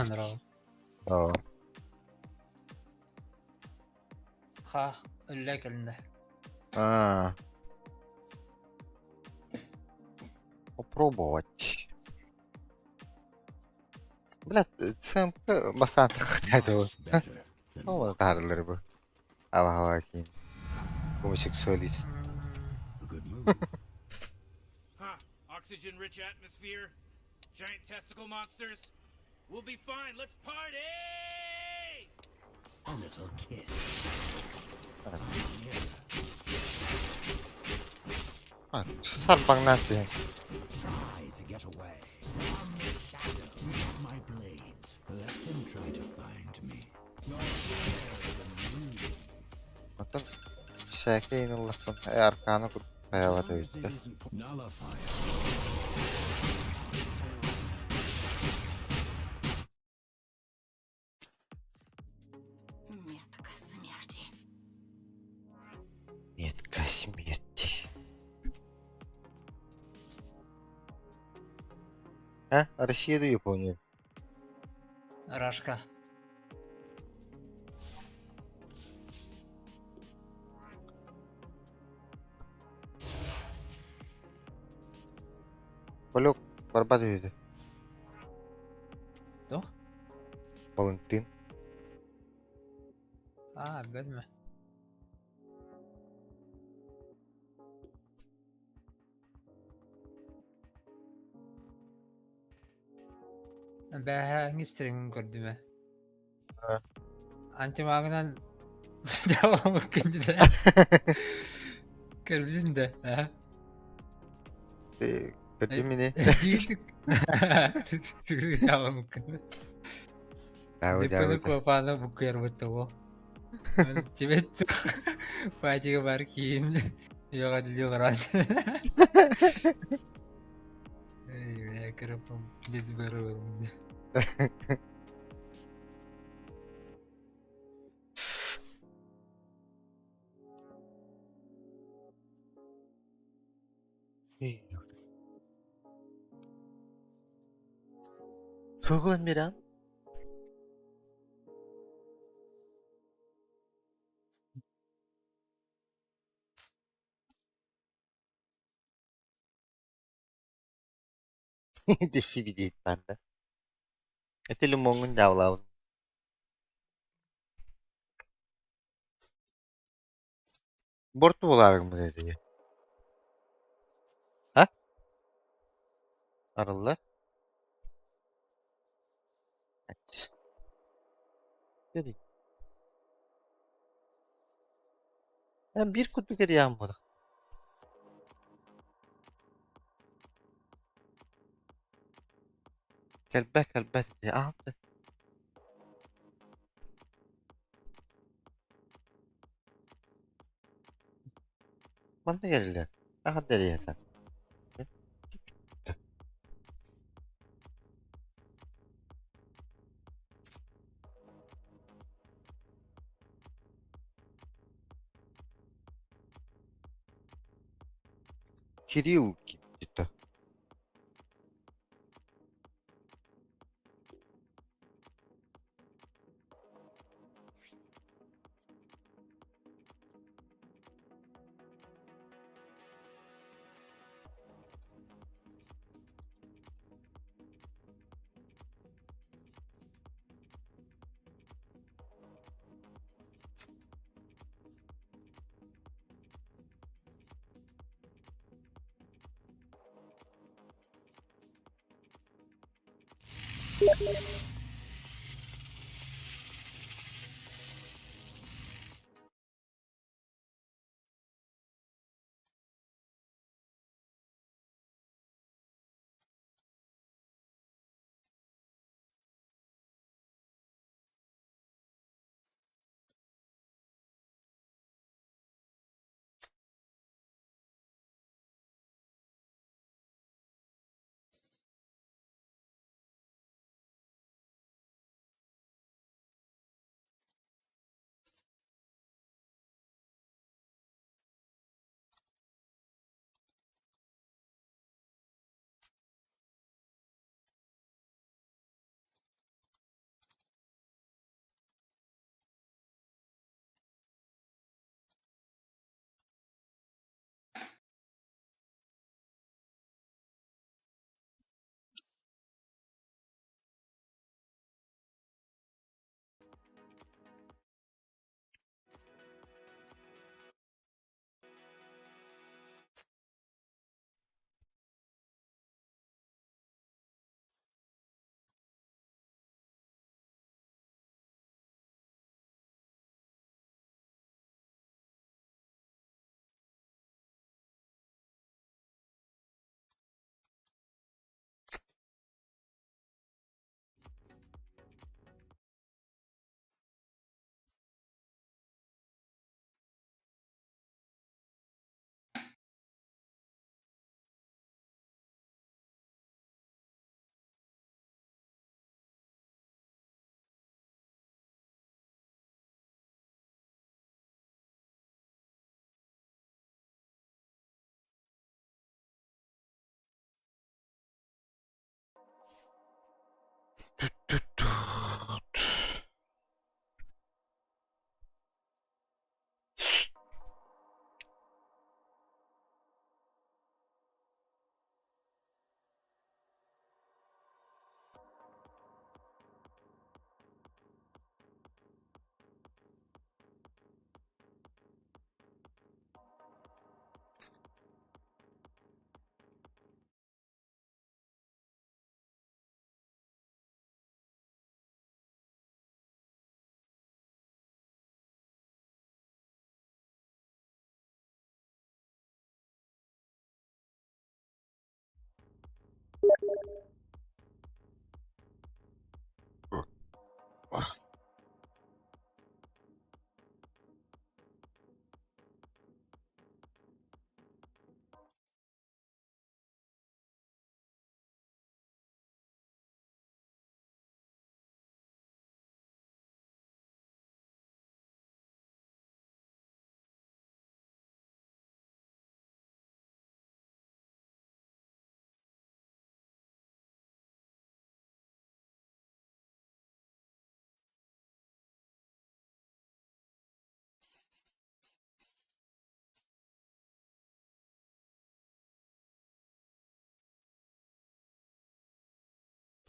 Здорово. اه Ха, öyle geldi. а, попробовать. Блядь, цемпы басанты хотят. Ну, тарылыр bu. Hava keyin. Homoseksualist. Huh? Oxygen-rich atmosphere? Giant testicle monsters? We'll be fine. Let's party! A little kiss. Ha, sarpang natin. Try to get away from the shadow. Meet my blades. Let them try to find me. Bakın şeke inallah'tan arkanı kayavat öyle. Nullifier. Метка смерти. Метка смерти. Ha? Россия да Япония? Рашка. Полек Барбадоиды. Кто? Валентин. А, Бэтмен. Ben string gördüm ben. Ha. Antimagnan devam bakınca da. Gördün de. Ha? Kötü mü ne? Tüydük. Tüydük devam bakınca. Tahu Di tahu. ko paano bukir betul. Cibet paji ke barkin. Yo kadil yo karan. Ya kerap biz baru. Soğuk Miran. Desi bir değil bende. Ete limonun davlav. Bortu olarak mı dedi? Ha? Arılar. Evet. Dedi. Ben bir kutu geri yağmadık. Kelbek diye aldı. Bana gelirler. Daha deri yeter. Kirill gitti.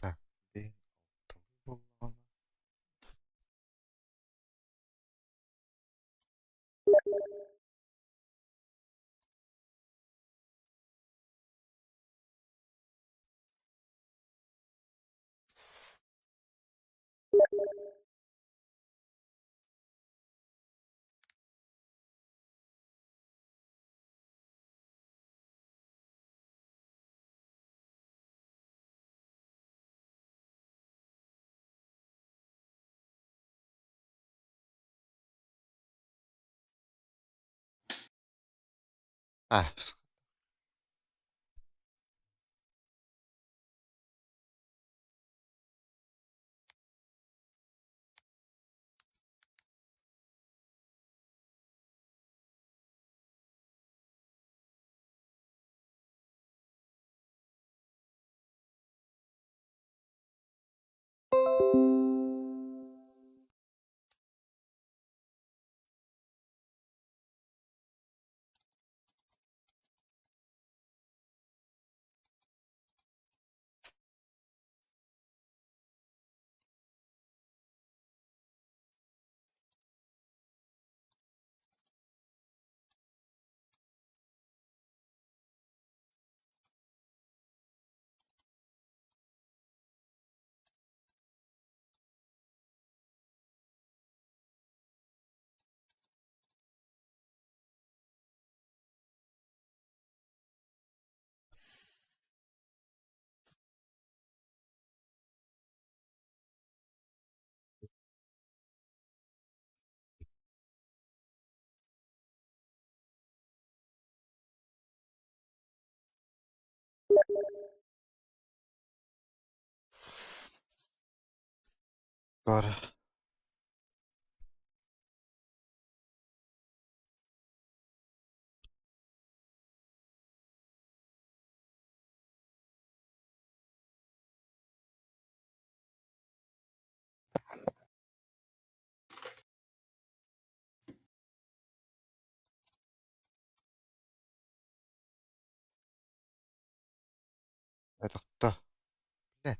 Так, bir bulmalı. Ah, doğru. Doktor. Ne?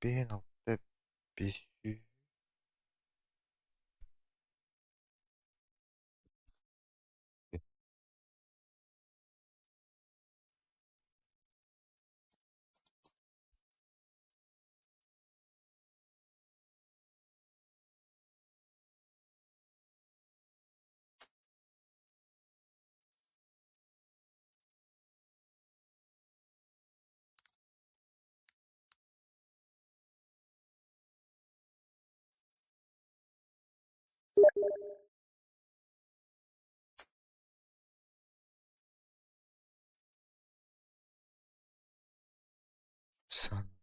1.500. Sen.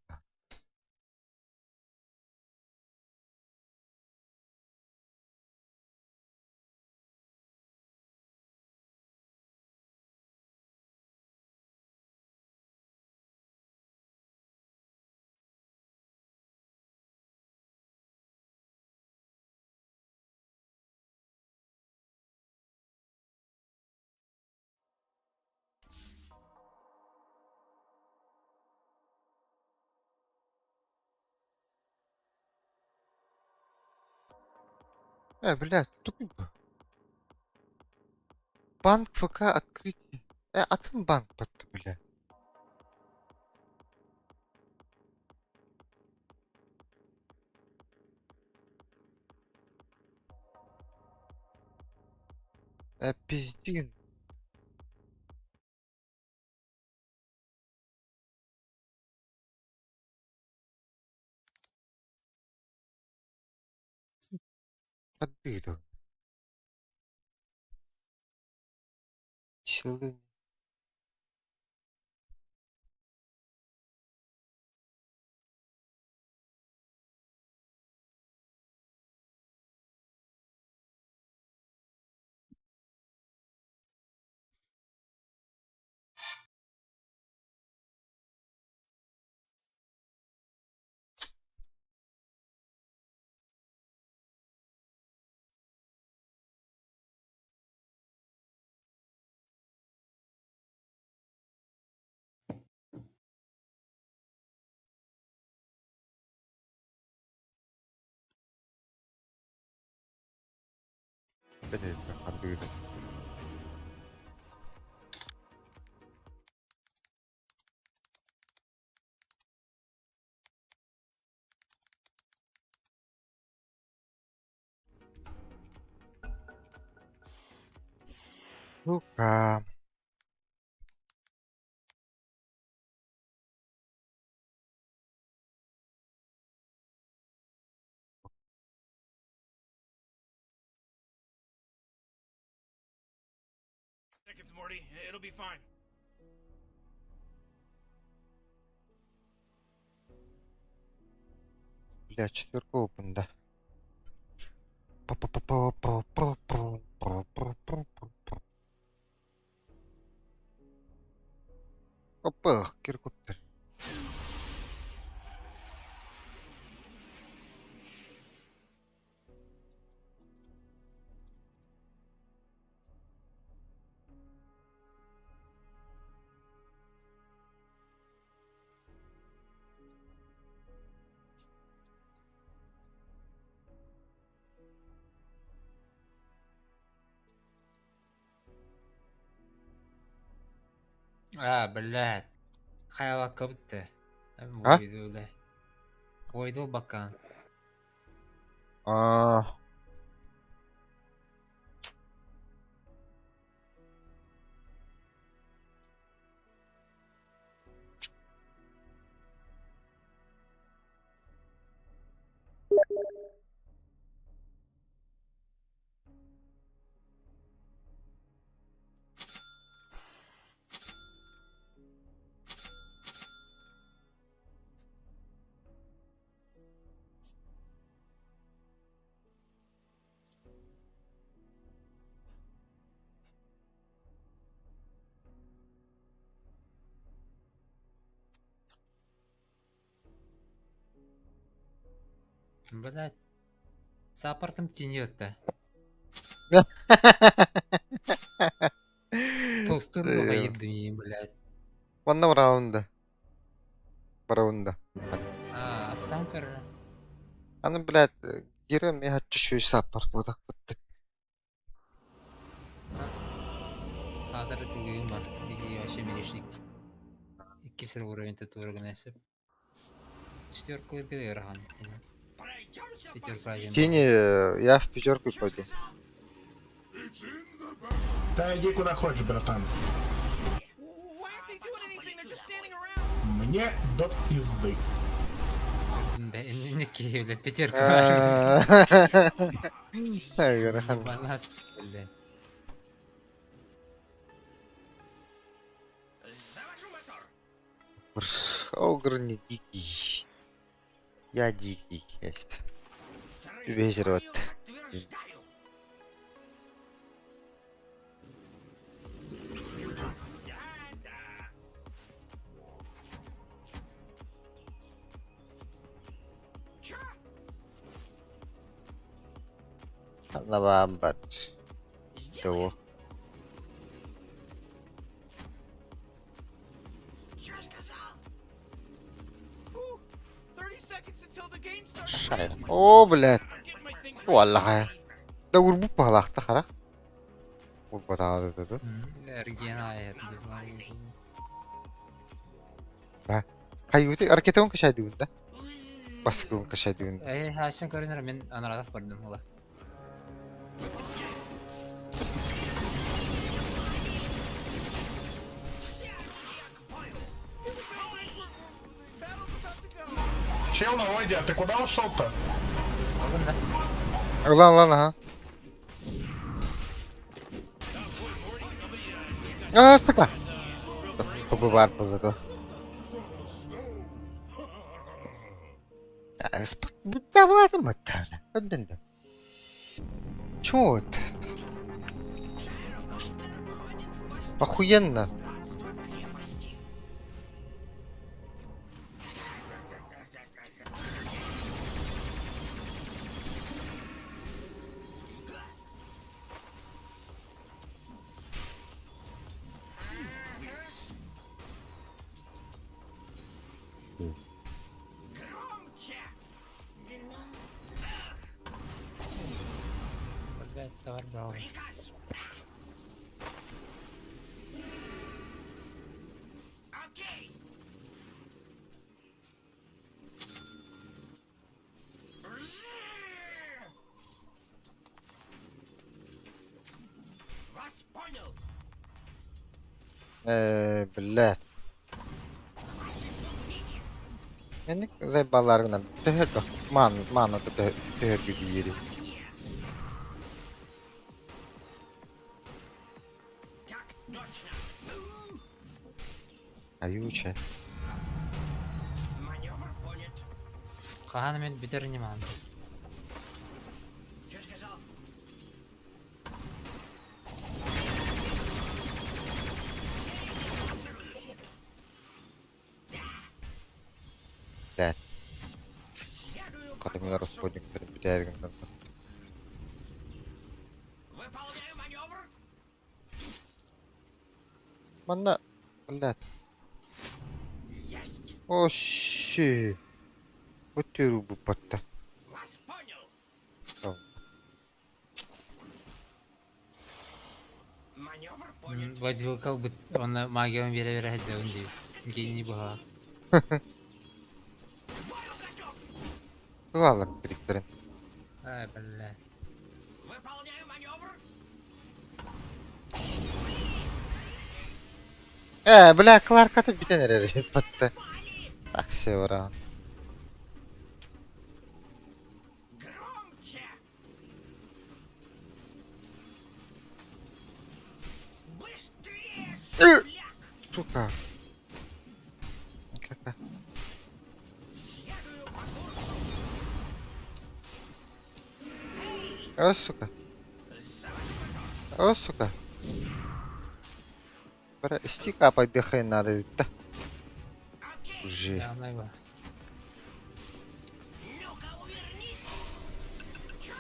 Блядь, тупо. Банк ФК открытие. Отым банк подты, бля. Пиздин. Подбиту. Силы. Подбиту. Подбиту. Сука. Seconds, Morty. It'll be fine. Бля, четверка опенда. Опа, Киркоптер. Блядь. Хайвакопты. А? Войду, да. Войду бакан. Блядь. Саппортым тиньет-то. Тостурбаға Да. еддім, блядь. One раунда. Раунда. Астан көр. Аны, блядь, герем я чуть-чуть саппорт болдық бітті. Hazır tügüyüm var. Tügüyü вообще менешlik. 2 сыр уровень турган әсіп. Четверку ürgede рахан. Пятерка один. Синий, я в пятерку пойду. Да иди куда хочешь, братан. Why aren't they doing anything? They're just standing around. Мне до пизды. Ne ki öyle пятерка var. Ай, рахан. Bana öyle. Огр не дикий. Я дикий, есть. Весь рот. Новамбар. Того. Ooh, 30 seconds until the game starts. Шайр. О, блядь. I'm getting my things ready. Валлахай. Да урбуп палахта хара. Урбата да. Ergen ayır. Кайгуты аркетон кашайды унда. Баскун кашайды унда. Haşan görünür men anarak gördüm ola. Battle's about to go. Чел на воде, а ты куда ушел-то? Oğlum da. Ulan ha. Сука! Чтобы бар позаду. Завладим это. Чё это? Охуенно. Блядь, товар брал. Вас понял. Блядь. Yani zeybalarına tehir bak. Manu da tehir gibi yeri. Так точно. Аюче. Маневр понят. Каганы мен битеринем аны. Что сказал? Блядь. Следую по Kadınlar курсу. расходникleri bir derginden. Выполняю маневр. Bana. Блядь. Есть. О, щи. Отеру bu patta. Вас понял. Tamam. Маневр понят. Вазилкал бит оны магиям бере хәдә инде. Гени буга. Бою готов. Kıvalar biriktirin. Ай, блядь. Выполняю маневр. Bля, kılar katı bir tane nereye patta. Taksi var ha. Громче. Быстрее, сопляк. Сука. Kaka. Следую по курсу. O suka. O suka. Bara istik apa dikhain надо ведь-то. Окей. Уже. Я найба. Ну-ка, увернись. Чё?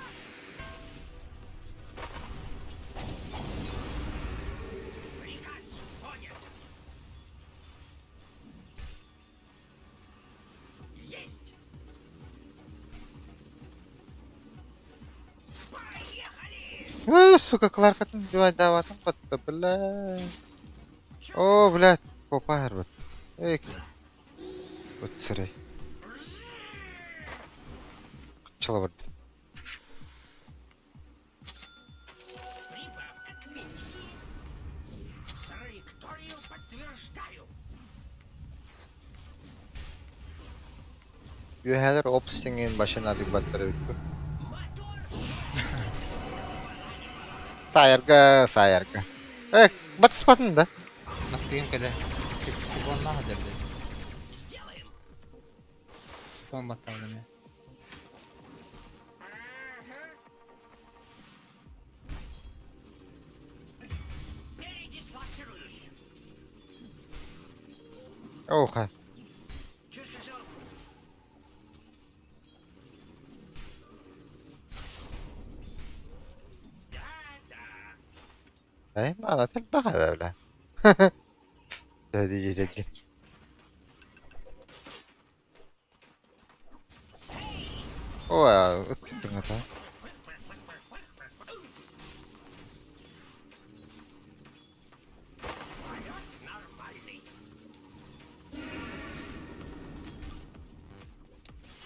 Приказ понят. Есть. Поехали. Сука, kılar katın divay davatın patta. Bля. О, блядь. Попар вот. Эй. Вот сырый. Чела вот. Прибавка к пенсии. Траекторию подтверждаю. Üyeler Opsting'in başına dikbatları bitti. Мотор. Sayarga. Batı spatın da. Настоим когда сипон нахуй дерде. Сделаем. Сипон баталными. Передислоцируюсь. Oha. Чё сказал? Да. ما anlatır bak öyle. Dedi dedi. O ya, öttün hata. Полет нормальный.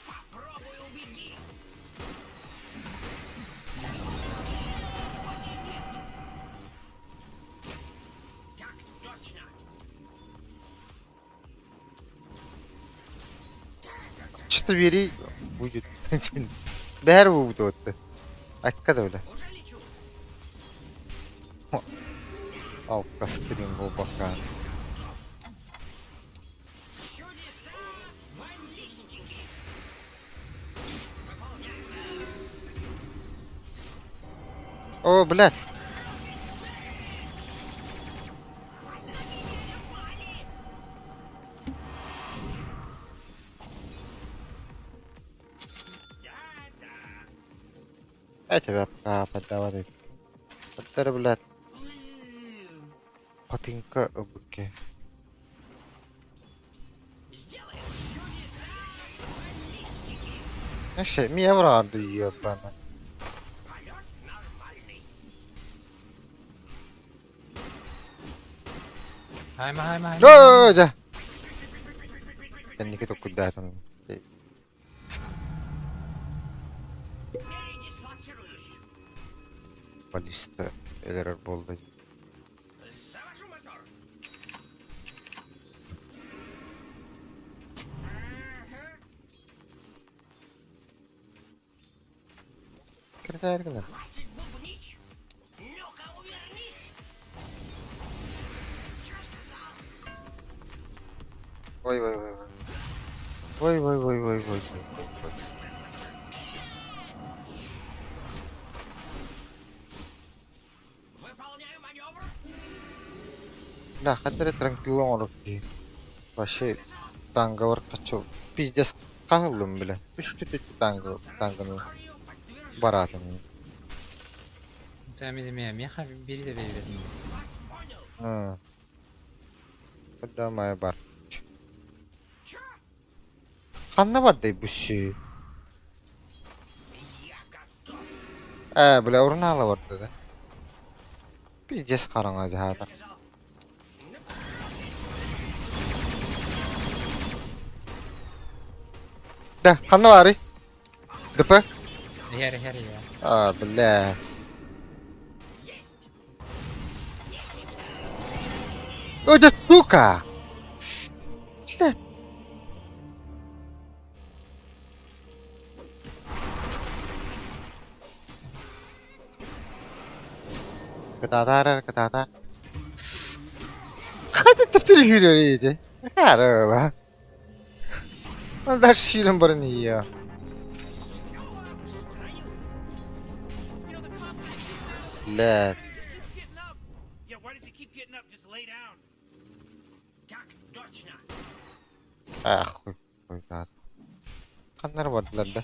Попробуй убеди. Так точно. Что-то бери будет. Бер bu da öttü. Akka da öyle. Altta stream bu bakar. О, блядь. Я тебя пока поддавай. Поддары, блядь. Потинка обыки. Вообще, меня враду ебана. Хайма. Да. Я не хотел куда там. Баллиста элерер болды. Киргайргана. Ой. Ой. Да, хотели транквилон руки. Вообще танговар качу. Пиздец калым, бля. Үч танганы баратын. Мен бери де бердім. Подамай бар. Қанна барды бұл шүй? Бля, ұрыналы барды да. Пиздец қараңа жағадар. Да, қанна бары? ДП? Хер я. Бля. О, да сука! Блядь. Кататар. Хadi тіптері хүйрер еді. Әрі ла. Он даже ширин барын ия. Блядь. Yeah, why does he keep getting up? Just lay down. Хуй да. Қандар бардылар да.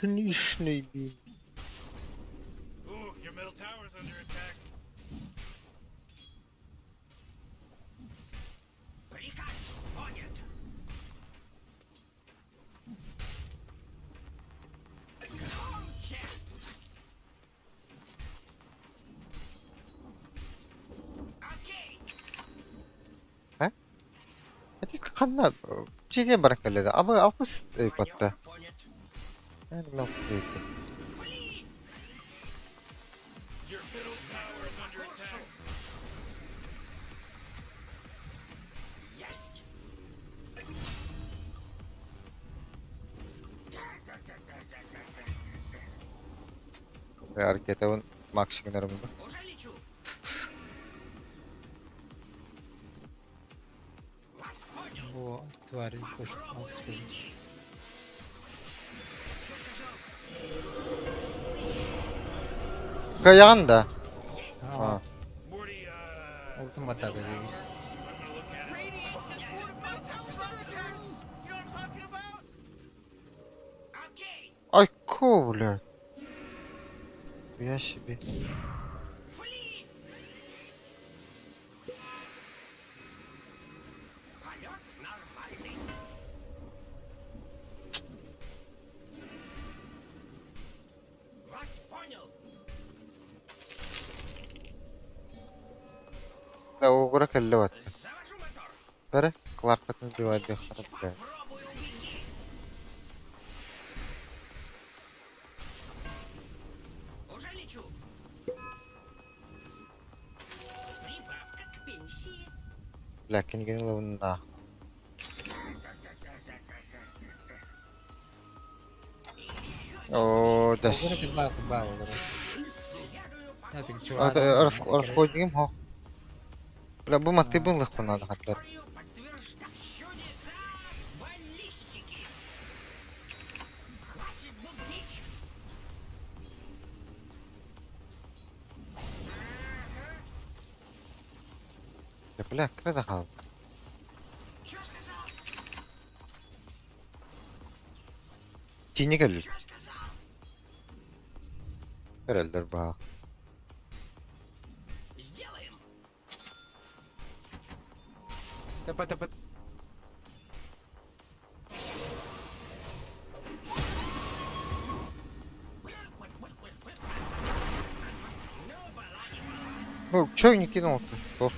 Нишний бин. Ooh, your middle tower's under attack. Hadi kanlar. Şeyden bırakırlar. Ama alkış patta. Yani ben Your middle tower is under attack. harekete maksimum О, тварь, хочет отсюда. Kayan da. Aa, Morty, ultim atadı reis. I'm gonna look at it. Ay cool. Я себе. Да, угора кэллэват. Бэрэ, Кларкатын дивайдэ харап бэ. Лакин гэнэ лавна. О, да. Огуры без бафа, огуры. Это А, чувак. расходим, го. Бля, bu матты был их надо хотя. Ya bля, nerede kaldı? Tini gelir. Herhalde bak. ТП. Ну, чё не кинул-то? Что?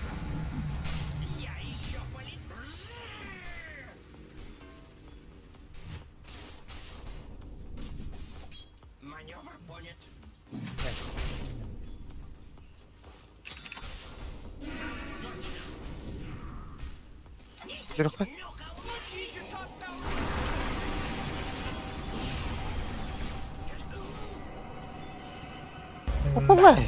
Леха? Попалай!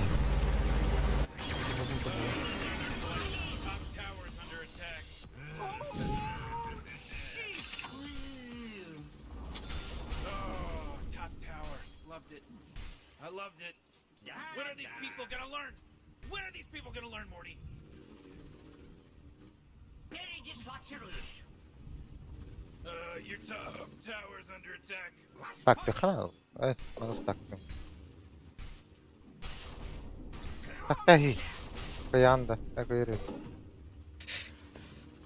Top tower's under attack. Oh, top tower. Loved it. I loved it. When are these people gonna learn? When are these people gonna learn, Morty? Your top tower's under attack. Так, ты ханал. Ай, надо стакнем. Стактай. Каянда, как говорит.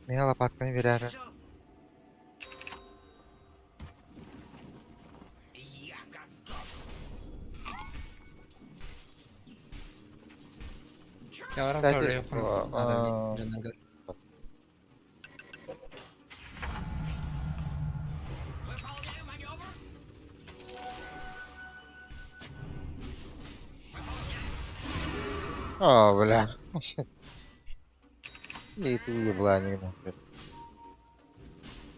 Меня лопатками веряра. Я вором Кстати, тоже надо мне. О, бля. И ты ебланик, нахуй.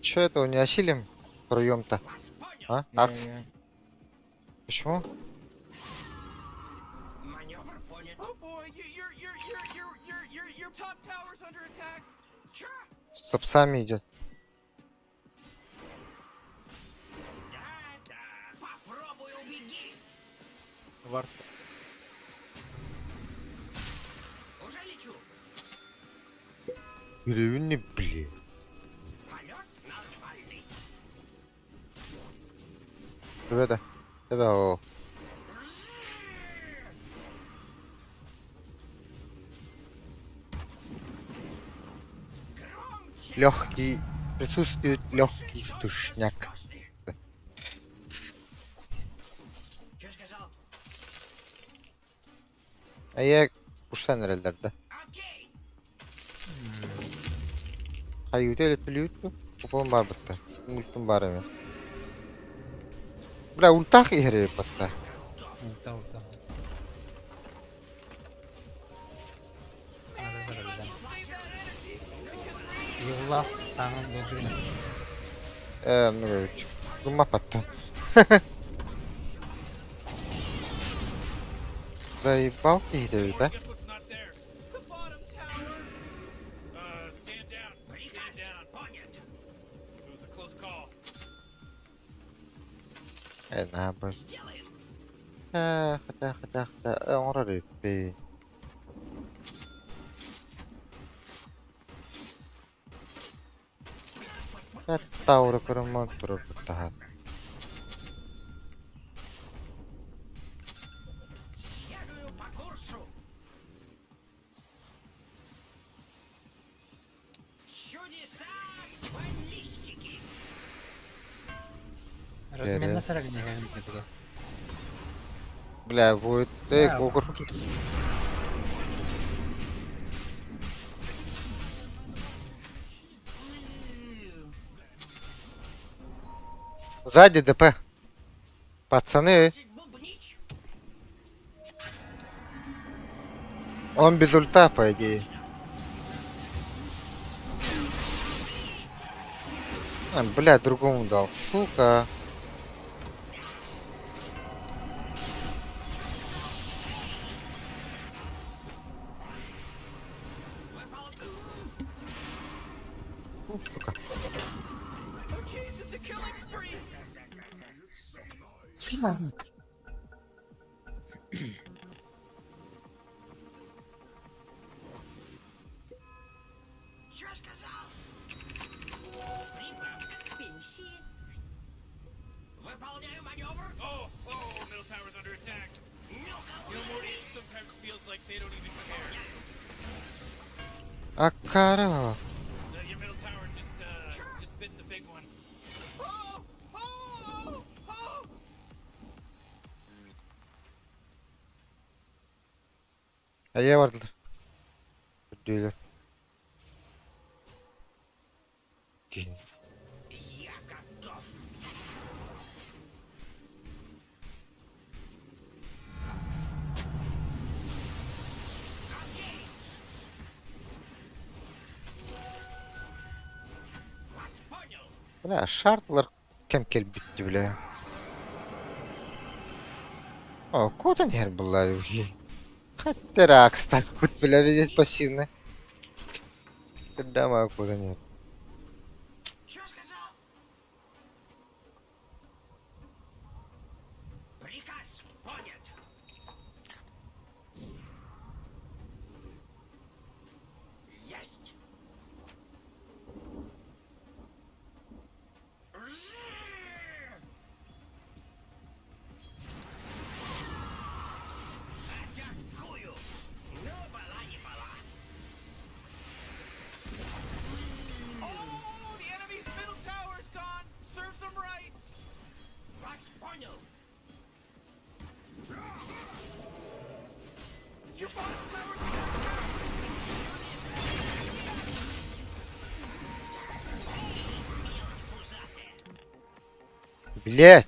Чё это у не осилим? Втроём-то? А? Акс? Почему? Oh boy, your top tower's under attack. С псами идет. Вард. Гривенный, блин. Ребята, о. Легкий, присутствует легкий стушняк. А я кушсан herhalde. Hayır öyle biliyordu. Kupon var batta. Ultim var hemen. Bra ultak yeri batta. Ульта. Надо заролить. Юлла, станан дождина. Ну говорит. Дума batta. Заебал ты, да? Guess what's not there? The bottom tower. Stand down. Stand down. It was a close call. Не бос. Хотя. Он рарит. Таура кырман турur тахат. Размен на 40 не туда. Бля, будет. Огур. Сзади ДП. Пацаны. Он без ульта, по идее. Бля, другому дал. Сука. Сука. Oh jeez, it's a killing spree! Чё сказал? Прибавка к пенсии. Выполняю маневр. Oh, middle tower's under attack. Ну, You know, Morty, it sometimes feels like they don't even care. Акара. Your middle tower just bit the big one. Oh! Oh! Oh! Aya vardılar. Ödüyorlar. Gelin. Я готов. Окей. Вас понял. Bля, şartlar kem kel bitti bile. О, куда нер была? Хотя ракс так вот, бля, здесь пассивно. Когда мы куда нет. Чё сказал? Приказ понят. Есть. Атакую. Ну, была не была. Oh, the enemy's middle tower's gone. Serves them right. Вас понял. Your bottom tower's down. Мелочь пузатая. Блять!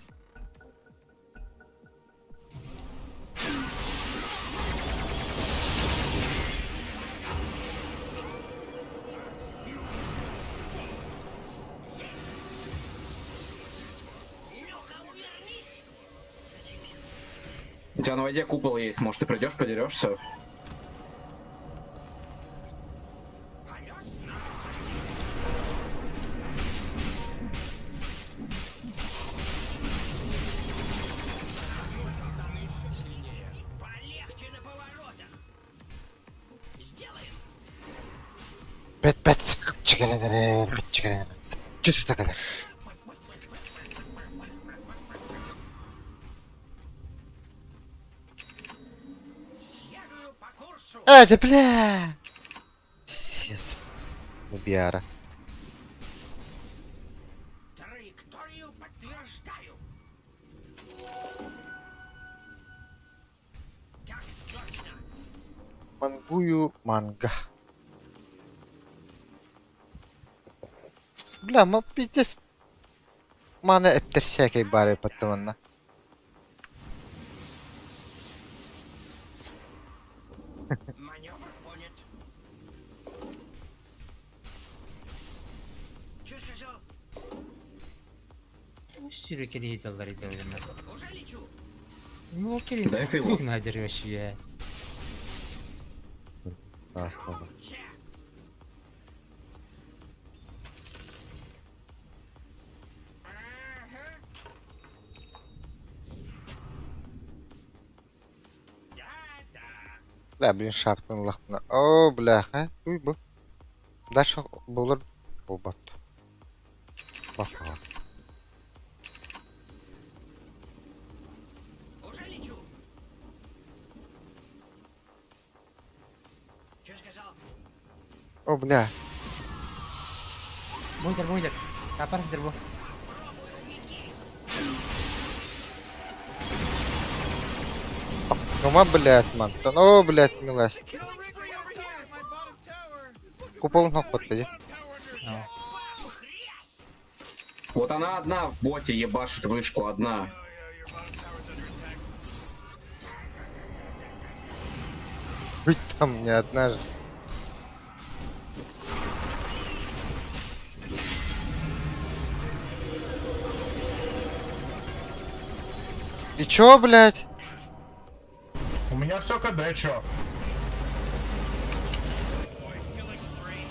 Ну-ка, увернись. У тебя на воде купол есть, может ты придешь, подерешься? Полет. Полегче на поворотах. Сделаем. Bet. Çıkarın. Çıkarın. Çıkışta kadar. Следую по курсу. Hadi bля! Пиздец. Убиара. Траекторию подтверждаю. Так точно. Мангую манга. Бля, мы пиздец. Мана эптер всякой бары потом. Маневр понят. Чё сказал? Sürekli heyecanlar ediyor bunlar. Уже лечу. Ну, окей, Дай ты крыло. их надерешь, я. Че? Ага. Да-да. Бля, блин, шартын лахтына. О, бляха. Уй, bu. Дальше булыр болбат. Баха. Уже лечу. Чё сказал? О, бля. Мойдер. Yaparsındır bu. Нума, блядь, мантон. О, блядь, милость. Kill Wrigley over here. My bottom tower. Купол ног подтади. Bottom tower under attack. Бабу хрясь! Вот она одна в боте ебашит вышку, одна. Your bottom tower's under attack. Быть там не одна же. И чё, блядь? У меня все КД, чё? Boy, killing spree.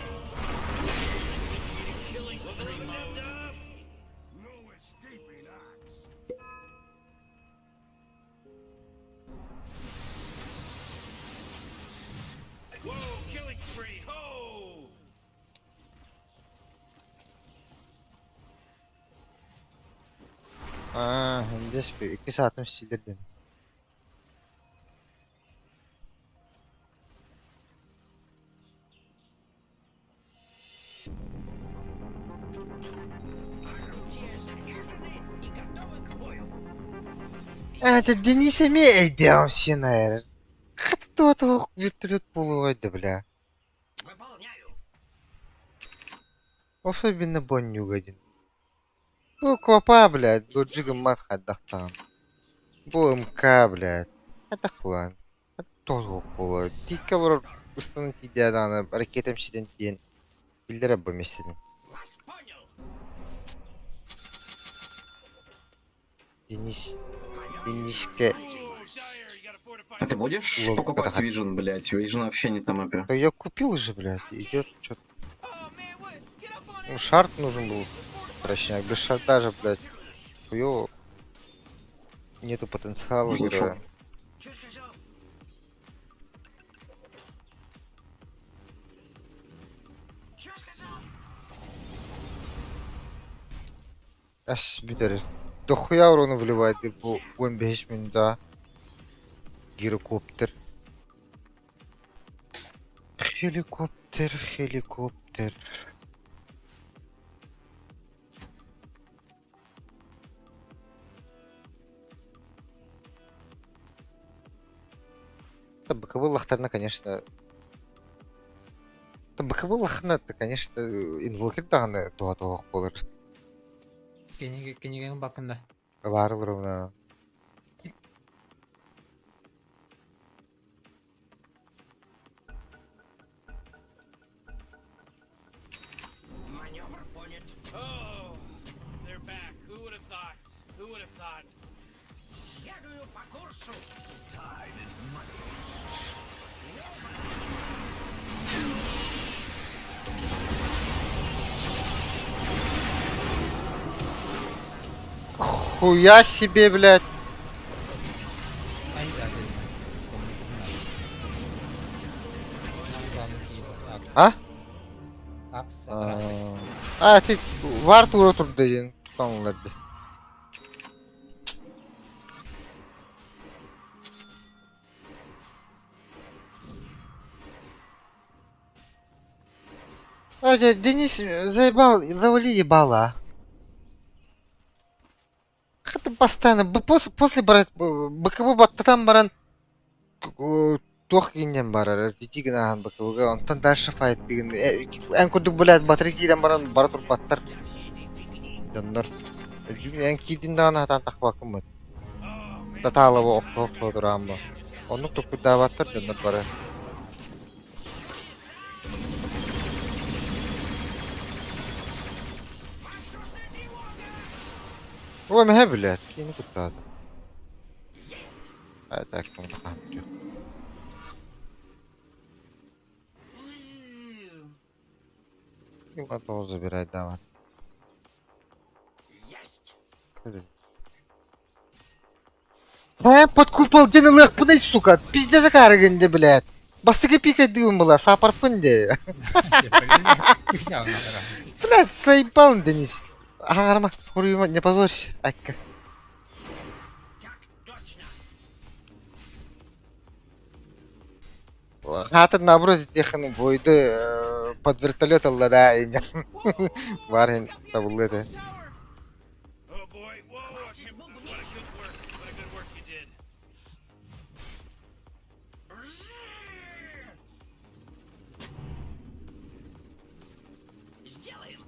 Endes bir 2 saatim sildirdim. Это Дениса медиум синер. Кто-то вертолет полуойда, бля. Особенно Бонню один. Bu kopa, блядь, bu jigmat haddaqtan. Bu МК, блядь. Это хуан. Это тоже хула. Тикалор устану тидяданы ракетам сиден тиен. Билдере bu меседен. Дениске. Dire, you gotta fortify. А ты будешь Лол, покупать это- Vision, блядь? Vision вообще нет на мапе. Да я купил уже, блядь. Идет что-то. Oh man, what? Get up on it. Ну, шарт нужен был. Точнее, без шарта же, блядь. Хуёво. Нету потенциала Слушай. героя. Аш, битер. Дохуя урона вливает и по 15 минута. Гирокоптер. Хеликоптер. Да, боковой лахтарна, конечно. Да, боковой лахна, это, конечно, инвокер даганы туа болар. Кенеген бакында. Ларыл ровно. Oh, they're back. Who would have thought? Who would have thought? Хуя себе, блядь. Ай, да, А? Акс. Ты в Артура тут дадин. Там, блядь. Денис заебал, завали ебала. Это постоянно, после брать, боковой баттан баран, тох гинен барар, дитигнахан боковой, он там дальше файт диген, кудук, блядь, батарейкиден баран, баратур баттар. Доннор. Кидин дана хатан тахвакым. Таталова оқоқ дурамбы. Оны тупу даваттар, доннор бара. Ой, мэ, блядь, кинь куда-то. А так, ну, хамчу. И готов забирать, давай. Да, под купол денег пынай, сука, пиздец закарыгынды, блядь. Бастыгы пикать дым была, сапарпынды. Блядь, заебал, Денис. Ага, хуруема, не позорься, Акка. Хатыр наоборот теханы бойды под вертолет аллада иня. Варен табылды. Oh boy, whoa! What a good work! What a good work you did. Сделаем.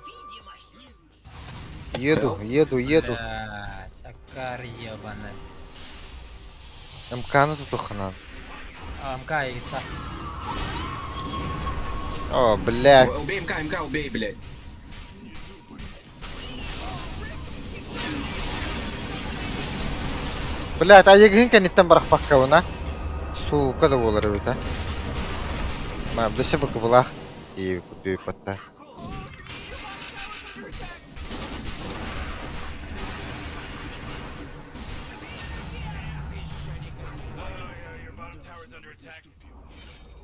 Невидимость. Еду. Чакар ебаный. МК тут уханан. МК и ста. О, блядь. Убей МК, убей, блядь. Блядь, а егин кенеттен барах паккауна. Сука да болар бит, а. Ма, блесе бак булах. И куды патта. Your bottom tower's under attack.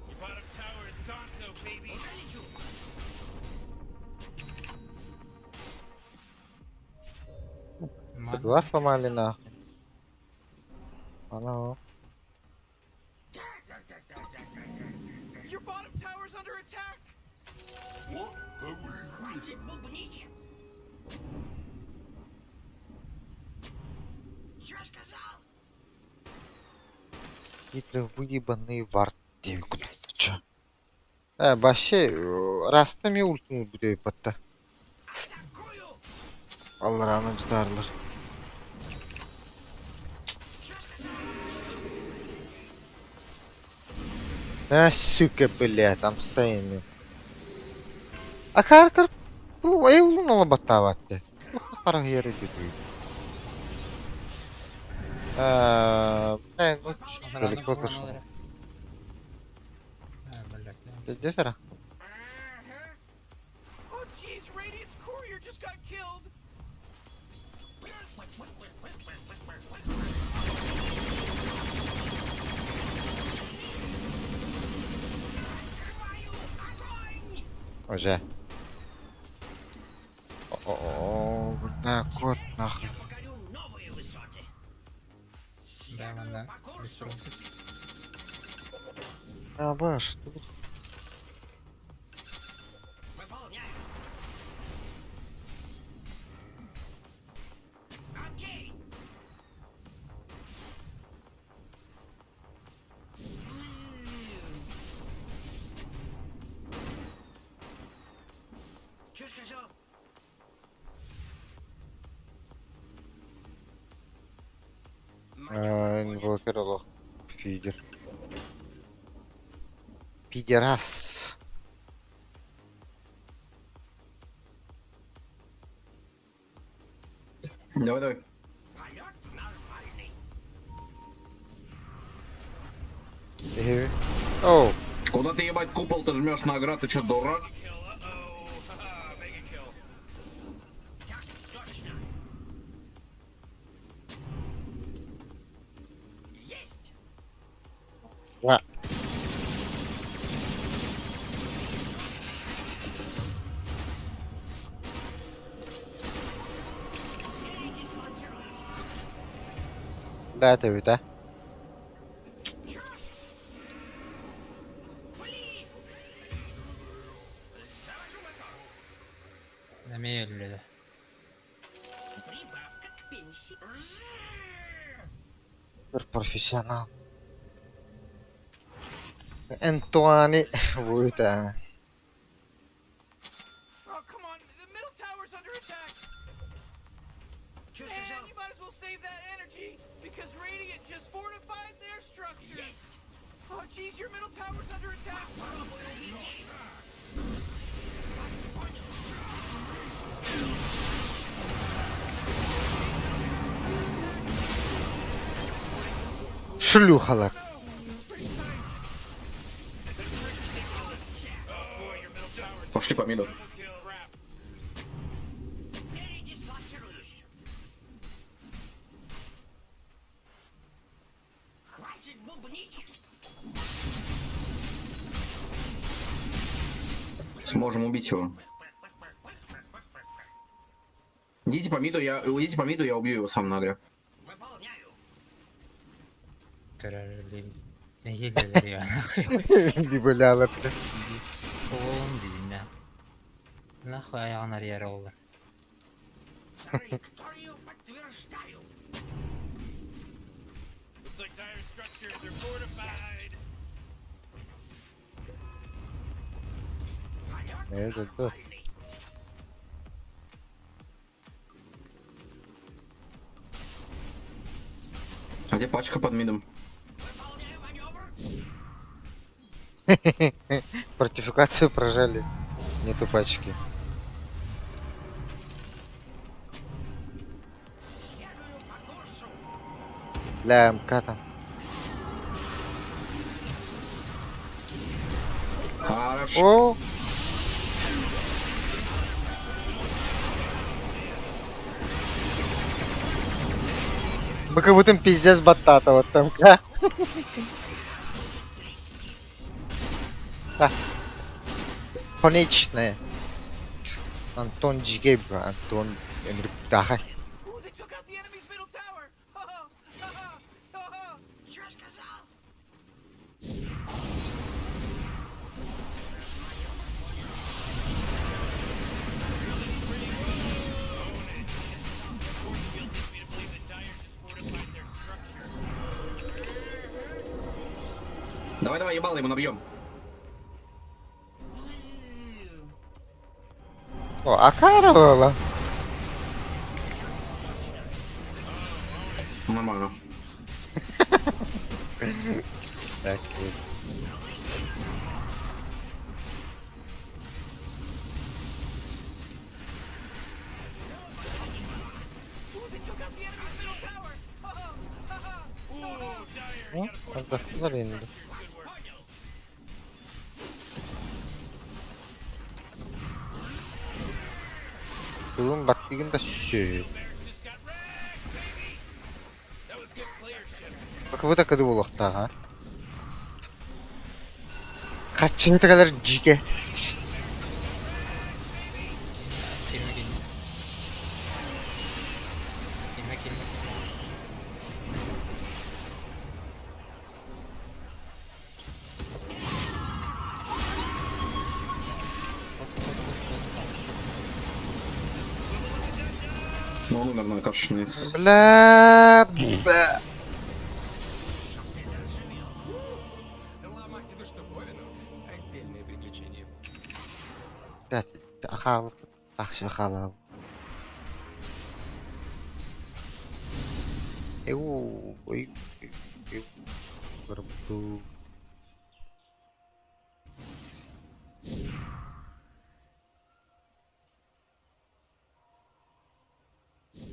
Your bottom tower is Gonzo, baby. Два сломали нахуй. Ано. Your bottom tower's under attack! Хватит бубнить! Чё сказал? Какие-то выебанные варты. Чё? Вообще, растами ультиму будет потта. Атакую! Аллараны ждарлар. Сука, бля, там сейми. А Харкар, эйлун алабаттаватты. Харак ери дедуй. Ну, далеко зашел. Где сара? Oh jeez, Radiant's courier just got killed! Уже. О, на кот нахуй. Покорю новые высоты! Да, вон, По курсу! Что? Выполняю! Окей! Чё сказал? Инвокер аллах. Фидер. Пидерас. Давай. Полет нормальный. Оу. Куда ты, ебать, купол ты жмешь на ограду, ты чё, дурак? Kill, uh-oh. Haha, mega kill. Так точно. Есть. Ла. Дислоцируюсь. Да, это ведь, а? Блин. Завожу мотор. Замедлили. Прибавка к пенсии. Профессионал. Энтуани будет, а. Oh, come on, the middle tower's under attack! Чё Man, сказал? you might as well save that energy, because Radiant just fortified their structures! Есть. Oh jeez, your middle tower's under attack! Шлюхалар. Пошли по миду. Передислоцируюсь. Хватит бубнить. Сможем убить его. Идите по миду, я убью его сам на агре. Выполняю. Kırarlı. Ne geliyor ya? Бибулялар. Biz kovalım bizimle. Нахуй ayağına yere olur. Траекторию подтверждаю. Looks like dire structures are fortified! Evet, evet. А где пачка под мидом? Выполняю маневр. Фортификацию прожали. Нету пачки. Следую по курсу. Бля, МК там. Хорошо. О! Мы как будто пиздец батата вот там, ка. Да. Конечное. Антон Джигейб, Антон Энрик Дахай. Ooh, they took out the Давай, ебало ему набьем. О, Акара ола. Нормально. Так. Ooh, Dire, О, отдохнули инде. Бүгүн баттыгын да шү. just got wrecked, baby. That was good playership. БКБ кыды болуктага. Каччыны кадar жике. Kelime kelime. Kelime kelime. Ну, он умер на кашне. Бля. Ломать вы что, Полину? Отдельные приключения. Блядь, ахал. Тахшы халал. Ой. Горбу.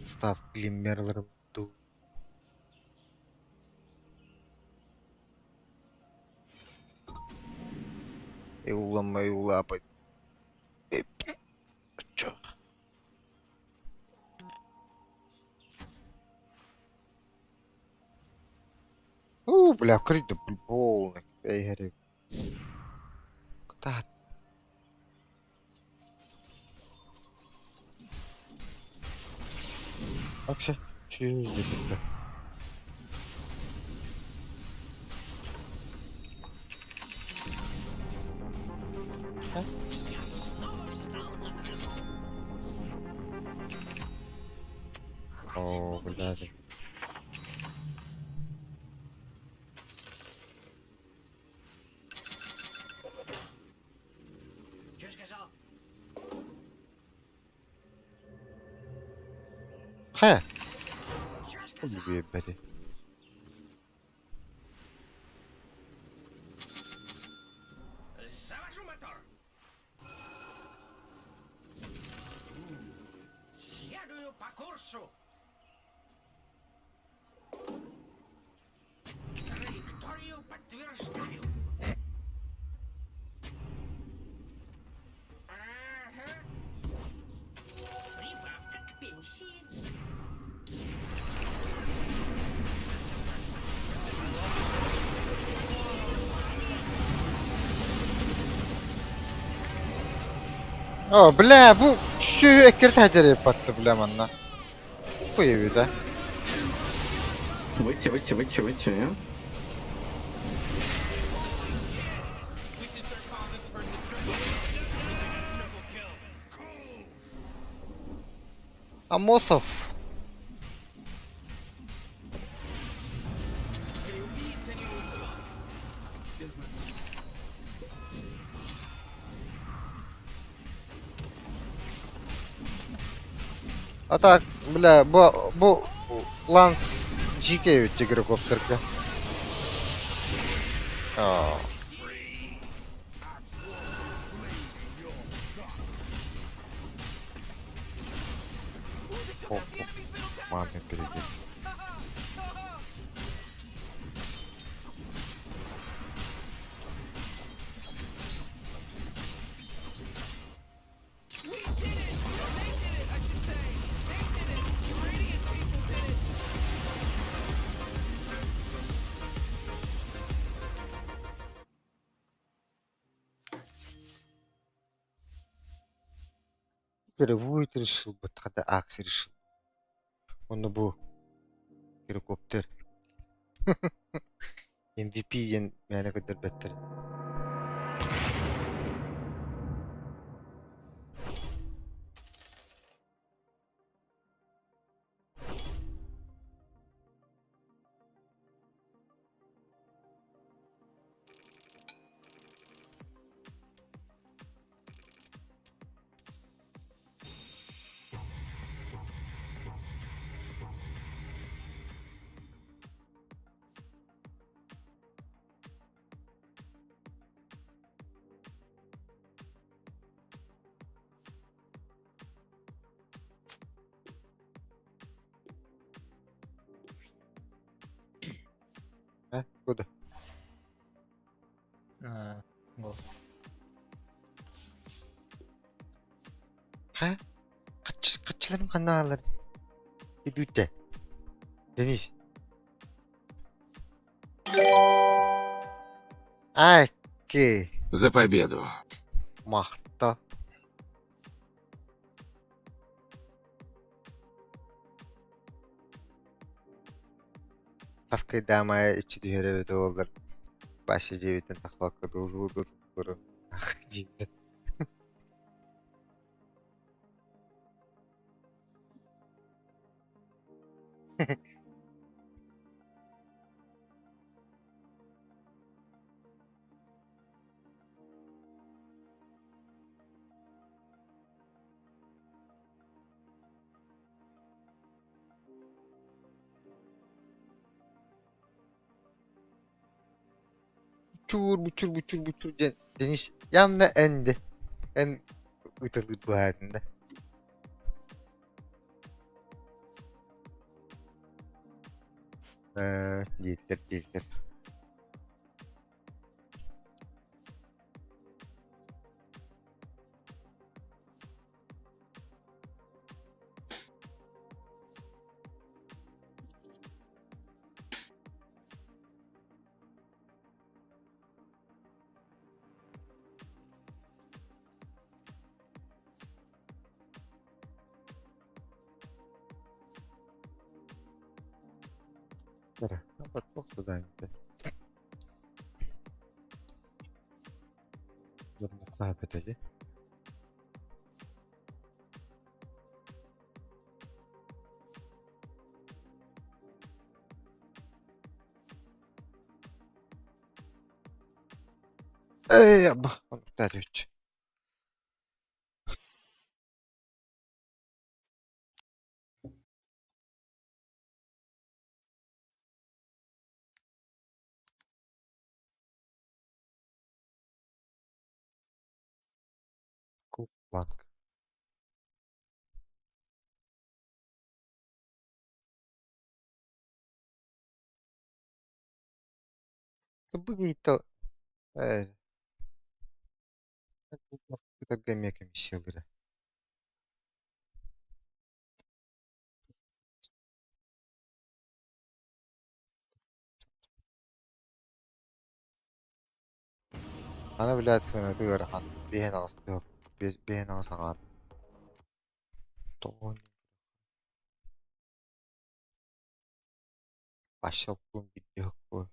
Став глиммерлерым ду. Улама улапать. Чё? Бля, вкрыть да полный. Эй, говорю. Куда? Вообще, чё здесь такое? О, блядь. Что сказал? Хэ, Что сказал? ебать. Завожу мотор. Следую по курсу. Траекторию подтверждаю. Ага. Прибавка к пенсии. О, бля, bu şu ekir təcrübə yapatdı bля manna. Bu evi də. Выйти. We should start calling this person triple kill. Amosov. А так, бля, bu Lance GK öttü Grokopter'ka. Aa. Маме перейди. Переводит решил бы, тогда Акс решил. Он был гирокоптер. MVP ен мәне kadar better. Kodu. Gol. Ha? Kaçların kanalları. Gidütte. Deniz. Ay ki. За победу! Mahta. Kaskı damaya içi düşürü de olur. Başı cebinden takmakla da uzun da tutulur. Cidden. Buçur Deniz yanına endi. En ıtırdı bu halinde. Değildir. Nere? Bak da indi. Bunu kaybedeli. Bak onu da üç. Bak. Bugün de это гомеками силы. Ana bilet kana dığırhan. Bihen ağızdı yok. Bihen ağız ağır. Doğun. Başal bulun gidiyor yok bu.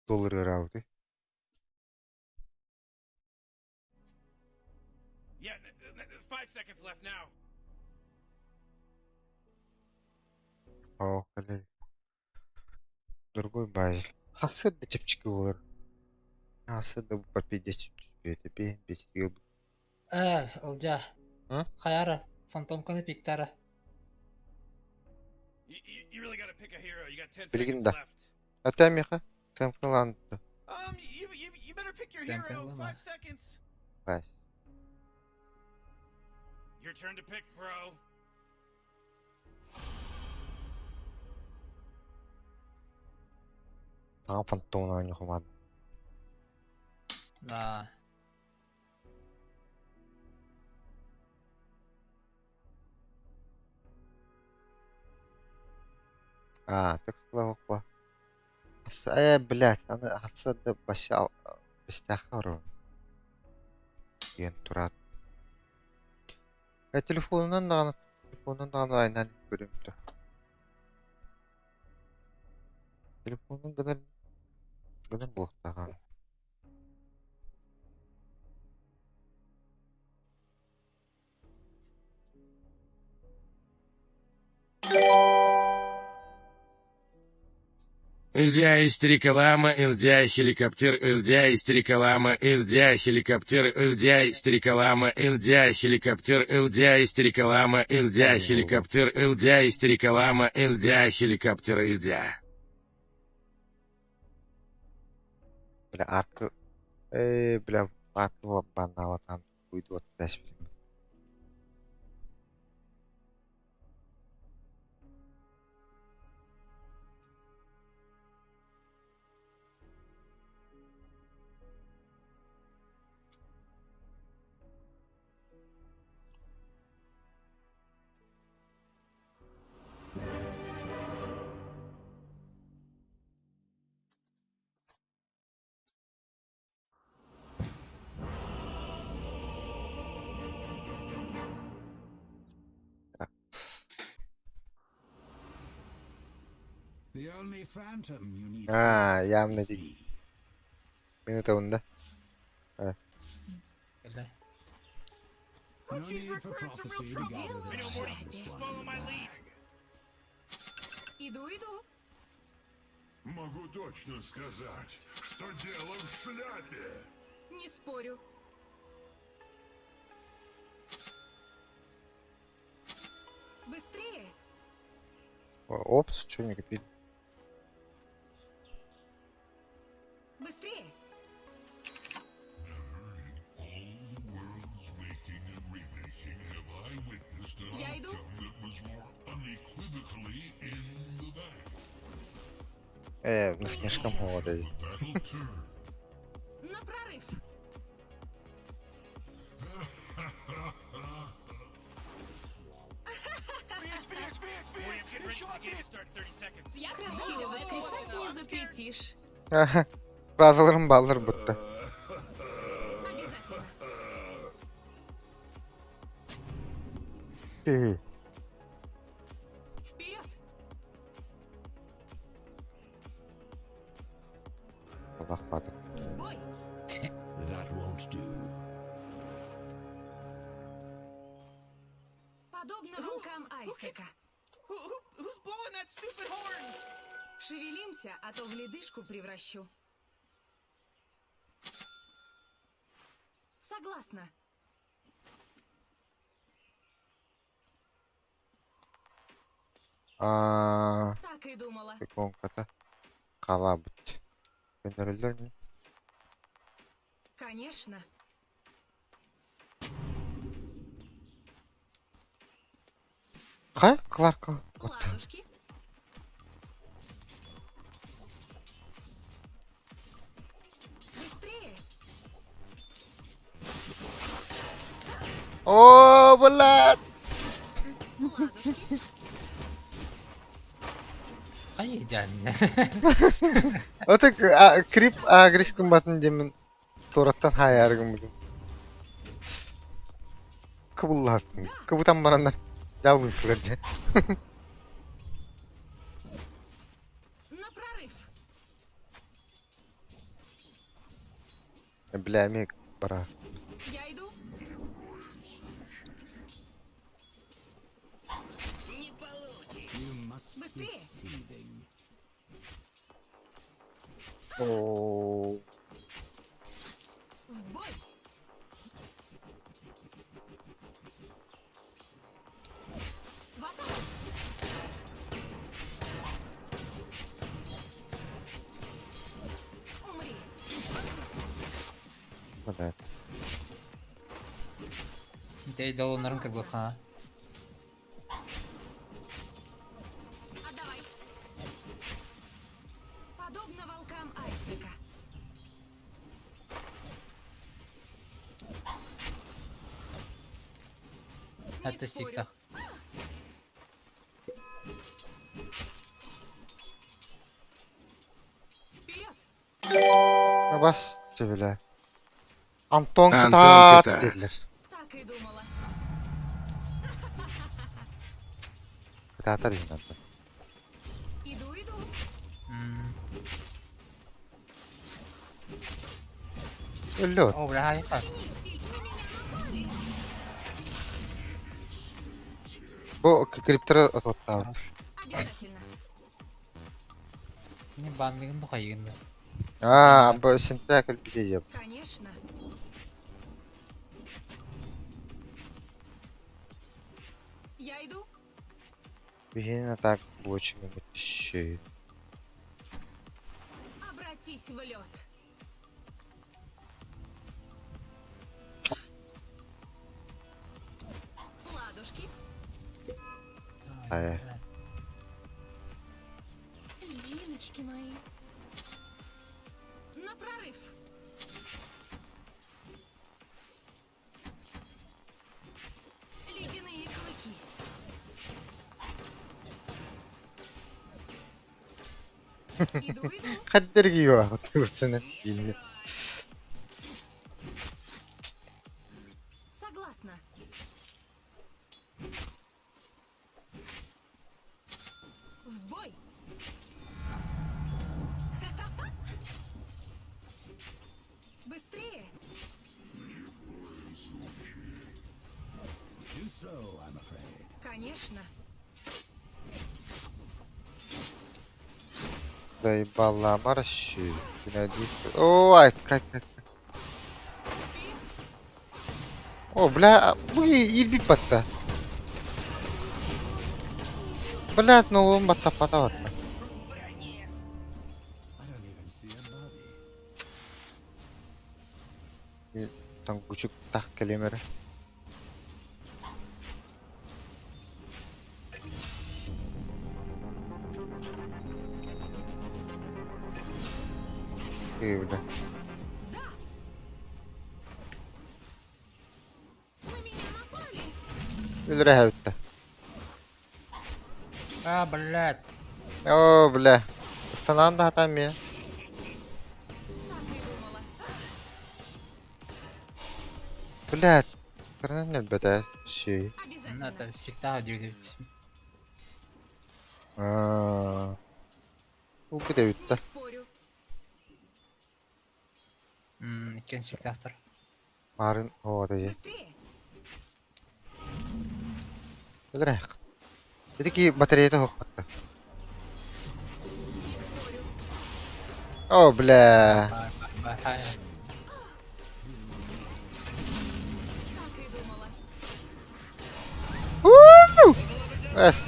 Dolar aravdı. Yeah, 5 seconds left now. О, коли. Другой бай. Хасед да чепчики olur. Хасед да по 50 это бе 5 yıl. Ылжа. Hı? Kayara. Fantomkanı piktara. You really gotta pick a hero. You got 10 Bilgin seconds de. left. Ötem yaka. Sen falan. You better pick your Sample hero. ama. 5 seconds. Bak. Your turn to pick, bro. Tamam fantomunu oynuyor. Да. Так сказал. Блядь, она хасед башал. Бестахару. Ген турат. Telefonundan da aynen görüntü. Telefonun kadar bu daha. Ильдя истериколама, Ильдя хеликоптер, Ильдя истериколама, Ильдя хеликоптер, Ильдя истериколама, Ильдя хеликоптер, Ильдя истериколама, Ильдя хеликоптер, Ильдя истериколама, Ильдя хеликоптер, Ильдя. Bile arka bile arka bana vatan uydu ataş. The only phantom you need А, fear явно is değil. me. Minuta bunda. Öyle. No need for prophecy to gather the I know, dust Morty. on this Just one. follow my lead. Иду. Могу точно сказать, что дело в шляпе. Не спорю. Быстрее. Опс, что не купили? Быстрее. Я иду. Ну слишком молодой. На прорыв. Morty, I'm getting ready for the game to start in 30 seconds. Красиво воскресать не запретишь. Ага. Фразаларım baldır butta. Обязательно. Вперед. Bakmadım. В бой. That won't do. Подобно волкам Айсека. Who's blowing that stupid horn? Шевелимся, а то в ледышку превращу. Согласна. Так и думала. Секундата. Kala bit. Gönderirler mi? Конечно. Ha? Clark. Ладушки. Быстрее. О, блядь! Ладушки. Hayır Ота крип агришкин батын демин тораттан хаяргын бүгүн. Кыбылласын. Кыбытан барандар жалгысылар же. На прорыв. Билами бара. Я иду. You must be Быстрее. seething. О, В бой. В атаку. Умри. блядь. Değil de onların kırılık ha. Отдавай. Подобно волкам Айсека. Не Это спорю. стихта. Вперед. Бас тебе. Антон Антон Кытаат Кытаат. dediler. Так и думала. Kıtaat'a dedim ben de. Иду. Lüt. O bile hayır var. Не сильно на меня напали. Bu kriptara atottam. Обязательно. Ni bandığın da hayırında. Aa, bu sintakl bir şey yap. Конечно. Я иду. Він так очень мутищий. Обратись в лед. Ладушки. Ай. Диночки мои. На прорыв. Ледяные клыки. Иду. Kadder giyiyor atıyorsun yine. Согласна. В бой. go, I'm afraid. Конечно. Заебала марши. Ой, как. О, бля, иди батта. Блядь, ну он батта патаватта. I don't even see a body. Там кучук так келемере. Бля. На меня напали. Өлрәһәүтте. А, блядь. О, бля. Станан да там я. Так и думала. Блядь. Карнан беда şey. Обязательно. Надо всегда удивить. Bu bir de ütte. Не спорю. Кен спектатор. Marın o da ye. Быстрее. Өлрәһ. Dedi ki bataryada hokmatta. Не спорю. О, бля. Бахая. Так и думала.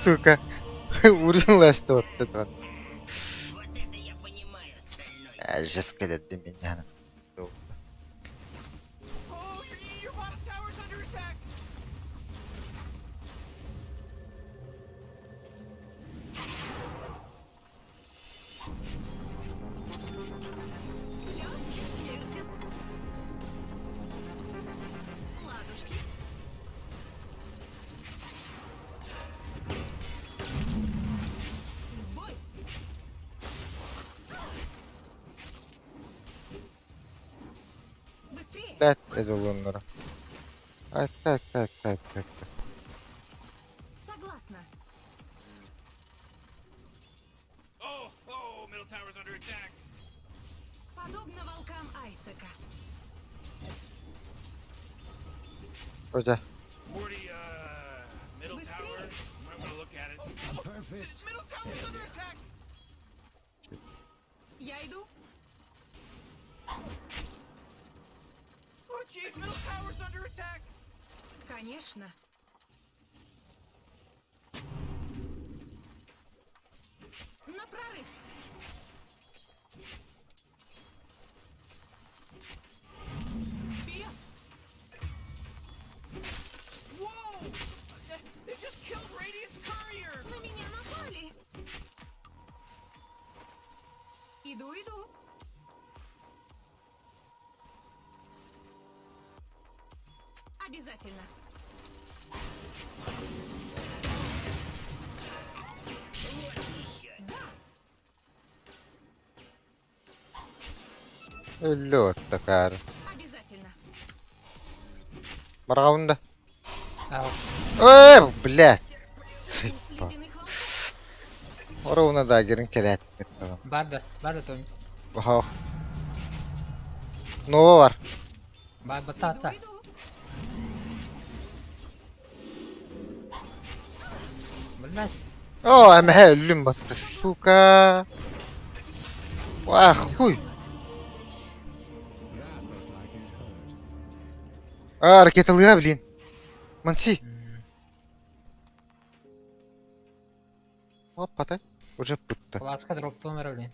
Сука. Урилась тут. Вот это я понимаю, стальной. Сейчас кидать до меня. Oh, your bottom tower's under attack. Лёдки светят. Ладушки. В бой. Быстрее. Блядь, dedi onlara. Так. Согласна. Oh, middle tower's under attack. Подобно волкам Айсека. Hoca. Morty, middle Быстрее. tower. Might want to look at it. Perfect. Middle tower's under attack. Я иду. Oh, jeez, middle tower's under attack. Конечно. На прорыв. Вперед. Whoa! They just killed Radiant's courier. На меня напали. Иду. Обязательно. Да, Låt такая. обязательно. Баргаунда. Ау. Блядь. Вкус ледяных волн. Оруна да герин келет. Барда Томи. Вау. Нова var. Батата. Иду. Блядь. О, эмхэ ölüm battı. Сука. Вах, хуй. Hareket alıyor bilin. Манси. Hoppa da. Уже путта. Ласка дропты умер, блин.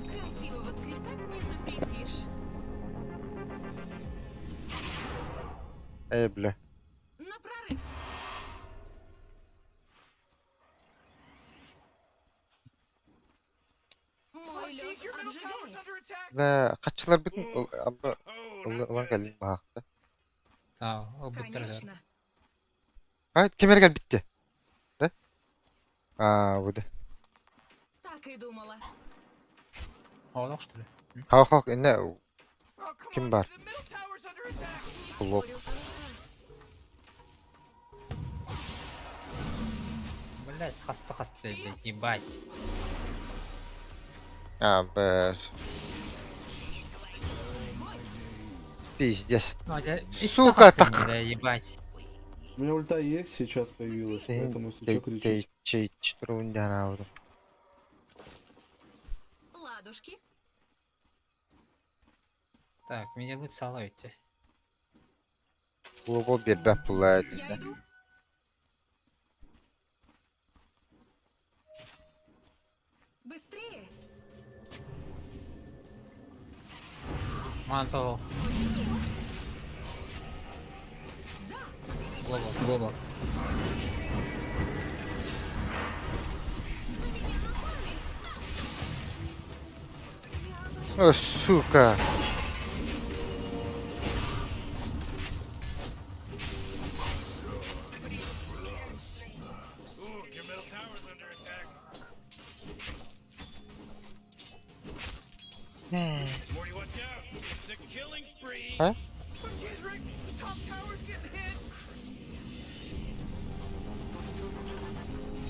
Красиво воскресать не запретишь. Бля. На прорыв. Мой лед Jeez, your middle tower's обжигает. under attack. Бля, kaççılar bütün Oh, not ulan good. gelin baktı. Ау, ол бітірді. Конечно. Hayır, kemer gel bitti. De? Bu da. Так и думала. Оолок, что ли? Kalk, ne? Oh, come Kim on. var? The middle tower's under attack. Не Блок. спорю. Блядь, хасты, блядь, ебать. Абр. Пиздец. Ну, а тебя и Сука, стакан так. надо ебать. У меня ульта есть, сейчас появилась, поэтому если что, кричи. Тей, чей, читрундан авру. Ладушки. Так, меня будет салойте. Лугол бербеп булайт. Я иду. Быстрее. Мантл. Глобал, глобал. О, сука. Ooh, your middle tower's under attack. Morty, watch out. It's a killing spree. Huh? Oh, jeez, Rick. The top tower's getting hit.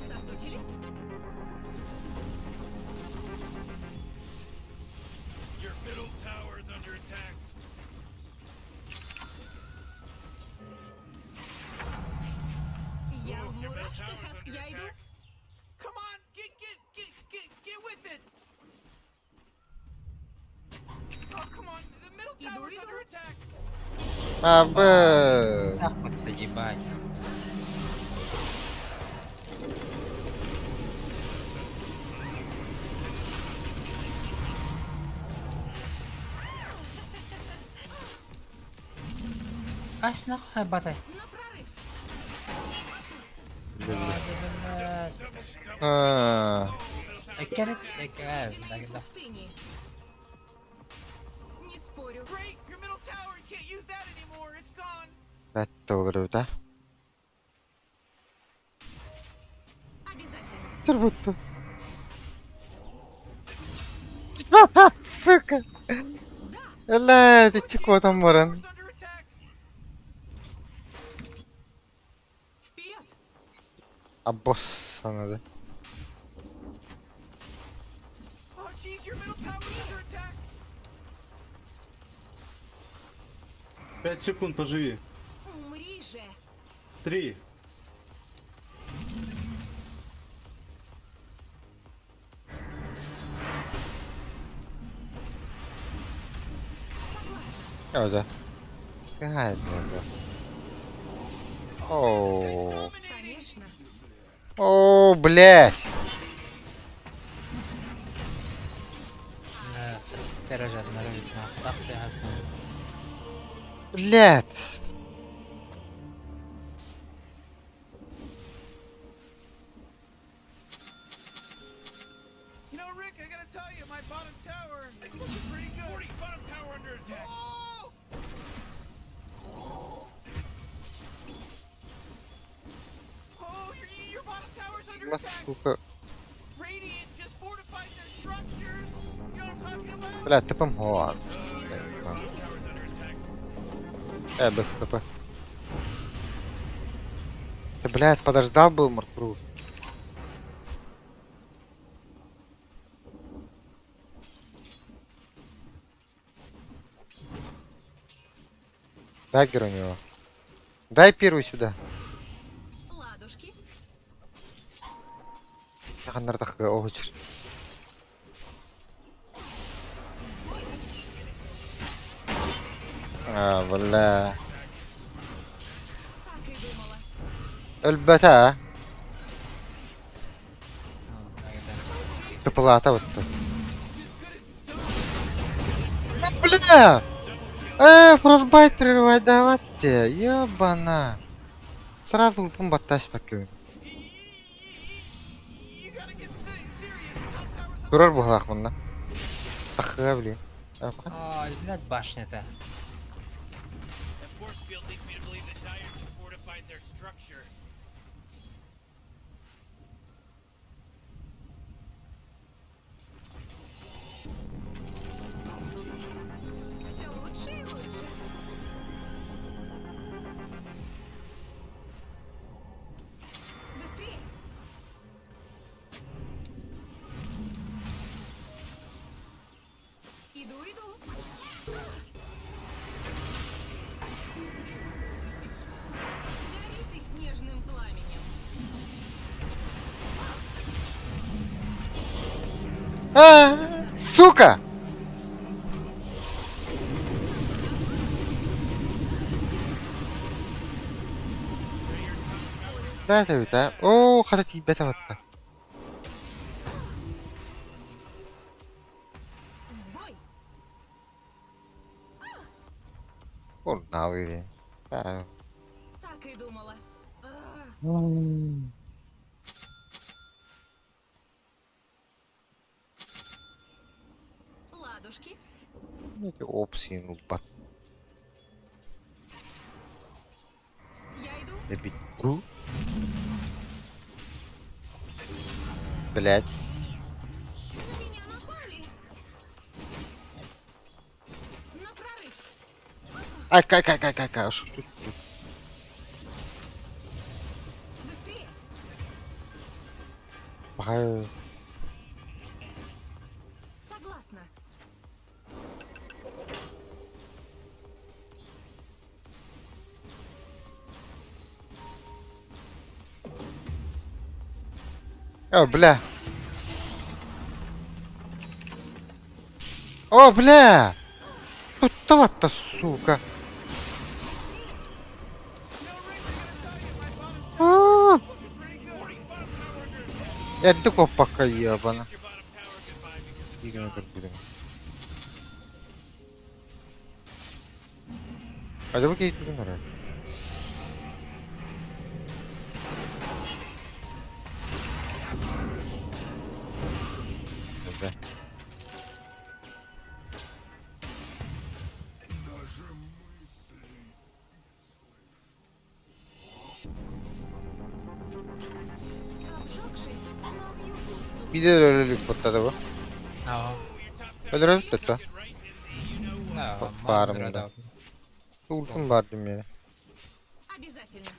Соскучились? Your middle tower's under attack. Я в Your middle мурашках tower's от... under Я иду. attack. Come on, get with it. Oh, come on. The middle Иду, tower's иду. under attack. Абр. Ах, вот-то ебать. Ась нахуй батай. На прорыв. А, Экерет, Территория пустыни. Не спорю. Great, your middle tower. You can't use that anymore. It's gone. бәтті olur өте. Обязательно. Тырбытты. Сука. Эле, ты чего там баран? Tower's under attack. Вперед. Аббос санады. Oh, jeez, your middle tower's under attack. 5 секунд, поживи. Умри же. 3. Öyle. Gayet öyle. Оу. Конечно. О, блядь. Дорожат, морозит на фракции гасу. Блядь. You know, Rick, I gotta tell you, my bottom tower is looking pretty good. Morty, bottom tower under attack. Oh, your bottom tower's under attack. Сука. Radiant just fortified their structures. You know what I'm talking about? Блядь, типом гуан. Без ТП. Ты, блядь, подождал бы, Маркру. Даггер у него. Дай первый сюда. Ладушки. Якындарда огучур. Бля. Так и думала. Өлбөтө. Тыпылата өттү. Бля! Фростбайт прерывать давайте. Ёбана. Сразу ульпун батташ бакын. You gotta get serious. Top tower's under Турар буглак мында. Тахыга блин. Ой, блядь, башня-то. That force field leads me to believe the Dyers have fortified their structure. Все лучше и лучше. Быстрее. Иду, иду. Гори ты снежным пламенем. Сука! Да, это, да. О, хотя тебя там это. В бой. Погнали, блин. Да. Так и думала. Ладушки. Эти опции, ну, Я иду. добить. Блять. На меня напали. На прорыв. Ай, кай. Что? Быстрее. Ай. Согласна. О, бля. О, бля. Тут того-то, сука. А. Я такой пока ебана. А давай я иду на. Да. Обжегшись, но в югу. Пидорили вот этого. Oo. Öldürelim de. Oo. Var mı Mağdur da? adam. Ultim var diyeyim yani. Обязательно.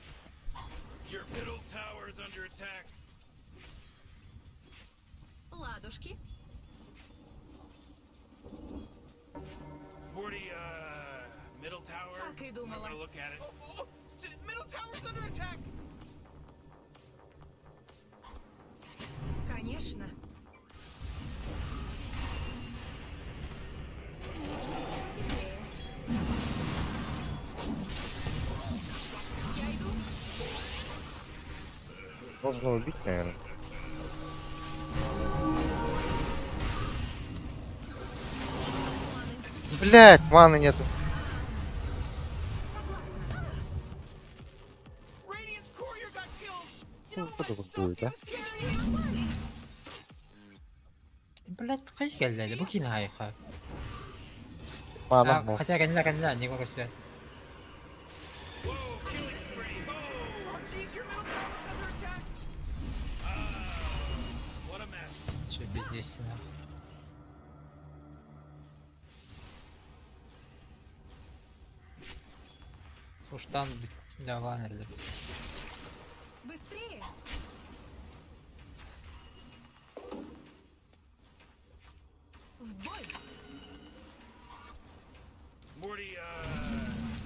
Your middle tower is under attack. Ладушки. Morty, middle tower. Так и I'm думала. gonna look at it. Middle tower's under attack. Конечно. Теплее. Я иду. Можно убить, наверное. Блять, маны нету. Согласна. Radiant's courier got killed. Ну, кто тут будет, а? Блять, kaç geldi? Bu kim hayka? Мана, ну. Хотя 간다. Не могу сказать. What a mess. Что бездействие. Уштан для ваннерли. Быстрее. В бой. Morty,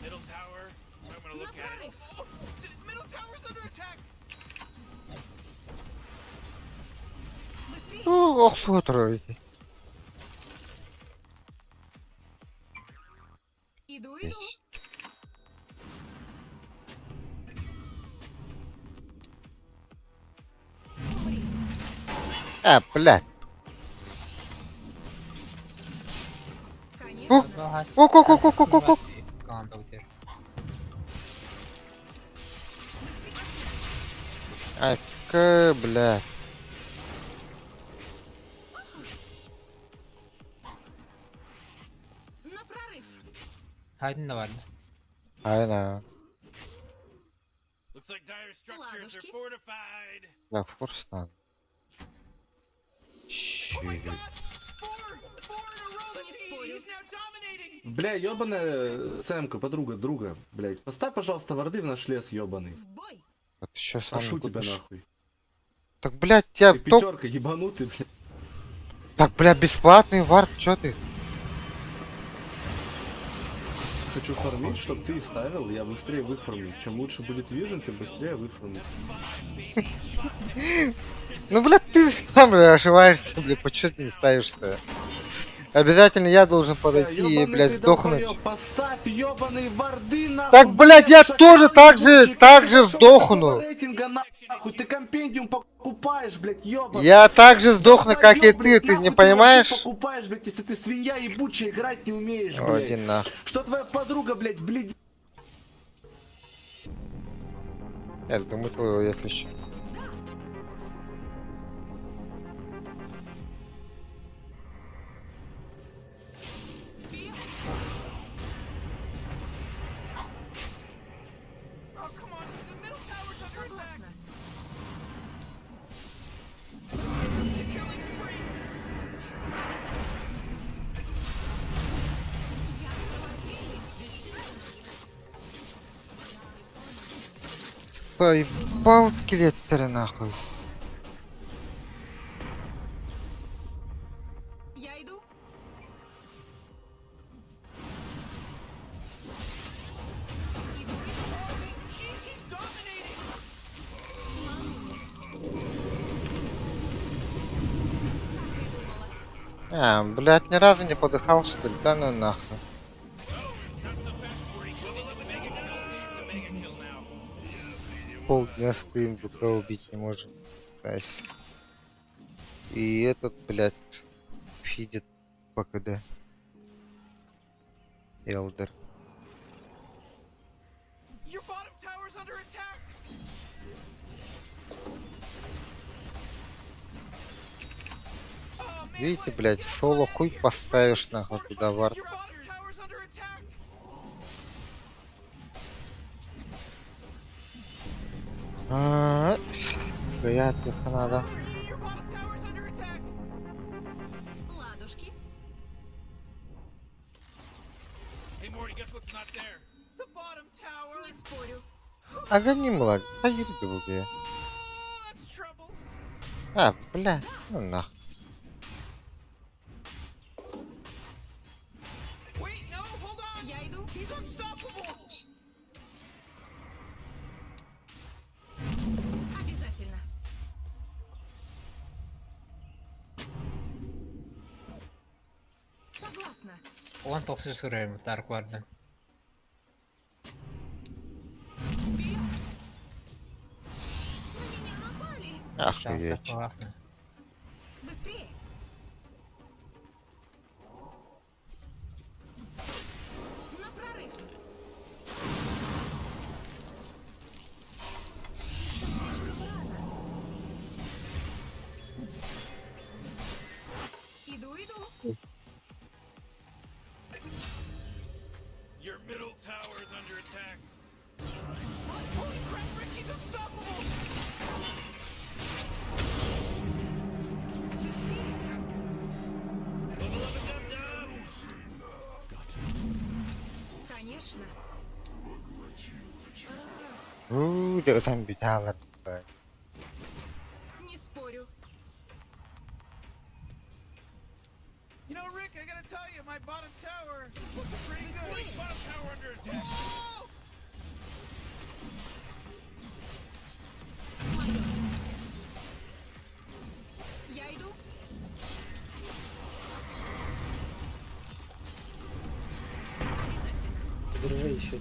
middle tower. I'm gonna look at it. Middle tower's under attack. Быстрее. Ну, ох, смотрите. Иду. Есть. Умри. Блядь. Конечно. Ок. Команда утер. Блядь. На прорыв. Haydn da vardı. Aynen. Looks like dire structures are Ладушки. fortified. Я форс надо. Oh my god! Four in a row. Не спорю. He's now dominating. Бля, ёбаная Сэмка, подруга, друга, блядь. Поставь, пожалуйста, варды в наш лес, ёбаный. В бой. Вот сейчас Прошу тебя нахуй. Так, блядь, тебя Ты топ. пятерка ебанутый, блядь. Так, блядь, бесплатный вард, чё ты? хочу фармить, чтобы ты ставил, я быстрее выфармлю. Чем лучше будет вижен, тем быстрее выфармлю. Ну, блядь, ты сам ошибаешься, блядь, почему ты не ставишь-то? Обязательно я должен подойти и, блядь, сдохнуть. Поставь ёбаные варды нахуй. Так, блядь, я тоже так же сдохну. Рейтинга нахуй, ты компендиум покупаешь, блядь, ёбаный. Я так же сдохну, как и ты не понимаешь? Покупаешь, блядь, если ты свинья ебучая, играть не умеешь, О, блядь. иди нахуй. Что твоя подруга, блядь, блядь. Я думаю, твоего, если что. Согласна. Ебал скелеттеры нахуй. Я иду. А, блядь, ни разу не подыхал, что ли? Да ну нахуй. Полдня стоим, БК убить не можем. Найс. И этот, блядь, фидит по КД. Элдер. Your bottom tower's under attack. Видите, блядь, соло хуй поставишь нахуй туда вард. Your bottom tower's under attack. Стоять их надо. Your bottom tower's under attack. Ладушки. Hey Morty, guess what's not there? The bottom tower. Не спорю. Огони, молодец. А еду другие. That's trouble. А, бля, ну нахуй. Wait, no, hold on. Я иду. He's unstoppable. Обязательно. Согласна. Он токсик сырым, Дарк Варден. Вперед. На меня напали. Охуеть. Классно. Быстрее. На прорыв. Иду, иду. Your middle tower is under attack. Holy crap, Ricky's unstoppable. Конечно. ดี๋ยวทำบิดาลัดไป Не спорю. You know, Rick, I gotta tell you, my bottom tower is looking pretty good. Bottom tower under attack. Oh! Я иду. Обязательно. Держи еще.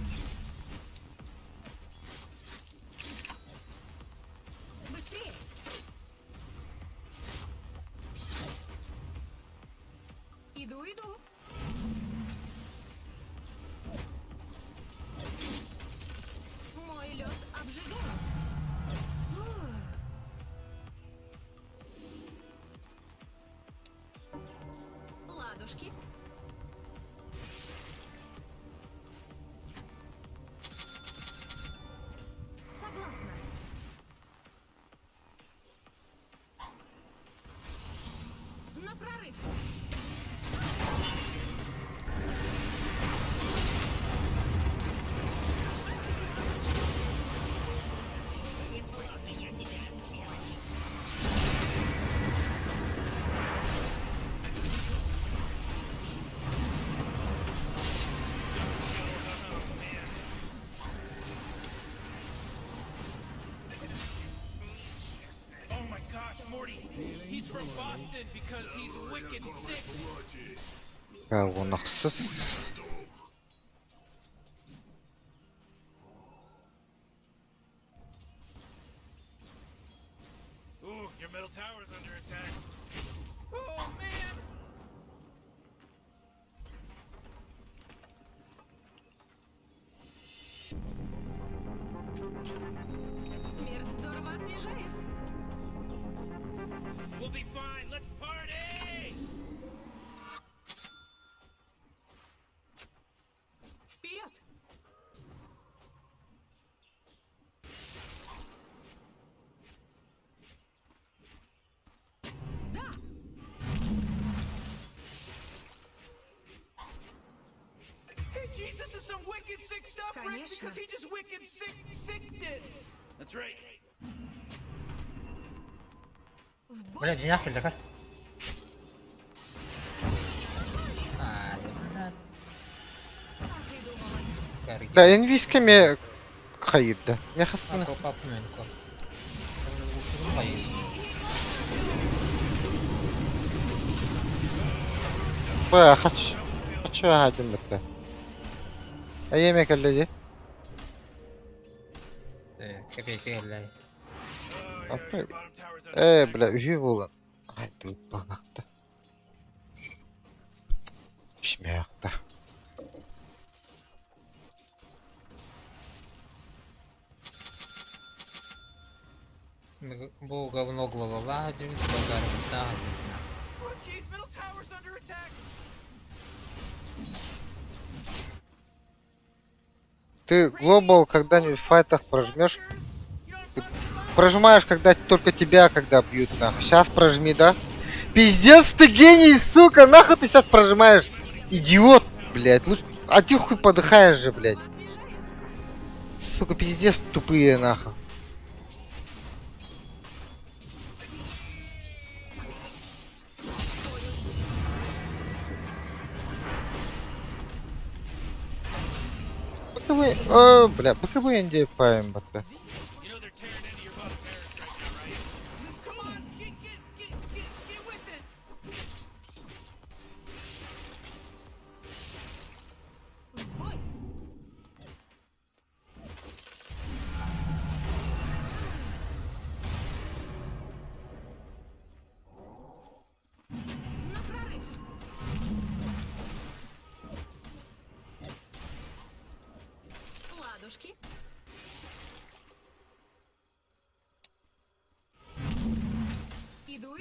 Быстрее. Иду, иду. Мой лед обжигает. Ладушки. Согласна. На прорыв. Boston because he's wicked sick. Говнохсыз. Ooh, your middle tower's under attack. Oh man! Смерть здорово освежает. We'll be fine. Let's party! Вперед! Да! Hey, Jesus is some wicked sick stuff, Rick, Конечно. because he just wicked sicked it. That's right. В бой! Блядь, нахуй, давай. А, блядь, Так и думала. карги. Да, инвийскими хаид, да. Я хасна. Ако папненько. Hayır. Бля, хочу один бітті. А yemek elledi. Копейки геллай. Апай. Бля, үйі болын. Ай, блин, бағақты. Шмяқты. Бұл говно главоладин, багарин тагин. Oh, jeez, middle tower's under attack. Ты глобал когда-нибудь в файтах прожмешь? Ты прожимаешь, когда только тебя, когда бьют, нахуй. Сейчас прожми, да? Пиздец, ты гений, сука! Нахуй ты сейчас прожимаешь? Идиот, блядь. Лучше... А ты хуй подыхаешь же, блядь. Сука, пиздец, тупые, нахуй. Боковые... О, бля, боковые инди паем, бата. You know they're tearing into your buff barracks right now, right? Come on, get with it. В бой! На прорыв! Ладушки. Иду.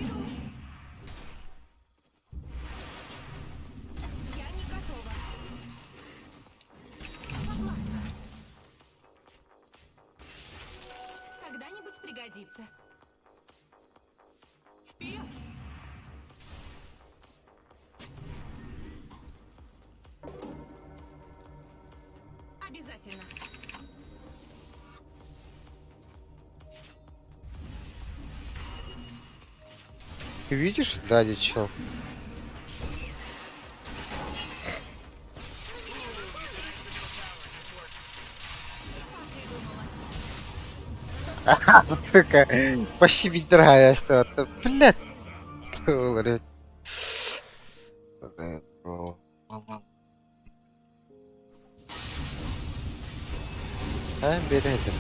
Я не готова. Согласна. Когда-нибудь пригодится. Вперед! Обязательно. Ты видишь сзади чел? Сука, почти бедра что-то. Блядь. Блядь. А, бери это.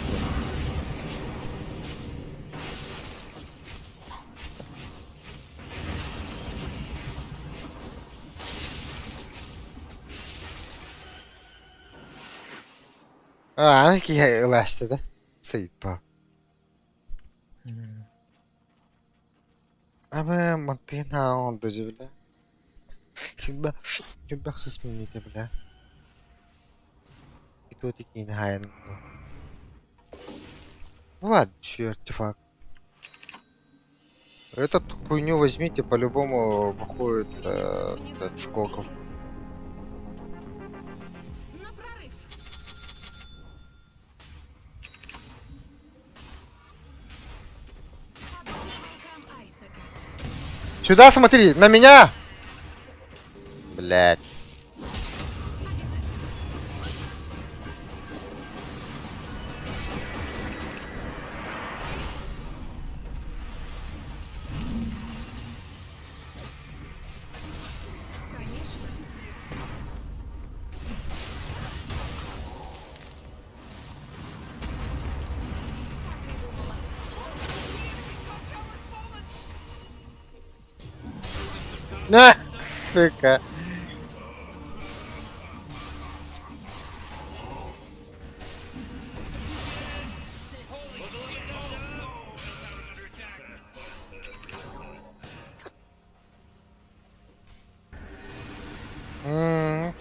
Anki ulaştı da. Sayıpa. Ama мантына он даже, бля. Chyba chcę zmienić, bля. И то такие нахайны. Ладно, чё, артефакт. Этот хуйню возьмите, по-любому выходит от скоков. На прорыв! Подобно волкам Айсека. Сюда смотри, на меня! Блять. На, сука.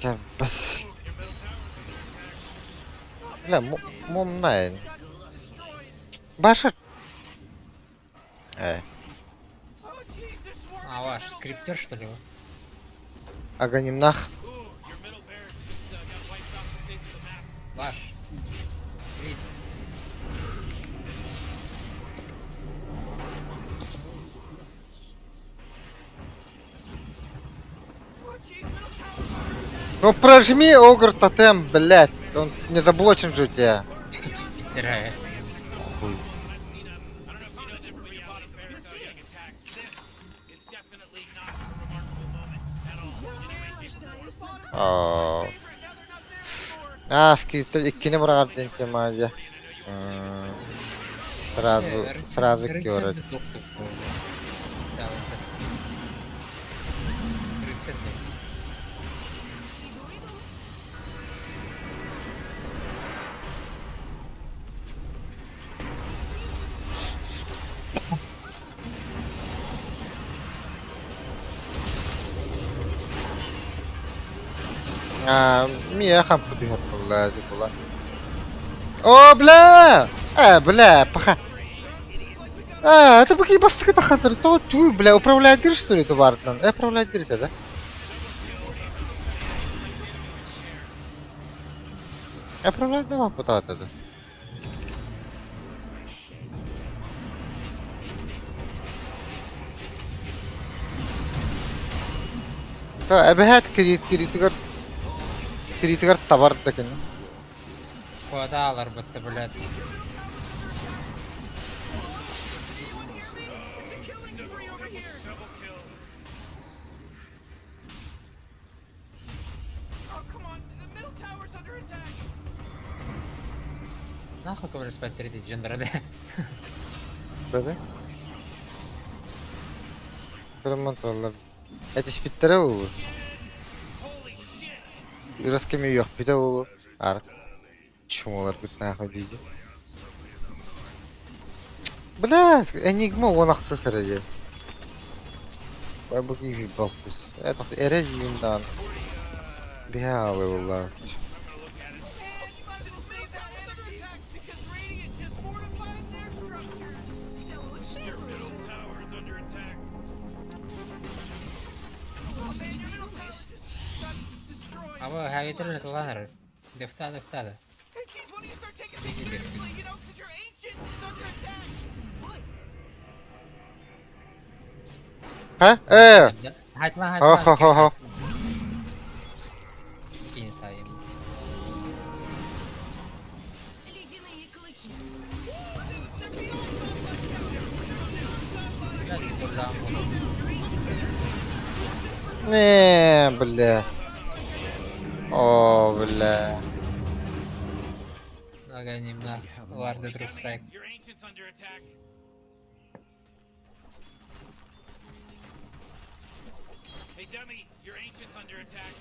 Капец. Бля, момнайн. Башар. А ваш скриптер, что ли? Аганимнах. Ваш. Вид. Ну прожми Огр тотем, блядь. Он не заблочен же у тебя. Теряет. Хуй. Скрипт ikkini бұрағарден темаде. Сразу көрет. Мия хам подыхат была. О, бля! Бля, паха. Это какие баски тахатыр? То ты, бля, управляет дыр, что ли, это Вартнан? Управляет дыр, да? Управляет дома, путата, да? أبهات كريتيكر تبرد لكن Квадалар бітті, блядь. Нахуй ковры спать 30 джендера, да? Böyle. Ремонтолар. Это спиттере улу. Раскеми yok bir de улу. Арк. Чумалар бит нахуй дейді. Бля, энигма он ақсыз сірі. Бай бұл кейфі балқыз. Это эре жиындан. Бялы улар. Абы хавитер летуланыр. Дефтада. Ha? Хайтла. Хо. Кинь сайым. Ледяные клыки. Блядь, изуржам. Не, бля. О, бля. Нагоним на Ларда Трустрайк. Your ancient's under attack. Hey, dummy, your ancient's under attack.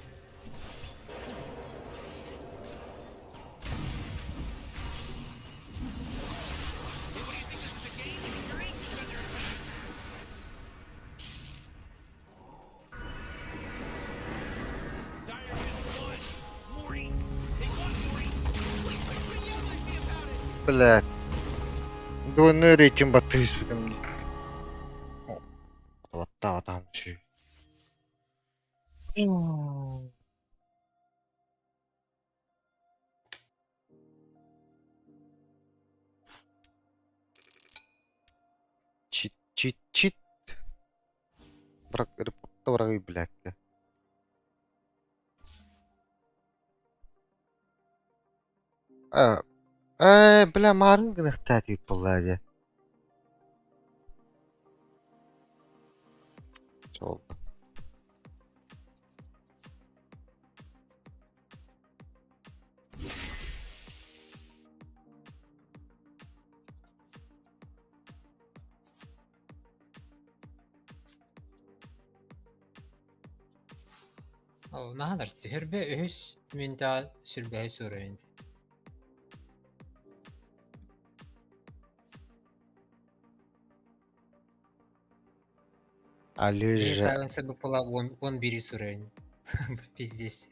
Hey, what do you think this is a game? Your ancient's under attack. Dire just won. Mori. They won, Mori. What yell at me about it? Бля. Двойной рейтинг баты испытам. Вот там чё. Чит. Брак, репорта враги, блядь. Бля, марын гынахтати пуллади. Чё? Nadir tühürbe ühüs münta sülbehi surayın. Bir Алюжа. saylansa bu pola 11'i surayın. Pizdesi.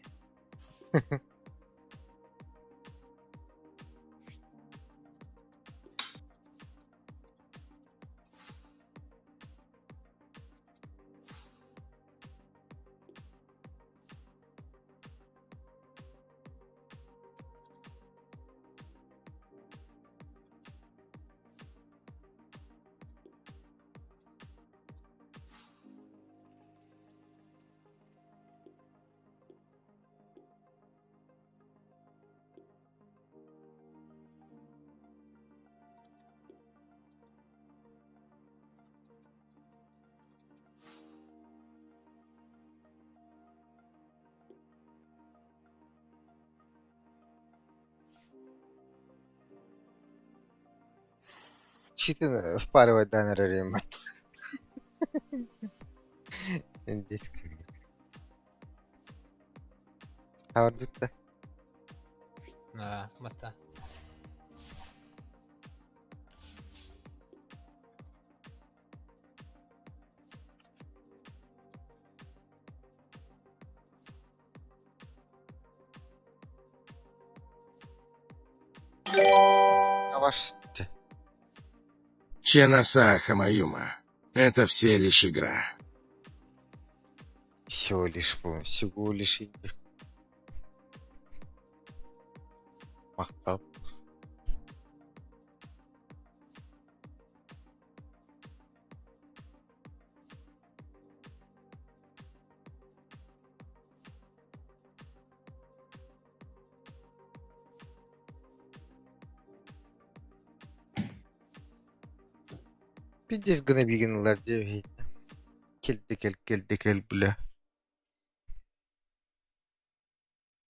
Читин впарывать данный ремонт. Хавардыкта. Mata. Авашты. Ченаса Хамаюма. Это все лишь игра. Всего лишь их. Мактап. Бидес гына бигиналар деп келді біле.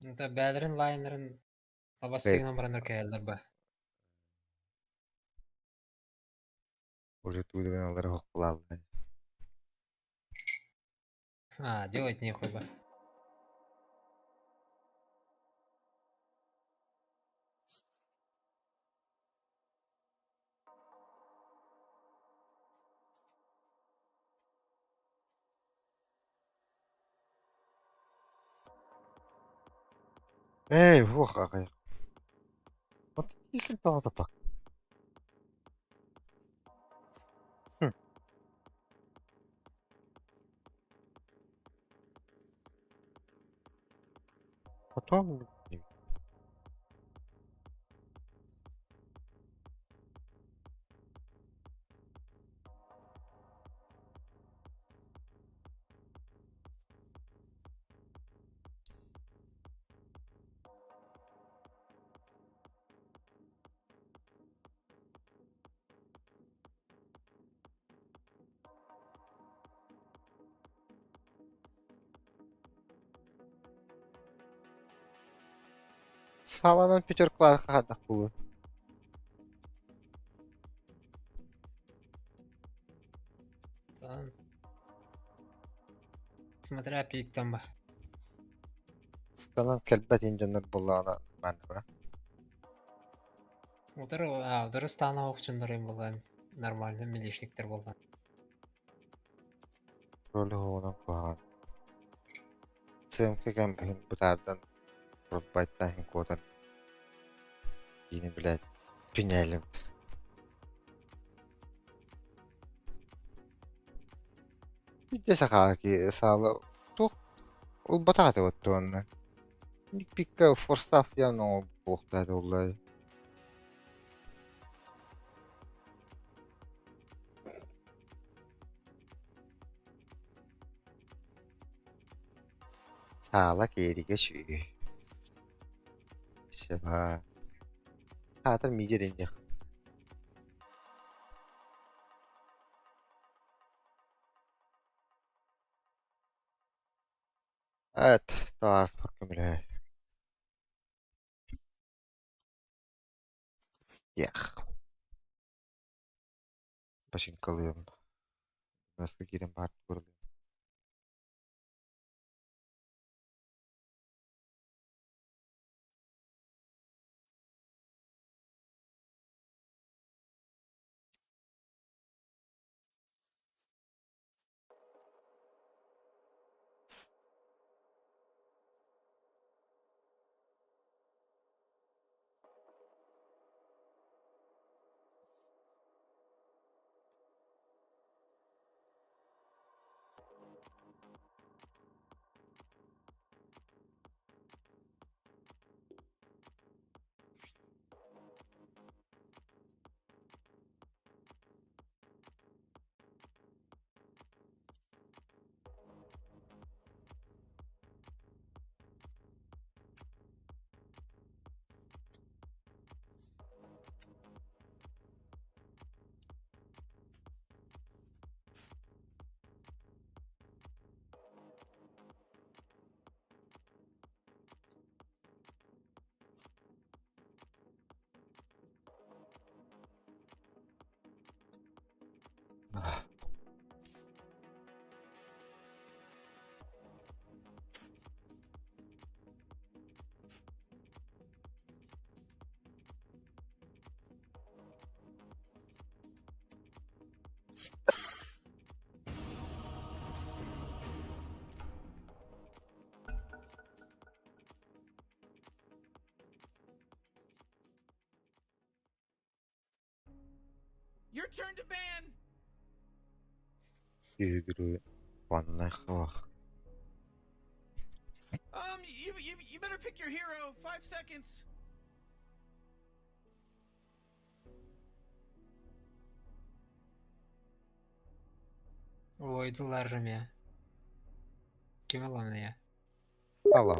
Nta bälerin line'ların abasıyla baranır kayarlar ba. Уже туды гыналар хоқлалды. Делать нехуй ба. Эй, ох, ағай. Вот икен тағы пак. Потом... Саланан пятерклар қадақ бұлы. Смотря пиктан ба. Санан кәлбәт инженер бұлағына мәні ба. Удары стана оқчындарым болған. Нормальный милишниктер болған. Рөлі оғынан қуаған. Сәйім кәген бәхін бұтардан Ротбайттан хин кодан. Yine блядь, туннелем. Видите, сахаки, сало. Тух, ул бататы вот тонна. Ник пикка форстав явно блохтады улай. Сала кериге шүй. Сева. Хатır мигеринде. Evet, daha farklı bile. Yah. Başın kalıyorum. Nasıl gireyim artık burada? Your turn to ban. Yürü. Vanna hava. You better pick your hero. 5 seconds. Oydularım ya. Kim alalım ya? Alam.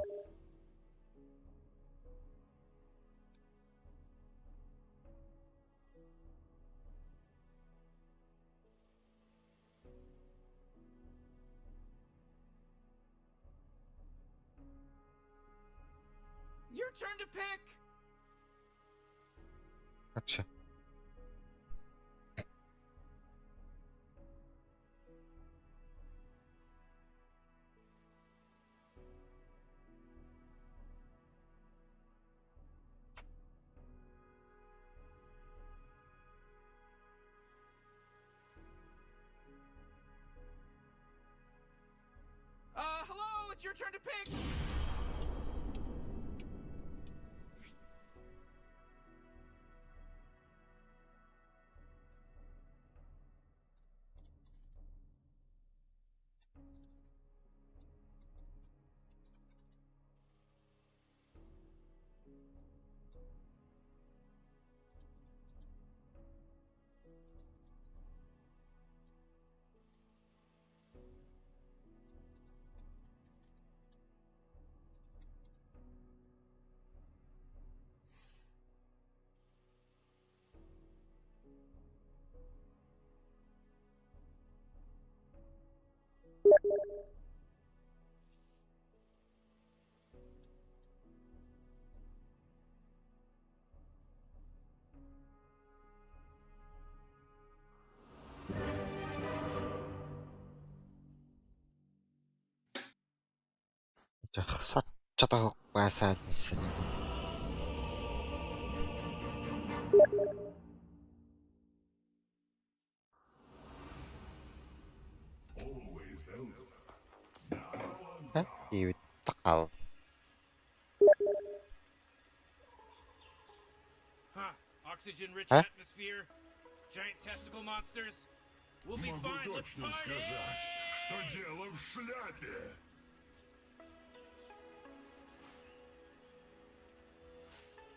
Your turn to pick. Kaçı. Hello, it's your turn to pick. Çatahok bahsedilsin. Ha? İyi takal. Oxygen-rich Huh? atmosphere, giant testicle monsters. We'll be Могу fine. Let's точно party! сказать, что дело в шляпе.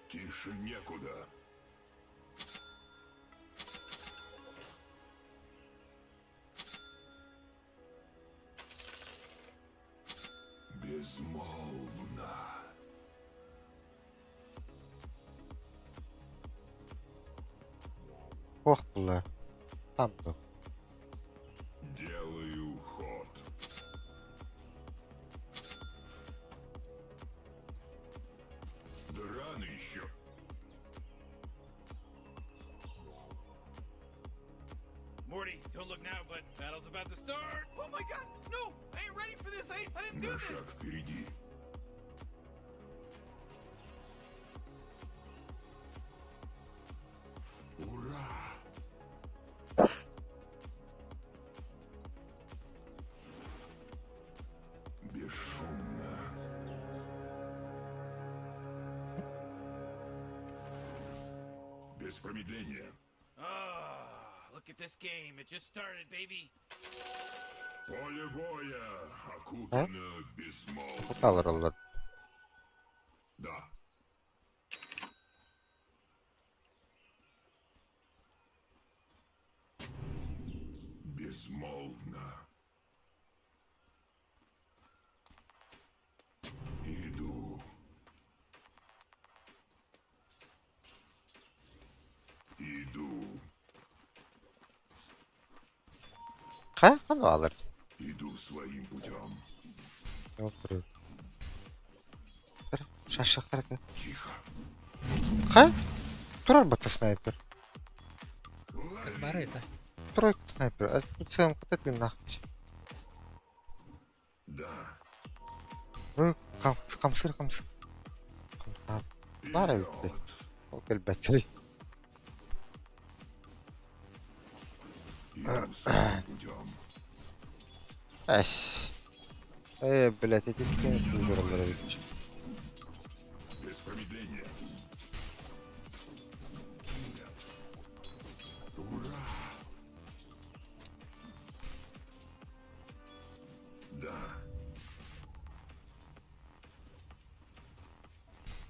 Тише некуда. Безмолвно. Ох, бля. Там да. Делаю ход. Да рано еще. Morty, don't look now, but battle's about to start. Oh my god, no! I ain't ready for this. I didn't do На шаг this. впереди. Ура! Бесшумно. Без промедления. Look at this game. It just started, baby. Поле боя окутано безмолвно. Alır alır. Да. Безмолвно. Иду. Иду. Ha? Onu alır. Иду своим путем. Yok duruyor. Şaşık hareket. Тихо. Ha? Durar batı снайпер. Как Барыта. Тройка снайпер. А тут целом вот это нахуй. Да. Ну, камсыр. Камсыр. Var ya bitti. Вперед. O elbette. Иду своим путем. Ась. Блядь, эти скины выбрали. Без промедления. Ура! Да.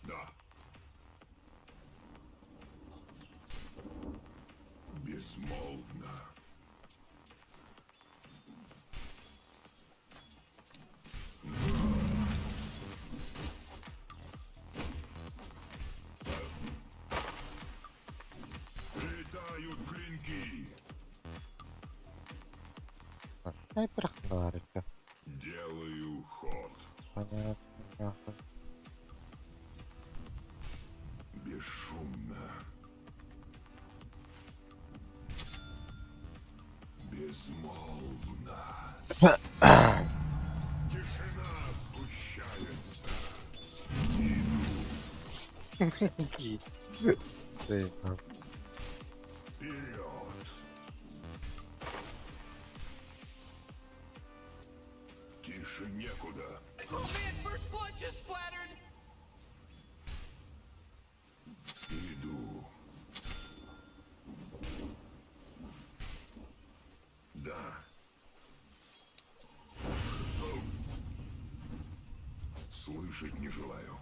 Да. Безмолвно. Летают клинки. Снайпер хнарика. Делаю ход. Понятно. Нахуй. Бесшумно. Безмолвно. Тишина сгущается. Эй, нахуй. Вперед. Тише некуда. Oh man, first blood just splattered! Иду. Да. Слышать не желаю.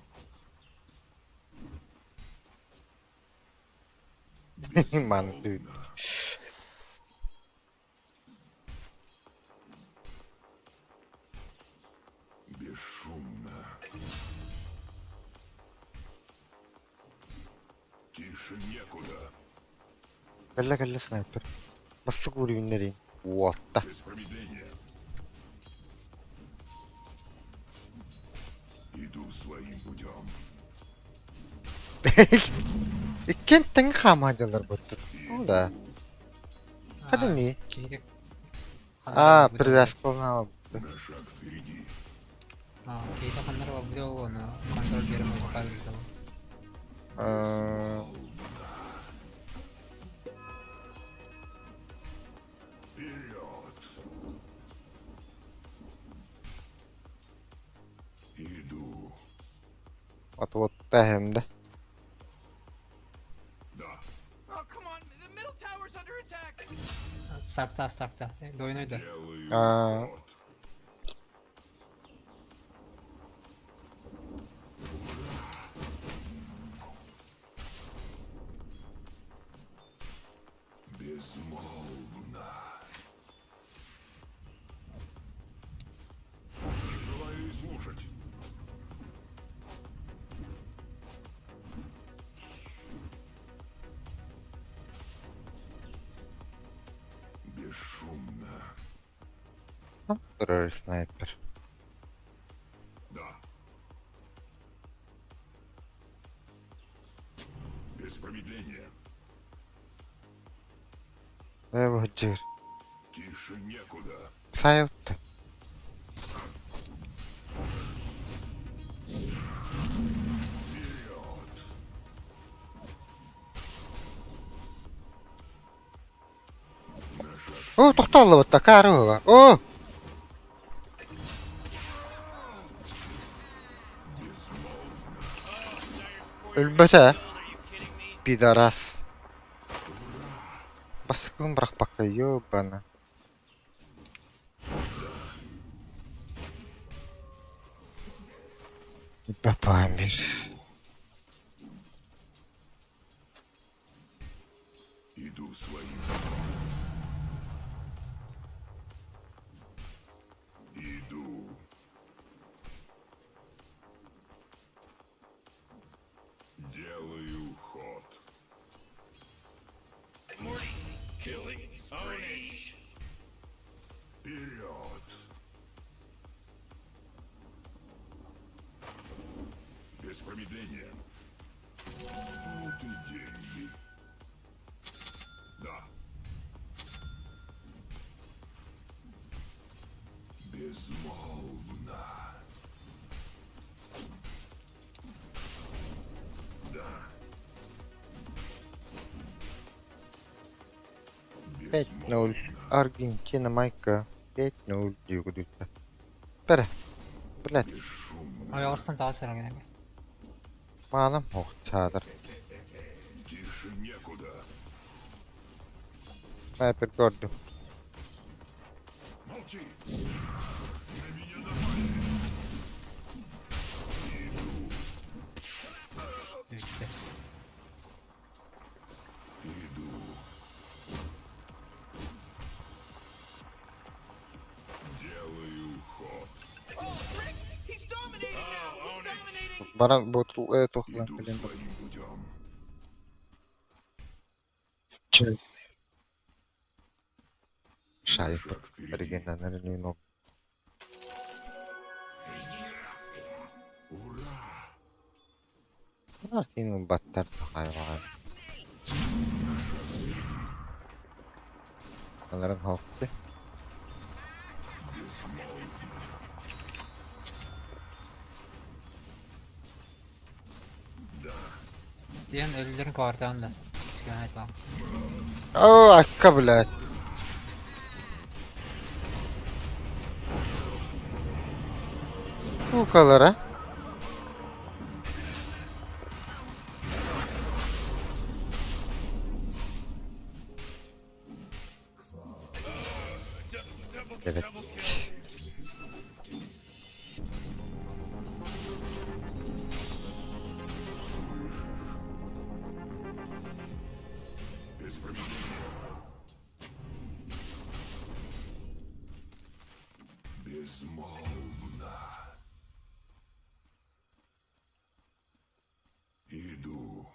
Манты. Бесшумно. Тише некуда. Калла снайпер. Бассы уровень. Вот да. Без промедления. Иду своим путем. Kentten хамадылар бұттыр. Да. Hadi не? кейде Привязка на На шаг впереди. кейде қандар бабыда оны контроль берімі қабылды. Вперед. Иду. Вот hem de. Да. Oh, come on, the middle tower's under attack! Стакта. Дойнойды. Делаю ход. Безмолвно. Не желаю и слушать. Бесшумно. Второй снайпер. Да. Без промедления. Ваджир. Тише некуда. Сайотта. Вперед. На шаг. О, тоқталды бұтта, кәрі оға. О! Үлбәті. Пидарас. Басықын бірақ бақта, ёбана. Папамир. Иду своим. Иду. Делаю ход. Morty, killing spree! Вперед. Без промедления. Вот и деньги. Да. Безмолвно. Да. 5-0. Аргентина, Майка. 5-0 diyor gudutta. Pere. Блядь, Ayağısından daha sıra gene. manam hoq çadır. Тише некуда. Sniper gördüm. Молчи. На меня напали. Büyükte. Иду. Делаю ход. He's dominating now! He's dominating! Bana bu tohlan Иду kalem. своим путем. Çay. Şayet Шаг впереди. originallerini no. Ура! Bunlar senin battar hayvan. Onların hoştu. Diyen ölülerin kvartağında. Eskiden ait lan. Oo, akka blядь. Sukalara. Evet. Без промедления. Безмолвно. Иду.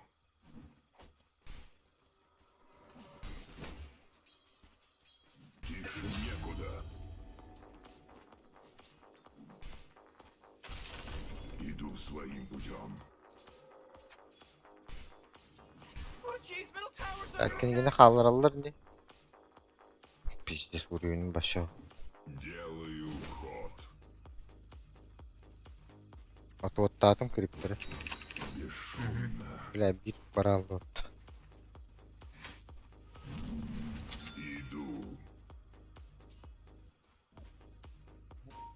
Тише некуда. Иду своим путем. Oh jeez, middle tower's under Erken yine kaldırırlar ne? Pizdes vuruyor'un başı. Делаю ход. Otoatladım kripleri. Бесшумно. Bile bir para aldı ot. Иду.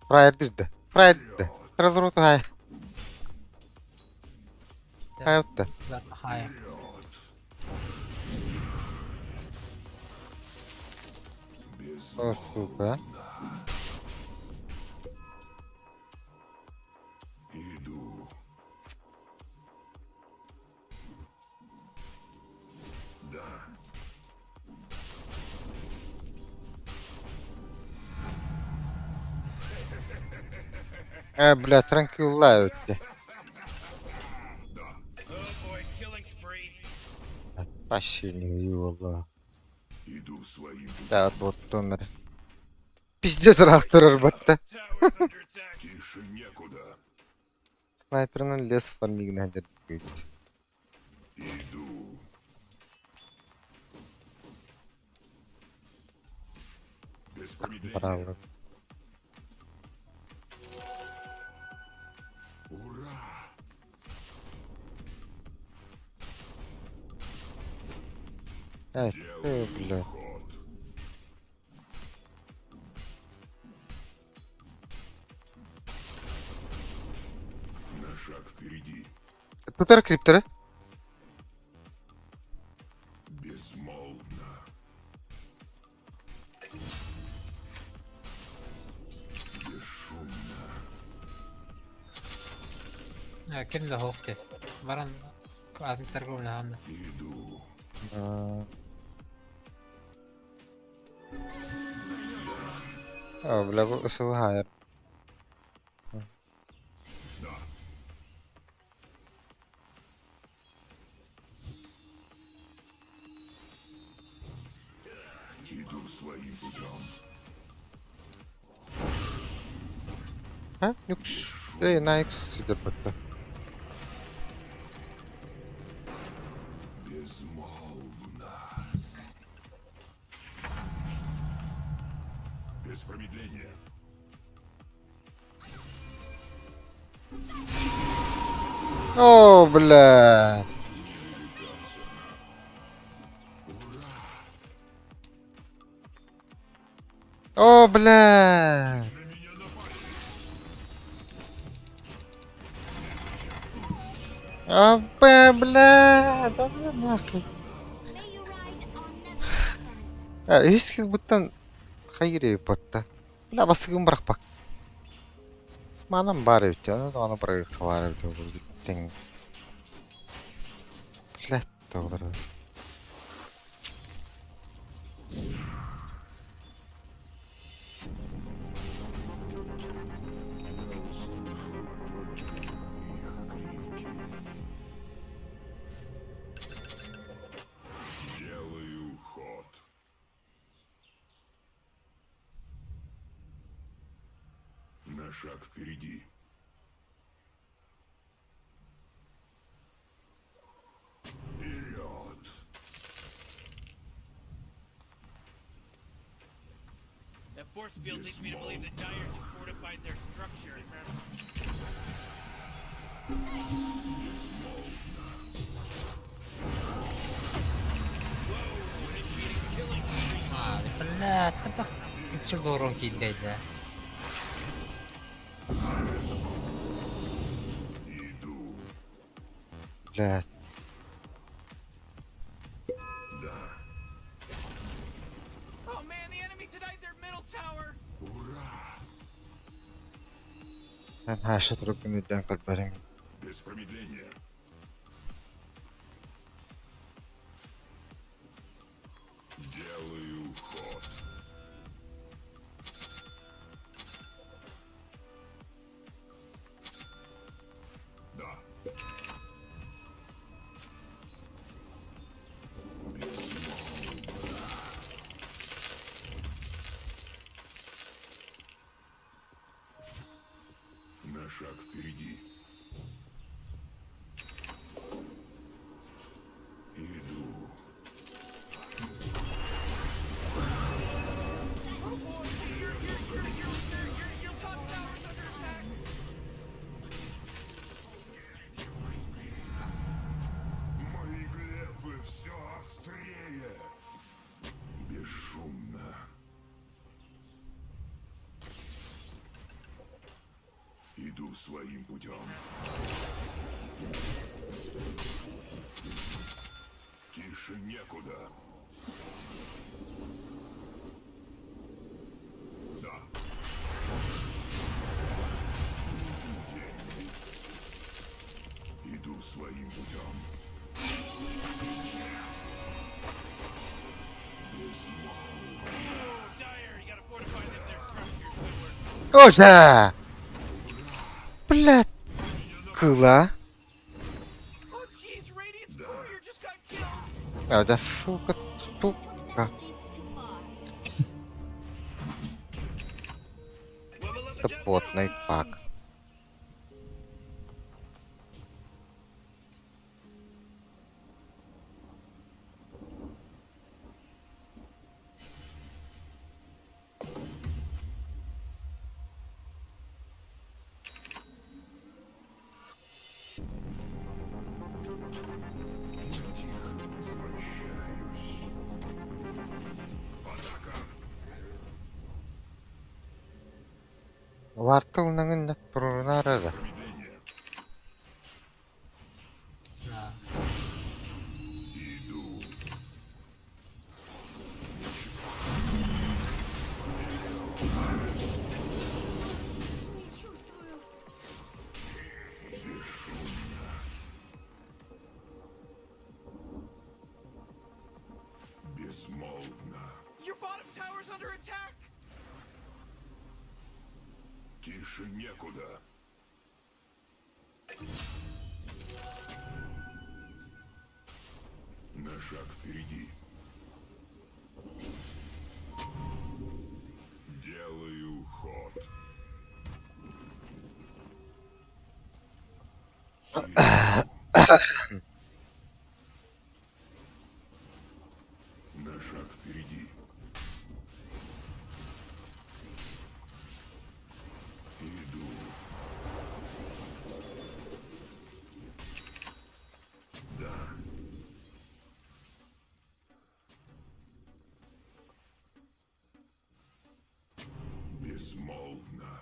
Fryer dirdi. Fryer dirdi. Разруту hay. Hayatta. Hayır. O suka. Иду. Да. Бля, tranquilla öttü. Oh boy, killing spree. Пошли, valla. Иду своим путем. Да, вот onları. Pizdes rahattırır batta. Tower's under attack. Тише некуда. Sniper'ın les farmigini hadi. Иду. Без промедления. Bravo. Ура! Evet, Делаю bля. ход. На шаг впереди. Tutar kripleri. Безмолвно. Бесшумно. Ja, kim de hoogte. Waarom kwaad met daar de handen? Иду. Oh, bля, bu so hayır. Иду своим путем. Ha? Yux. Nike sidir batta. Безмолвно. Без промедления. Oh, bля. О, бля! А, бля! Да ну нахуй. Eskil buttan hayır botta. Bla basıgın bırak bak. Manam бар бит, оны быrak хабар бит olur gittин. Bla doğru. Делаю ход. На шаг впереди. Вперед! That force field leads me to believe that Dyer just fortified their structure. блядь, когда ты урон кидает, да? Блядь. Oh man, the enemy denied their middle tower. Ben her şey durup ümitten kalberim. Без промедления. Делаю ход. Да. На шаг впереди. Иду. Мои глефы все острее. Бесшумно. Иду своим путем. Тише некуда. Да. Иду своим путем. Dyer, you gotta fortify their structures. Good work. Оша! Блядь. Кыла. Oh jeez, Radiant's courier just got killed. А, да сука, сука. Это потный пак. Возвращаюсь. Вартылның нет турунарады. Промедление. Да. Иду. Не чувствую. Безмолвно. Your bottom tower's under attack. Тише некуда. На шаг впереди. Делаю ход. На шаг впереди. Иду. Да. Безмолвно.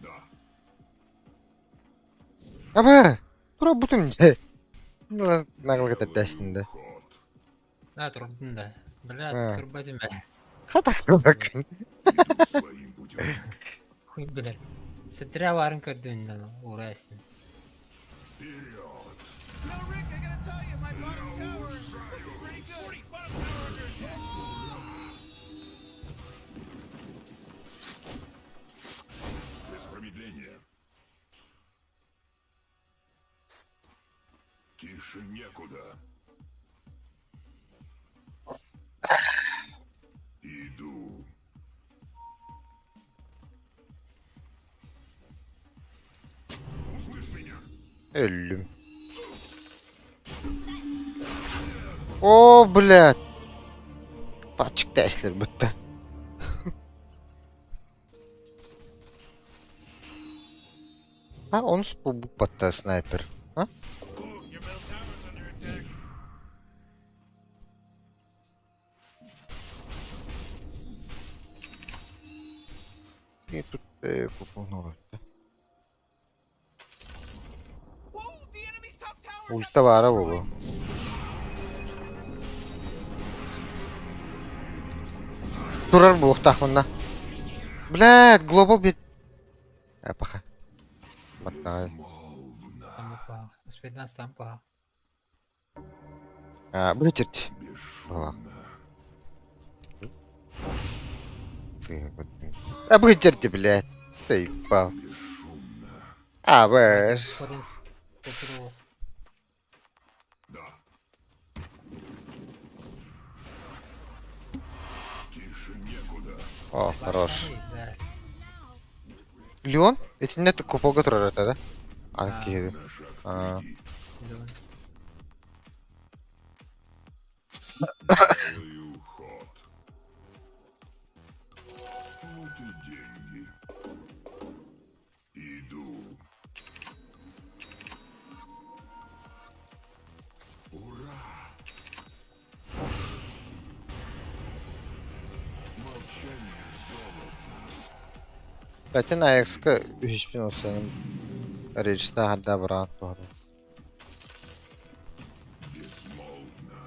Да. Аба! Тура бутун же. Нагыл кетет дәстинде. Ход. Да, трудно, да. Бля, А. кырбатим бе. Хатак кылдак. Иду своим путем. Хуй билер. Ситря варын көрдүн да, урайсың. Вперед. No, Rick, I gotta tell you, my bottom tower is pretty good. Bottom tower under attack. Без промедления. Тише некуда. Иду. Услышь меня. Öldüm. O, блядь. Açık dersler bitti. Ha, onu bu battı sniper. Ha? Oh, your middle tower's under attack. И тут купонно. Whoa, the enemy's top tower. Ульта var ha bu. Durar bu taqmında. Блядь, глобал бит. Апаха. Баттагай. Там упал. Спиднас там упал. А, вычерти. Ала. А, вычерти, блядь. Сейпал. А, бэш. Ходим по кругу. Да. Тише некуда. О, хорош. Да. Леон? Эти нет купол турар это, да? Окей. На шаг А. впереди. Лён. Делаю ход. Вот и деньги. Иду. Ура! Молчание золота. Zaten Ajax'a 3000 olsa senin Regis'te hadda bir rahat doğru. Безмолвно.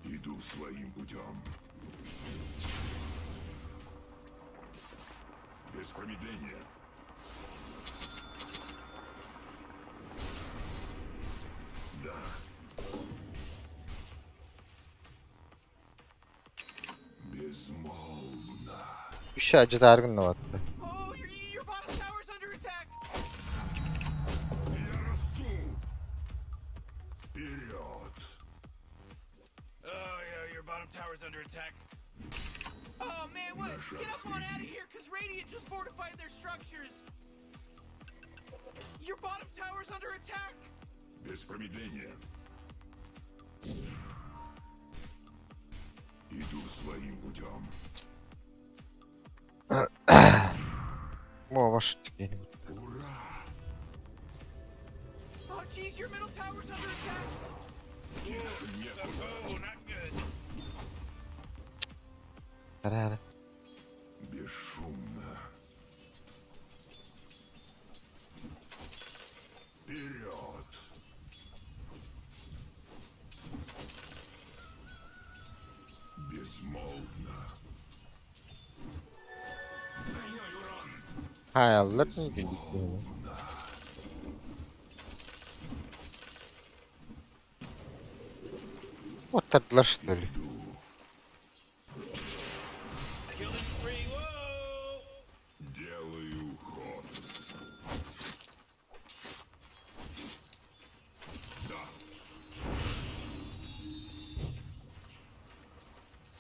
Иду своим путем. Без промедления. Да. Безмолвно. Bir şey acı dargın da vardı. Oh, your bottom tower's under attack. Я расту. Вперед. Oh, yeah, your bottom tower's under attack. Oh, man, what? Get up on out of here, because Radiant just fortified their structures. Your bottom tower's under attack. Без промедления. Иду своим путем. Bu baş tükeni. Ура! Oh, jeez, your middle tower's under attack. Тише некуда. Oh, not good. Hadi hadi. Бесшумно. Вперед! Безмолвно. Двойной урон. Hay Allah ne güldük böyle. Oturdular что ли? Killing spree, whoa! Делаю ход. Да.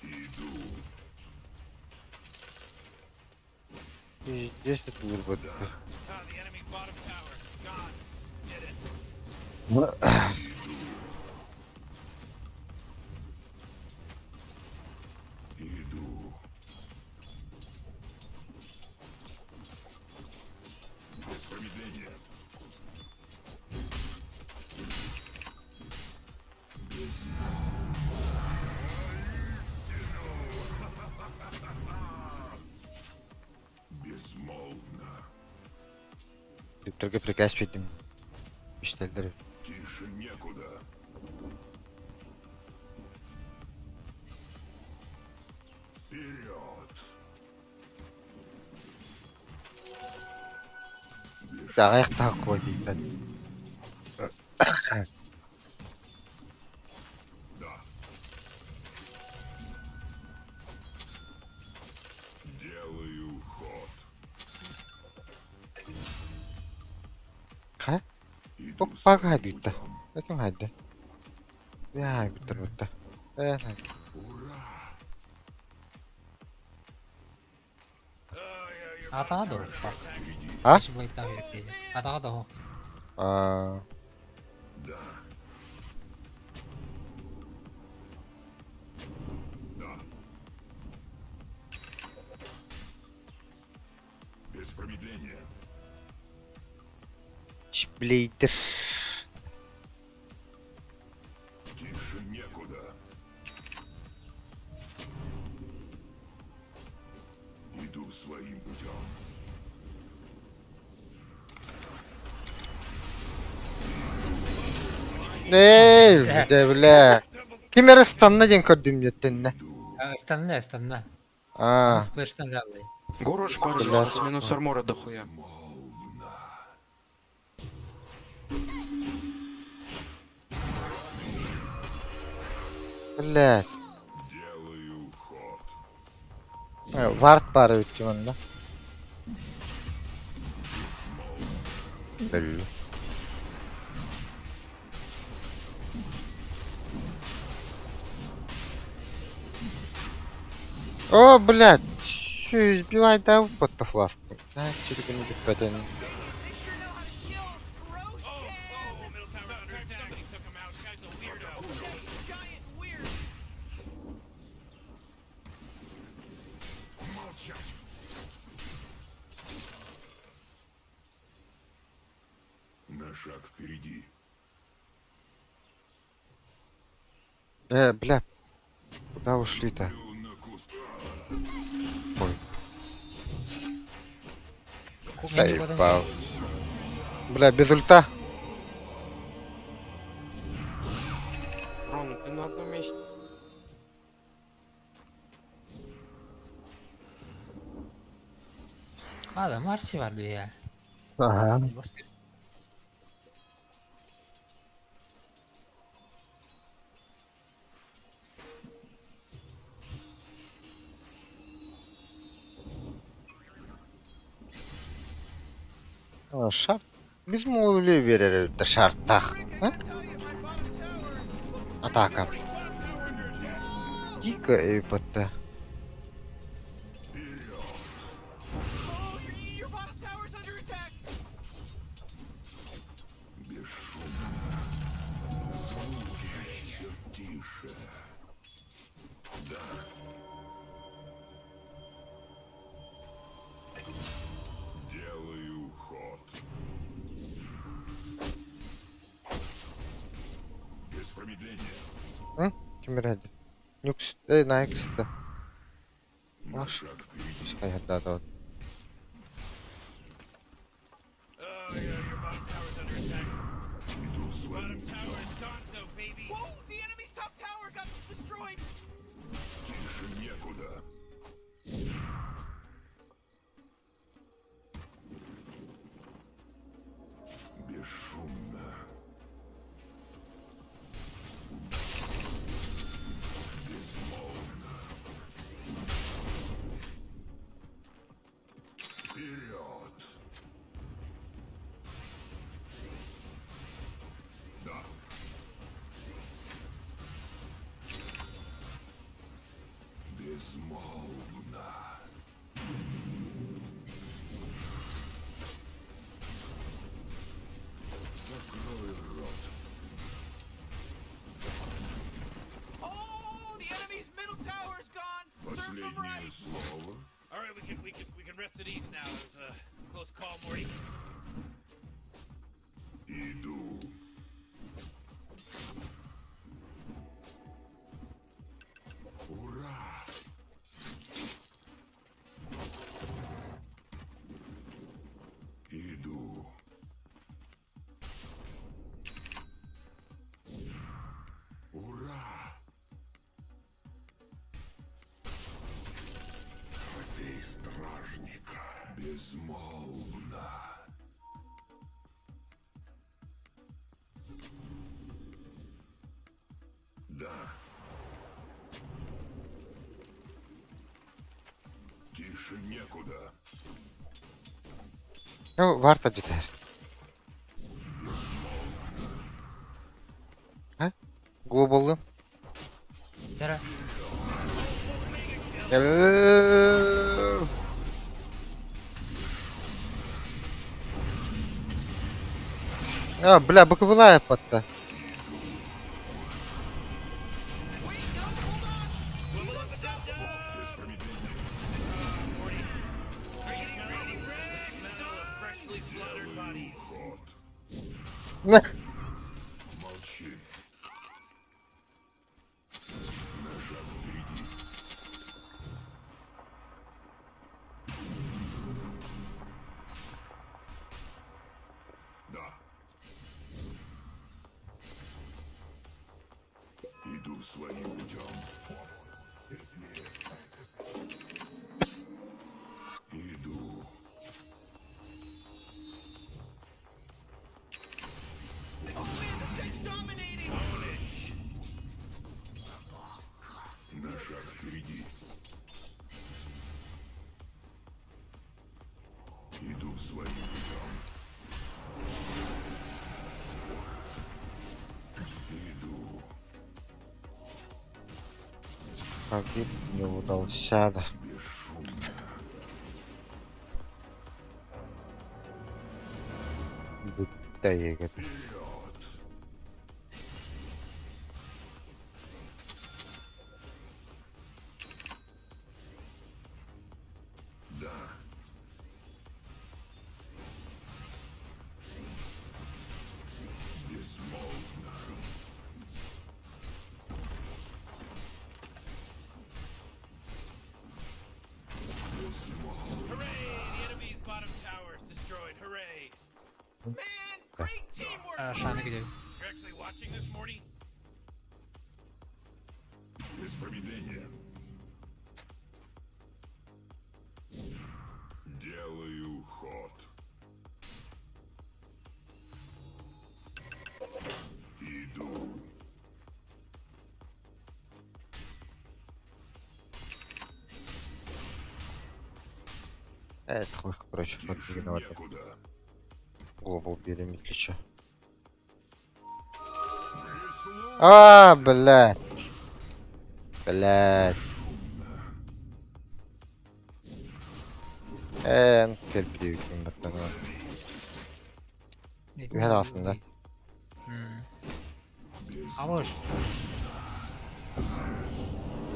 Иду. 10 vur bu. Ah, the enemy's bottom tower. Gone. Did it. Иду. Без промедления. Только приказ видим. Мечтали. Тише некуда. Вперед! Да, аяқ тағы қой дейді. Делаю ход. Қа? Иду Тоқ бага своим дейді. путем. Каким хайды? Яй, бітір бұтты. Ура! Атаға да ол. А? Блейдтағы керек дейді. Атаға да ол. Да. Да. Без промедления. Блейдер. Тише некуда. Иду своим путем. Бля. Кемері станна ден көрдім еттенне. Станда, станда. Сплэштан жалды. Горош пару Бля. с минус армора дохуя. Блядь. Делаю ход. Вард бары өтті мұнда. Бля. О, блядь. Чё, избивай, да, под фласку. А, что-то не бифетен. Oh, middle tower under attack. He took him out. Guy's a weirdo. Giant weird. Молчать. На шаг впереди. Бля. Куда ушли-то? Иду на куски. Ой, Мені заебал. Бля, без ульта. Рон, ты на одном месте. Aa, Marsi vardı ya. Ага. Bastır. Шарт. Biz mi öyle verir de şarttah? Атака. Дико эпота. Your bottom tower's under attack. Все тише. Да. Делаю ход. Без промедления. Кемереді. Нюкс. Найксты. На шаг впереди. Хаятта да. Oh, yeah, your bottom tower's under attack. Иду Bottom своим tower is Gonzo, baby. Whoa, the enemy's top tower got destroyed. тише некуда. Бесшумно. Безмолвно. Вперед! Да. Безмолвно. Закрой рот. Oh, the enemy's middle tower is gone. Serves them Последнее right. слово. All right, we can rest at ease now. It was a close call, Morty. Иду. Ура! Иду. Силой стражника. Безмолвно. Да. Тише некуда. Ну, варта жетер. А? Глобалды. Тара. А, бля, боковая подта. Freshly slaughtered bodies. Молчи. Да. Иду своим путем. Иду. На шаг впереди. Иду своим путем. Иду. Погиб, не удался. Да. Будто егет. Да. Безмолвно. Hooray! The enemy's bottom tower is destroyed. Hooray! Man, great teamwork! Aşağına gidiyor. You're actually watching this, Morty? Без промедления. Делаю ход. Иду. Короче, вот Тише виноват. некуда. Глобал берем, если чё. А, блядь. Блядь. Ну теперь привыкнем до этого. Угадался, да? А может?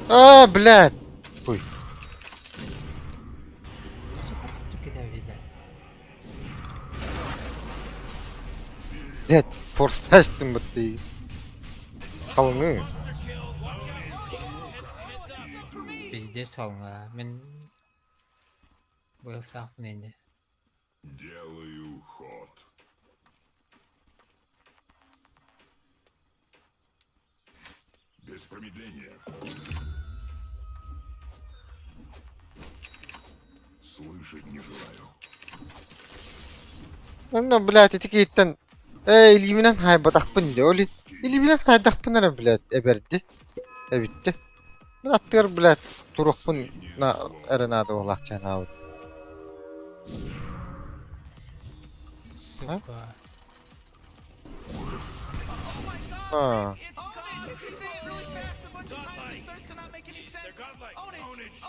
А, блядь. Ой. Türk yeterliydi. Блядь, форс açtım batıyı. Kalını. Pizdes kalın ha. Ben bu hafta aklım indi. Делаю ход. Без промедления. Слышать не желаю. Ну, блядь, эти кейттен илгиминен хайбатакпын де, оли. Илгиминен сайдакпын ара, блядь, эберди. Эбитти. Мен аттыр, блядь, турукпун на эренады олак жанабы. Сука. А. They're godlike. Ownage.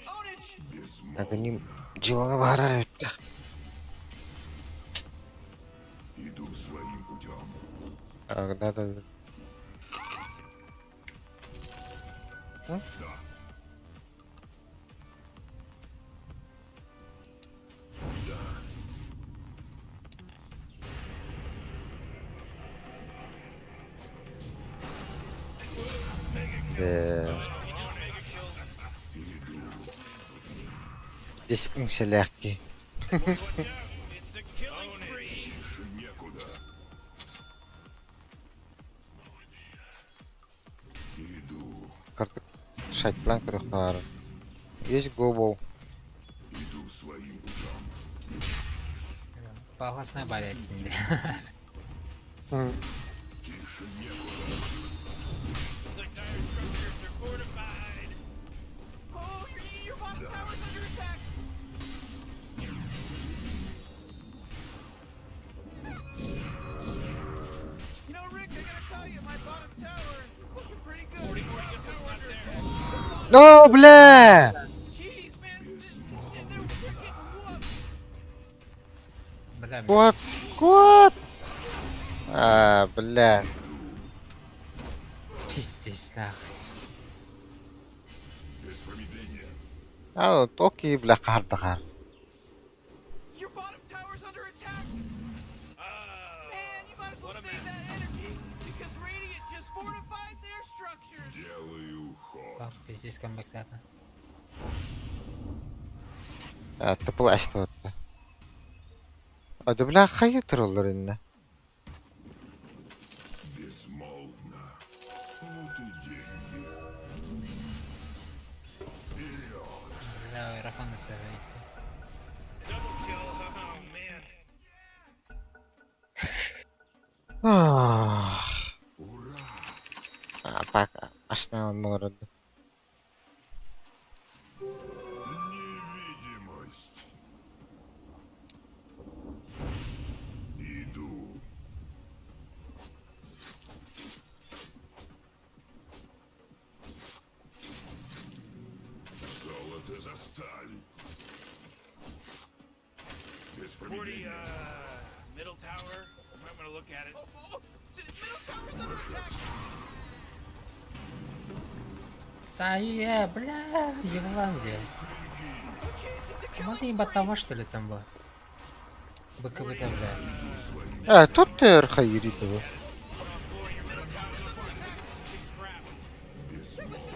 Ownage. Так они дела варают. Иду своим путем. А, да. Здесь иншалярки. It's a killing spree. Тише некуда. Иду. Карты шайтлан кырыктар. Есть глобал. своим путем. Пафосно болеть. Hı. Тише некуда. Looks like dire structures are fortified. Oh, your bottom tower's under attack. You know, Rick, I gotta tell you, my bottom tower is looking pretty good. 40 more units under attack. No, bля! Jeez, man, they're getting whooped. Бля, Кот! Бля. пиздец, нахуй. Без промедления. Вот, окей, бля, қар. Your bottom tower's under attack. Man, you might as well save that energy because Radiant just fortified their structures. Делаю ход. Бак, пиздец, камбэк zaten. Ты плащ вот. Да, бля, хайытыр олар инне. Безмолвно. Вот и деньги. Вперед. Бля, Рафан съебайте. Double kill. Oh, man. Ура! Пока. Ашна морд. Невидимость. Иду. Золото за сталь. Без 40, промедления. middle tower. Might want to look at it. Oh, middle tower's under attack. Сае, бля, Евландия. Oh, jeez, it's a killing Смотри, ботама, что ли, там был? БКБТ, бля. Тут ты хайыри ты.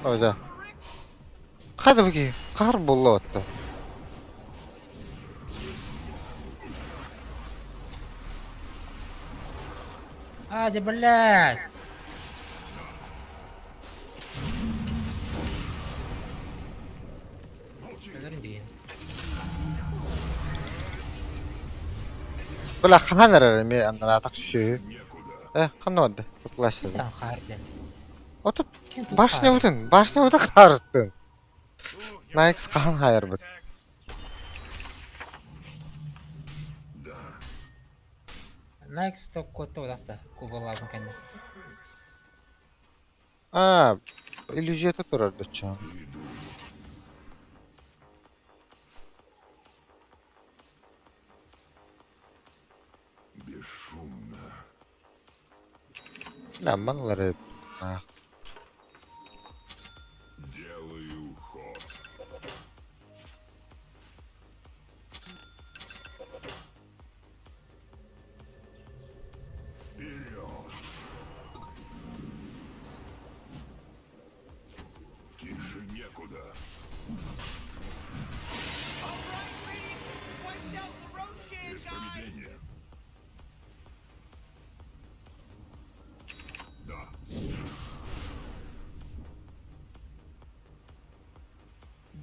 Ой, да. Хады бги, қар болу атты. А, да, блядь. Öldürün diye. Бля, ханар ме андратак шү. Ханод. Плащ. Sen harbiden. Отут Kim bu башня harbiden? утын қарыттын. Найкс қан хайыр бит. Next stop кодта одақта. Кубалабын кәнде. Иллюзията тұрарды чан. Бесшумно. Манлары. Делаю ход. Вперед. Тише некуда. Без промедления. Да.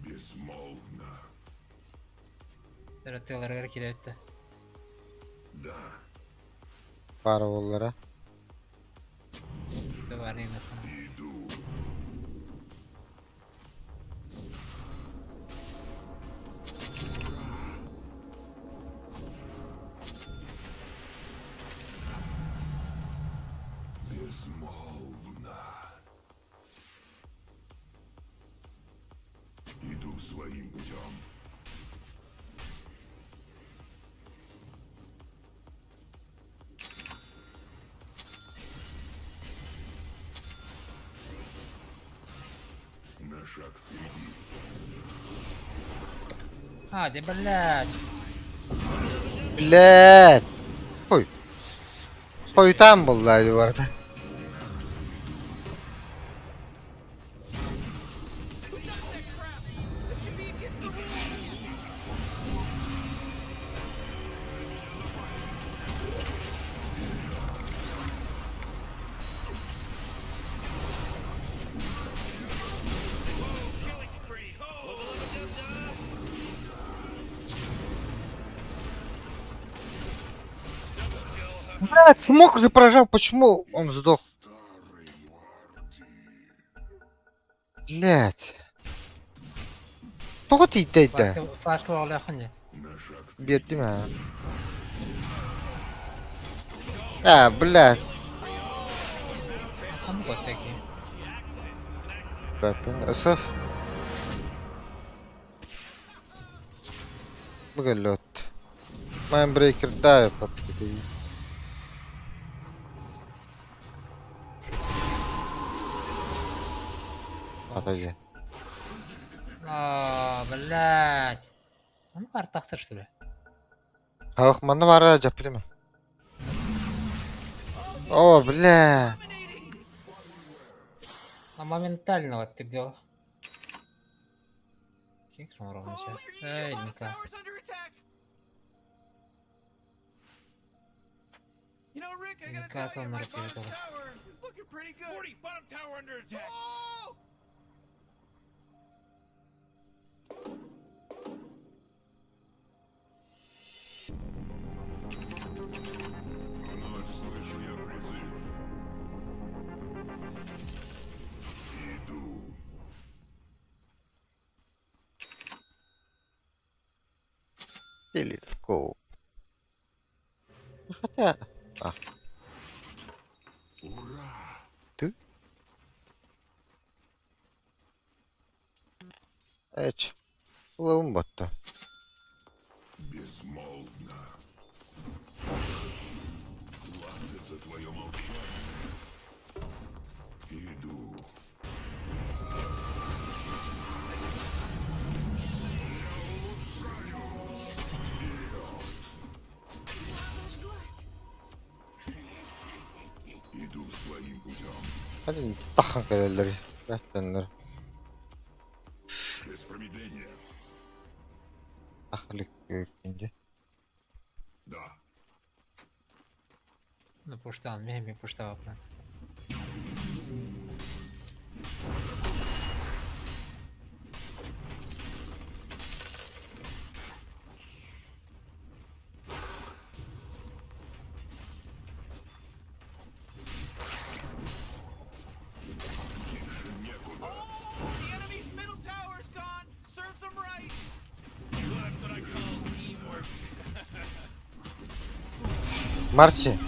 Безмолвно. Тыраттыларға келетті. Да. Бар олара. Доварин. Иду. Безмолвно. Иду своим путем. На шаг впереди. А, да, блядь. Блядь. Ой, там булдайды bu arada. Блядь, смог же поражал, почему он сдох? Блядь. Кто ты да? Флашка bağlayakın ya. Берди ма. А, блядь. Hamı kot taki. Папин, Асаф. Бгалет. Майнбрейкер даю подпитай. Отойди. Блядь. Он артақтыр, что ли? Ах, мана бара жаппима. О, бля. Моментально вот ты делал. Кекс он ровно Oh, сейчас. your Эй, bottom Ника. tower's under attack. You know, Rick, I gotta Ника tell you, там my на bottom ракете. tower is looking pretty good. Morty, bottom tower under attack. Oh! Вновь слышу я призыв. Иду. Телескоп. Хотя... А. Ура! Ты? Эч. Лумбота. Безмолвно. Ладно за твое молчание. Иду. Иду своим путем. Hadi tahan kaleleri. Rehtenler. Без промедления. Tahlik ikinci. Да. Ну, пуштан, мега пуштал. Oh, the enemy's middle tower's gone. Serves them right. Марси.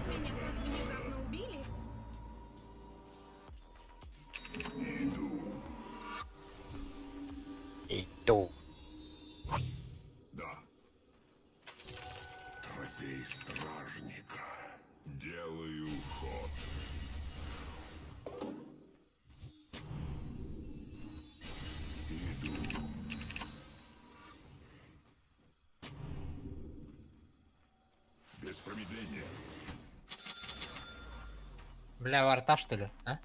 Меня так внезапно убили? Иду. Да. Трофей стражника. Делаю ход. Иду. Без промедления. Бля, варта, что ли? А?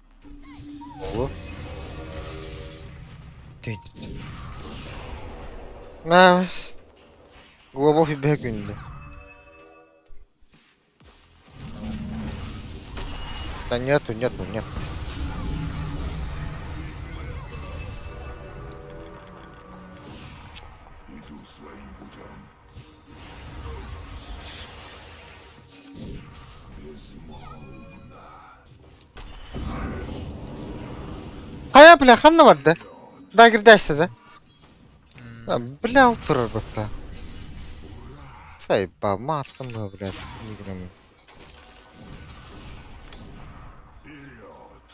Ого. Ты. Мамс. Глубокий бег günde. Да нету. Иду своим путем. Безмолвно. Kaya bля, hanna vardı. Daha girdeşti de. Bля, oturur burada. Sayba, attım mı bля? Играми. Вперед!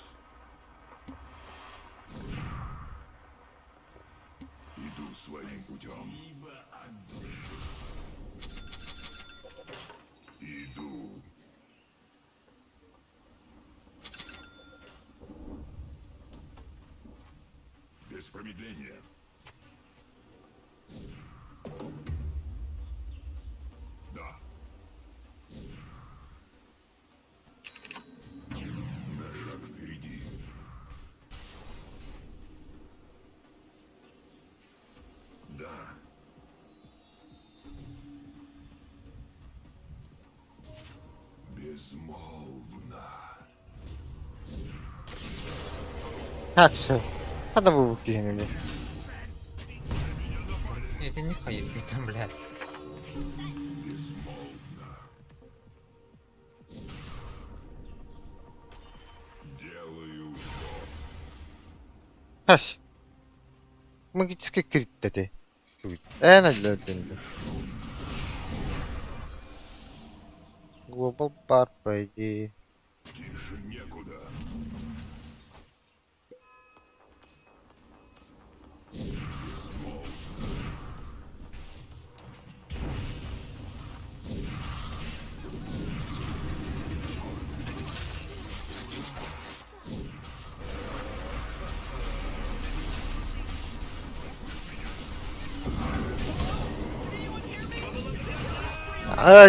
Иду своим путем. Иду. Без промедления. Да. На шаг впереди. Да. Безмолвно. Аксель. Надо бы выкинули. Это не ходит, ты там, блядь. Делаю Хас. Магический крит dedi. Öldürdü. Global Bar по идее. тише некуда.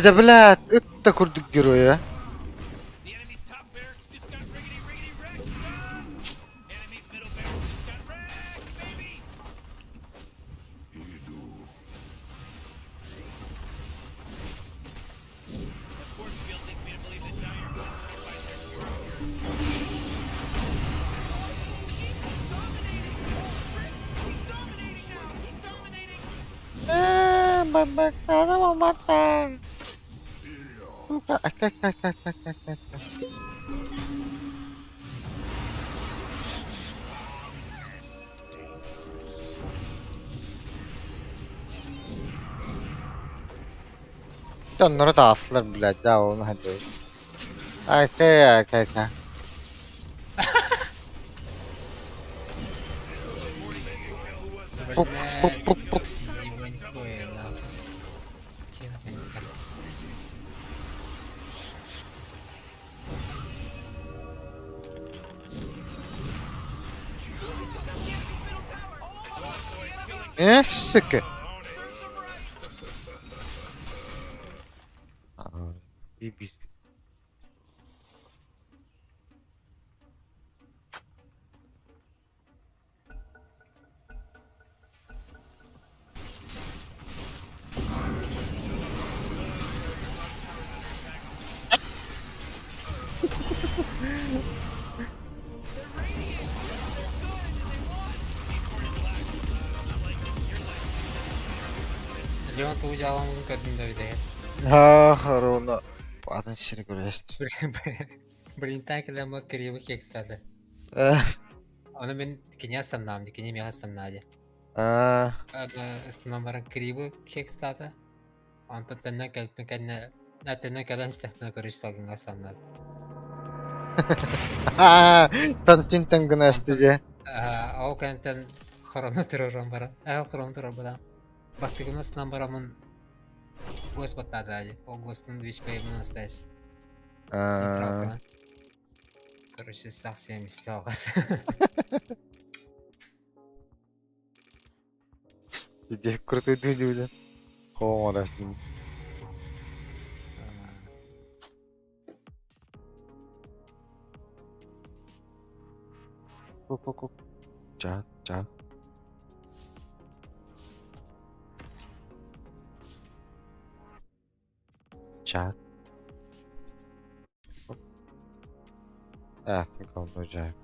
Да, блядь, это курдук героя. The enemy's top barracks just got riggedy wrecked. Enemy's middle barracks just got wrecked, baby. Иду. The force field leads me to believe that Dire He's dominating now. He's dominating. Бабак, надо мамата. Сука, Onları da asılır блядь, да, onu hadi. Aka. Пук. Его нихуя, нахуй. Кино. Сука. Ебись. Leon tuğcu alamını gördüm de bir de. Харуна. Падан сири görüyorsun. Блин, так или мы кривых кстати. Оны мен кине астанам, кине мега астаннади. Астанам баран кривы кстати. Анта тенне кэлпме кэнне тенне кэлэн стахна көрүш салгын астаннады. Тантин тангына стеже. Ау кэнтен хорону турурам баран. Хорону турурам баран. Бастыгын астанам барамын. Гост баттады ади. О гостун вич пейбін остаеш. Короче, совсем исталгас. Иди крутой дудя. Холодно. Ку. Чак. Чак. Как он уезжает.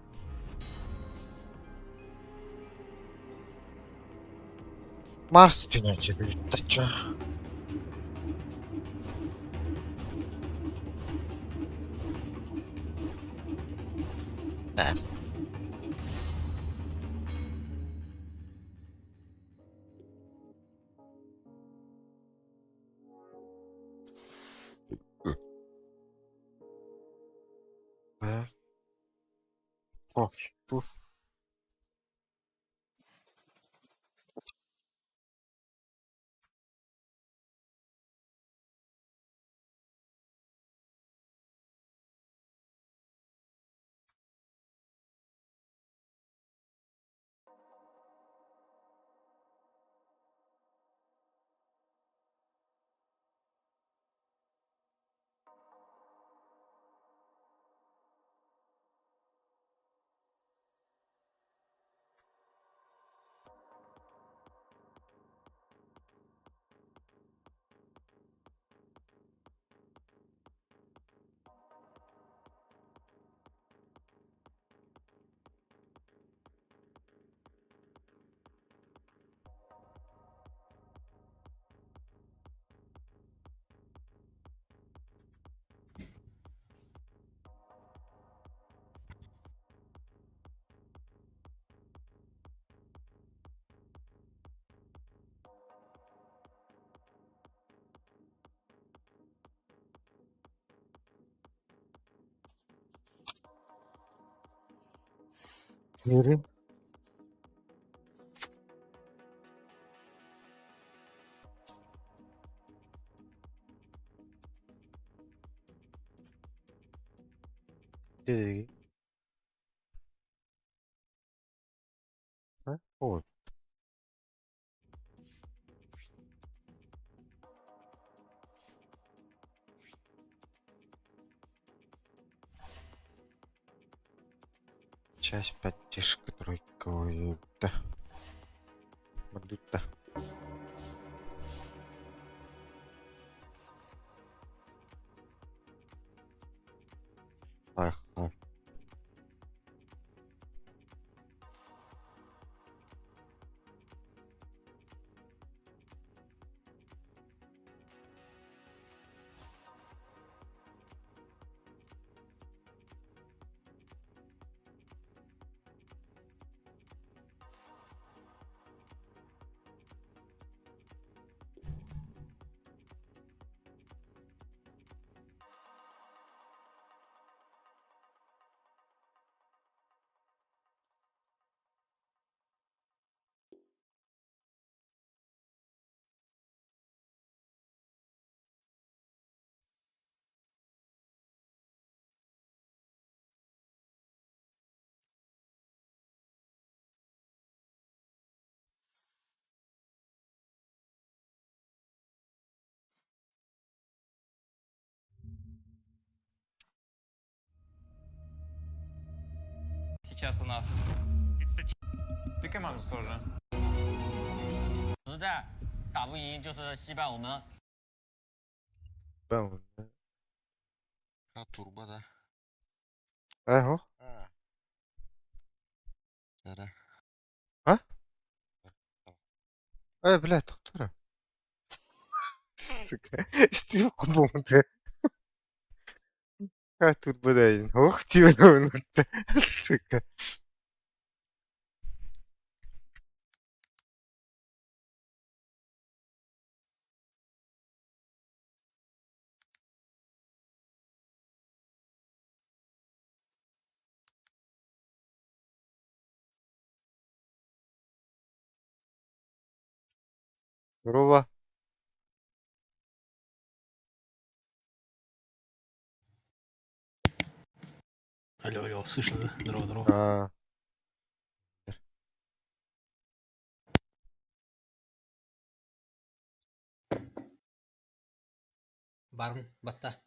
Марс пинете, ты чё? Да. Пуф. Нэрээ. Дээ. Оо. Часть поддержка тройка. Да. Мадута. Ах. Сейчас у нас 对干嘛说呢？实在打不赢就是惜败我们。 Баун. Турбо, да? Ага. Да. А? Блядь, доктор. Сука. Что кубом-то? А тут блядь. Ох, тированно-то. Сука. Здорово. Алло, слышно, да? Здорово. А. Барн, батта.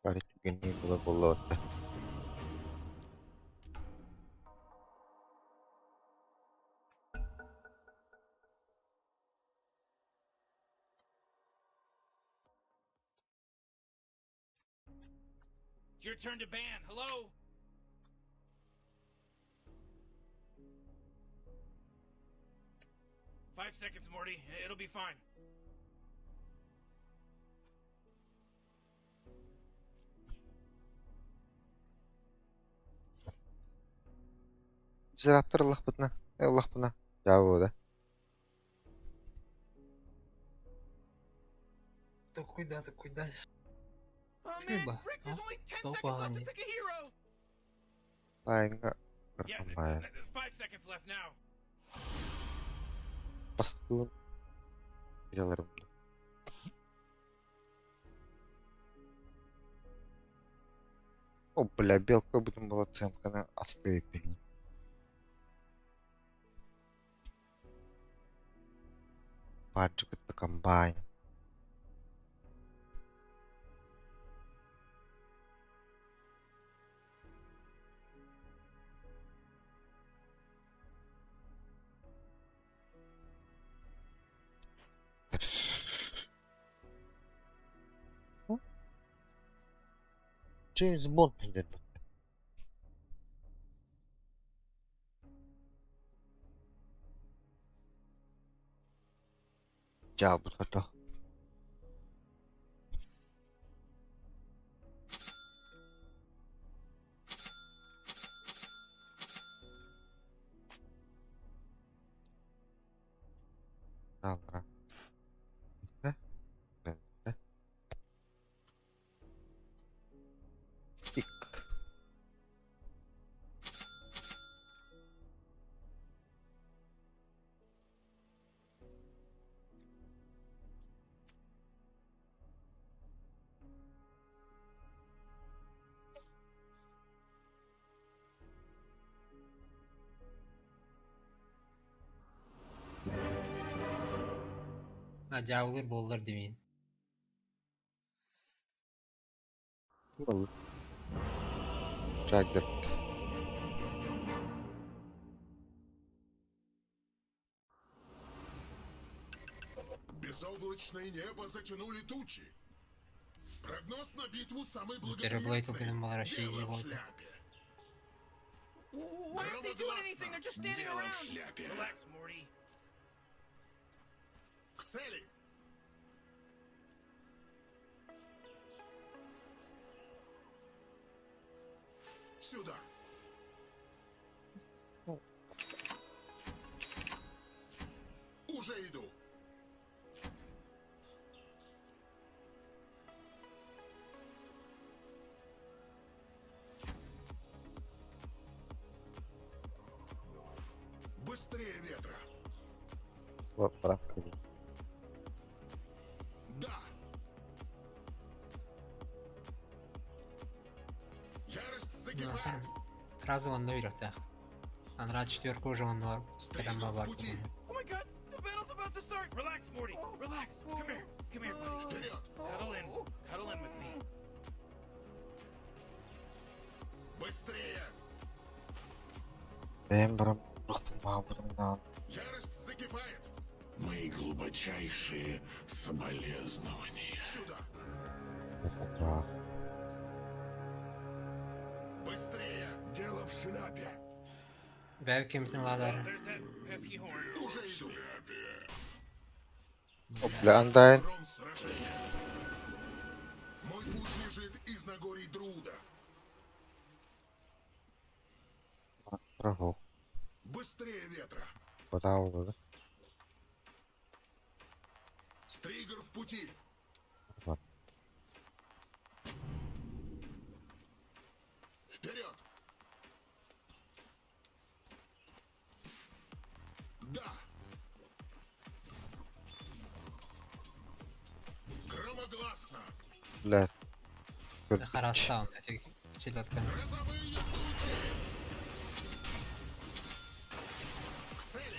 Парень не было болота. It's your turn to ban. Hello? Five seconds, Morty. It'll be fine. Зраптор лахпатна. Лахпана. Яво, да? То cuidado. Oh Şey man, bak, Rick, there's ha? only 10 Top seconds left to hani. pick a hero. Ay nga. Karambaya. 5 seconds left now. Бастуын. Деларымды. О, бля, белка будем была цемкана остыпень. Паджик это комбайн. Джеймс Бонд деді. Жабы фото. Алра. Тик. Acayip bollar demeyin. Olur. Jagger. Безоблачное небо затянули тучи. Прогноз на битву самый Терроблейд убеден был России Дело в зевоты. шляпе. Why aren't they doing anything? They're just standing Дело в around. шляпе. Relax, Morty. К цели. Сюда. Уже иду. Быстрее ветра. Вот, братка. Да. Ярость загибает. Сразу он наверх, да. Анрад четверку уже он var. Когда мы var. Oh my god, the battle's about to start. Relax, Morty. Relax. Come here. Come here, buddy. Вперед. Cuddle in. Cuddle in with me. Быстрее. Benim buram ruhum burundan. Ярость закипает. Мои глубочайшие соболезнования. Сюда. Это Быстрее. Дело в шляпе. Belki kimsin ladar. There's that pesky horn. Уже иду. Бля, Андайн. Фронт сражения. Мой путь лежит из Нагорий Друда. Врагов. Быстрее ветра. Подал, да? Стригер в пути. Вот. Вперед. Да. Громогласно. Бля. Харастан. Эти селедка. Грозовые тучи. К цели.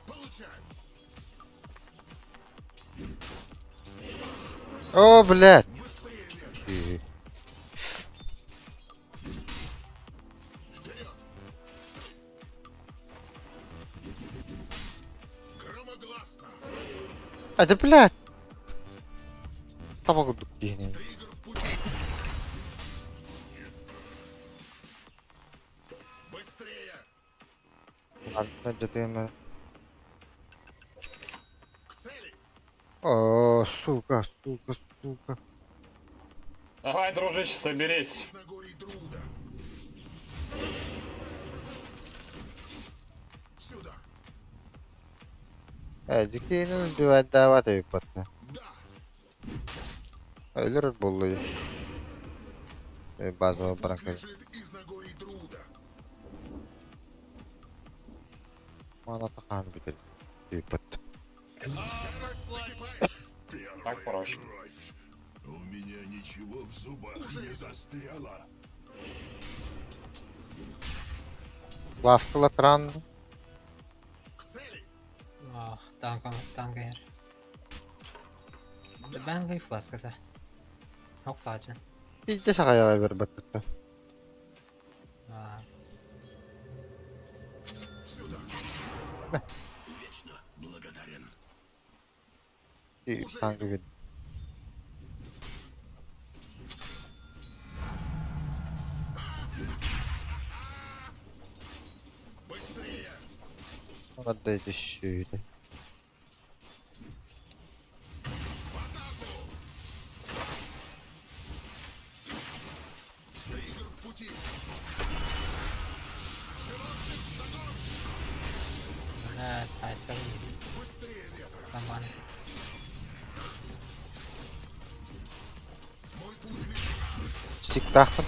Получай. О, блядь. Быстрее ветра. И- Вперед. Громогласно. А, да, блядь. Там могут быть. Стригер в пути. Быстрее. Ладно, где-то К цели. О, сука, сука, сука. Давай, дружище, соберись. Из Нагорий Друда. Сюда. Дикейнин бивать давать випадка. Да. Ölür buluyor. Базового барака. Лежит из Нагорий Труда. Мана тахан бітель. Типот. Так проще. У меня ничего в зубах не застряло. Ласкала тран. К цели. Ах, танка her. Ben kayıp flaskası. Yok tacın. İyice şakaya ver batıkta. Aa, Сюда. Вечно благодарен. İyi kanka bir. Быстрее. Hadi işte şöyle. Стригер в пути. evet, Aysa Быстрее ветра. zaman. Мой путь лежит. Сиктахтım.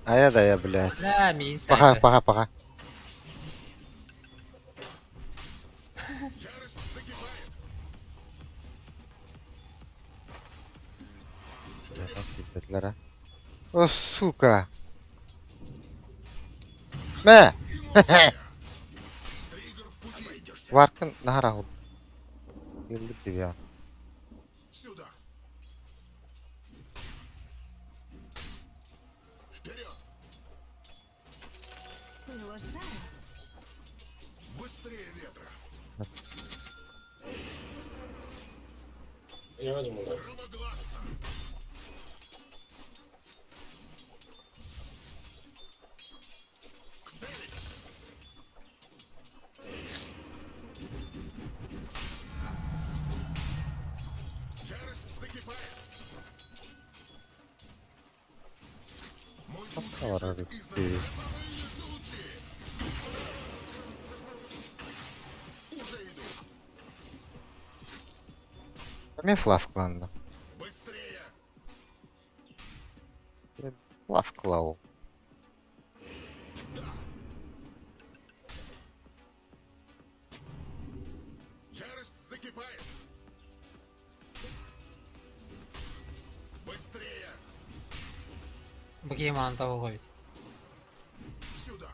Aya da ya блядь. La mi Паха, sen. паха, паха. Ярость закипает. Hizmetlere. O suka. Me. Стригер в пути. Обойдешься. Varkın naharahul. Geldik gibi ya. Сюда. Вперед. С пылу с жару. Быстрее ветра. Я возьму, да. Громогласно. К цели. Ярость закипает. Мой путь Ne var abi? лежит из Нагорий. Уже иду. Ne flasklandı? Быстрее. Flasklavu. Ярость закипает. Быстрее. Bakayım anta olabilir. Сюда.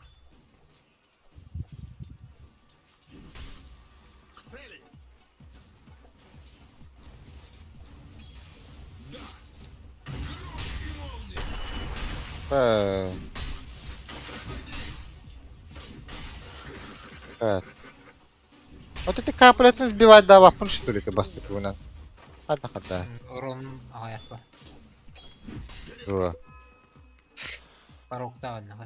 К цели. Да. Гром и молния. Evet. Вот эти капулеты сбивать, да, вафун, что ли, ты бастык вона? Хада. Урон ayak var. Было. Порог да одна.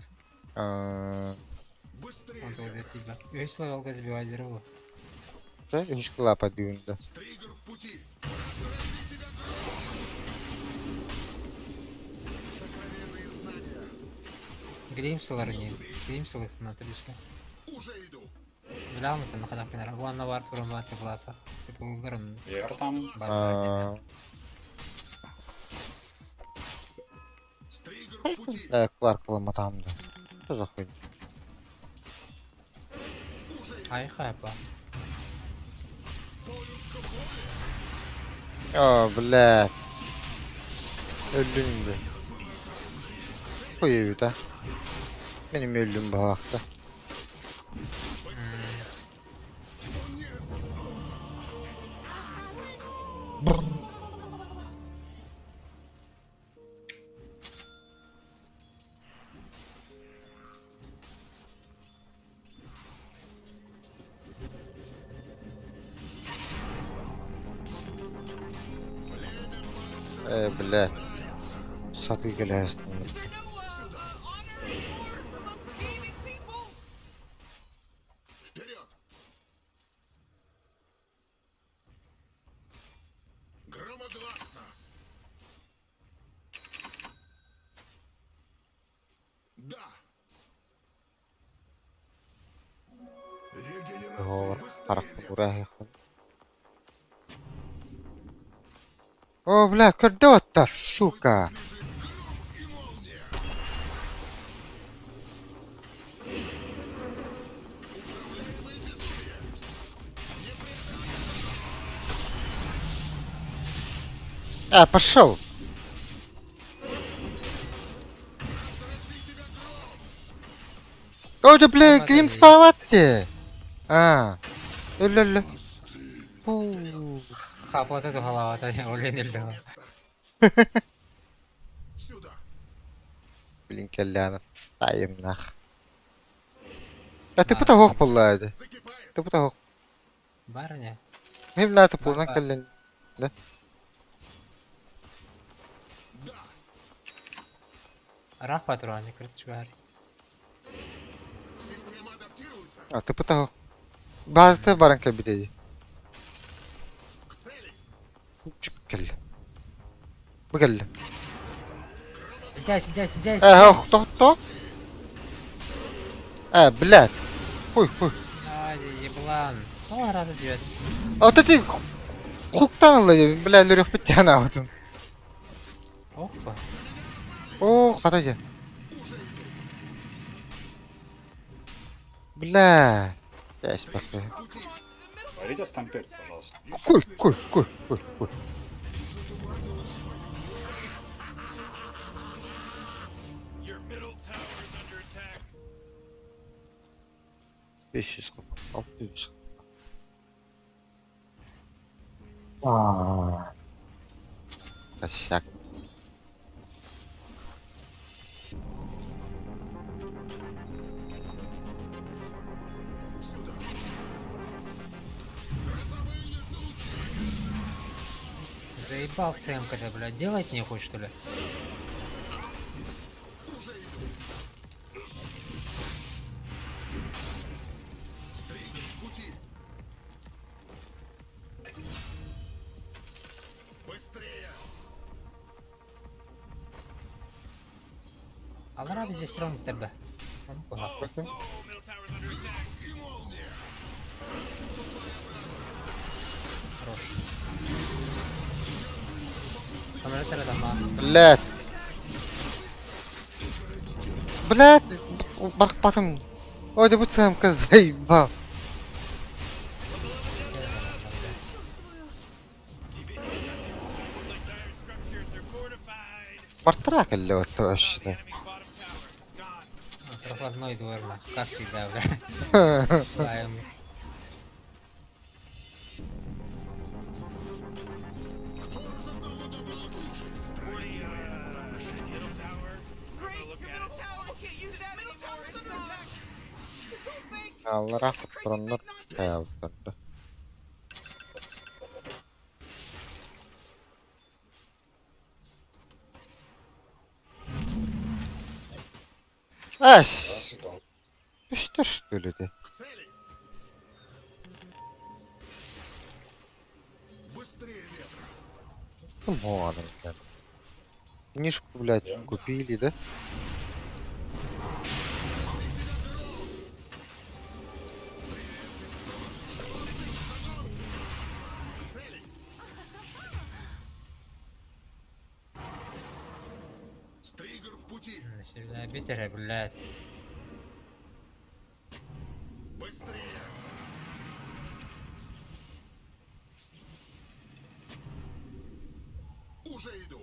Быстрее. Он тогда тебя. Весь левелка сбивать дорогу. Да, нишкала подвинута. Стригер в пути. Разрази тебя гром. Сокровенные знания. Гримсел не. Гримсел их на трюске. Уже иду. Глянути на ходах кінера. Вон на варт промиватися плата. Типу гром. Вер там. Стригер в пути. Кларк ломатамда. Что за хуйня? Хай хайпа. О, блядь. Öldüm be. Koyuyor da. Benim öldüm bu hakta. Блядь. Satı gelsin. Вперед. Громогласно. Да. Регенерация. О, Быстрее парк ветра. buraya yakın. О, бля, куда то сука? Пошел. О, да, бля, Глим спаватте. Ля-ля. Хапла эту голова, то я уленил. Сюда. Блин, Келляна. Ставим нах. Ты потолок поллайды. Закипает. Ты потолок. Барыня. Мим на это полна Бака. Келлян. Да? Рах патроны, крутишь гарь. Система адаптируется. Ты потолок. Базда баранка бидеди. К цели. Келля. Бгелля. Здесь. Кто? Блядь. Хуй. Еблан. Он раз идет. Вот эти хуктанлы, бля, лёрёв пятяна вот он. Опа. О, хатаги. Бля. Я спокойно. Говорите стампер, пожалуйста. Куй. Your middle tower is under attack. Вещи сколько. Косяк. Заебал ЦМ-ка-то, блядь. Делать нехуй, что ли? Стрейгер в пути. Быстрее. Алара здесь стрём тогда. Middle tower's under attack. И молния. Хорош. Камера дома. Блядь, потом. Ой, да будь самка заебал. Dire structures are fortified. Портрака лёд вообще. Enemy's bottom tower. It's gone. Прохладной двор, как всегда, бля. Лаем. Middle tower. Great, your middle tower, I can't use that middle tower's under attack. It's all fake. Аллара патронlar каялдырды. Ась! Что ли ты? К цели. Быстрее ветра. Ну ладно, блядь. Книжку, блядь, купили, да? К цели. Стрейгер в пути. На себя битера, блядь. Быстрее. Уже иду.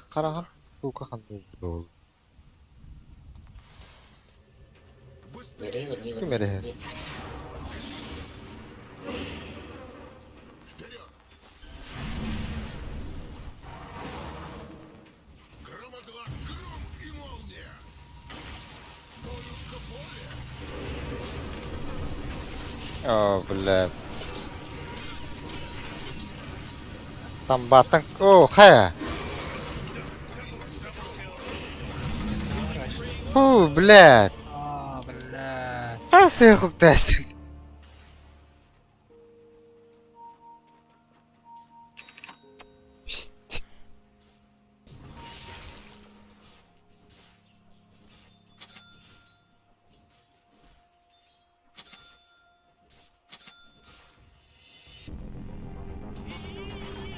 Караган сука ханды бол. Быстрее. Кемере. Вперед. Громоглас, гром и молния. Полюшка поле. О, блядь. Там батан. О, хая. О, блядь. Блядь. Ты хук тестит.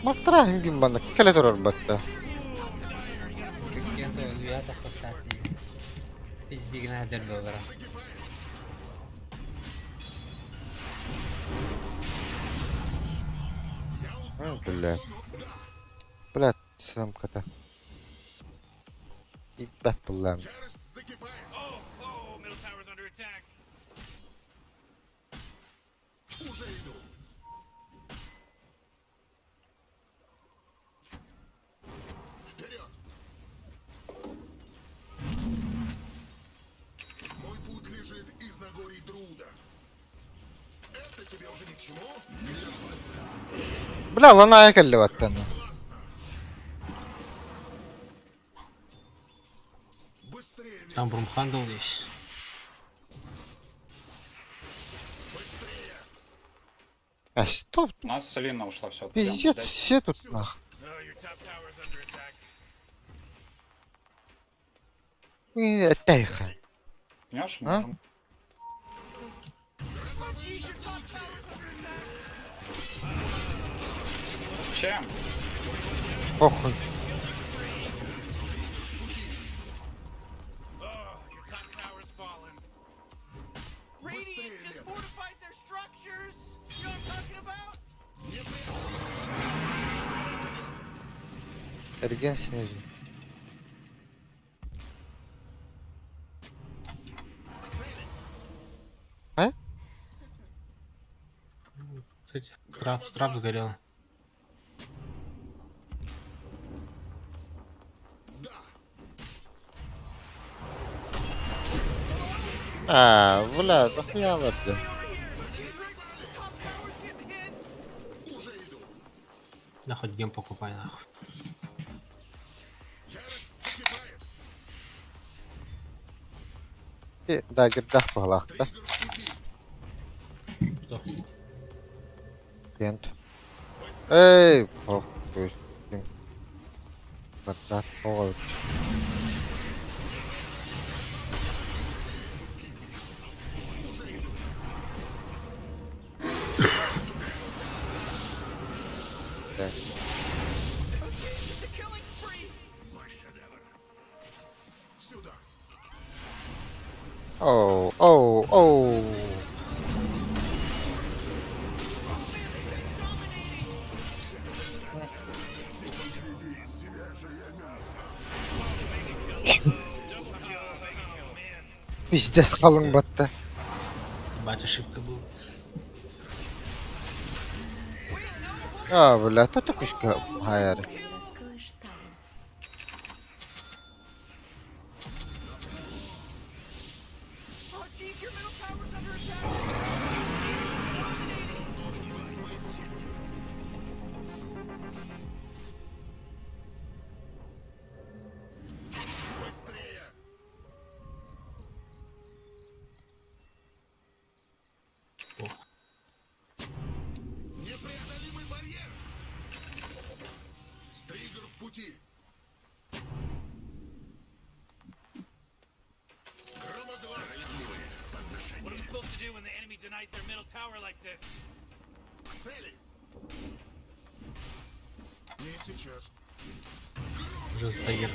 Баттыраһын бим бана, келе турар батта. Кенто уята хватати. Пиздигна $1. Блядь. Блядь, самка-то. Ебать, блядь. Ярость закипает. Oh, middle tower's under attack. Уже иду. Вперед. Мой путь лежит из Нагорий Друуда. Это тебе уже ни к чему? Бля, ланая келли баттаны. Классно. Быстрее, Вик, Там Брумхандл есть. быстрее. А стоп, У нас Селина ушла, все. пиздец, все тут нах. Oh, your top tower's under attack. Тихо. Понимаешь, А? можем. Jeez, your top tower's under attack. Чем? Похуй. Oh, your top tower's fallen. Radiant just fortified their structures. You know what I'm talking about? Эрген снизу. А? Кстати, трап сгорел. А, бля, нахуя надо? Уже иду. Да хоть гем покупай нахуй. Ярость закипает. Да, гердах погладка. Триггер в пути. Что? Кент. Эй, похуй. Квадрат, ой. Так. It's a killing spree. Мой шедевр. Сюда. Оу, оу, оу. Пиздец, қалың батты. Бать, ошибка была. А, бля, тут кучка хайер. Раскроешь тайну. Oh, jeez, your middle tower's under attack. Быстрее. Непреодолимый барьер. Стригер в пути. Громогласно. What are we supposed to do when the enemy denies their middle tower like this? К цели. Не сейчас. Уже стагер.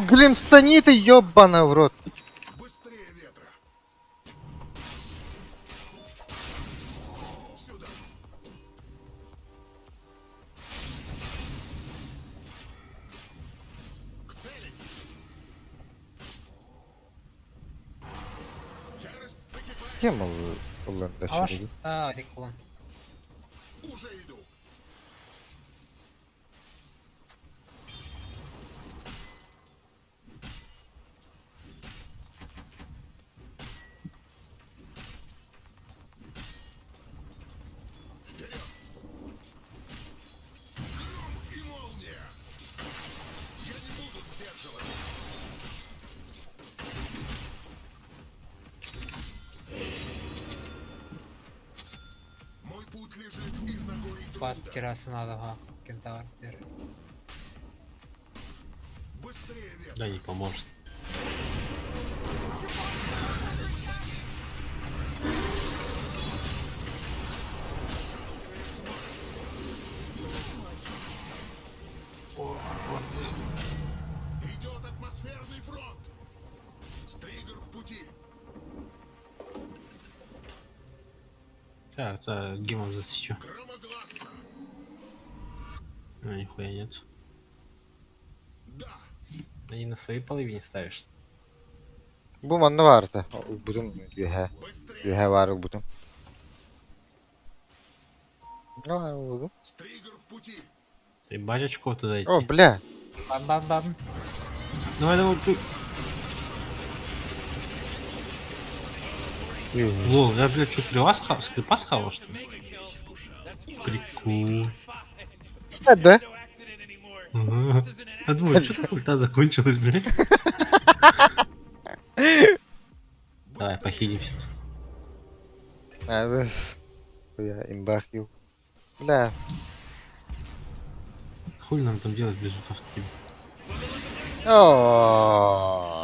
Глимсониты, ёбана в рот. Быстрее ветра. Сюда. К цели. Ярость закипает. Кем улан Аш. дашили? А, реклам. Уже иду. Вперед. Гром и молния. Я не буду сдерживать. Мой путь лежит из Нагорий Паст Друуда. кераса надо, га. Кентавр. Быстрее, Век. Да не поможет. Идет атмосферный фронт. Стригер в пути. Так, это гемом засечу. Громогласно. Ну, нихуя нет. Да. Они на своей половине ставишь. Bu manda vardı. Budum yühe. Быстрее. Yühe var budum. Ne var budum? Стригер в пути. Ты бачечку туда идти. О, бля. Бам-бам-бам. Давай, давай, ты. Лол, я, блядь, что, скрипа схавал, что ли? Прикол. Hadi. Ага. Я думаю, что так ульта закончилась, блядь? Давай, похилимся. Hadi. Я имбахил. Бля. Хуй нам там делать без ультов? О.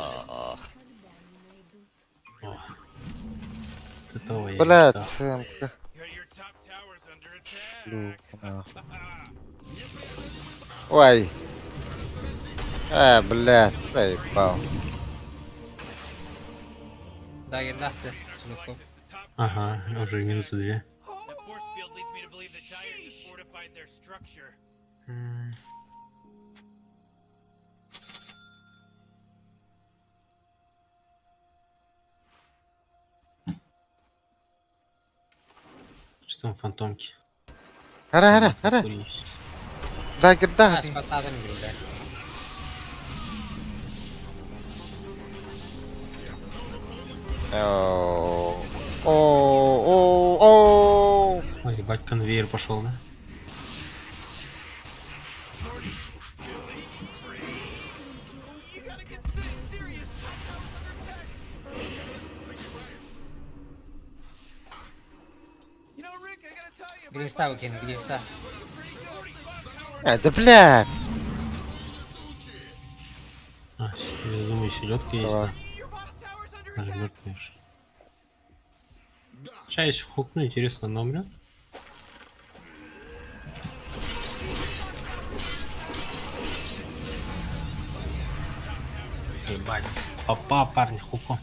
Этого я Бля, не ждал. цемка. Your top tower's under attack. Шлюха, нахуй. Ой. Бля, заебал. Дагер дахты. Слуху. Ага, уже минуты 2. That force field leads me to believe the Gyres just fortified their structure. Что там фантомки? Hara. Охуеть. Dagger Ha, dagger. spotladım bir de. О. Ой, ебать, конвейер пошел, да? You gotta get serious. Top tower's under attack. You know, Rick, I gotta tell you, Grimsta bakayım, Grimsta. Да, блядь. А, я думаю, селедка есть, да? your bottom tower's under Нажмёт, конечно. Сейчас если хукну, интересно, она умрет? Ебать. Папа, парни, хуку.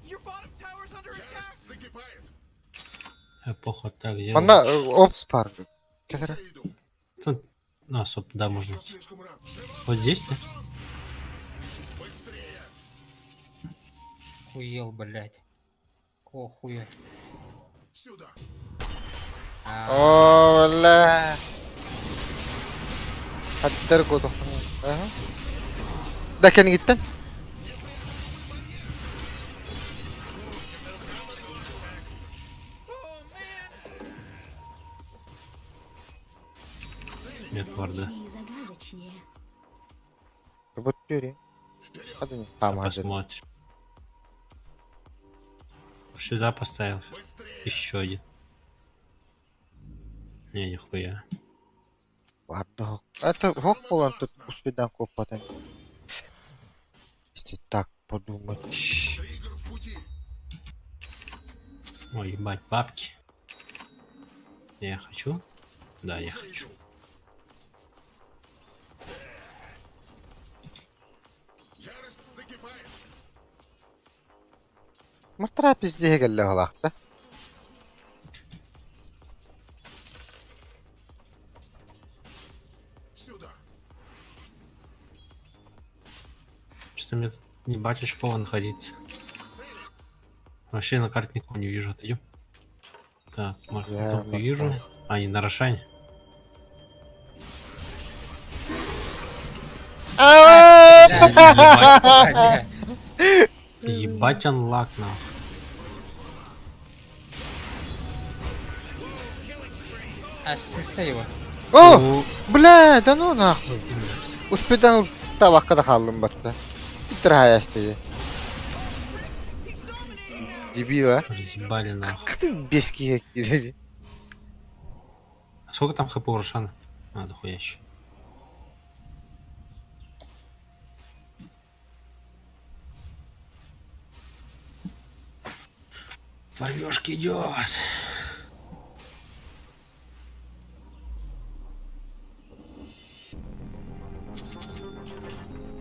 Your bottom tower's under attack. Закипает. Я похуй так делаю. Bana ops park. Келер. Тут, ну, особо, да, можно. Слишком рано. Вот здесь, да? Быстрее. Хуел, блядь. О, хуя. Сюда. О, бля. Hatter kodu. Aha. Daken gittin. Нет варда. Вот пюри. Hadi не. Tamam hadi. Посмотрим. Сюда поставил. Еще один. Не, нихуя. Ладно. Это гок olan тут успедан копать. Если так подумать. Триггер в пути. Ой, ебать, бабки. Я хочу? Да, я хочу. Ярость закипает. Мартра пиздеге geldi halakta. Сюда. Что-то мне тут не батюшкова находиться. Вообще на карте никого не вижу. Отойдем. Так, может, Я только вижу. А, не на Рошане. Блядь. Ебать анлак, нахуй. Аж сыста его. О! Бля, да ну нахуй. Успедан табакка kaldım batta. Bitir hayastayı. Дебила. Разъебали, нахуй. Как ты без киек держи? А сколько там хп у Рошана? А, дохуя еще. Фармёжка идет.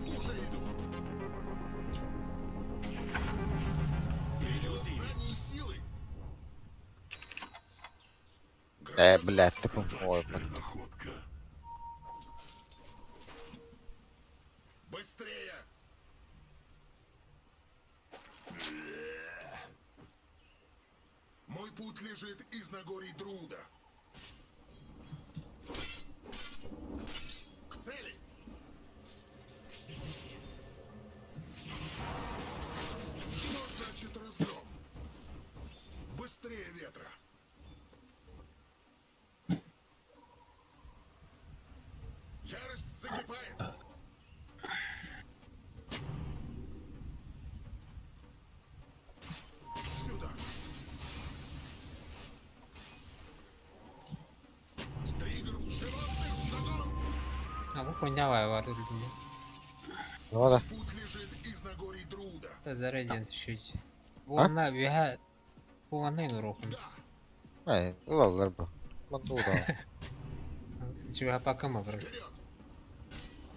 Уже иду. Передел знаний и силы. Блядь, такой... Ой, Находка. Быстрее! Мой путь лежит из Нагорий Друда. К цели! Что значит разгром? Быстрее ветра! Ярость закипает! Сюда! Стригер, животных в загон! Aku punya lewat dulu. ну да. Путь лежит из Нагорий Друда. Это заряден чуть-чуть. Вон виха. Вон и нурокун. Ай, ладно, бо. Мандура. Чего пока мы просто.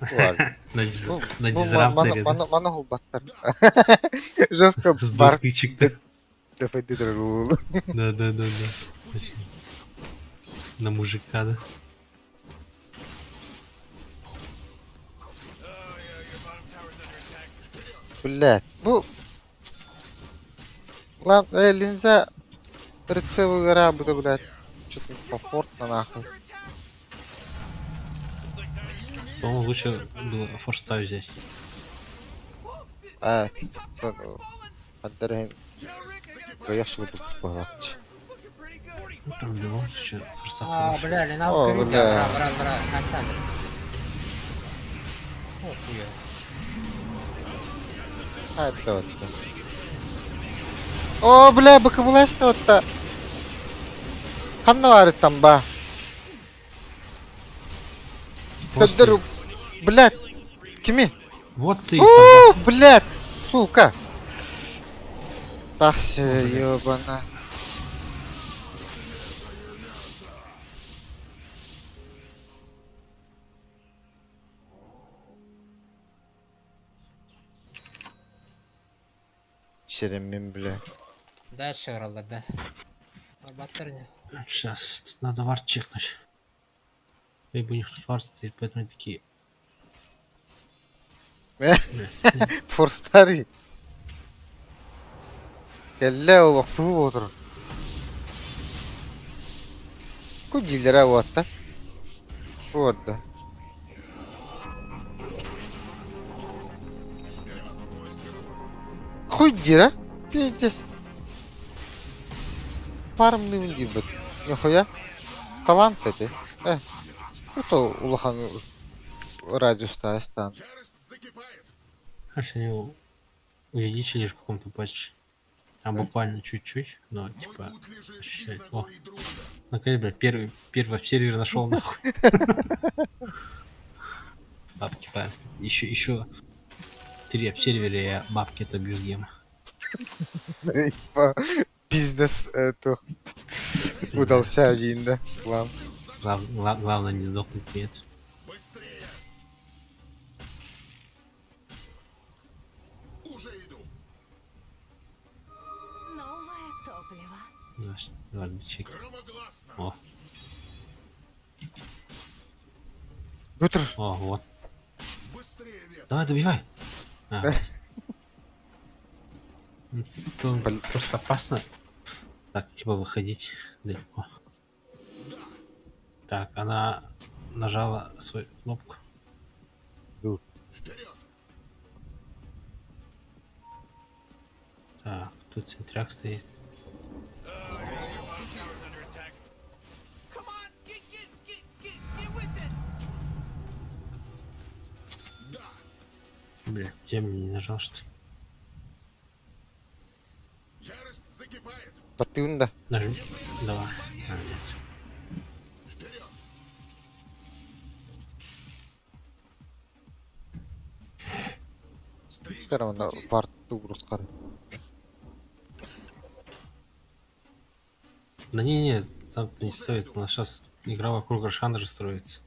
Ладно. На Ну, дизрапторе. мана гулбаттар. Жестко С бар двухтычек. дефендидер. Да. На мужика, да. Блядь, ну... Ладно, линза... Рецевый гора буду, блядь. Что-то комфортно, нахуй. По-моему, лучше было форсаж взять. Отдарен. Я что буду погладить. Ну, там в любом случае форсаж А, хороший. бля, Лена О, укрытие, бля. бра, Кассандра. О, хуя. А, это вот. О, бля, боковая что-то. Ханна там, ба. Кадыру. Блядь. Кими? Вот стоит там, О, блядь, сука. Так все, ёбана. Черемим, бля. Дальше врала, да. Баттерня. да. Сейчас, тут надо вард чекнуть. Либо у них тут вард стоит, поэтому они такие... Форстари. Келле улаксуу отур. Кудилера вот, да? Вот, да. Хуй дира? Пиздец. Пармный гибет. Нихуя. Талант это. Это улахан радиуста астан. Ярость закипает. Аж они увеличили в каком-то патче. Там буквально чуть-чуть, но Мой типа... путь лежит из ощущает. О, Нагорий Друда. наконец, бля, первый сервер нашел нахуй. Бабки, па. Еще 3 сервере, я бабки это без гема. Бизнес это удался один, да? План. Главное не сдохнуть нет. Быстрее! Уже иду. Новое топливо. Ладно, чек. Громогласно. О, Бутер. о, вот. Быстрее ветра. Давай, добивай. А. Тут Блин. просто опасно. Так, типа выходить далеко. Так, она нажала свою кнопку. Вперед! Так, тут центряк стоит. Come on, get with it. Да! Бля, где мне не нажал, что ли? Ярость закипает. Потын, да. Нажми. Давай. А, нет. Вперед! Стригер Все равно в пути. вард тугрус кады. Да не, там не стоит. У нас сейчас игра вокруг Рошана же строится.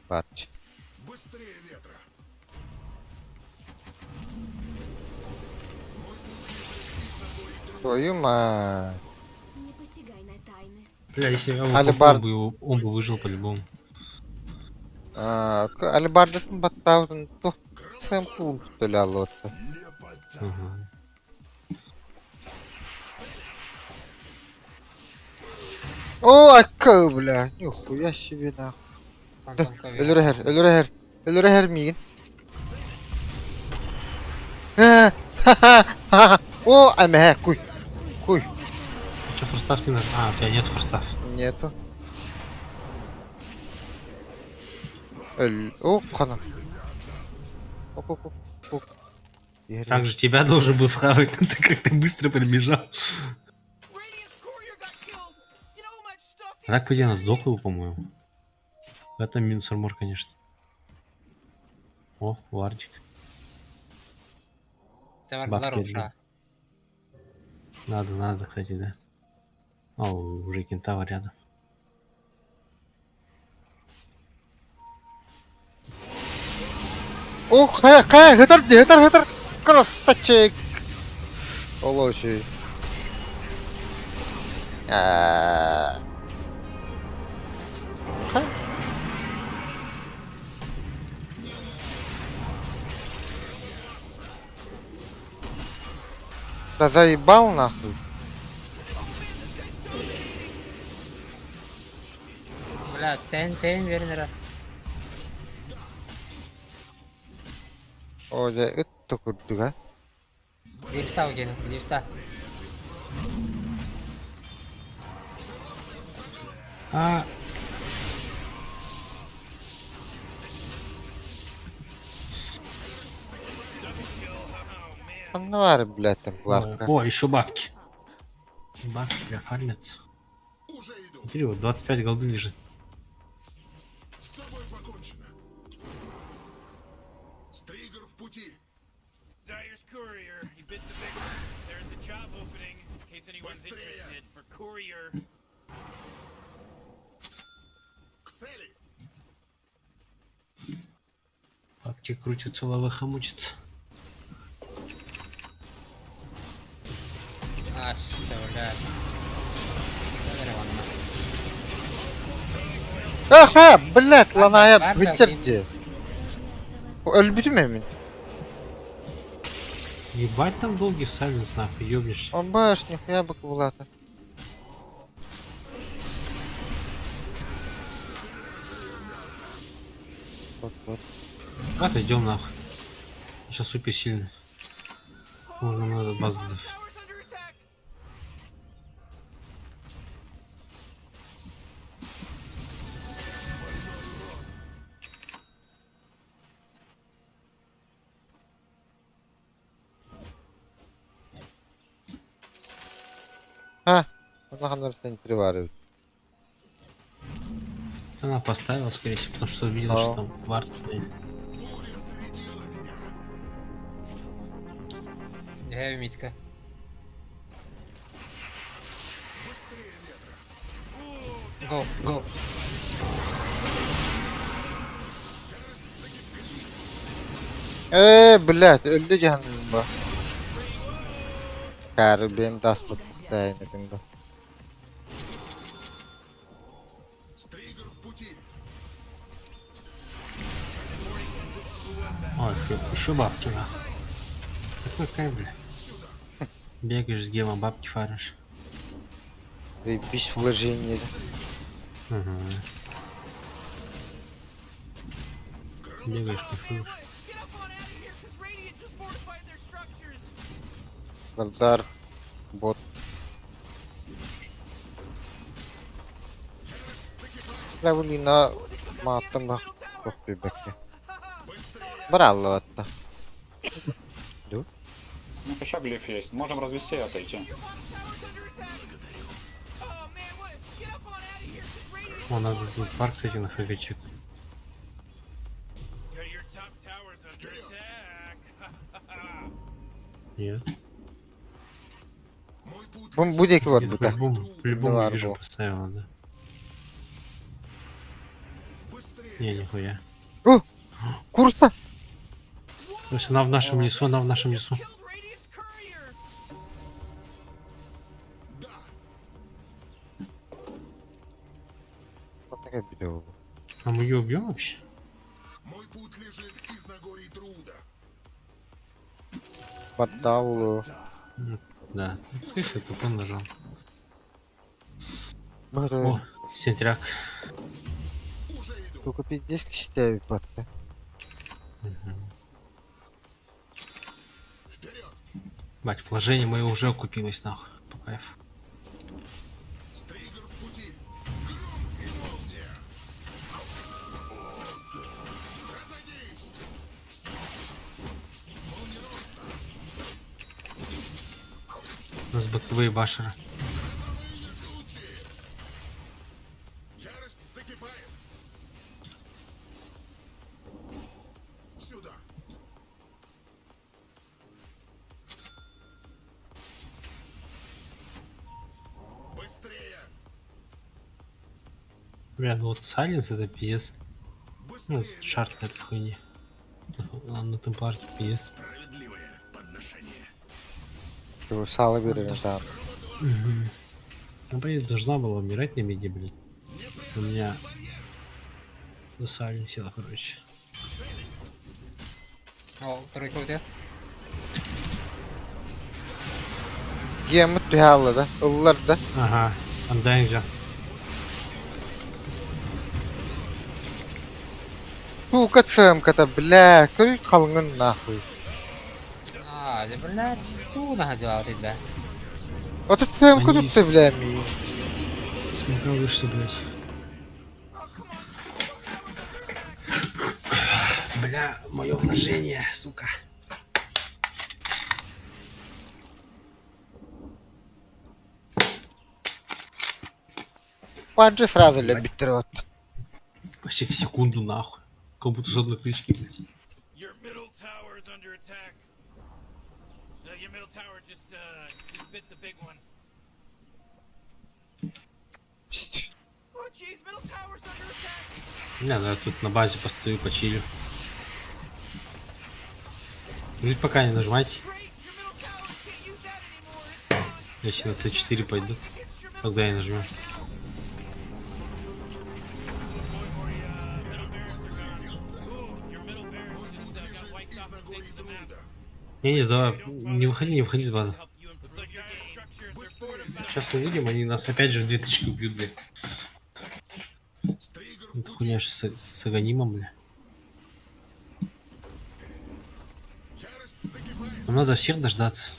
Парч. Быстрее ветра. Твою мать. Не посягай на тайны. Бля, если я его Алибар- попробую, он бы выжил по-любому. Алибардысын баттаудын тух сэм кул төле алуотта. Ага. О, акка, бля. Нихуя себе нахуй. Фантом ковер. Өлүрәһәр мигин. Ха-ха-ха. О, әмә, куй. Че, форстав не надо? А, у тебя нет форстав. Нету. О, кана. Оп. Как же тебя должен был схавать, ты как ты быстро пробежал. Radiant's courier got killed. You know how much stuff he А так, по идее, она сдохла, по-моему. Это минус армор, конечно. О, вардик. Товарлар Бабки уша. Надо, кстати, да. О, уже кентавр рядом. О, кая, гытар. Красавчик. Олоши. Да заебал нахуй. Бля, тен вернера. Оля, это курдуга. Дипста угенен, дипста. А, Анвар, блядь, там Гларка. о, еще бабки. Бабки, бля, фармятся. Уже иду. Смотри, вот 25 голды лежит. С тобой покончено. Стригер в пути. Dyer's courier. He bit the big one. There's a job opening in case anyone's interested for courier. К цели. Бабки крутятся, лаваха мучится. Astaga. Аха, блядь, ланая бар, битерди. Өлбүтүм эмин. Ебать там долгий сальник, нахуй, ёбнешь. Обаш, нихуя бы кулата. Вот. Отойдем нахуй. Сейчас супер сильный. Можно надо базу дать. Tower's under attack. Однако нарастание приваривает. Она поставила, скорее всего, потому что увидела, что там вард стоит. Heavy митка. Go. Блядь, öldü canım. Karı benim dasmak isteyenlerim bu. Стригер в пути. Ой, еще бабки нахуй. Такой кайф, бля. Бегаешь с гемом, бабки фаришь. Заебись вложение. Ага. Бегаешь, кайфуешь. Get up on out of here, because Radiant just fortified their structures. Вардар. Бот. Лавулина. Матама. Ох ты, бэки. Бралло это. Ну, еще глиф есть. Можем развести и отойти. Tower's under attack. Oh man, what? Get up on out of here, because Radiant. О, надо тут парк, кстати, на хагачек. Your top tower's under attack. Нет. Мой путь Будеки бар Где-то бута. по-любому Давай, вижу арбол. поставила, да. Не, нихуя. О! Курса! То есть она в нашем лесу, она в нашем лесу. Killed Radiant's courier. Вот такая беда. А мы ее убьем вообще? Мой путь лежит из Нагорий Труда. Поддавлю. Да. Слышь, я тупо нажал. Бары. О, сентряк. Только 50 кистей батты. Бать, вложение мое уже окупилось, нахуй. По кайфу. Стригер в пути. У нас боковые башеры. Ярость закипает. Сюда. Быстрее. Бля, ну вот Сайленс это пиздец. Ну, Быстрее. шарт на этой хуйне. На темпларке пиздец. Справедливое подношение. Чего, сало берем там. Ну, блин, должна была умирать на меди, блин. У меня до Сайленс села, короче. О, второй крутый. Гемы тühällä да? Уллар да? Ага, Андайнджа. Сука, цемка-то, бля, көл қалыңын нахуй. А, да, блядь, что нахазал ты, да? Вот это цемку Они тут ты, бля, ми. Смотрел, вышли, блядь. Бля, мое вложение, сука. Паджи сразу ля биттерот. Почти в секунду, нахуй. Как будто с одной клички, блядь. Your middle tower is under attack. Your middle tower just bit the big one. Oh jeez, middle tower's under attack. Не, да, тут на базе постою, почилю. Ну, пока не нажимайте. Great, your middle tower can't use that anymore. It's gone. Если на Т4 пойдут, тогда и нажмем. Your middle barracks just got wiped off the face of the map. Не, да, не выходи с базы. Help you improve your structures. They're fortified. Сейчас мы выйдем, они нас опять же в 2000 убьют, блядь. Это хуйня же с аганимом, бля. Ярость закипает. Нам надо всех дождаться.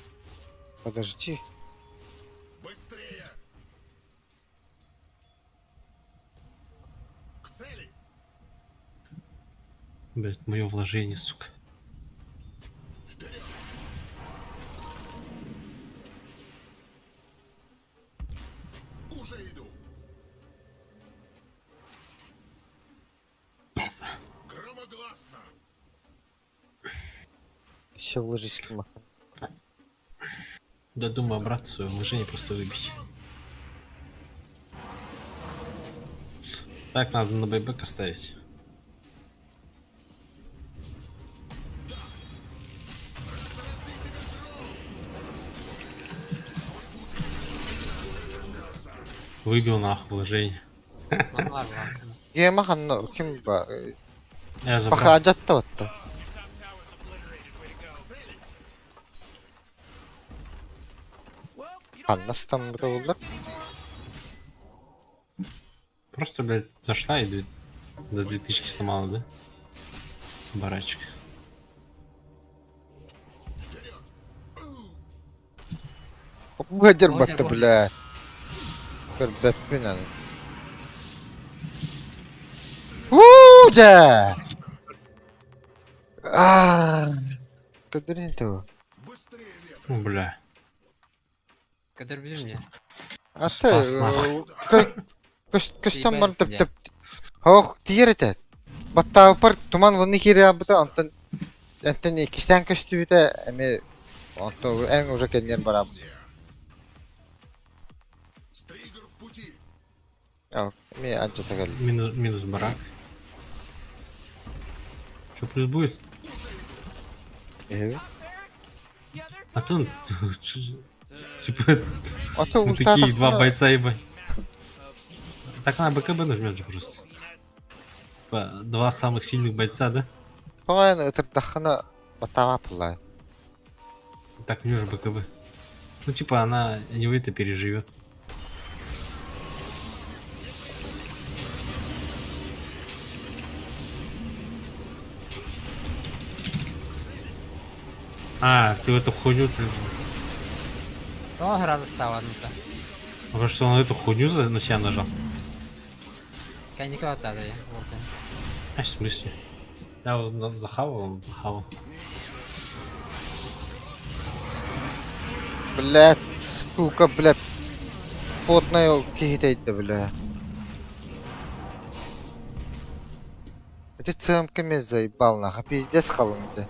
Подожди. Быстрее. К цели. Блядь, мое вложение, сука. Уже иду. Громогласно. Все вложись к маху. Да думаю, обратно свое вложение просто выбить. Так, надо на байбек оставить. Выбил нахуй вложение. Ну, ладно. Гема ханно, ким ба? Я забрал. Пахаджатта отта. Ханнастан бұрылдыр. Просто, блядь, зашла и до 2000 сломала, да? Барачек. Гадер батты, бля. Көрбәппен аны. Ууда! Көдірін тұу. Быстрее, Вет. Ну, бля. Который бежит мне. Асты, Спас нахуй. көстен бар тіп. Хоқ, тиер етет. Баттағы пар туман вұнны кері абыта, онтан екістен көсті біті, әме, онтан әң ұжа кәдінер бар абы. Yok, мне анча так geldi. Минус барак. Что плюс будет? Evet. Yeah, they're А то типа Ata ну, ulti такие два atakla- бойца ебать. Так на БКБ нажмешь же просто. Типа, два самых сильных бойца, да? To'g'an o'tirdaqini batama pulay. Так у нее же БКБ. Ну типа она не в это переживет. А, ты в эту хуйню... О, гра застала, ну-то. Потому что он эту хуйню на себя нажал. Каникула тогда я. Вот он. А, в смысле? Я вот захавал, он захавал. Блядь, сука, блядь. Потная кихитейді, бля. Эти цемками заебал, нахуй, пиздец халынды.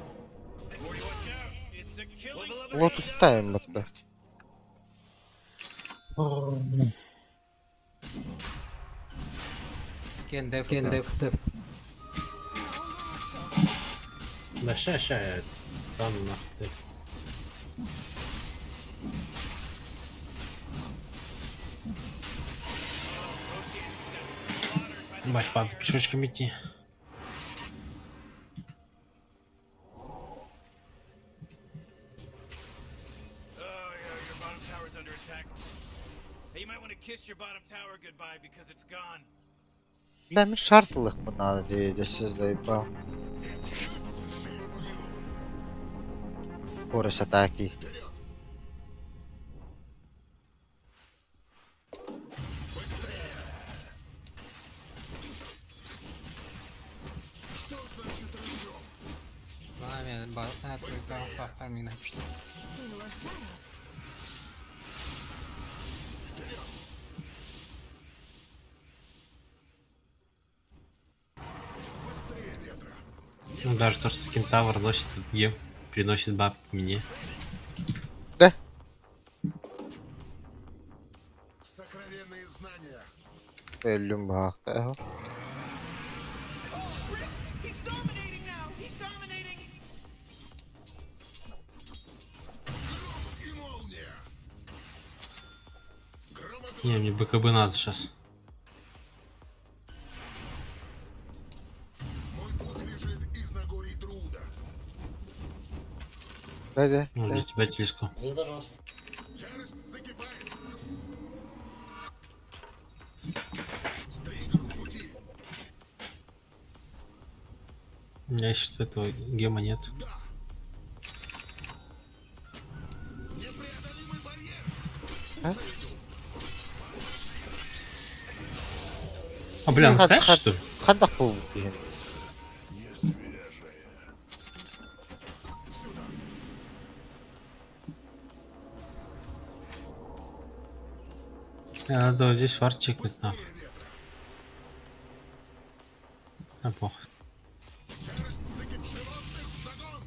Вот тут ставим, бля. Кендев. Да ща, я стану нахуй. Бать, падай пешочком идти. Oh, yeah, your bottom tower's under attack. Hey, you might want to kiss your bottom tower goodbye because it's gone. Да, мне шартовых бы надо, я сейчас заебал. Скорость атаки. Пламя, фармина. Ну даже то, что кентавр носит этот гем, приносит бабки мне. Да? Сокровенные знания. Ölüm baktı. He's dominating now. He's dominating. И молния. Не, мне БКБ надо сейчас. Мой путь лежит из Нагорий Труда. Hadi. Ну, для тебя телескоп. Ярость закипает. Стригер в пути. У меня сейчас этого гема нет. Непреодолимый барьер. А, бля, настоящий, что ли? Хада пул. блин. Надо вот здесь вард чекнуть нахуй. А похуй. Ярость закипшеванных в загон.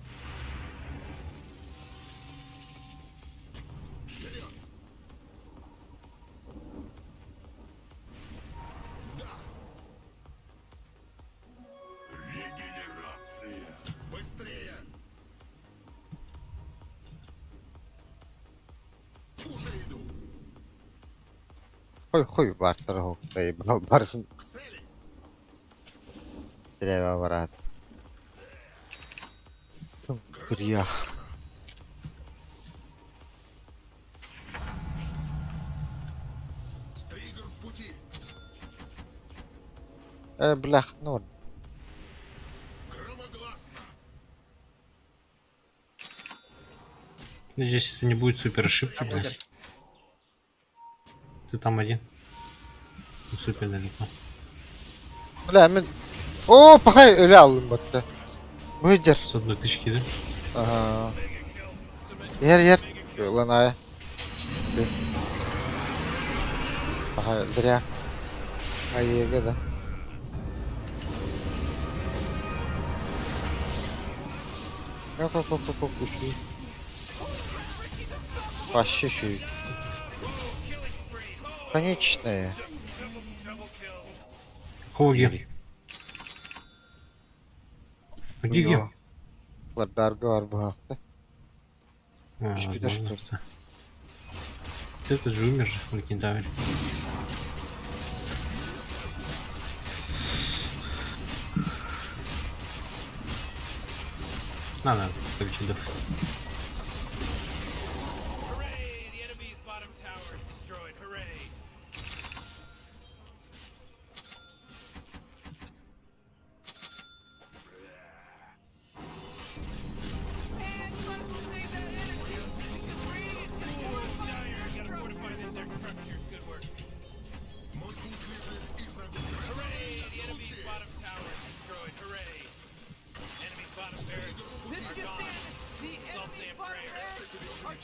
Регенерация. Быстрее. Уже иду. Хуй бар торгов. Заебал барсын. К цели. Треба брат. Брия. Стригер в пути. Блях, ну. Громогласно. Надеюсь, это не будет супер ошибки, блядь. Ты там один. Ну, супер далеко. Бля, мен... О, пахай, öyle aldım battı. Быдер. С одной тычки, да? Ага. Yer. Lan aya. Пахай, зря. Ай, да. Как, ушли. Вообще чуть. Конечные. Кого гем? А где гем? Dargı var bu hafta. А, Hiçbir de возможно, что. что. Ты же умер же, в кентавре. Надо, короче, да. Hooray! The enemy's bottom tower is destroyed. Hooray! Man, you might as well save that energy because Radiant just fortified their structures. Good work. Hooray! The enemy's bottom tower is destroyed. Hooray! Enemy's bottom barracks This are just gone. in. The All say enemy's a bottom prayer. barracks are destroyed.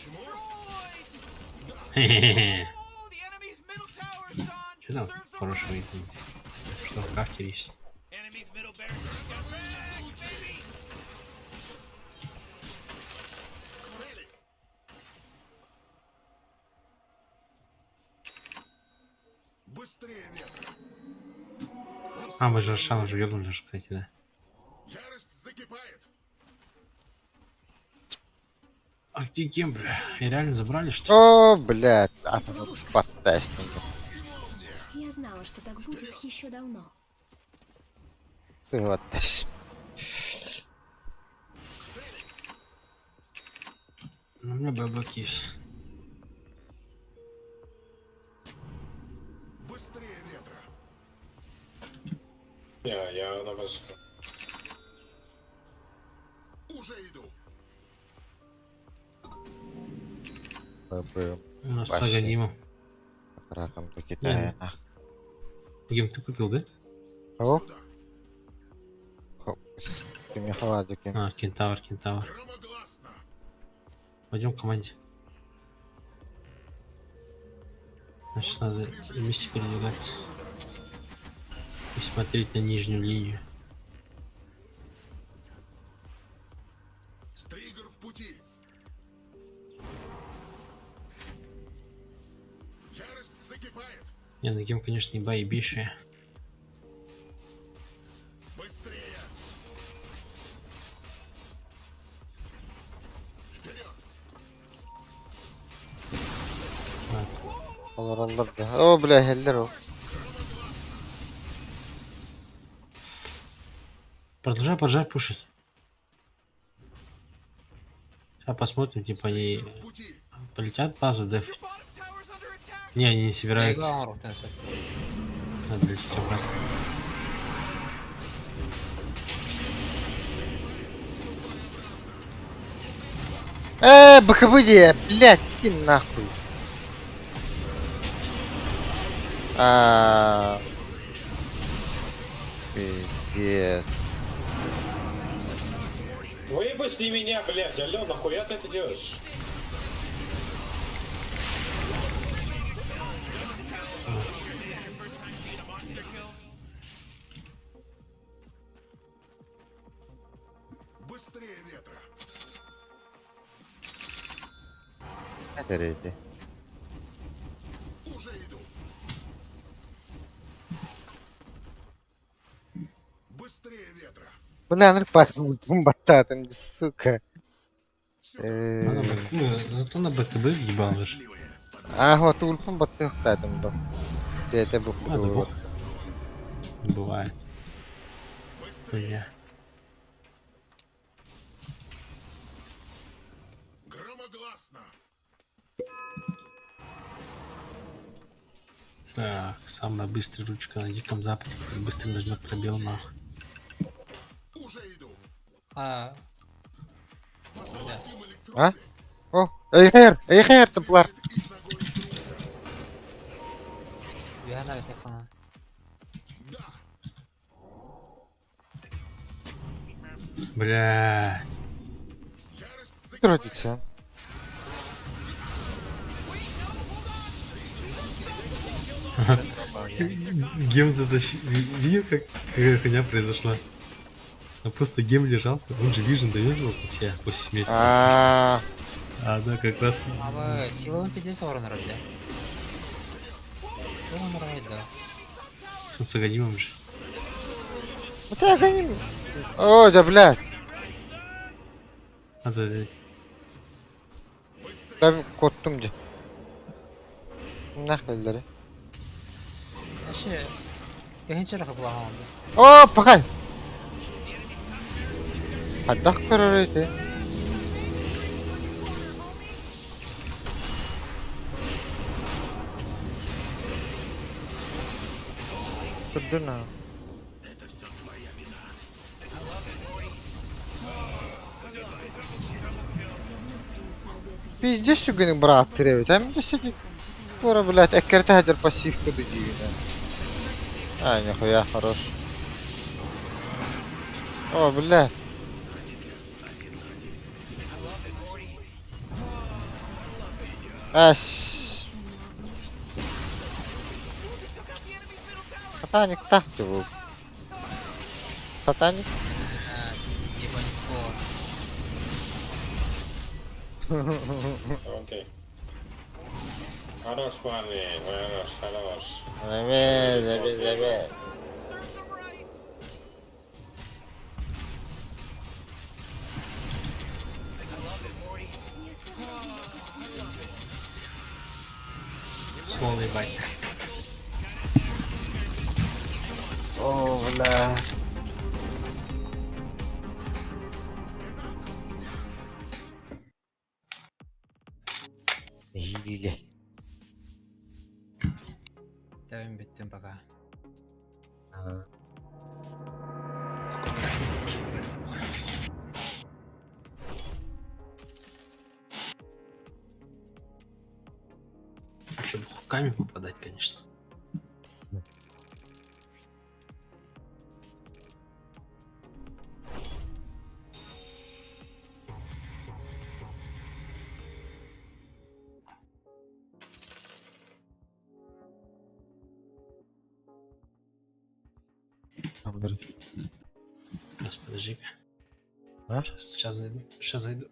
Хе-хе-хе. Oh, the enemy's middle tower's gone. Что там Serves 'em хорошего right. изменить? Что в карте есть? Enemy's middle barracks just got wrecked, baby! Быстрее ветра. А, мы же Рошана уже ёбнули же, кстати, да. Ярость закипает. А где гем, бля? И реально забрали, что ли? О, блядь. А то тут подтест надо. Я знала, что так будет еще давно. Ты вот тащ. Ну, у меня бэбэк есть. Быстрее ветра. Я на вас. Уже иду. ББ. У нас Вообще. сага Дима. Раком до Китая. Гем ты купил, да? Кого? Ты мне халату кинь. А, кентавр. Громогласно. Пойдем к команде. Значит, надо вместе передвигаться. И смотреть на нижнюю линию. Стригер в пути. Ярость закипает. Не, на гем, конечно, не боебейшие. Быстрее. Вперед. Olur da. О, бля, хеллер. Продолжай пушить. Сейчас посмотрим, типа они В пути. полетят в базу, деф. Your bottom tower's under attack! Не, они не Я собираются. главный рухнулся. Надо лететь обратно. БКБД, блядь, иди нахуй. Пиздец. Выпусти меня, блядь, алё, нахуя ты это делаешь? Быстрее ветра. Это реди. Уже иду. Быстрее ветра. Бля, ну пасму бататом, сука. Зато на БКБ въебал же. Вот ульпом батых татом был. Это был А, забыл. Бывает. Я. Громогласно. Так, самая быстрая ручка на Диком Западе. Быстро нажмет пробел нахуй. Уже иду. Да. Золотим электроды. А? О, Эйхер, Темплар. Из Нагорий Друда. Я навіть не понял. Да. Бля. Ярость закипает. Родится. Гем затащил. Видел, как какая хуйня произошла? А просто гем лежал, он же вижен доверил все после смерти. А, Да, как раз. А ви силовим підійшов Ворона да? Ворона да. Он с Аганимом же. متى غني اوه جبلات هذا ben korktum ca. Nahvelleri. Eşi. Tehinçe rakı kulağımda. Oo pakay. Hadak kararıydı. Судна. Пиздец, что гоним брат тревит. Там да сидит. Скоро, блядь, эккерта хадер пассивку дудивина. А, нихуя, хорош. О, блядь. Ась. Сатаник тахте был. Сатаник? Окей. Хорош, парни, хорош. Завет. Словно ебать. О, бля. Hile. Tabii bittim baka. Ага. Еще бы хуками попадать, конечно. Сейчас, подожди-ка. А? Сейчас зайду. Сейчас зайду.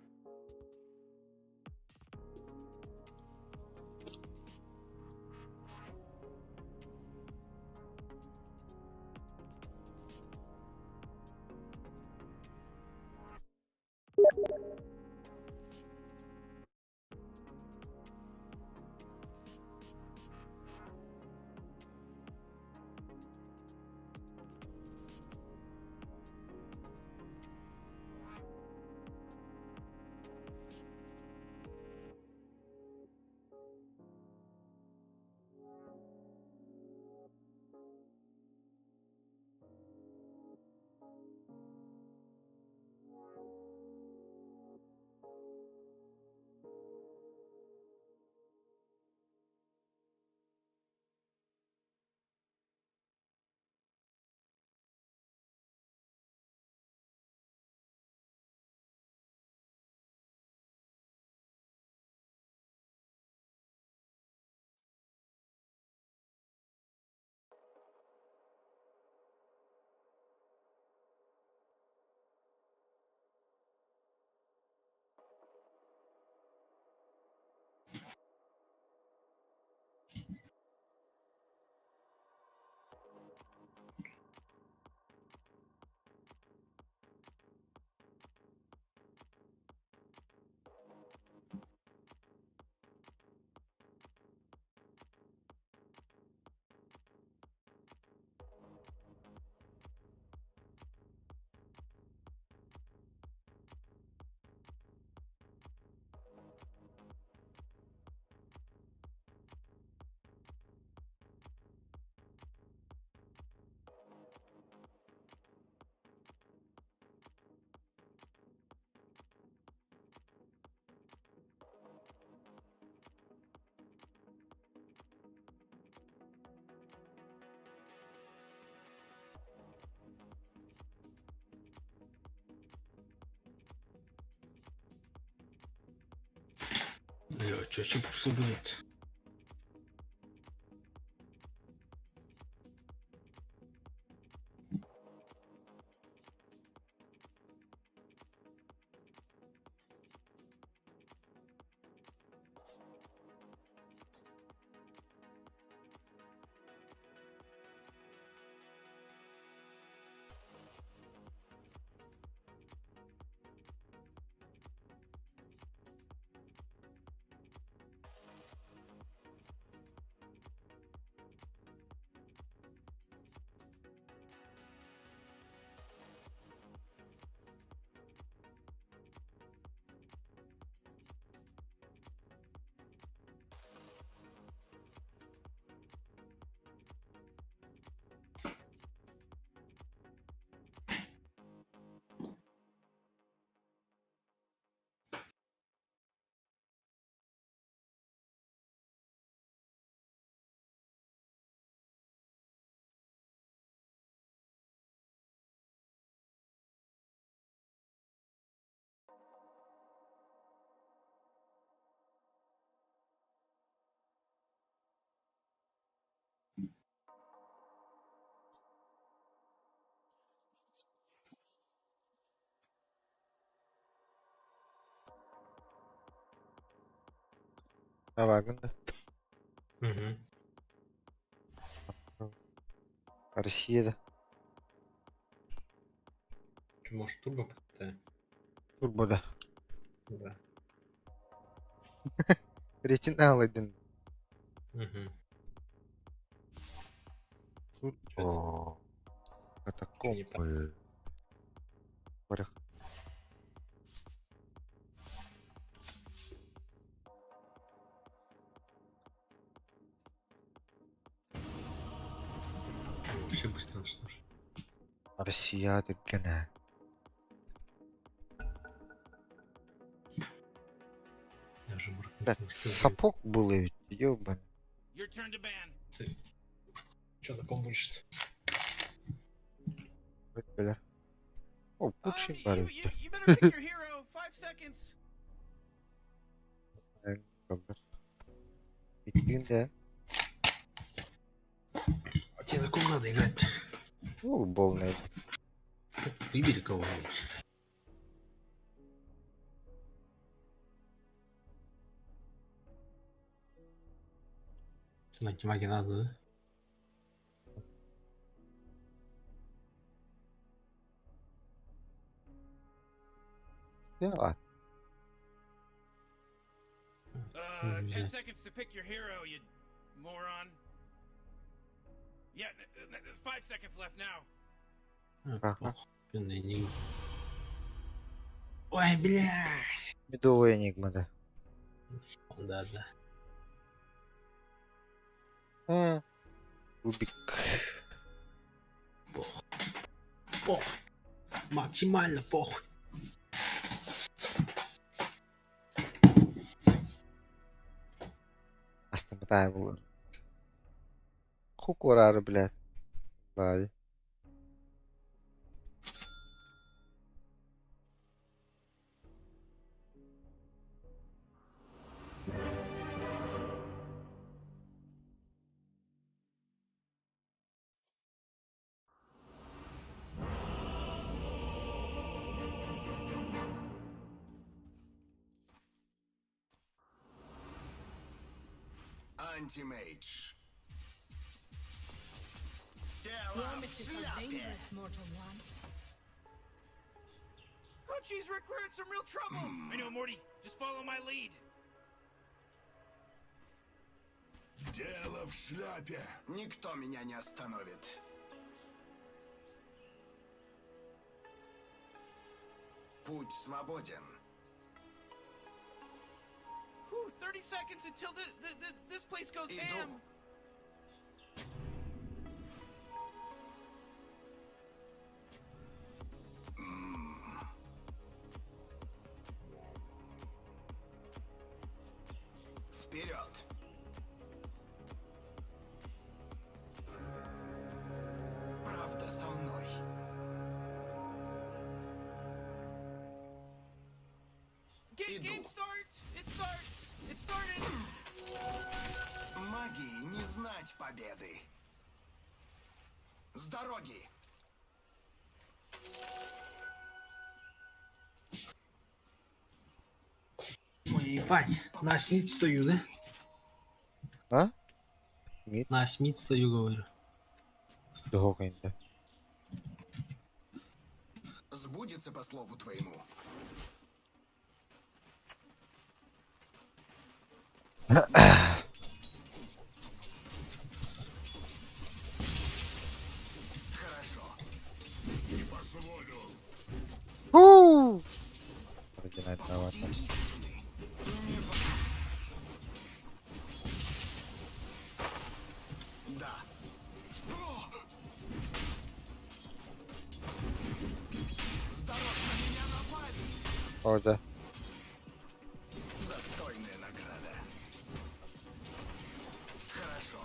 Бля, чё чипсы будет? Авагында. Угу. Россияда. Может, турбо ПТ? Турбода. Да. Ретинал один. Угу. О, катакомбы. Орех. Все быстро слушай. Россияда гена. Я уже моркнуть Блядь, не успел. сапог был ведь, ёбан. Your turn to ban. Ты... Чё на ком будешь-то? Бля. О, лучший You барык. better pick your hero. 5 seconds. Bittiğinde. А тебе на ком надо играть? Ну, болный. Выбери кого-нибудь. На антимаге надо, да? Я 10 seconds to pick your hero, you moron. Yeah, 5 seconds left now. Ага. Ой, блядь. Медовая энигма, да. Да. Рубик. Похуй. Максимально похуй. Астаматай булар. Хукурары, блядь. Ладно. Антимейдж. Oh, jeez, Rick, we're in some real trouble. I know, Morty. Just follow my lead. Дело в шляпе. Никто меня не остановит. Путь свободен. Whew, 30 seconds until this place goes ham. Вперед! Правда со мной. Game starts. It starts. It started. Магии не знать победы. С дороги! Ой, ебать. На Смит стою, да? А? Нет. На Смит стою, говорю. Догоинда. Сбудется по слову твоему. Хорошо. Не позволю. Ординать новата. Да. Здорово, на меня напали. О, да. Достойная награда. Хорошо.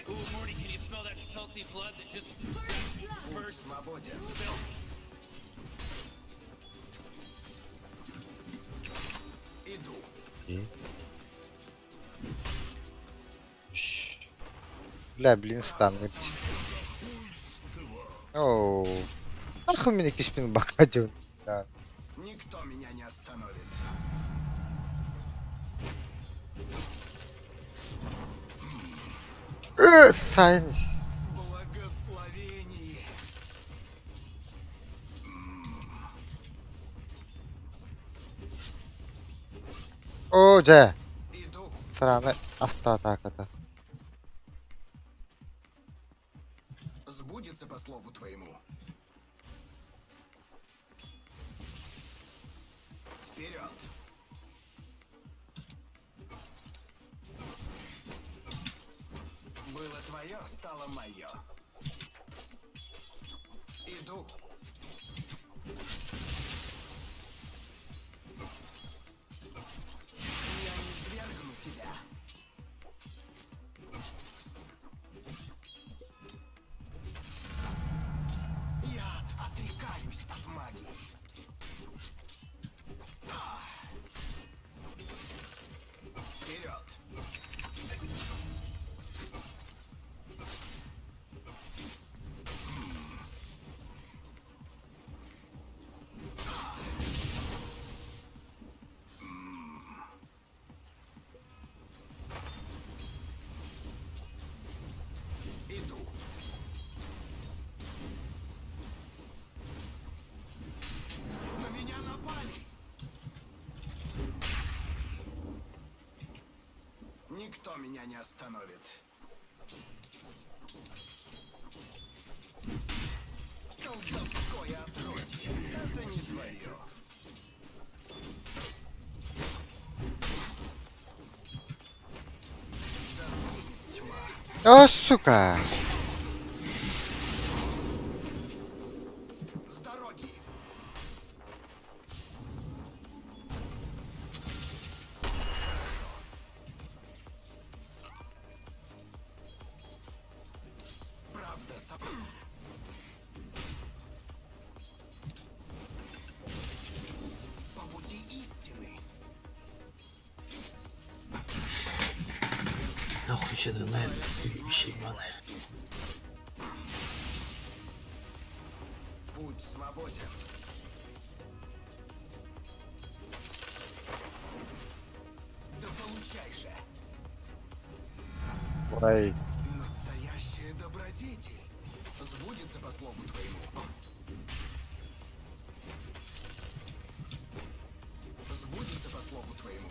Ooh, Morty, can you smell that salty blood that just Путь свободен. spilled? Иду. И. Бля, блин, стан. Оу. Ах, у меня киспин бакадил. Да. Никто меня не остановит. Сайнс. Благословение. О, Дже. Иду. Сраный автоатака-то. Сбудется по слову твоему. Вперед. Было твое, стало мое. Иду. Я не свергну тебя. Я отрекаюсь от магии. Вперед! Иду. На меня напали. Никто меня не остановит. Колдовское отродье. Это не твое. Да сгинет тьма. О, сука. С дороги. Правда собой. По пути истины. Нахуй ще донает вещи ебаные. Путь свободен. Да получай же. Ой. Настоящая добродетель. Сбудется по слову твоему. Сбудется по слову твоему.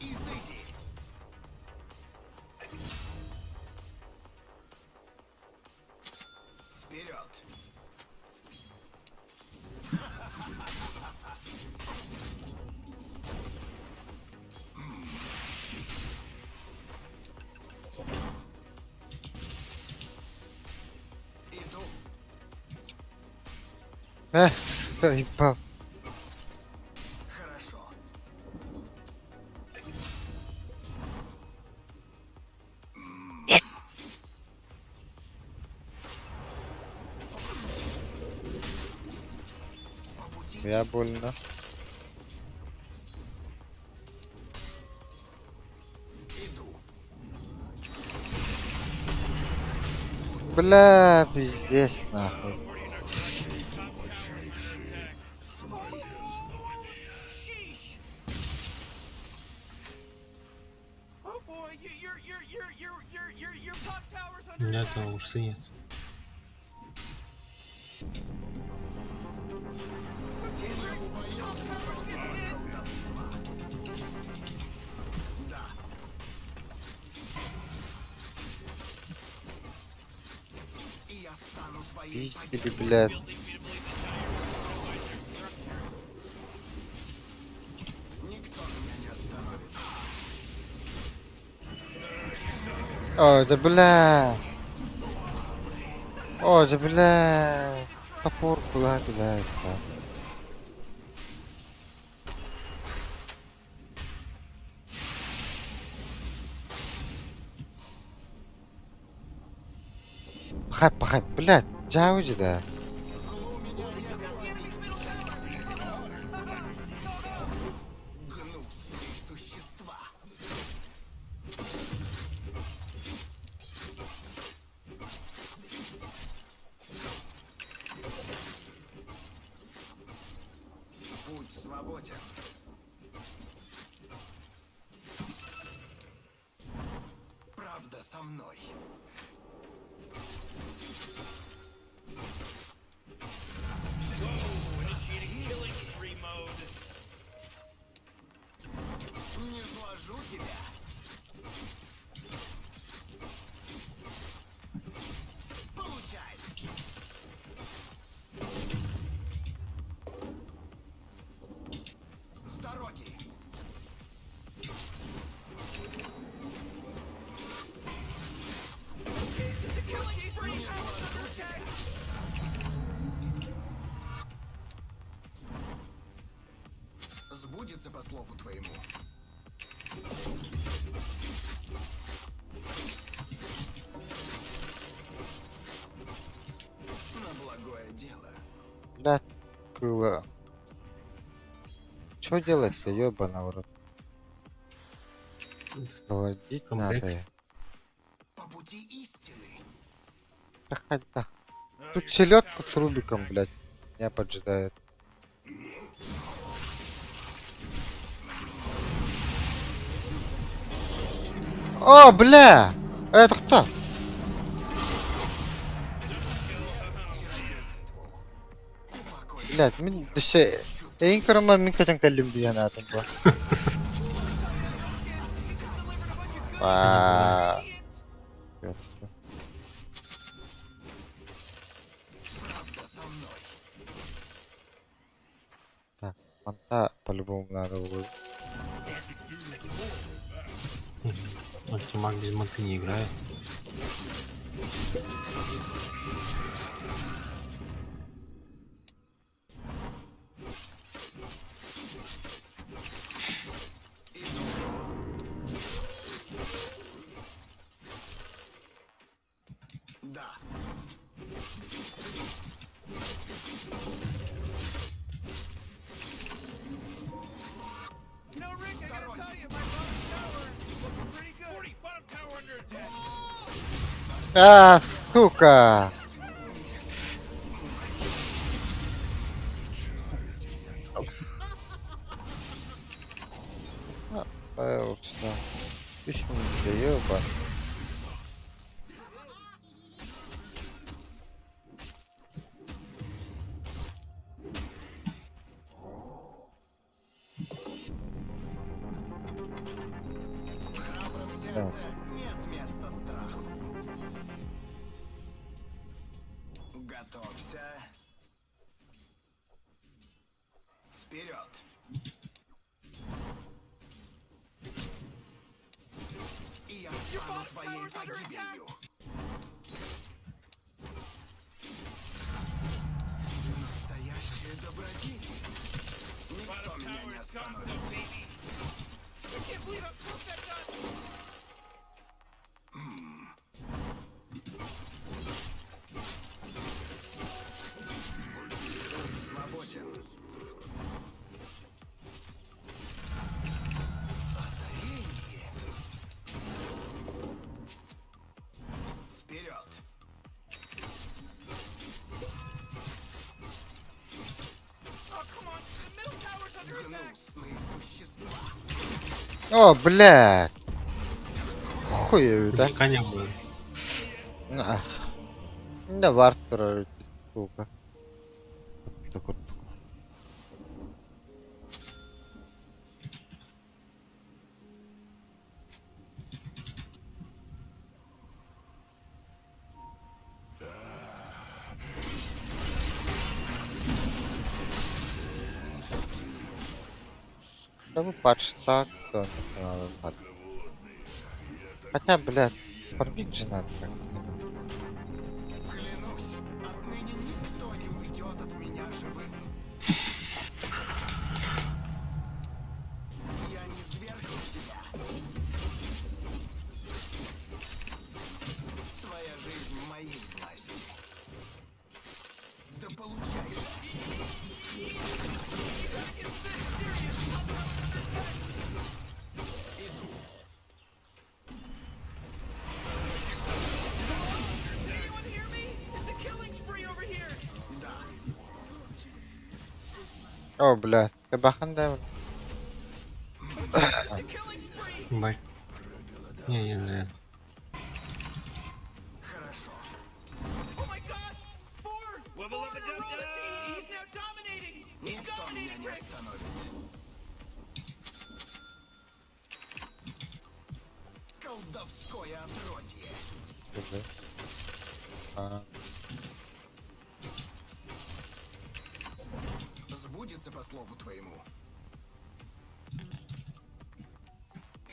Изыди. Вперед. Иду. Стоипал. Хорошо. По пути Я больно. иду. Бля, пиздец, нахуй. Oh boy, your top tower's У under меня attack. этого урсы нет. Да. И я стану твоей Пиздили, блядь. Никто меня не остановит. Ой, да бля. Ой, да бля. Топор куда кидается? Пахай, блядь. Джауди, да. Гнусные существа. Путь свободен. свободен. Правда со мной. Не сложу тебя. Получай. С дороги. It's a killing spree. Не сложу тебя. Сбудется по слову твоему. На благое дело. Блядь, кыла. Чё делать-то, ёбана в рот? Проводить Комплект. надо. По пути истины. Да хоть да. Тут селедка с Рубиком, блядь, меня поджидает. О, бля! Это кто? Блядь, мен düşe en kırma min kaçan kallim diye anlatım bu. Vaa. Правда со мной. Так, манта по-любому надо будет. Ультимаг без манты не играет. Да. You know, Rick, I gotta tell you, my bottom tower is looking pretty good. 40, bottom tower under attack. А, сука! Пожалуйста. Почему не ёбан? В храбром сердце нет места страху. Готовься. Вперед. И я стану твоей погибелью. Настоящая добродетель. Никто меня не остановит. I can't believe how close that got. Свободен. Озарение. Вперед. Oh, come on. The middle tower's under attack. Гнусные существа. О, блядь! Хуй, да? Наверняка не было. На. Да, вартер, сука. Так вот. Да вы патч так, то надо патч. Хотя, блядь, фармить же надо как-нибудь. Клянусь, отныне никто не уйдет от меня живым. Я не свергну тебя. Твоя жизнь в моей власти. Да получай же. Иду. Anyone hear me? It's a killing spree over here. Да. О, блядь. Бахан да. Бай. Не, наверное. Oh my god! Ford! Ford rolled it. He's now dominating! He's dominating Rick! Колдовское отродье. Скажи. А, Сбудется по слову твоему.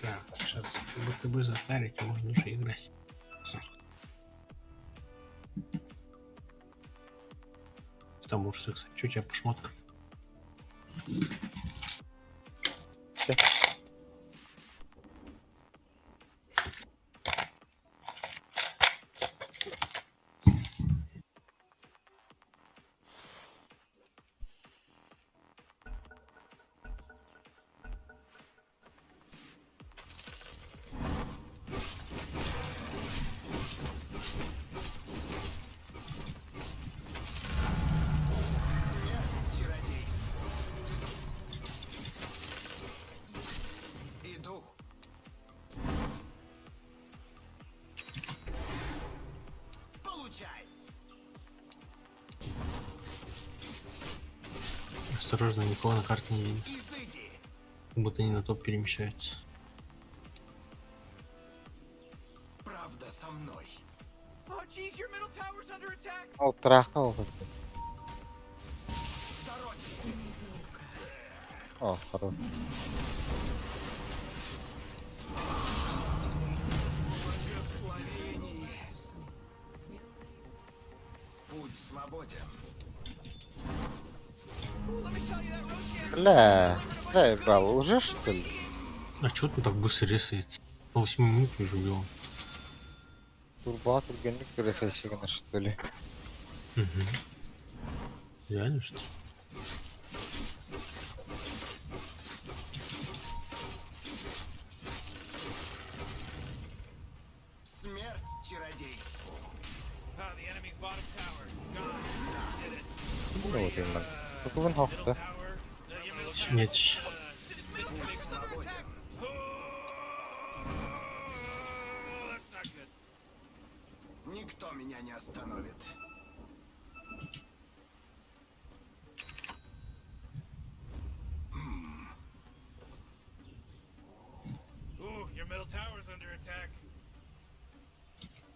Так, сейчас БКБ затарить, и можно уже играть. Там уж, кстати, что у тебя по шмоткам? Иду. Получай. Осторожно, никого на карте не видно. Изыди. Как будто они на топ перемещаются. Правда со мной. Oh jeez, your middle tower's under attack! ну, трахал. С дороги. О, хорош. Благословение. Путь свободен. Let me tell you that Roche Бля, заебал, уже что ли? А чё ты так быстро ресается? По 8 минут уже убил. Турбатор генник красавчик, что ли? Угу. Реально что ли? Смерть чародейству. Oh, the enemy's bottom tower. It's gone. Did it. Ну вот именно. Только вон хофта. Tower. Your middle tower. Меч. Путь свободен. Oh, that's not good. Никто меня не остановит. Ooh, your middle tower's under attack.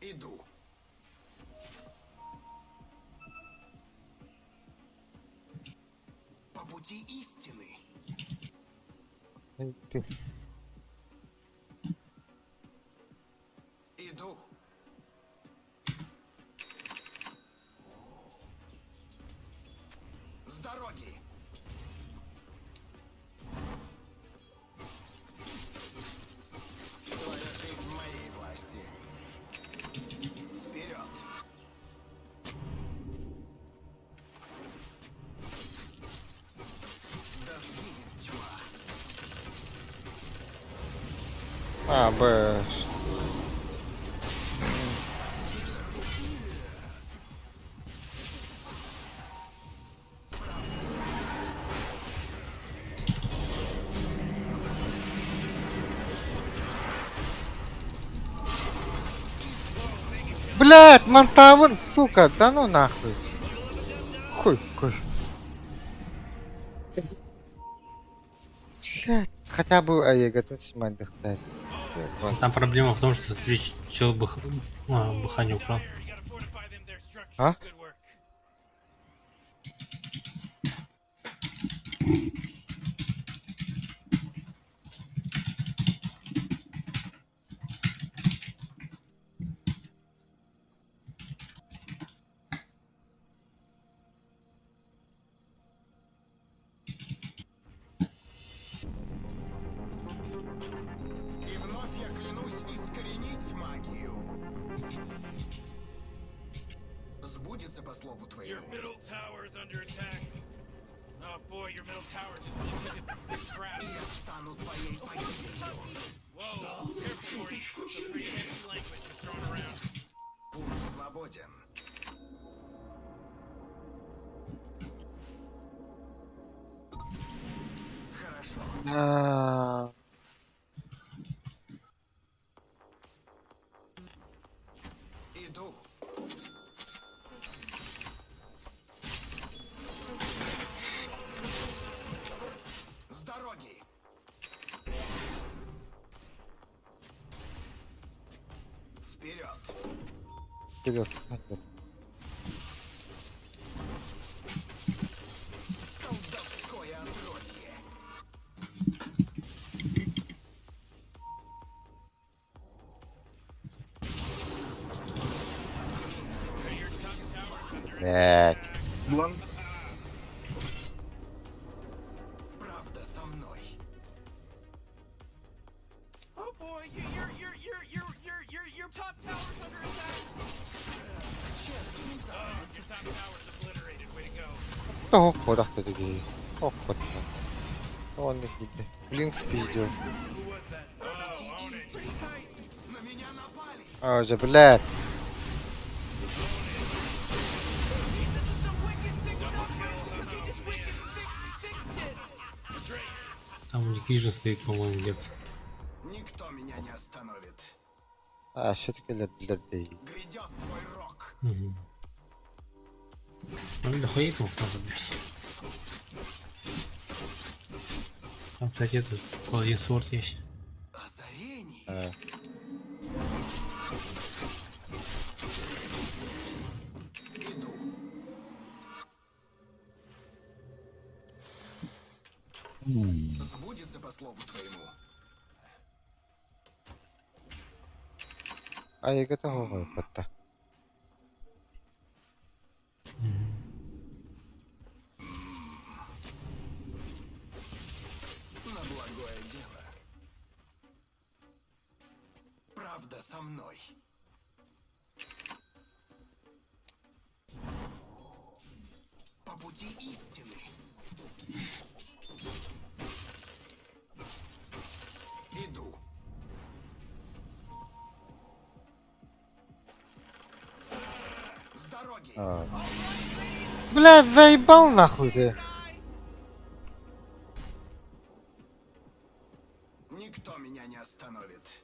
Иду. По пути истины. Ты. Иду. С дороги. Твоя жизнь в моей власти. Вперед. Да сгинет тьма. А, бэш. Блять, Монтавн, сука, да ну нахуй. Хуй, хуй. Блять, хотя бы Аега снимать дохтать. Там проблема в том, что смотри, чел быха не украл. You gotta fortify them, their structures. А? Good work. И вновь я клянусь искоренить магию. Сбудется по слову Your твоему. middle tower's under attack. Oh boy, your middle tower just really took a big crap. И я стану твоей погибелью. Whoa, careful, Morty. Some pretty heavy language you're throwing around. Путь свободен. А, Иду. С дороги. Вперед. вперед. Колдовское отродье. Блять. Блан. Правда со мной. Oh boy, your top tower's under attack. Your top tower's obliterated. Way to go. Охота таки. Охота. Он не хите. Блинк спиздил. На меня напали. А, же, блядь. Там у них Вижен стоит, по-моему, где-то. Никто меня не остановит. А, все-таки для Дэй. Грядет твой рок. Угу. Ну, дохуиков надо, блядь. Там, кстати, этот паладин сорт есть. Озарение. А. Иду. Сбудется по слову твоему. А я готов подта. На благое дело. Правда со мной. По пути истины. Иду. С дороги. А. Блядь, заебал нахуй ты. Никто меня не остановит.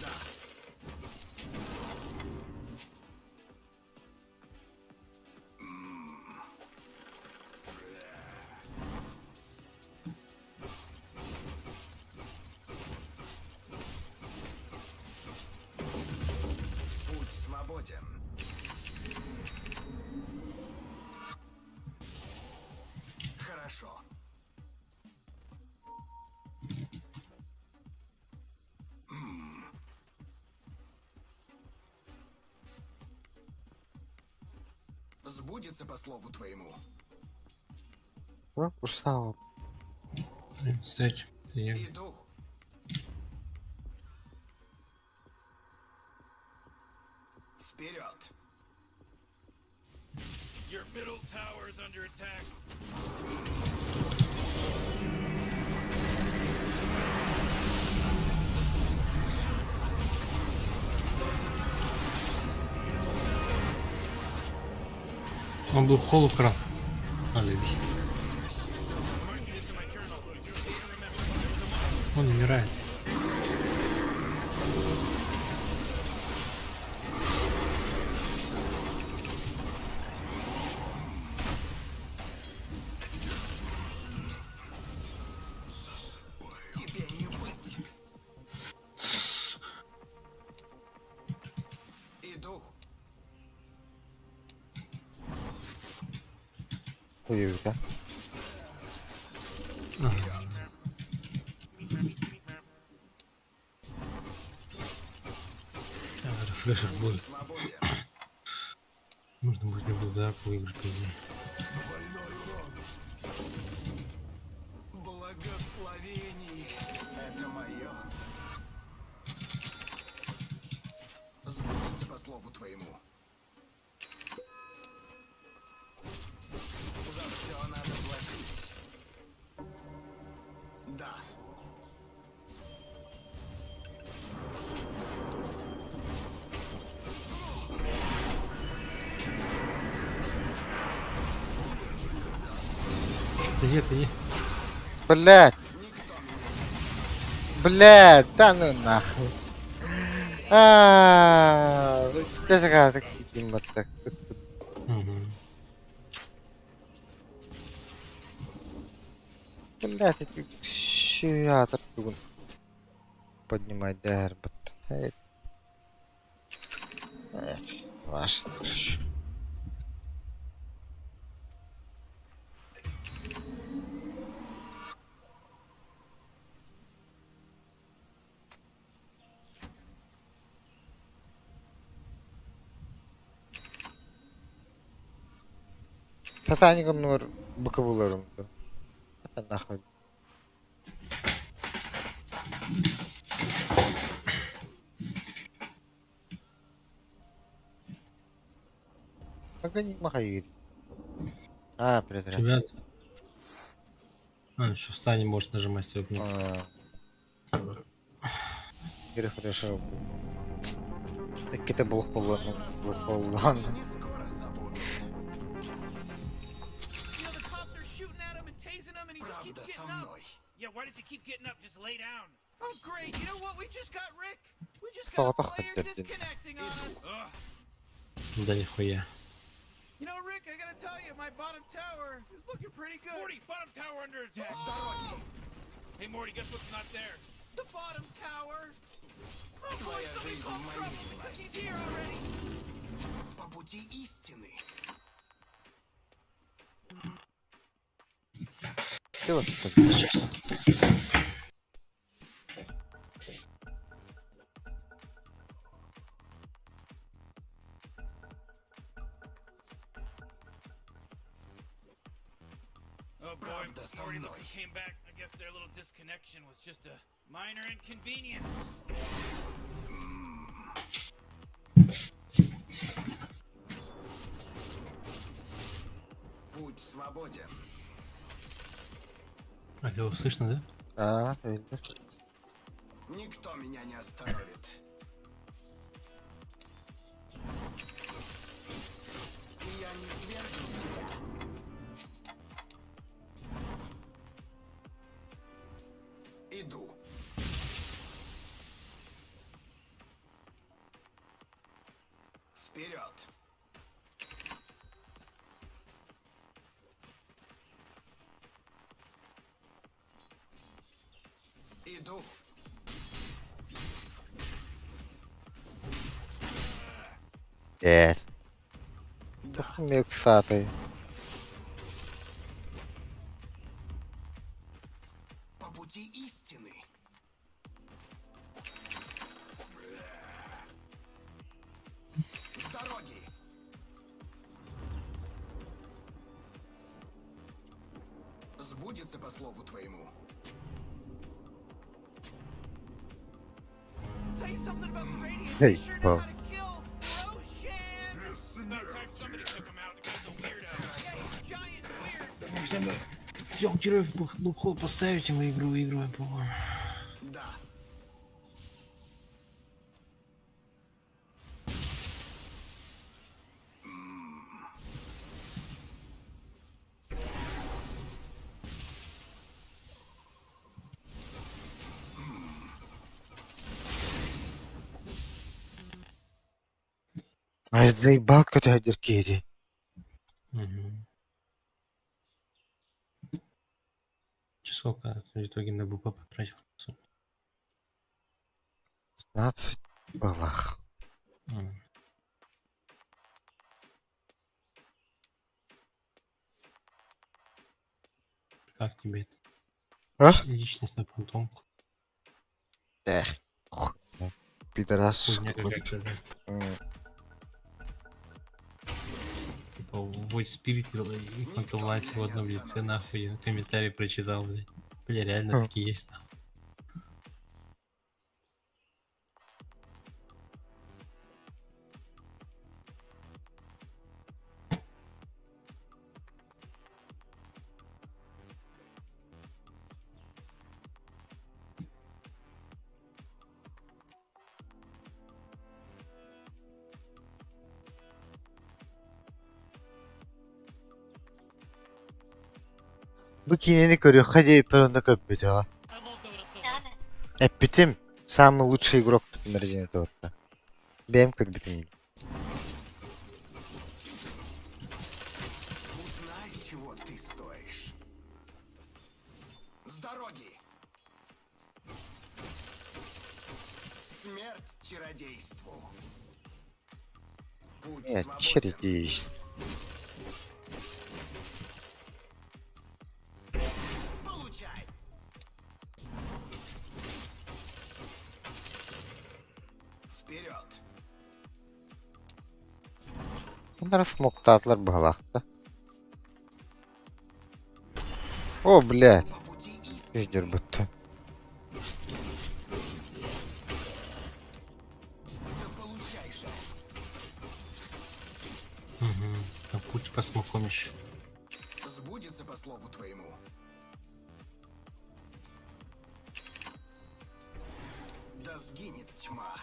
Да. Путь свободен. Хорошо. Сбудется по слову твоему. Ну, устал. Кстати, я... Иду. Вперед. Your middle tower's under attack. Он был холократ. Он умирает. Тебе не быть. Иду. Ой, да? Рефрешер будет. Свободен. Можно будет немного драку выиграть, по идее. Благословение. Это мое. Сбудется по слову твоему. За все надо платить. Да. Ты. Блядь. Блядь, да ну нахуй. Это как такие Дима так. Угу. Блядь, эти шиатор поднимать дербат. Ваш. Сасаником нор боковуларым. Это нахуй. Как они махают? Предряд. Ребят. Еще в стане можешь нажимать всё кнопку. Перехрешал. Так это был холодно. You know, the cops are shooting at him and tasing him, and he just keeps getting up. Yeah, why does he keep getting up? Just lay down. Oh, great. You know what we just got, Rick? We just got Стало players хоть disconnecting on us. Да нихуя. You know, Rick, I gotta tell you, my bottom tower is looking pretty good. Morty, bottom tower under attack. Hey, Morty, guess what's not there? The bottom tower. Oh boy, somebody's called trouble because he's here already. По пути истины. Ты вот так. Сейчас. Oh boy, Morty looks came back. I guess their little disconnection was just a minor inconvenience. Путь свободен. Алло, слышно, да? Эльдер. Никто меня не остановит. Я не свергну тебя. Иду. Вперед. Иду. Миксатый. По пути истины. С дороги. Сбудется по слову твоему. Tell you something about the radiant. Hey, They sure know Bo. how to kill Roshan. About time somebody took him out. The guy's a weirdo. Yeah, he's giant weird. Хотя бы 3 героев в блокхол поставить, и мы игру выигрываем, по-моему. Да. Ай, заебал какой-то деркеди. Угу. Сколько в итоге на БП потратил? 15 баллах. Как тебе это? А? Личность на фантомку. Эх, хуйня. Пидорас. Хуйня какая-то, да. Типа, Void Spirit и Phantom Light в одном лице, нахуй. Я комментарий прочитал, блядь. Бля, реально такие есть, нахуй. Бикини көрüyor. Hadi перонда көппеті ға. Эппетим самый лучший игрок в Resident Evil. Бем как битим. Узнай, чего ты стоишь. С дороги. Смерть чародейству. Путь Нет, свободен. чередишь. Получай. Вперед. Bunlara смокта atlar bağlaqda. О, блядь. По пути истины. Видер будто. Да получай же. Угу. Там куча по смокам еще. Сбудется по слову твоему. Да сгинет тьма.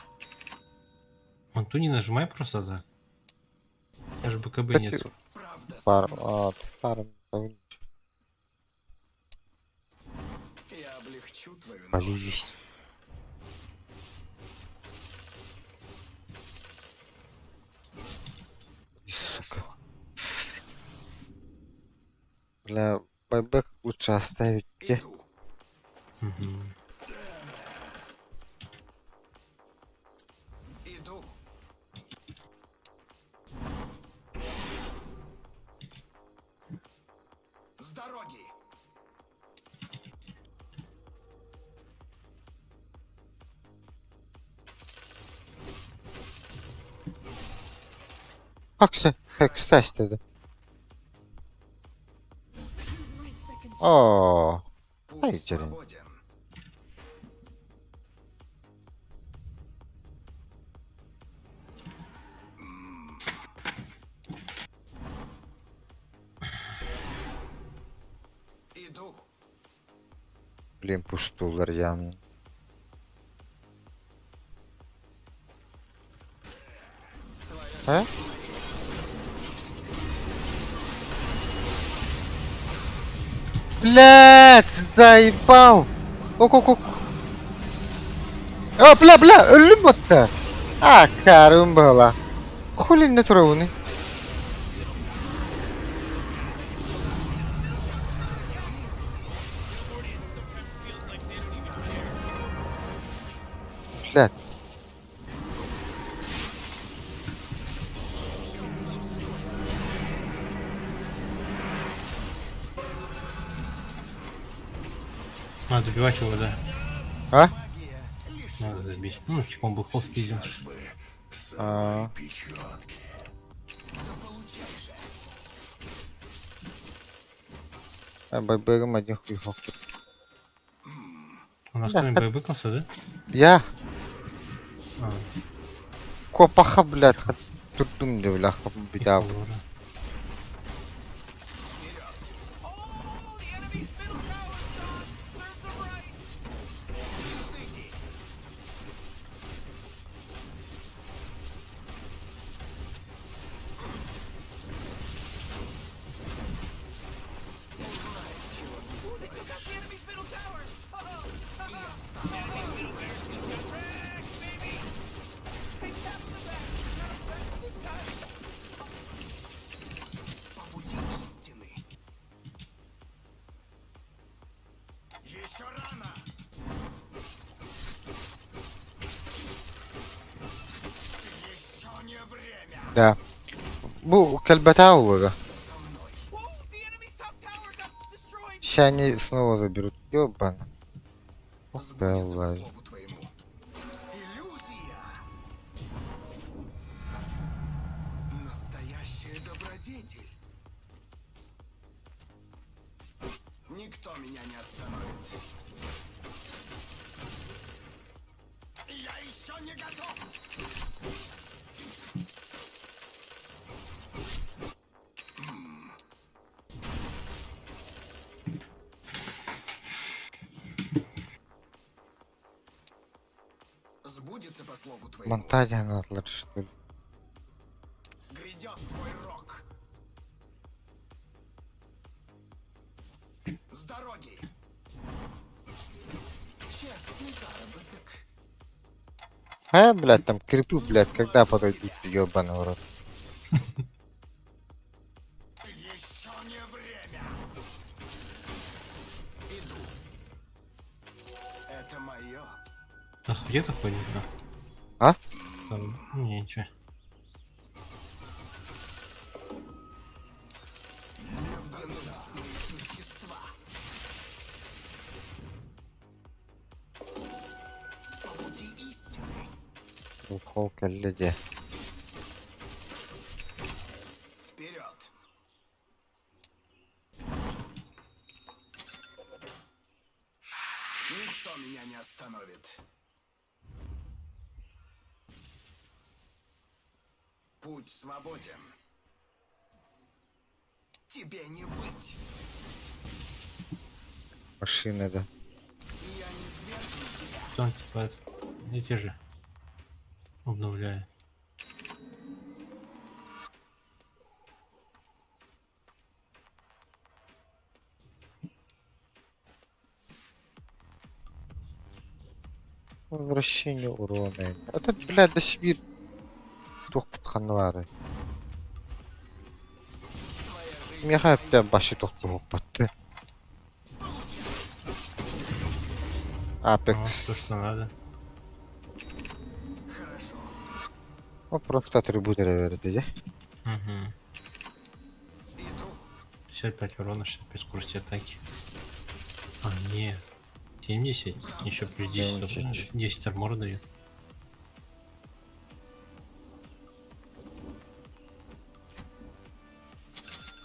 Анту не нажимай просто за. Я же БКБ Да нет. ты- Правда Пар, со мной. пар, Я облегчу твою ношу. полезись. Сука. Бля, байбек лучше оставить. Где? Иду. Угу. Иду. С дороги. Как кстати тогда. О, Путь Ай, дерень. свободен. Иду. блин, пуштулар явно. А? Блять, заебал! Ок. О, бля, ölüm attı. Ah, caramba. Хули не травны. Блядь. Надо добивать его, да. А? Надо забить. Ну, типа он был холл спиздил. А. Байбегом один хуй хохот. У нас с вами боебыкался, да? Я А, копаха, блядь, турдум де бляха бедав. ладно. Oh, the enemy's middle tower's gone. Serves them right. Ooh, they took out the enemy's middle tower. Enemy's middle barracks just got wrecked, baby. Hey, tap in the back. Not a threat to this guy. По пути истины. Еще рано. Еще не время. Да. Bu кальбата улага. Whoa, the enemy's top tower got destroyed. Сейчас они снова заберут. Ёбана. Сбудется по Блядь. слову твоему. Иллюзия. Настоящая добродетель. Никто меня не остановит. Я еще не готов. Сбудется по слову твоему. Монтадя надо, что ли? Грядет твой рок. дороги! Честный заработок. Блядь, там крипы, блядь, когда подойдут, ёбаный в рот. Еще не время. Иду. Это мое. Ах, где-то ходит, да? А? Там, не, ничего. Гнусные существа. По пути истины. Духовка люди. Вперед. Никто меня не остановит. Путь свободен. Тебе не быть. Машины, да. Я не свергну тебя. Там, типа, это, эти же обновляю. Возвращение урона. Это, блядь, до себе тух патханвары. Мега опять баши тух патты. А, Апекс. то, что надо. Хорошо. Ну, просто атрибуты верите, да? Угу. Иду. 55 урона, 65 скорости атаки. А, нет. 70, еще плюс 10, 70. 10 армора дает.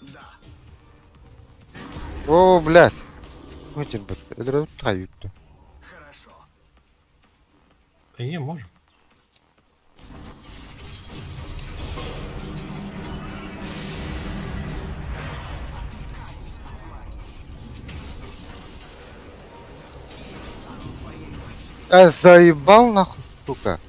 Да. О, блядь. Эти бы, это тают-то. Хорошо. Да не, можем. Отвлекаюсь от магии. Стану твоей. Заебал нахуй, сука.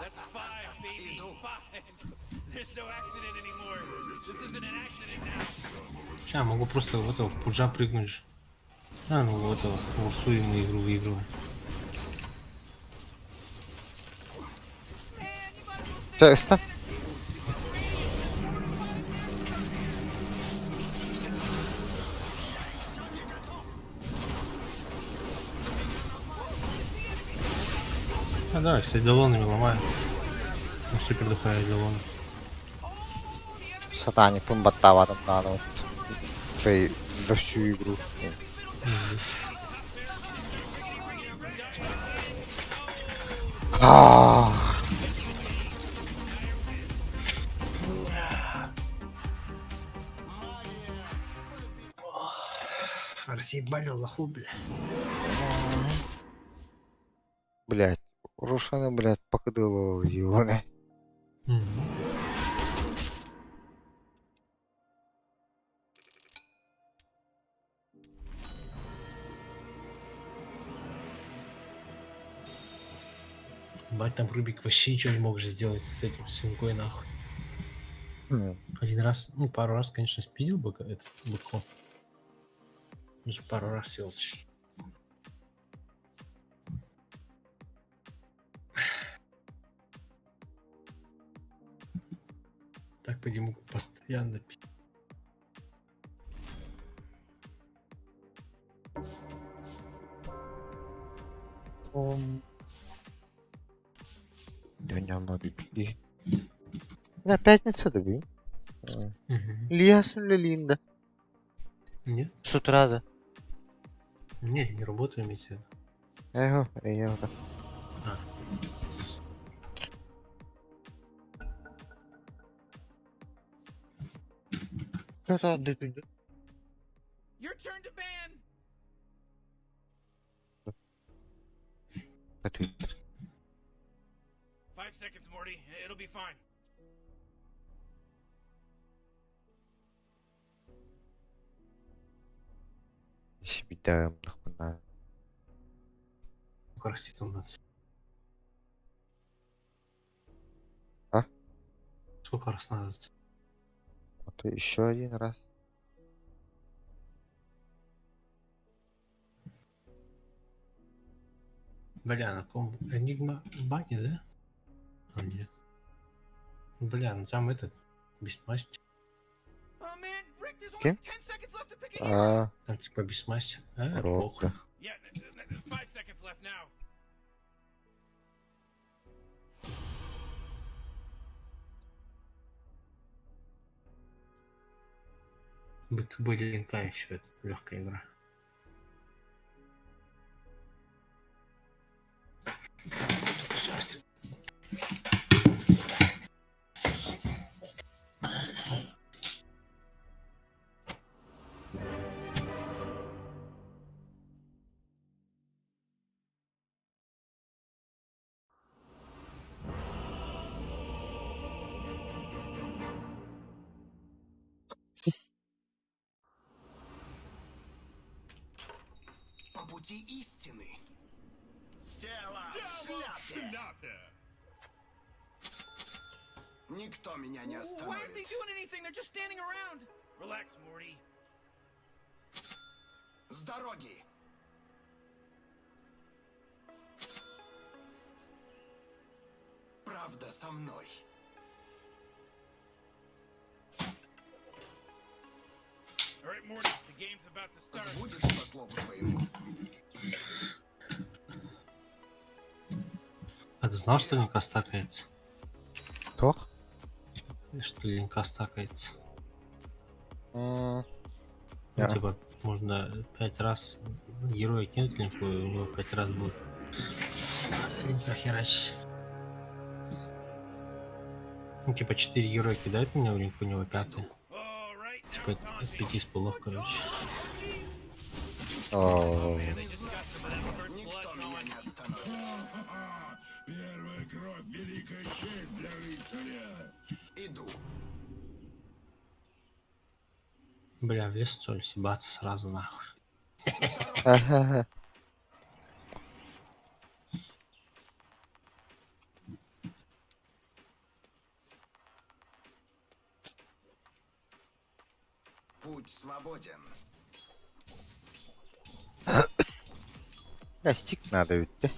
That's 5, baby. 5. There's no accident anymore. This isn't an accident now. Сейчас могу просто в этого в пуджа прыгнуть же. А, ну в этого в Урсу и мы игру выигрываем. Честно? А давай, с айдолонами ломаем. Ну, супер дохуя айдолон. Сатане пумбаттава там надо вот. Цей за всю игру. Разъебали лоху, бля. Блядь. Рушана, блядь, покадыло его, не? Бать, там Рубик вообще ничего не мог же сделать с этим свинкой нахуй. Один раз, ну пару раз, конечно, спиздил бы этот быко. Уже пару раз свелочь. Так по нему постоянно Дня моряки. На пятница добил. Мгм. Ясно ли Линда? Нет? С утра, да. Не работаю, имеется в виду. Я так. А. Это отдыхай, да? Your turn to ban. Ответь. 5 seconds, Morty. It'll be fine. Сибидагымдык мына. Сколько растет у нас? А? Сколько раз надо? Вот еще один раз. Бля, на ком? Энигма в бане, да? А, нет. Бля, ну там этот, бессмастер. Oh man, Rick, there's Okay. only 10 seconds left to pick a hero. Там типа бессмастер. А, Робка. похуй. Yeah, 5 seconds left now. БКБ линка еще, это легкая игра. По пути истины. Тело в шляпе. Никто меня не Why aren't they остановит. doing anything? They're just standing around. Relax, Morty. С дороги. Правда со мной. All right, Morty, the game's about to start. Сбудется по слову твоему. А ты знал, что линка стакается? Кто? Что линка стакается? М, Ну, Я. типа, можно 5 раз героя кинуть линку, и у него 5 раз будет линка херачить. Ну, типа, 4 героя кидают меня в линку, у него 5. All right, now Типа, it's on me. 5 из полов, короче. О, They just got some of that first blood Никто меня going. не остановит. Первая кровь — великая честь для рыцаря. Иду. Бля, в лес, что ли, съебаться сразу нахуй. ахаха. Путь свободен. Бля, стик надо ведь, да?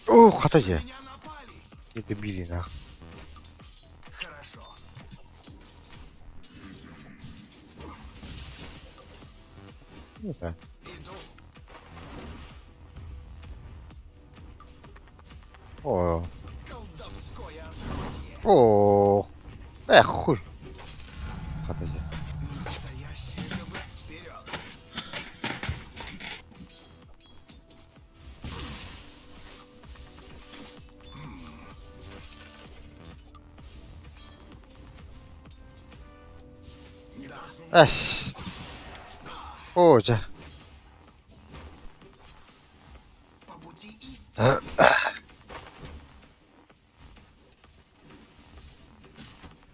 Ух, отойди. Меня напали. Не добили нахуй. Хорошо. Ну да. Иду. О, Колдовское отродье. о, хуй. Отойди. Настоящее КБ. Вперед. 아씨. 오자. По пути истины.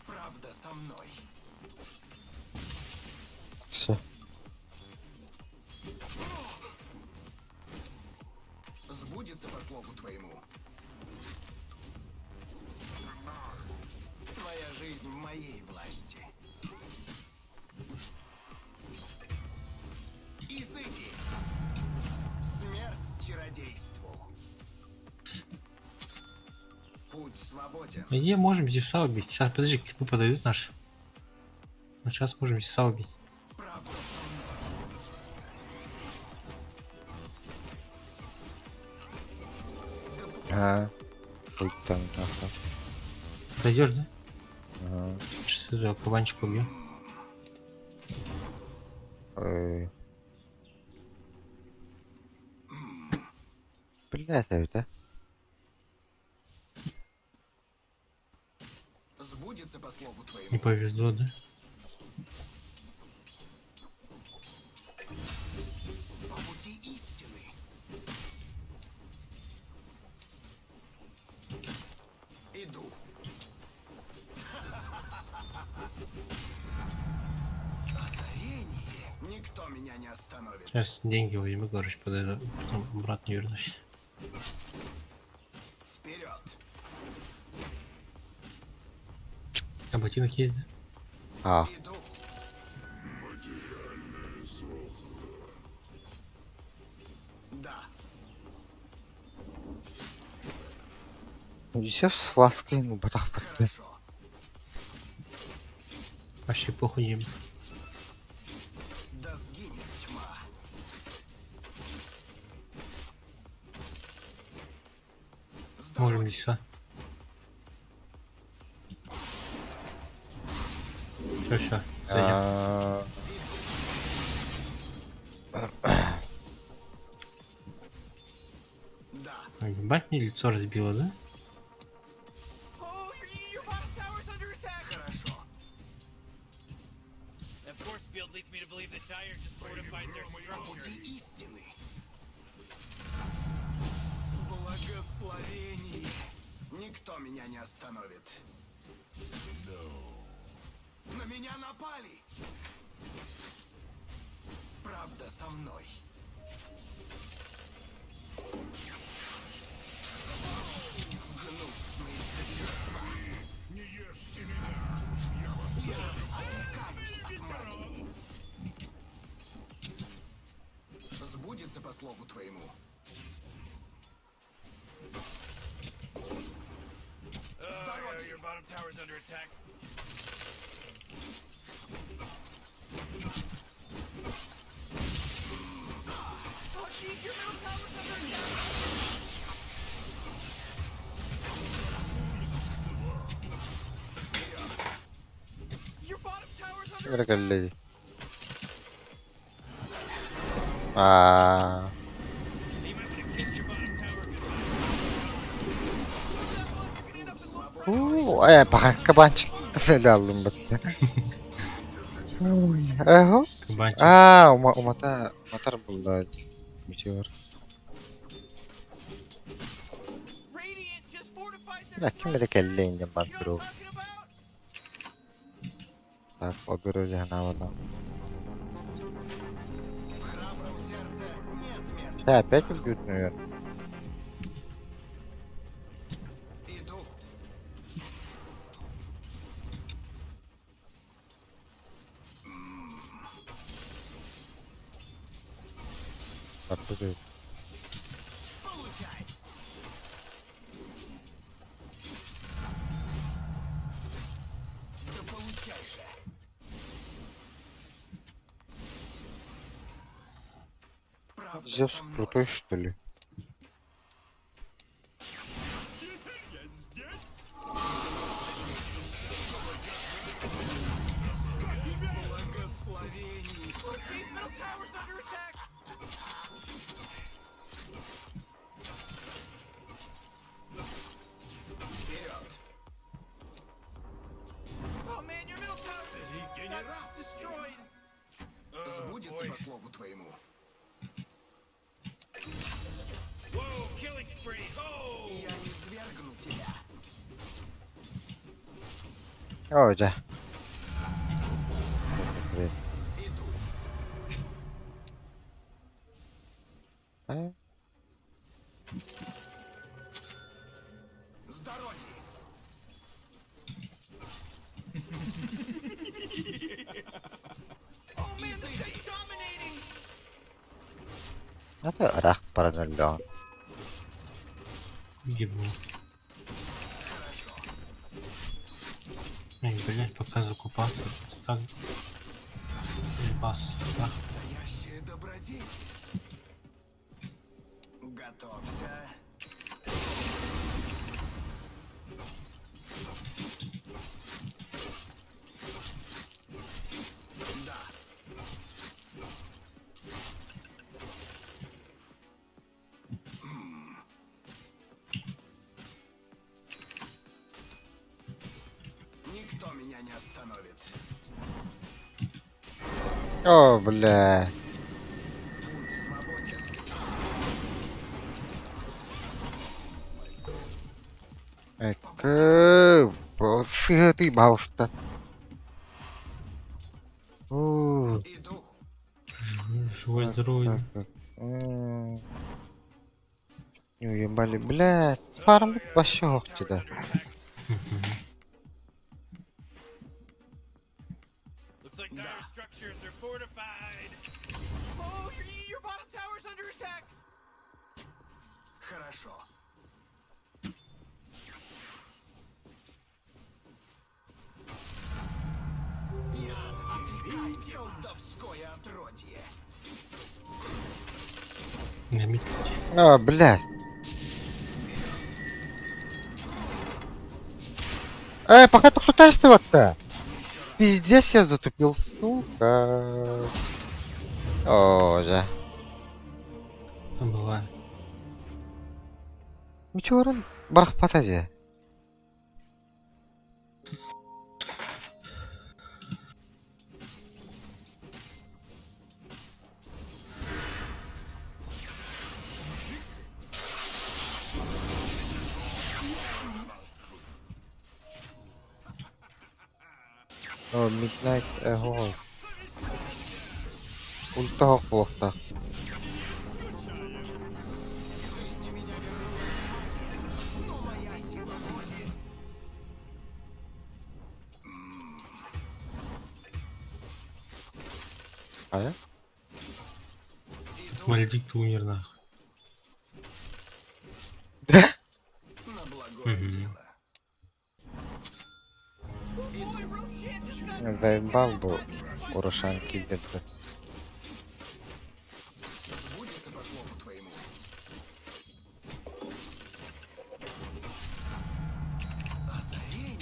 Правда со мной. Все. Сбудется по слову твоему. Твоя жизнь в моей власти. Изыди. Смерть чародейству. Путь свободен. Где можем Зевса убить? Сейчас, подожди, ну подойдут наши. Вот сейчас можем Зевса убить. Правда со мной. А. Ой, там нахуй. Подойдешь, да? Ага. Сейчас этого кабанчика убью. Ой. Бля, это ведь, а? Сбудется по слову Не твоему. повезло, да? По пути истины. Иду. Никто меня не остановит. Сейчас деньги возьму, короче, подойду, потом обратно вернусь. Вперед! А ботинок есть, да? А, Иду. Да. десять с лаской, ну, батах подпи. Хорошо. Почти похудеем. Да сгинет тьма. Можем леса. Все. А, Да. Ебать, мне лицо разбило, да? Oh, your bottom tower's under attack. Хорошо. That force field leads me to believe the Dire just fortified their structure. Пути истины. Благословение. Никто меня не остановит. На меня напали. Правда со мной. Гнусные существа. Не ешьте меня. Я отвлекаюсь от магии. Сбудется по слову твоему. С дороги. Your bottom tower's under attack. Oh, geez, your middle tower's under attack. Your bottom tower's under ഇവിടെ കല്ലേ. ആ, You might want to kiss your bottom tower goodbye. Кабанчик. Öyle aldım bak. Eho. Кабанчик. Aa, motor buldu. Bitiyor. Radiant just fortified their Ya kim bilir kelle indim ben You know bro. what I'm talking about? Tak o biro havadan. В храбром сердце нет места. Ты опять уютную. Иду. Откуда? Получай. Да получай же. Правда Зевс со мной. крутой что ли? Благословений. Oh, geez, middle tower's under attack. Вперед. Oh man, your middle tower got destroyed. Сбудется по слову твоему. Whoa, killing spree. Oh! Я не свергну тебя. Hoca. Иду. Ha? С дороги. Oh man, this thing's dominating. Ada rak paranolong. Ебну. Эй, блядь, пока закупаться, стак. Бас, да. Настоящая добродетель. Готовься. Да. Никто меня не остановит. О, бля. Путь свободен. Боссы ты балста. Иду. Живой, здоровый. Не уебали, блядь. Фарм вообще охтида. Looks like dire structures are fortified. Oh, your bottom tower's under attack. Хорошо. Я отвлекаю колдовское отродье. На мид. А, блядь. Пока ты кто-то вот-то. Пиздец, я затупил, сука. О, да. Там бывает. Метеорон, барах потади. О, Midnight Eagle. Ультага плохо. А я? Мальдикт умер нахуй. Да? На благое дело. Заебал был у Рошанки где-то. Сбудется по слову твоему. Озарение.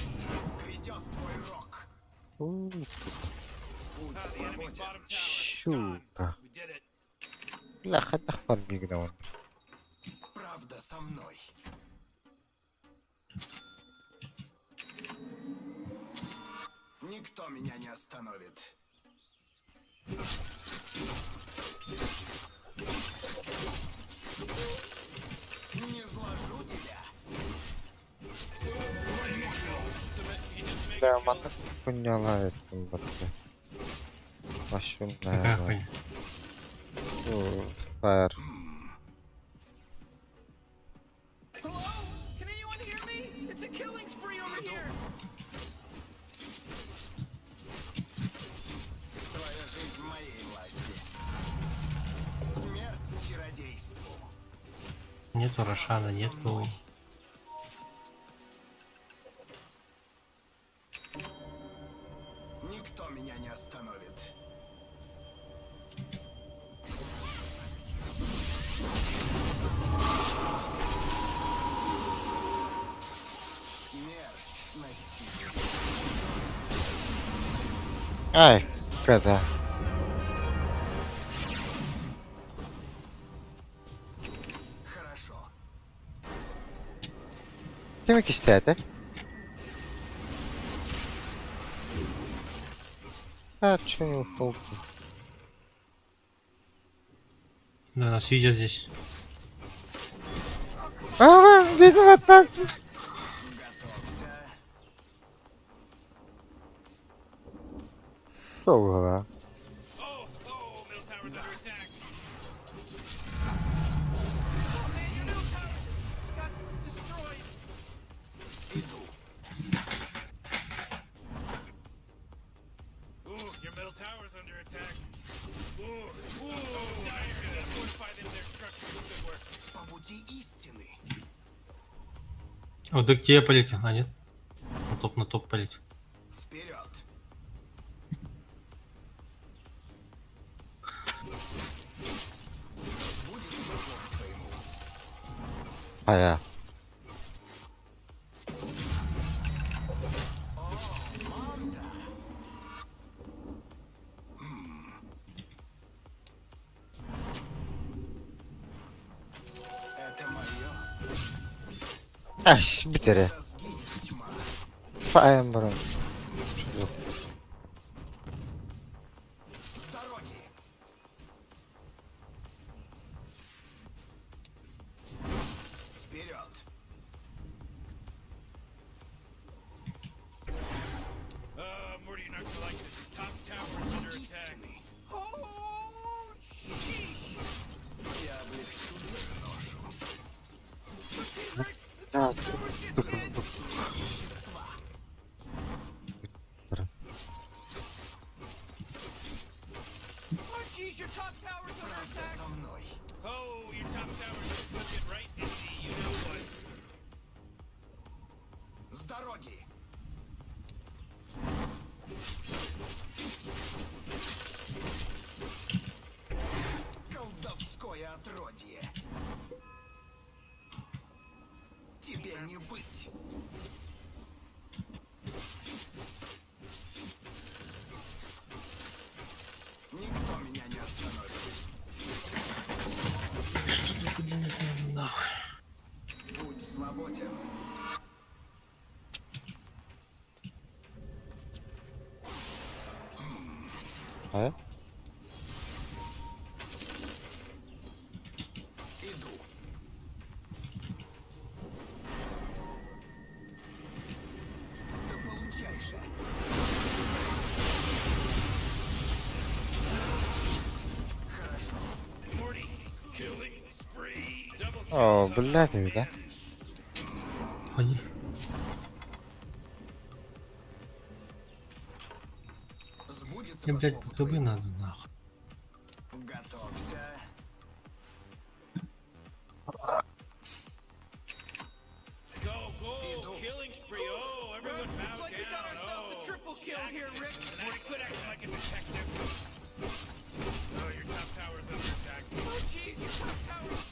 Грядет твой рок. Путь The enemy's свободен. bottom tower is gone. Щука. We did it. Бля, хоть нахуй бигнул. Правда со мной. Никто меня не остановит. Не зложу тебя. Да, мата поняла это вот. Пошел, Какая наверное. хуйня? Фаер. Hello? Can anyone hear me? It's a killing spree over here. Твоя жизнь в моей власти. Смерть чародейству. Нету Рошана, нету. Никто меня не остановит. Смерть настигнет. Ай, когда? Хорошо. Кем кистят, а? Чё не ушел? Да, нас видят здесь. Видно вот так. Готовься. Соло. Oh, middle tower's under attack. Got destroyed. Иду. Ooh, your middle tower's under attack. Ooh, dire. Fortify them their structures. Good work. По пути истины. О, да где я полетел? А, нет? На топ полетел. Вперед. Сбудется по слову твоему. А я. Манта. Это мое. Аш, битере. Да сгинет тьма. Саем, брат. С дороги. Вперед. Morty, you're not gonna like this. Top tower's under attack. Истины. Oh, А, Oh, geez, your top tower's under attack. Oh, your top tower's looking right at the you know what. С дороги! Колдовское отродье! Тебе не быть! Никто меня не остановит. Нахуй. Будь свободен. А? Иду. Да получай же. Хорошо. Morty, killing spree. Double О, блядь, да? Ходи. Сбудется Мне, по блядь, слову БКБ твоему. надо, нахуй. Готовься. go, killing spree. Oh, everyone bow Looks like we got down. ourselves a Oh, triple kill here, Rick. Morty, quit acting like a detective. Oh, your top tower's under attack. Oh, geez, your top tower's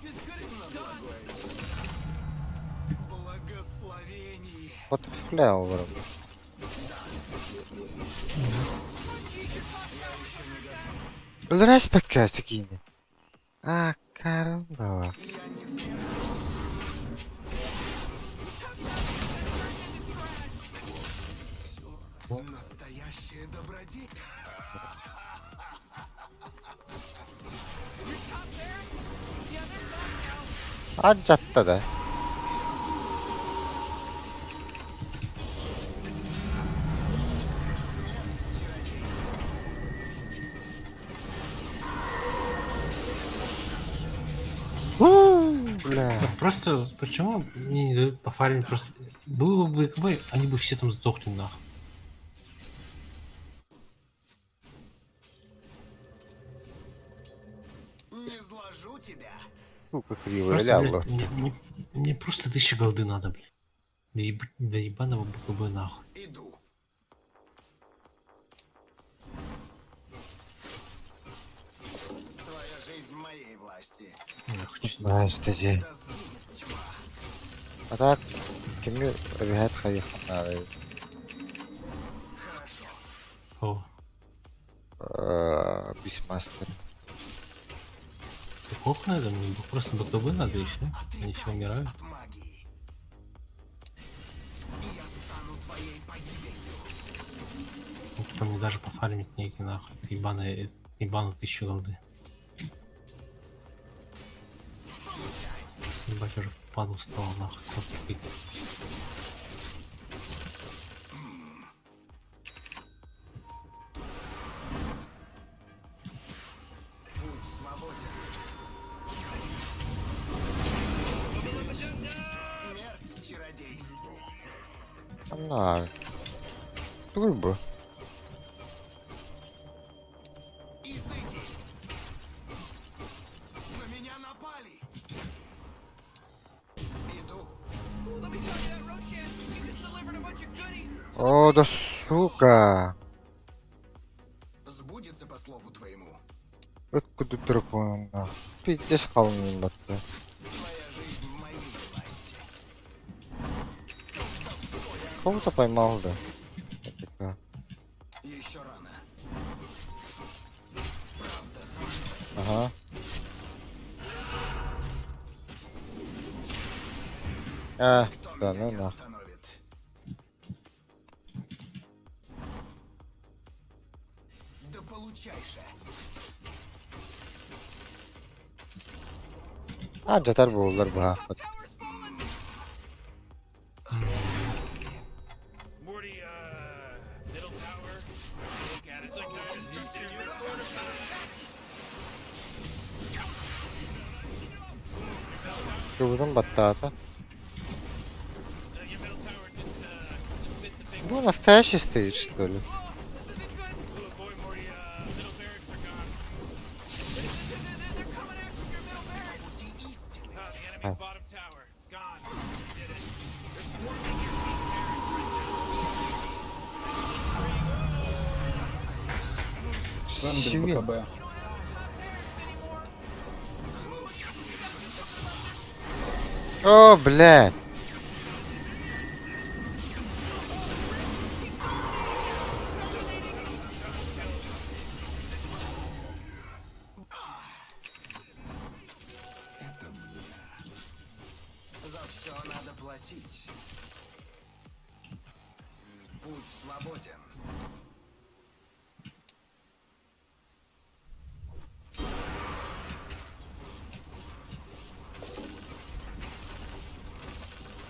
as good as done. Благословение. Потрапляв вроде. Oh, geez, your top tower's under attack. Блядь, пока скине. А, карamba. Я не смерть. Всё, настоящая добродетель. Your top there? Yeah, they're done now. 아졌다, 다. Бля. Просто почему мне не дают пофармить просто... Было бы БКБ, они бы все там сдохли нахуй. Не зложу тебя. Сука кривая Просто, лягла. блядь, мне просто 1000 голды надо, блядь. До ебаного БКБ нахуй. Иду. Твоя жизнь в моей власти. Я хочу... Здравствуйте. Да сгинет тьма. А так, кемге ребят хайхан надо. Хорошо. О, Бисмастер. ты похуй надо? Мне просто БКБ надо и все. Они все умирают. От магии. И я стану твоей погибелью. Ну, типа мне даже пофармить некий нахуй. Это ебаную 1000 голды. Ебать, уже падал стал нахуй. Просто пить. Будь свободен. Смерть чародейству. Она. Турбо. Изыди. На меня напали. Иду. Let me tell you that, Roshan, you just delivered a bunch of goodies. О, да сука. Сбудется по слову твоему. Откуда дракон на? Пиздец холмин батта. Твоя жизнь в моей власти. Кого-то поймал, да? Это Еще рано. Правда, со мной. ага. Кто Да, меня ну не на. остановит? Да получай же. А, жатар болдылар ба. Tower's fallen. Morty, middle tower. Look at it. It's like Көвдөн баттаата. Ну, настоящий стоит, что ли? Little boy, Morty, middle barracks are gone. They're coming after your middle barracks. The enemy's bottom tower. It's gone. You did it. They're swarming your weak barracks right now. Чего? О, блядь. За все надо платить. Путь свободен.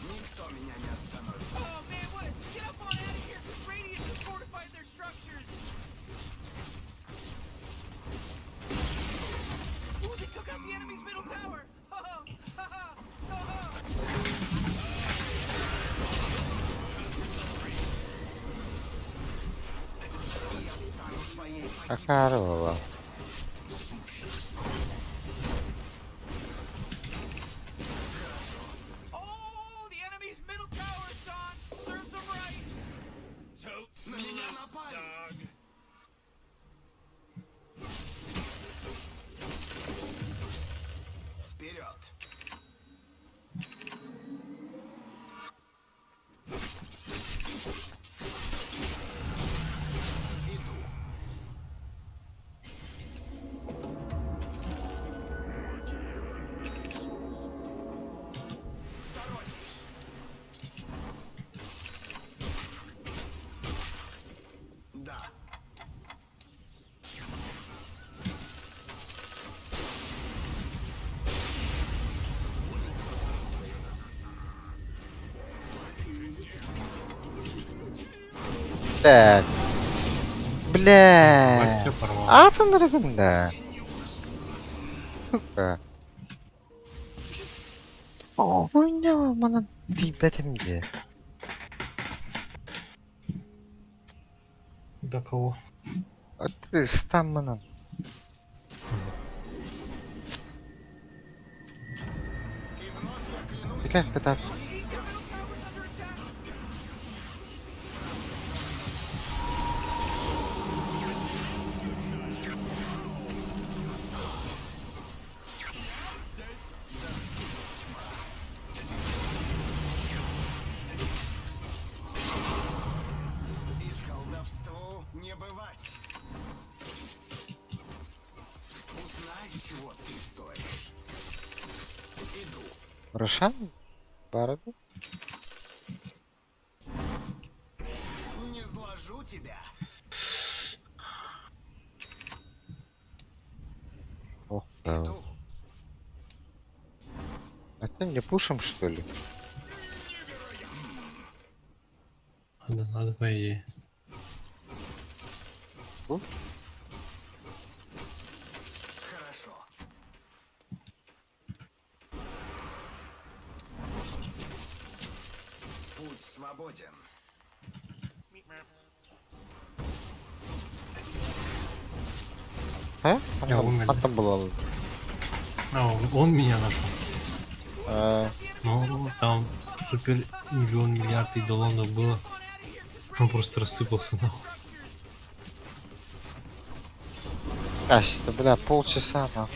Никто меня не остановит. Oh man, what? Get up on out of here. Radiant has fortified their structures. Ooh, they took out the enemy's middle tower. Ha ha ha ha ha. Какарова. Oh, the enemy's middle tower is gone. Serves them right. Totes На меня nuts, напали. dog. Вперед! Иду. С дороги. Да. Так. Бля. Всё порвал. Атын рыгында. Сука. Ойнама мана дибетимде. До кого? А ты стам манан. Ты как пытаться? И колдовству не бывать. Узнай, чего ты стоишь. Иду. Рошан? Барабу? Не зложу тебя. Ох, да. Иду. Это не пушим, что ли? Надо по идее. Хорошо. Путь свободен. А? Я умер. Это было. А, он меня нашел. Ну, там супер миллион миллиард идолонов было. Он просто рассыпался нахуй. Ась, да бля, полчаса нахуй.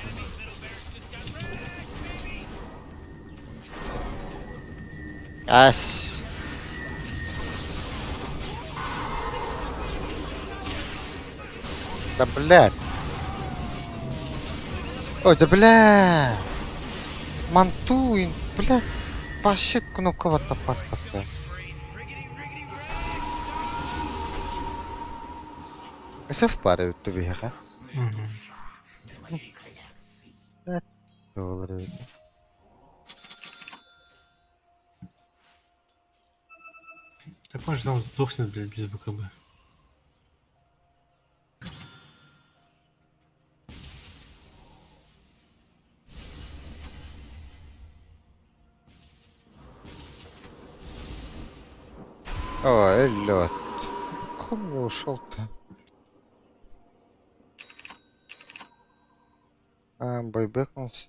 Ась. Да блядь. Ой, да бля. Мантуин, блядь. Пошит кнопковато патпата. Все впаривают тобі, га? Добре. Так может там сдохнет, блядь, без БКБ. О, лед. Он не ушел-то. А, байбекнулся.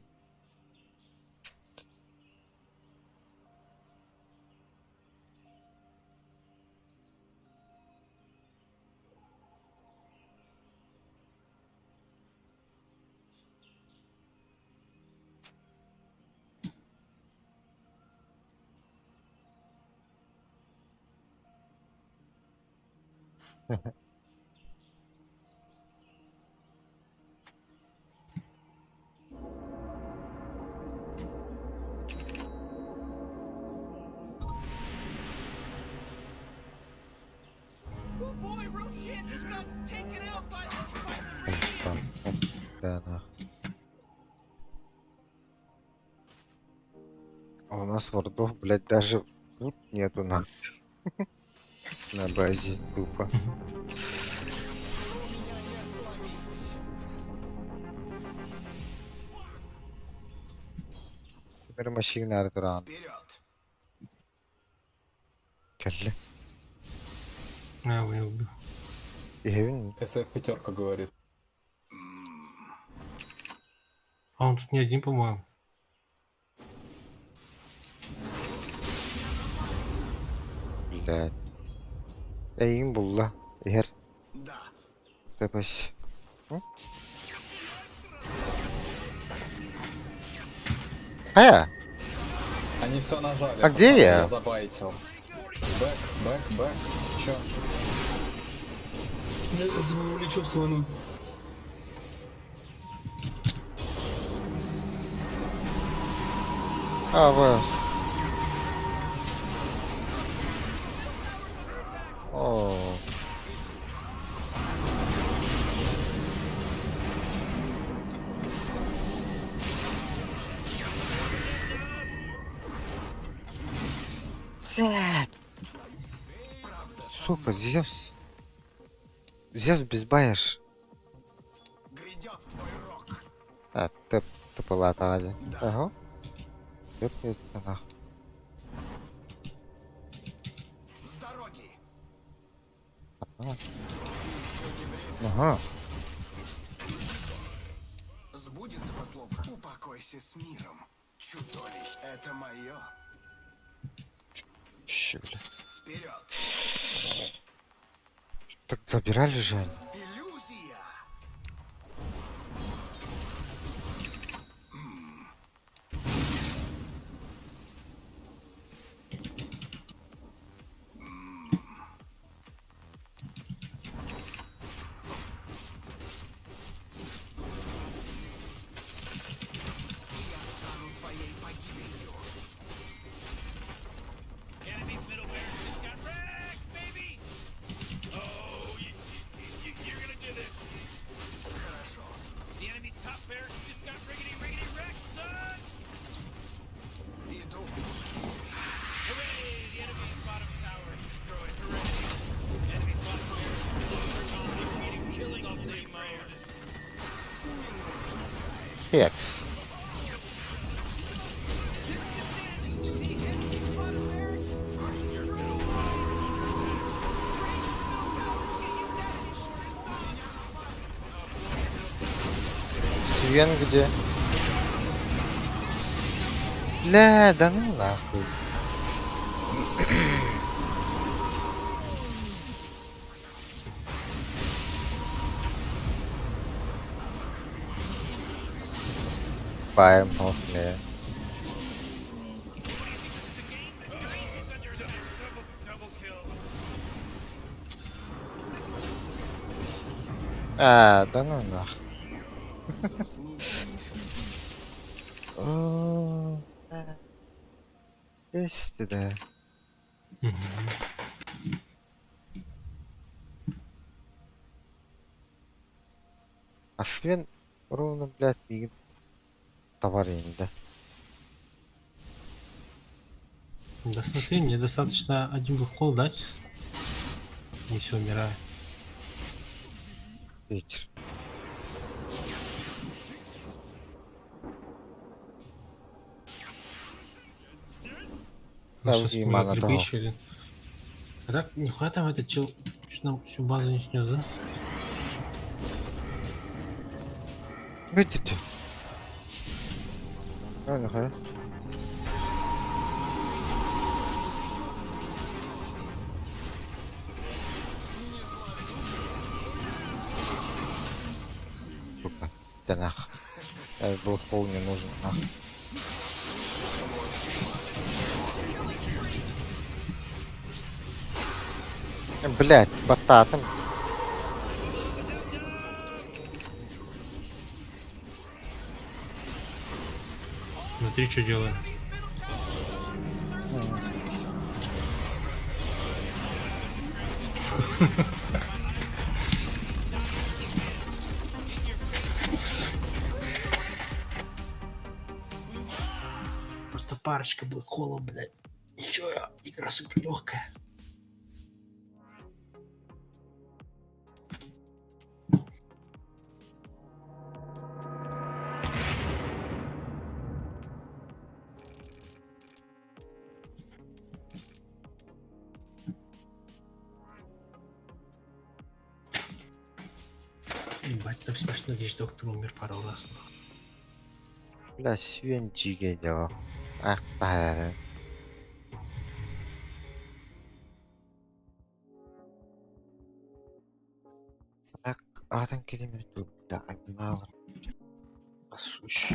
Oh boy, Roshan just got taken out by the Да, нахуй. А у нас вардов, блядь, даже тут нету на на базе тупо. Теперь машина туран. Вперед! Келли. А, я убил. Евин. СФ пятерка говорит. А он тут не один, по-моему. Блядь. Эйин булла. Егер. Да. Тэпэс. А, Они все нажали. А где пацаны, я? Забайтил. Бэк. Чё? а, вот. О. Блядь. Сука, Зевс. Зевс без баеш. Грядет твой рок. А, ты была ради. Ага. Тэп нахуй. С дороги. Ага. Сбудется по слову. Упокойся с миром. Чудовищ. Это мое. Щи, бля. Вперед. Так забирали же они. Иллюзия. enemy's middle barracks just got wrecked, baby! Oh, you're gonna do this. Хорошо. The enemy's top barracks just got riggedy wrecked, son! Иду. Hooray! The enemy's bottom tower is destroyed. Hooray! Enemy's bottom barracks is initiating killing spree mode. Хекс. Свен где? Бля, да ну нахуй. Паем, бля. А, да ну нахуй. О, да. Есть, да. А Свен ровно, блядь, и товарень, да. Да смотри, мне достаточно один бухол дать. И все, умираю. Вечер. Ну, Да, сейчас и у меня мана грибы того. еще один. А так, нихуя там этот чел чуть нам всю базу не снес, да? Видите? Ну, нихуя. Сука, да нах. Был пол не нужен, нах. Блять, бататом. Внутри что делаем? Просто парочка блэкхолов, блядь. Ничего, игра супер легкая. Ебать, там смешно, здесь доктор умер пару раз. Бля, свинчиге дело. Ах, да. Так, адам келемей тур. Да, мына басуш.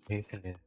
Если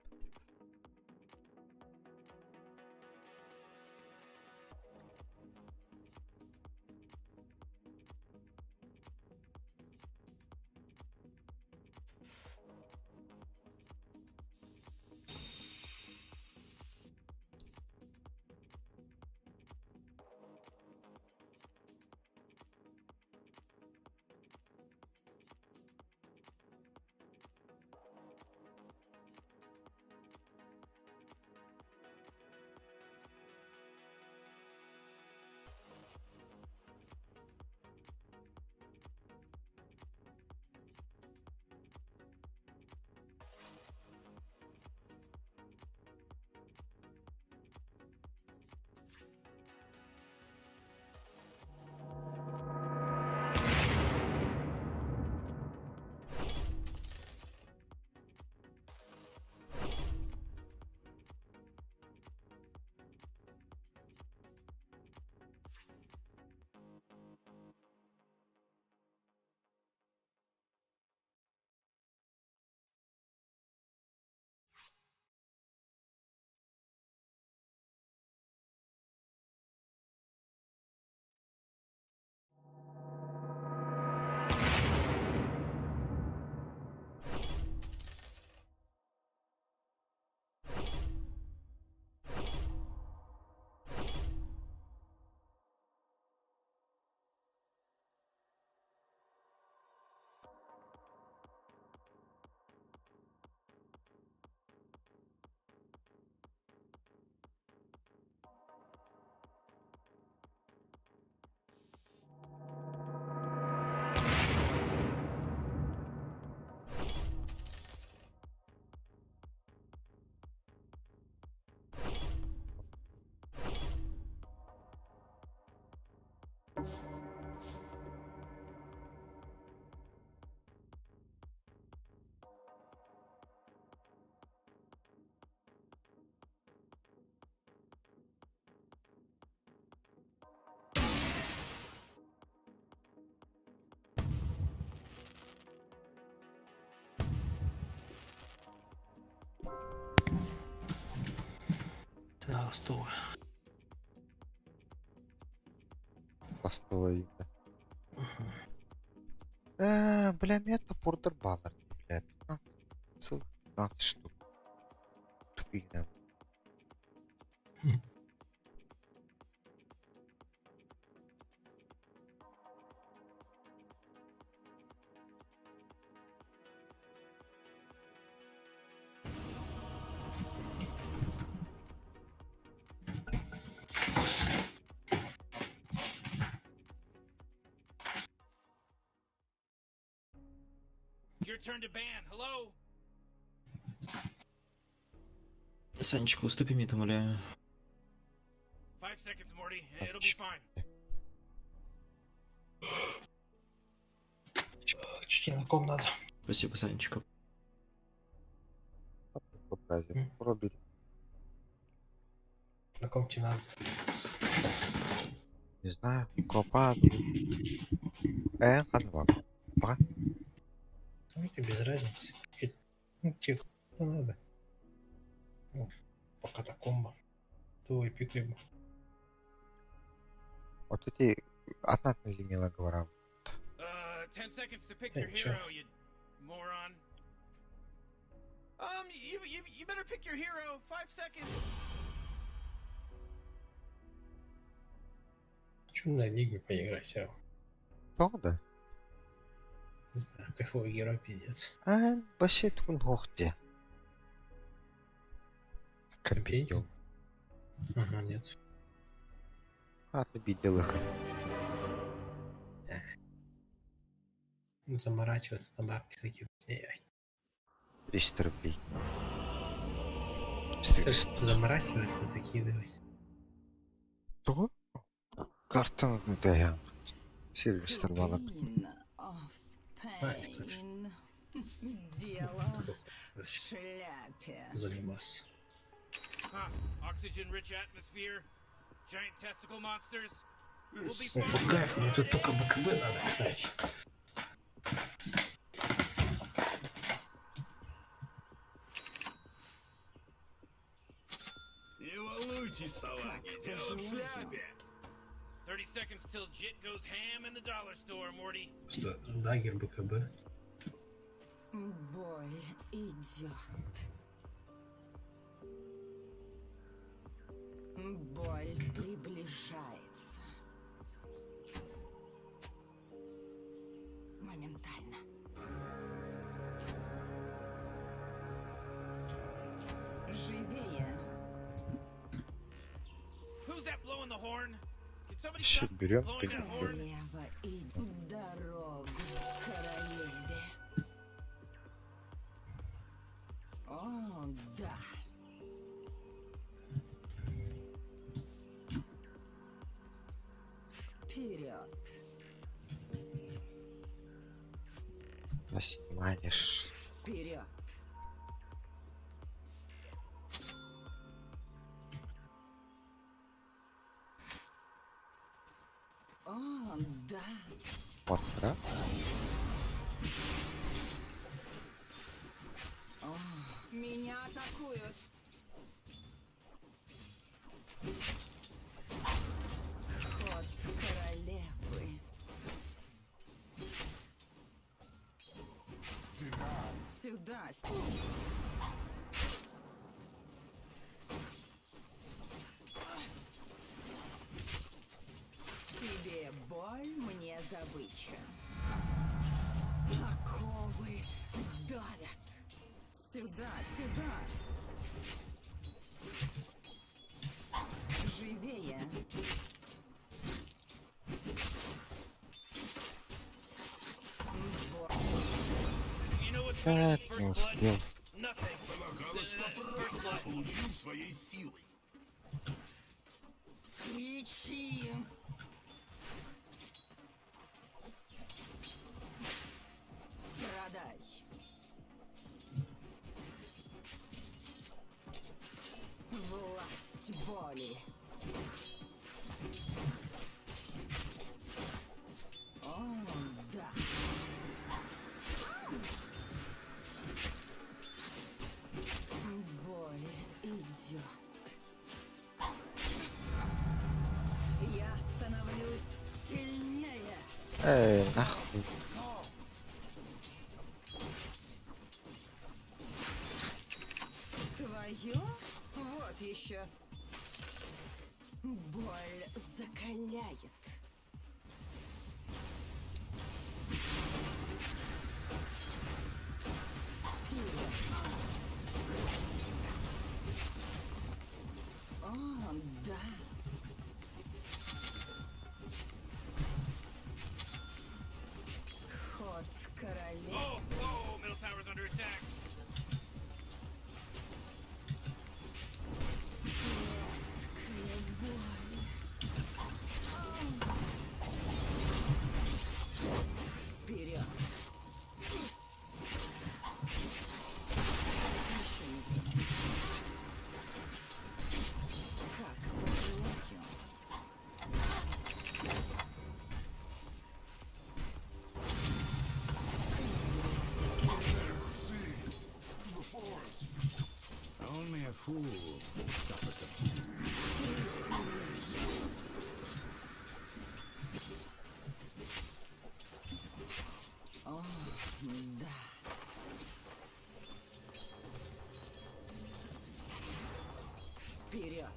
Ластовая. Ластовое имя. Бля, мне топор баннер, бля, 15 штук. Фигня. Your turn to ban. Hello? Санечка, уступи мне, умоляю. 5 seconds, Morty. It'll be fine. Чуть на ком надо. Спасибо, Санечка. Показе. Пробили. На ком тебе надо? Не знаю. Копа. Ханва. Па. Мне без разницы. Ну, тебе что надо. Ну, по катакомбам. Твой пикаем. Вот эти одна линия говорил. 10 seconds to pick your Sure. hero, you moron. You better pick your hero. 5 seconds. Чё на Энигме поиграть все равно? То, да. Не знаю, кайфовый герой пиздец. Вообще тут ногти. Компьютер? Ага, нет. Видел их. Заморачиваться на бабки закидывать. Ай. 300 рублей. Заморачиваться, закидывать. Что? Карта на ДГ. Сервис торвала. Дело в шляпе. Заниматься. Oxygen-rich atmosphere. Giant testicle monsters. We'll be Ой, по fine. кайфу, мне тут только БКБ надо, кстати. Не волнуйтесь, салаги, дело в шляпе. 30 seconds till Jit goes ham in the dollar store, Morty. Просто дагер БКБ. Боль идет. Боль приближается. Моментально. Живее. Who's that blowing the horn? Can somebody Щит stop берем. blowing that horn? Королева и дорогу к королеве. О, да. Вперед. Снимаешь. Вперед. О, да. Вот, да? О, меня атакуют. Ход королевы. Сюда. Тебе боль, мне добыча. Оковы давят. Сюда, сюда. Живее. You know what's Так, better не than first blood? успел. Nothing. Полагалось потратить, получил своей силой. Кричи. Страдай. Власть боли. О, да. Боль идет. Эй, нахуй. Твое? Вот еще. Боль закаляет. О, да. Ход королевы. Oh, whoa! Middle tower's under attack. Сладкая боль. Вперед. Еще не как пожелаю. Only a fool suffers a О, да. Вперед.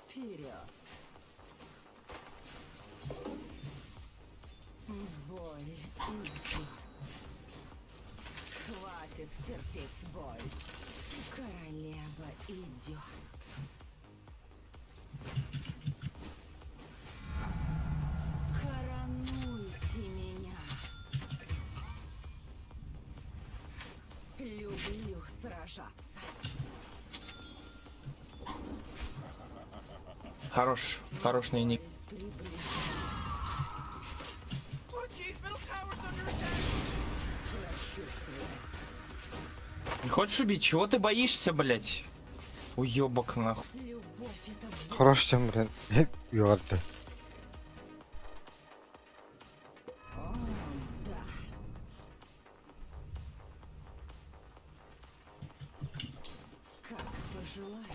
Вперед. Боль идет. Хватит терпеть боль. Королева идет. Коронуйте меня. Люблю сражаться. Хорош ник. Oh, jeez, middle tower's under attack. Не хочешь убить? Чего ты боишься, блять? Уёбок нахуй. Любовь это Хорош тем, блин. Ёрды. О, да. Как пожелаю.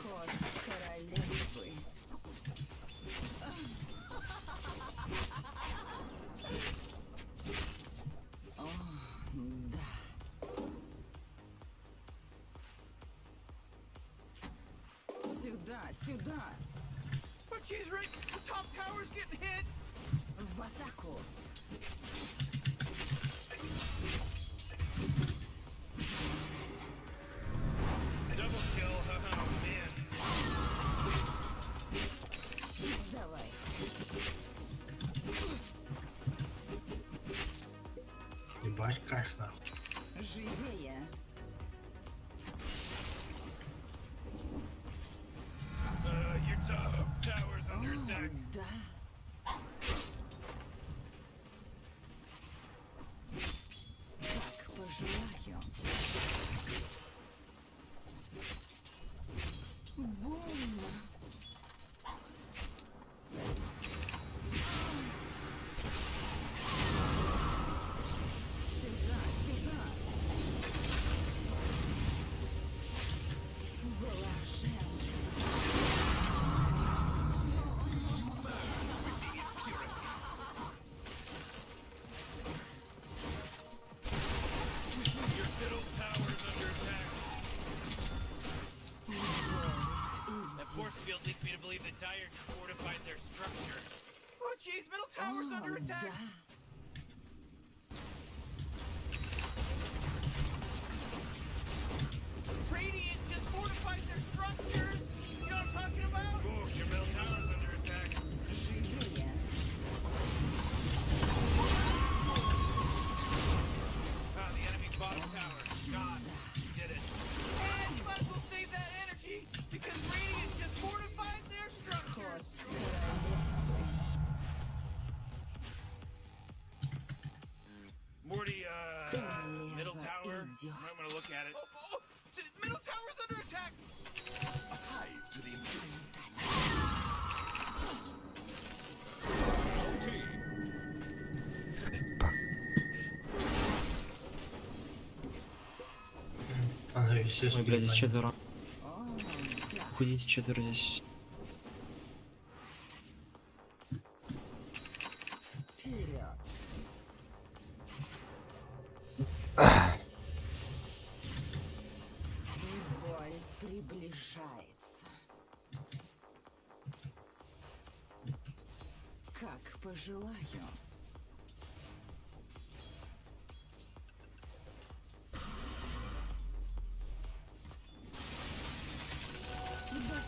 Ход королевы. О, да. Сюда, сюда. Oh, jeez, Rick, the top tower's getting hit. В атаку. Double kill, oh man. Сдавайся. Ебать, кайф нахуй. Живее. Your top tower's under attack. Да. Как пожелаю. Больно. Сюда, сюда. Блаженство. Your middle tower's under attack. That force field leads me to believe that Dire just fortified their structure. Oh, jeez, middle tower's under attack. Да. Radiant just fortified their structures. You know what I'm talking about? Oh, your middle tower's under attack. Живее. Ah, the enemy's bottom tower. God, you did it. And you might as well save that energy because Radiant just fortified their structures. Morty, middle tower. I'm gonna look at it. Oh, middle tower's under attack. Tithe to the Она везде Ой, блядь, здесь спит, четверо. Уходите, четверо здесь. Вперед. Боль приближается. Как пожелаю.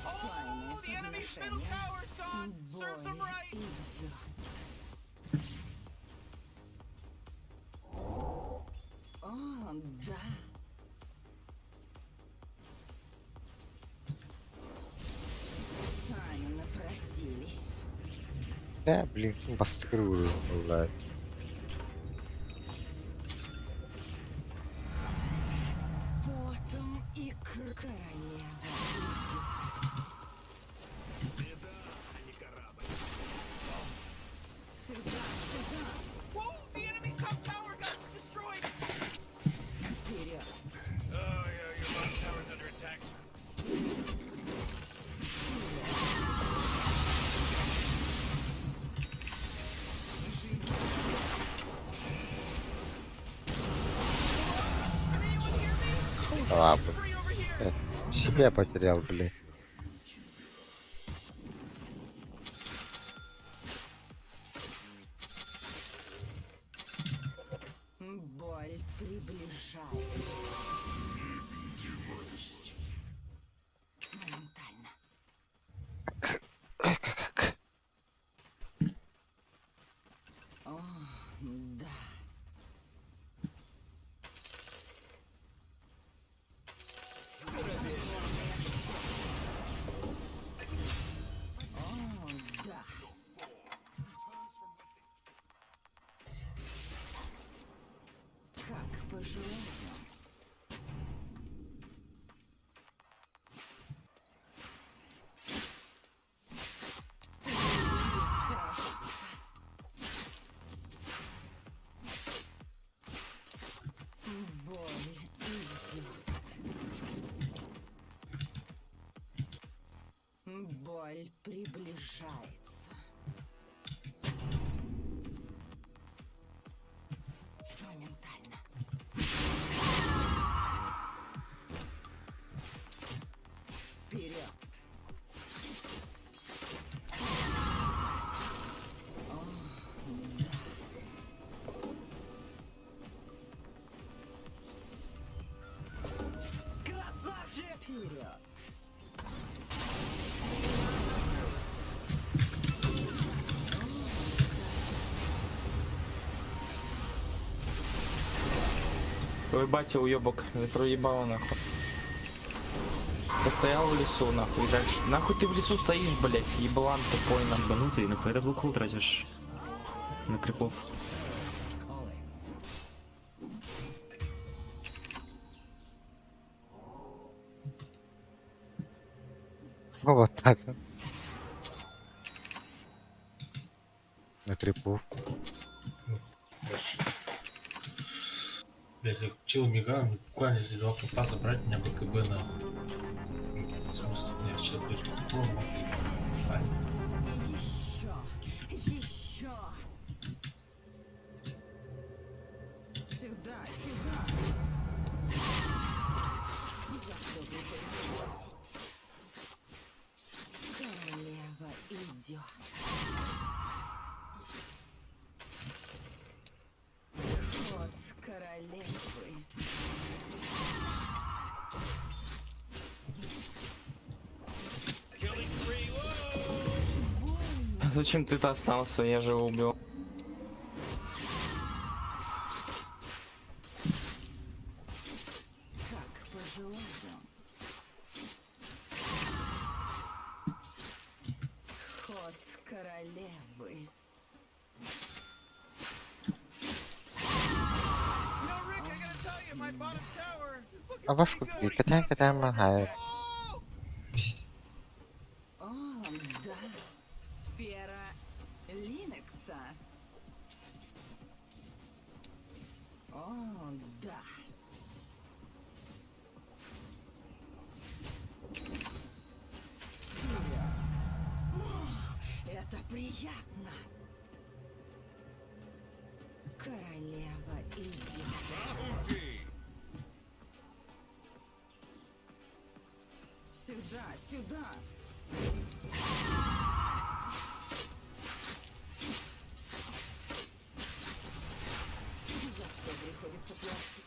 Oh, the enemy's middle tower's gone. Serves him right. Идет. О, да. Сами напросились. Да, блин, бастыры уже, блядь. Потом и королева идет. Сюда, сюда. Whoa, the enemy's top tower got destroyed. Вперед. Oh, yeah, your bottom tower's under attack. Ладно. Себя потерял, блин. Боль приближается. Моментально. О, да. О, да. Как пожелаю. Боль идет. Боль приближается. Моментально. Вперед. О, да. Красавчик! Вперед. Ой, батя, уебок, проебало нахуй. Постоял в лесу, нахуй, и дальше. Нахуй ты в лесу стоишь, блять, еблан тупой, нахуй. Ну ты, нахуй, это был кул тратишь на крипов. Ну вот так. На крипу. Блять, я чил мигаю, мне буквально если 2 крипа забрать, у меня БКБ на... В смысле, я сейчас буду попробовать. Еще. Еще. Сюда, сюда. За что приходится платить? Королева идет. Вот королевы. Зачем ты-то остался? Я же его убил. Как пожелаю. Ход королевы. You know, Rick, I gotta tell you, my bottom tower is looking А вас pretty good. катаем, махает. О, да. Сфера Линекса. О, да. Королева идет. Сюда, сюда! За все приходится платить.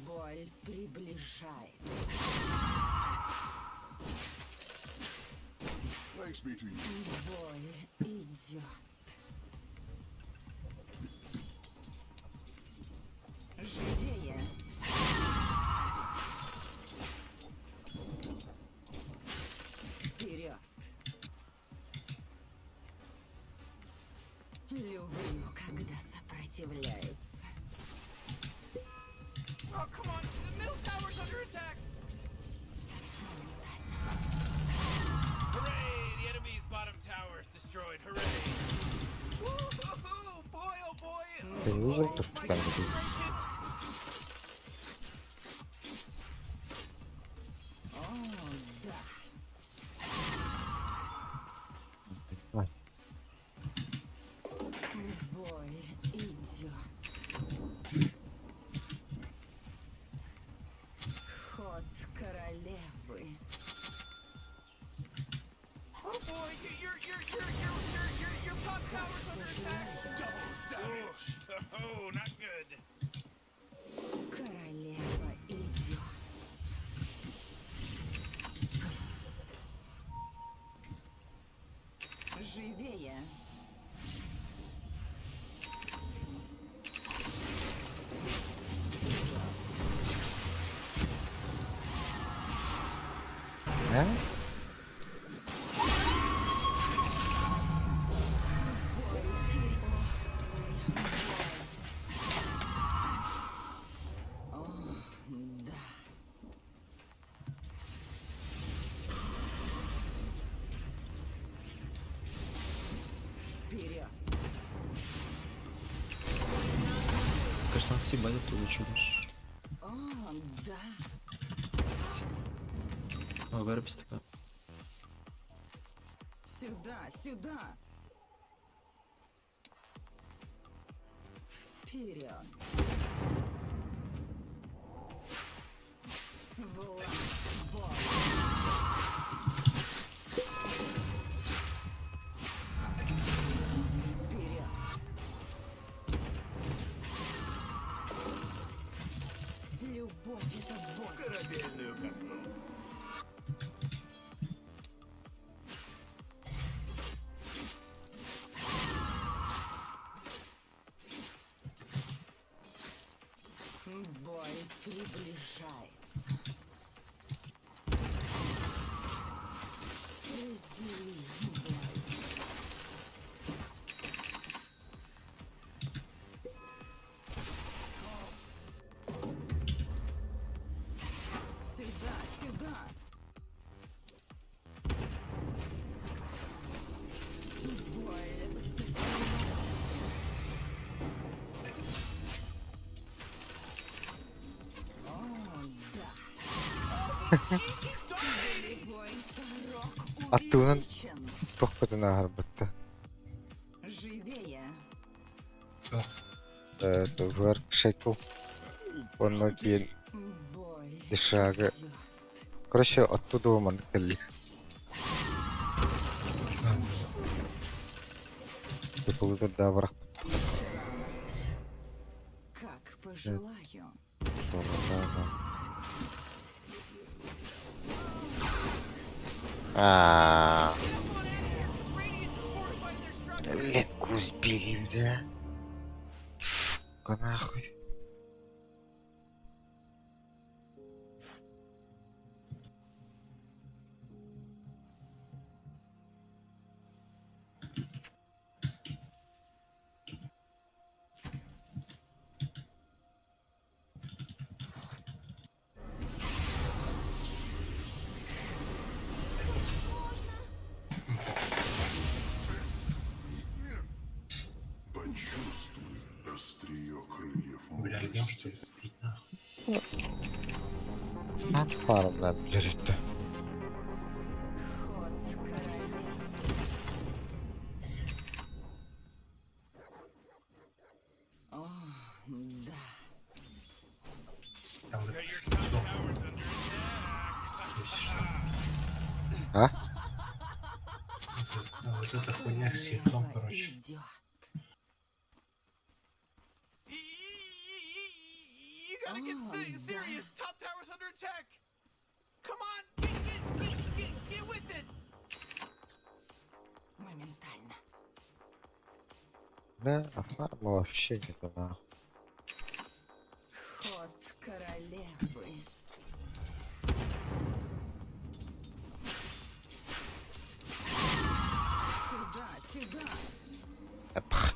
Боль приближается. Thanks be to you. Боль идет. Живее. Вперед. Люблю, когда сопротивляются. Oh, come on! The middle tower's under attack! Hooray! The enemy's bottom tower is destroyed. Hooray! Woo-hoo-hoo! Boy, oh boy! Ты не видел то, что My там goodness будет? gracious! О, да. Ай, Боль идет. Ход королевы. Oh boy! Your top tower's under attack! Double damage! Oh, not good! Королева идет. Живее. а? О, да. Вперед. Кажется, он съебали, ты лучше будешь. О, да. Вырубись такая. Сюда, сюда. Вперед. Власть Бога. Вперед. Любовь — это Бог. Корабельную казну. Боль приближается. Раздели боль. Сюда, сюда. Боль закрывается. О, да. Болевой порог Аттуунан увеличен. тохпатына гарбатта. Живее. Вар шекл. Онно кейін Боль дешага. идет. Короче, оттуда уман калли. Ты получил даврах. Как пожелаю. Легко сбили, да? Сука, нахуй. Почувствуй острие крыльев Бля, идем что ли? Пить нахуй. Фармлап жүрүттү. Ход вот эта хуйня с яйцом, короче. You gotta get serious. Top tower's under attack. Come on, get with it. Моментально. Бля, а фарма вообще не туда. Ход королевы. Сюда, сюда. Эпх.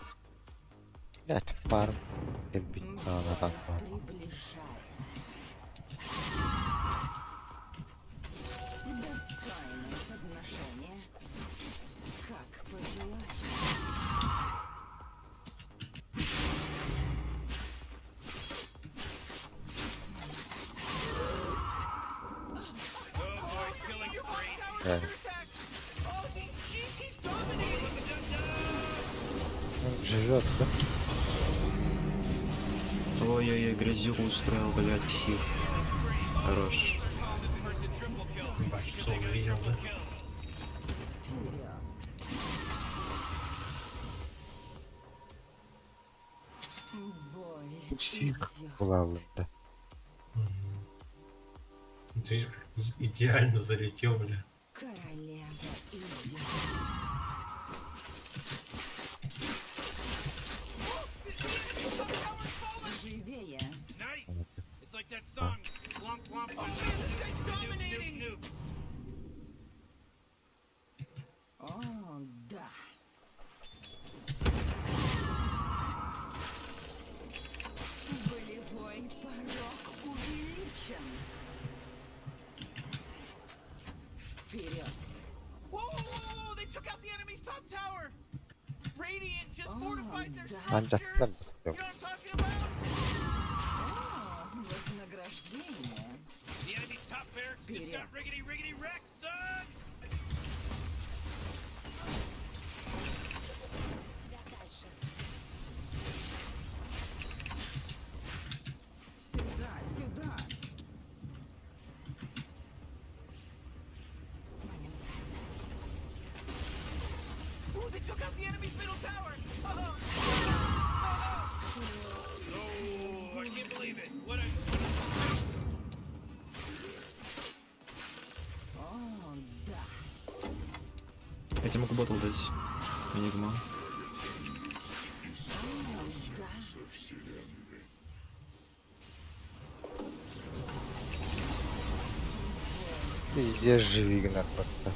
Блядь, фарм. Отбить надо так. Приближается. Достойное подношение. Как пожелать. Да. Он живет, да? Ой-ой-ой, грязюку устроил, блядь, псих. Хорош. Ебать, что он видел, да? Бой Псих. идет. Была, да. Ну, ты видишь, как идеально залетел, бля. Королева идет. Живее. Nice. It's like that song, Glump Glump. Oh man, this guy's dominating. Nukes. О, да. Болевой порог увеличен. Вперед. Whoa! They took out the enemy's top tower. Radiant just fortified their Anda, structures. anda. You know what I'm talking about? О, вознаграждение. The enemy's top barracks just got riggedy wrecked, son. Сюда, сюда. Моментально. Ooh, they took out the enemy's middle tower. Oh, I can't believe it. What a О, да. Я тебе могу ботл дать. Энигма. Пиздец, живи, Игнат, просто.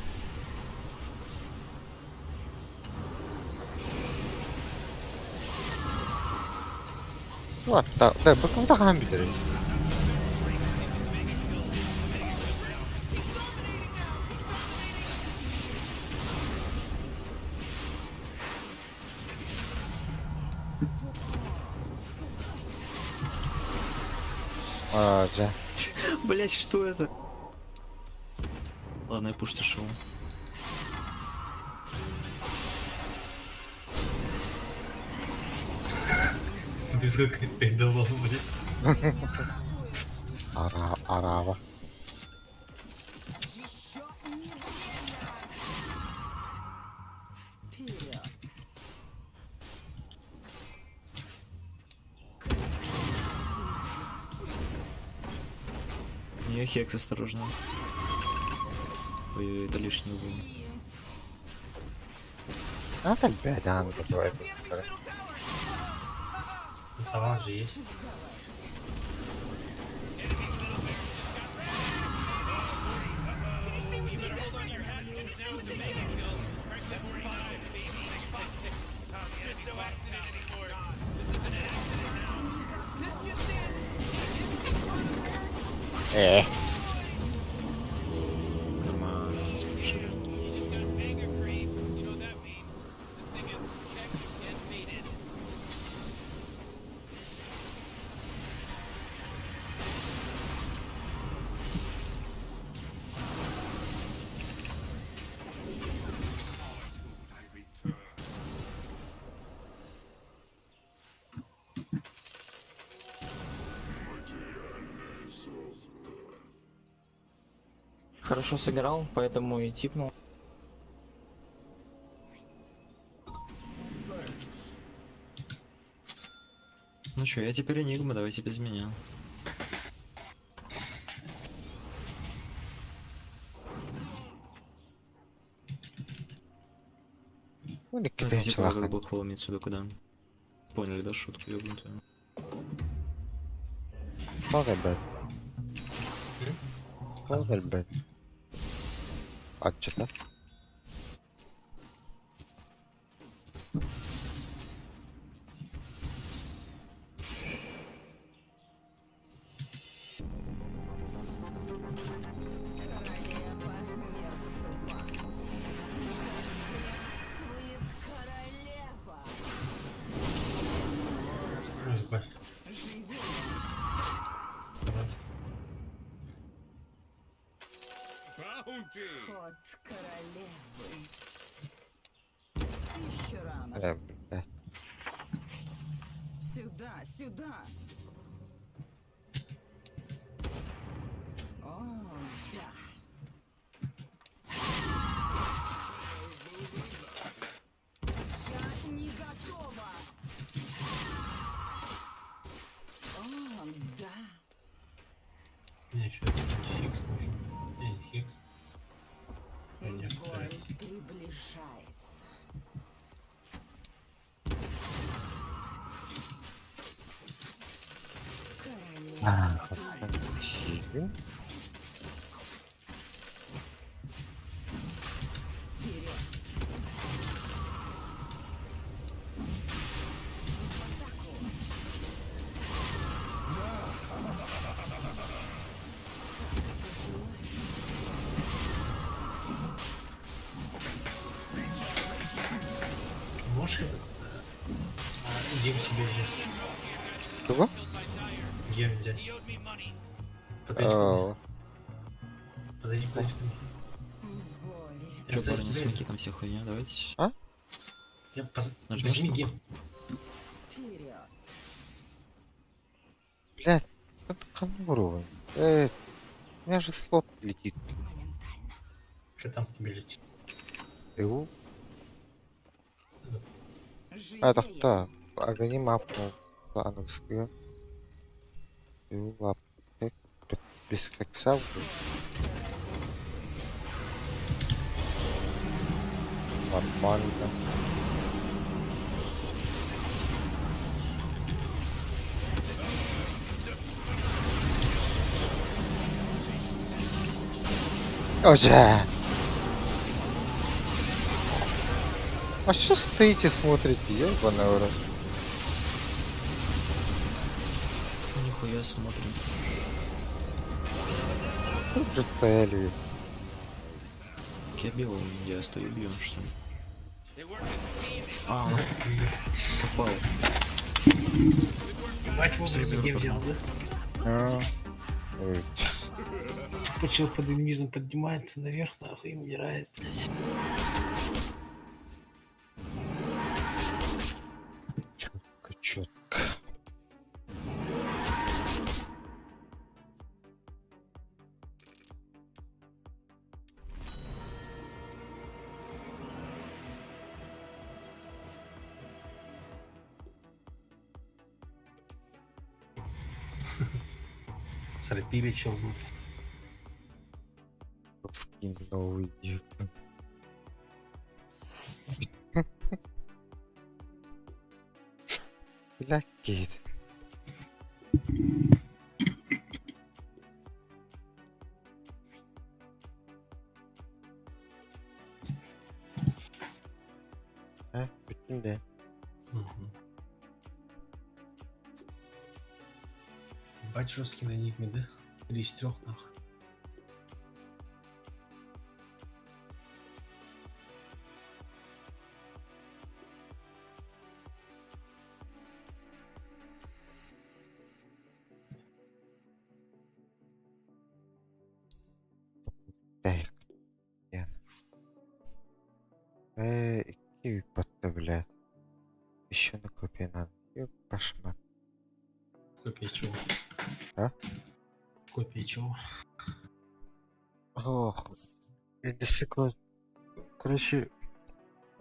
Вот так, да, баком таган битер. А, да. Блять, что это? Ладно, я пуш шел. Смотри, сколько я передавал, блядь. Арава. Еще не время. Вперед. Не, Хекс, осторожно. Ой, это лишний угол. А так бедан, давай. Товар же есть. Нормально, спешили. Хорошо сыграл, поэтому и типнул. Ну чё, я теперь Энигма, давайте без меня. Ну, или Ну, какие-то это типа как челаха. Блэкхолл имеется в виду, куда? Поняли, да, шутку ёбнутую? Погребет. Погребет. А, что-то? Ой, ебать. Ход королевы. Еще рано. Бля. Сюда, сюда. О, да. Я не готова. О, да. Мне еще Хикс нужен. Не Хикс. Нет, Боль приближается. А, хорошо. Можешь Гем себе взять? Кого? Гем взять. Подойди ко мне. Подойди ко мне. Я Чё, за парни, тебя- смоки там все хуйня, давайте. А? Нажмёшь Возьми смог? гем. Вперед. Блядь, это конуровый. У меня же слот летит. Что там тебе летит? Его? Живее. Это кто? Огни мапу. Плановскую. Его лап. Без хекса. Нормально. Уже. А что стоите, смотрите, ёбаный в рот? Нихуя смотрим. Тут же стояли. Так я белый, я стою бьем, что ли? А, попал. Бать вовремя гем взял, да? А, ой. Почему под инвизом поднимается наверх, нахуй, и умирает, блядь. Чётко. Срапили чел. Скин новый дик. Бля, Кейт. А, прикинь, да. Бать жесткий на них, да? Или из трех, нахуй. Так. Киви подставлять. Еще на копии надо. Ёб пошмат. Копия чего? А? Копия чего? Ох. Я до секунд. Короче,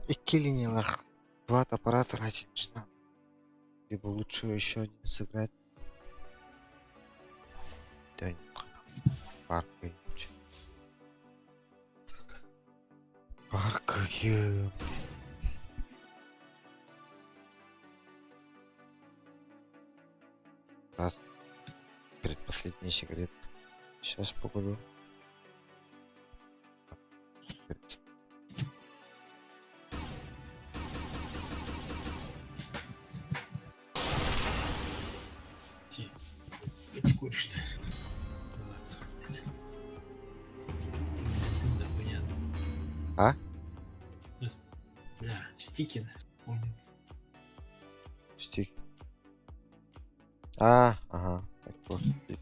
и килинилах. Два аппарата раньше. Либо лучше еще один сыграть. Тоненько. Паркаем. Паркаем. Раз. Предпоследний сигарет. Сейчас погулю. Эти куришь-то. Да, понятно. А? Бля, стики, да, помню. Стик. Ага. Так просто стик.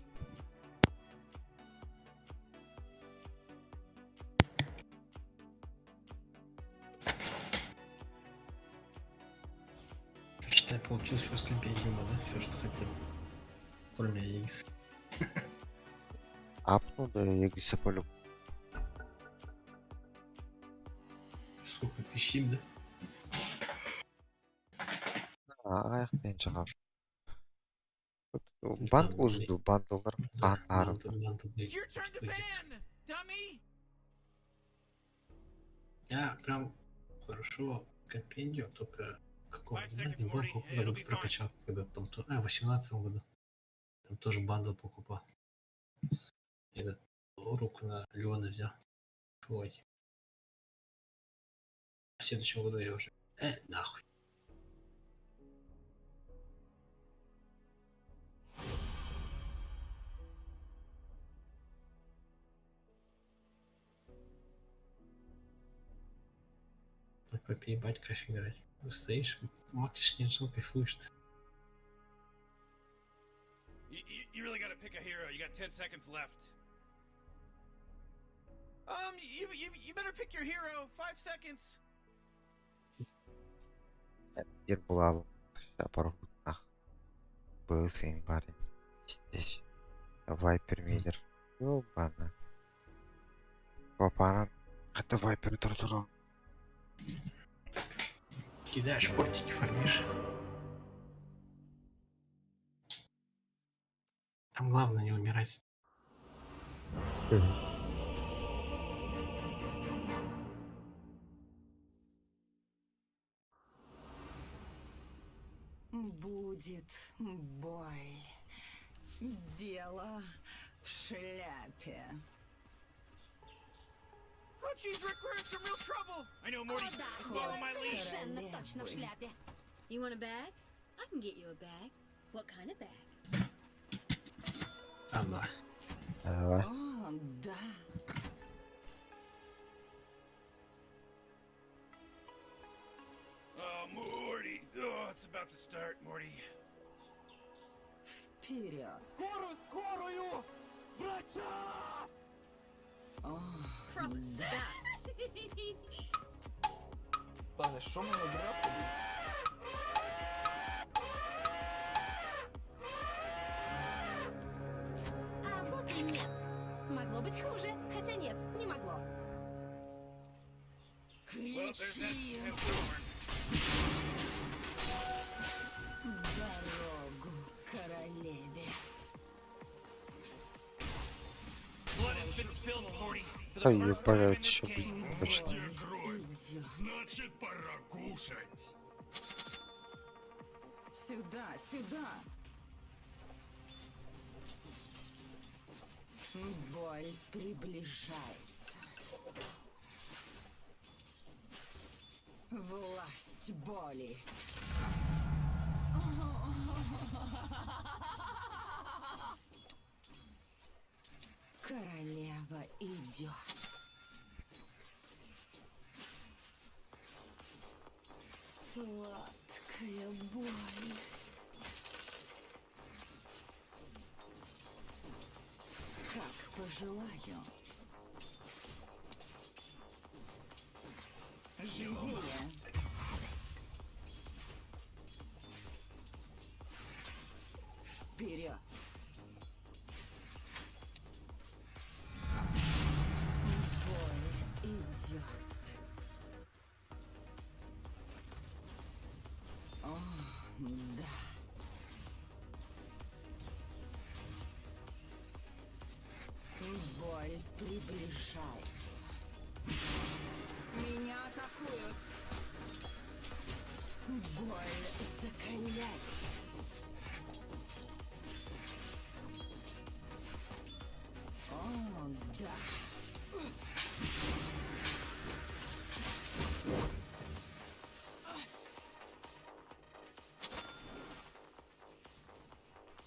Считай, получилось все с компендиума, да? Все, что хотел. Кроме X. Апну, да я гриса полю. Сколько ты щим, да? Аяқтан шығап. Бандл жду, бандлар. Антарылды. It's your turn to ban, dummy! Я прям хорошо компендиум, только в каком 5 seconds, году Morty, and it'll be fine. прокачал, когда там в 18 году. Там тоже бандл покупал. Этот руку на Леона взял. Вот. В следующем году я уже... нахуй. Такой перебать кайф играть. Стоишь, максишь кинжал, кайфуешь ты. You really gotta pick a hero. You got 10 seconds left. You better pick your hero. 5 seconds. Теперь булалым. Апарут нах. Был сын парень. Здесь. Вайпер мидер. Ёбана. Папана. Это вайпер тортурон. Кидаешь портики, фармишь. Там главное не умирать. Будет боль. Дело в шляпе. Oh, geez, Rick, we're in some real trouble. I know, Morty. О, да, Just дело follow my lead. совершенно точно в шляпе. You want a bag? I can get you a bag. What kind of bag? Давай. Давай. О, да. Oh, Morty. Oh, it's about to start, Morty. Вперед. Скорую! Врача! О, Proper stats. Таня, що ми набрав тобі? А вот и нет. Могло быть хуже, хотя нет, не могло. Well, there's that кричи Hemthorn. дорогу королеве. Blood has been spilled, Morty. For Да the first time in ебать, this чё, game. блин, точно. Где кровь? Идет. Значит, пора кушать. Сюда, сюда. Боль приближается. Власть боли. Королева идет. Сладкая боль. Как пожелаю. Живее. Вперед. Боль идет. О, да. Боль закаляет. О, да.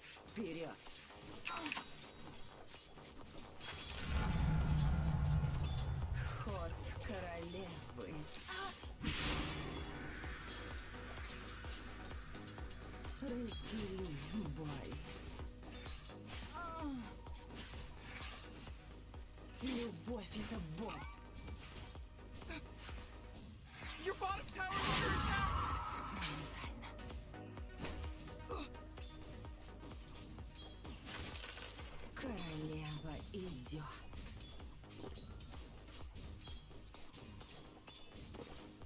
Вперед. Ход королевы. Раздели бой. Любовь — это боль. Your bottom tower is under attack! Моментально. Королева идет.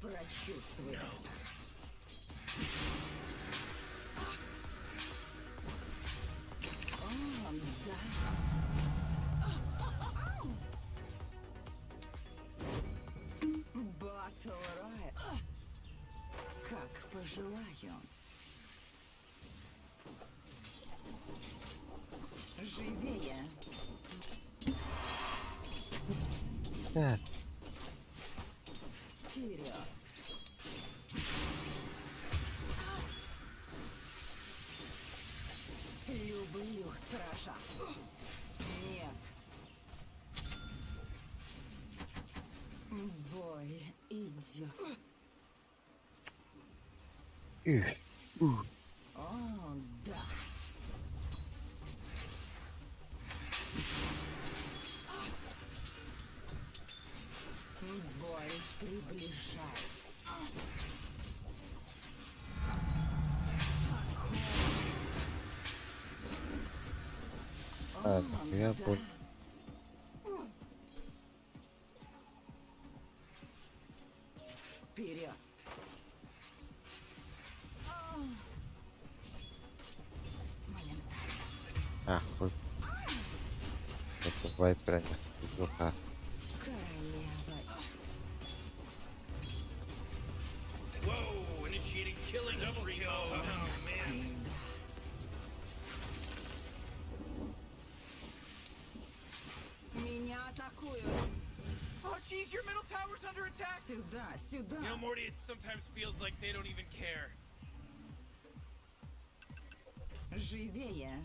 Прочувствуй это. О, да. Батл Royale. Как пожелаю. Живее. Так. Вперед. Люблю сражаться. Нет. Боль идет. О, да. Боль приближается. Ладно, я да. понял. Вперед. Моментально. А, вот. Это бывает прям плохо. Королева. Whoa, initiating killing spree. Oh, man. Меня атакуют. Oh, jeez, your middle tower's under attack! Сюда, сюда. You know, Morty, it sometimes feels like they don't even care. Живее.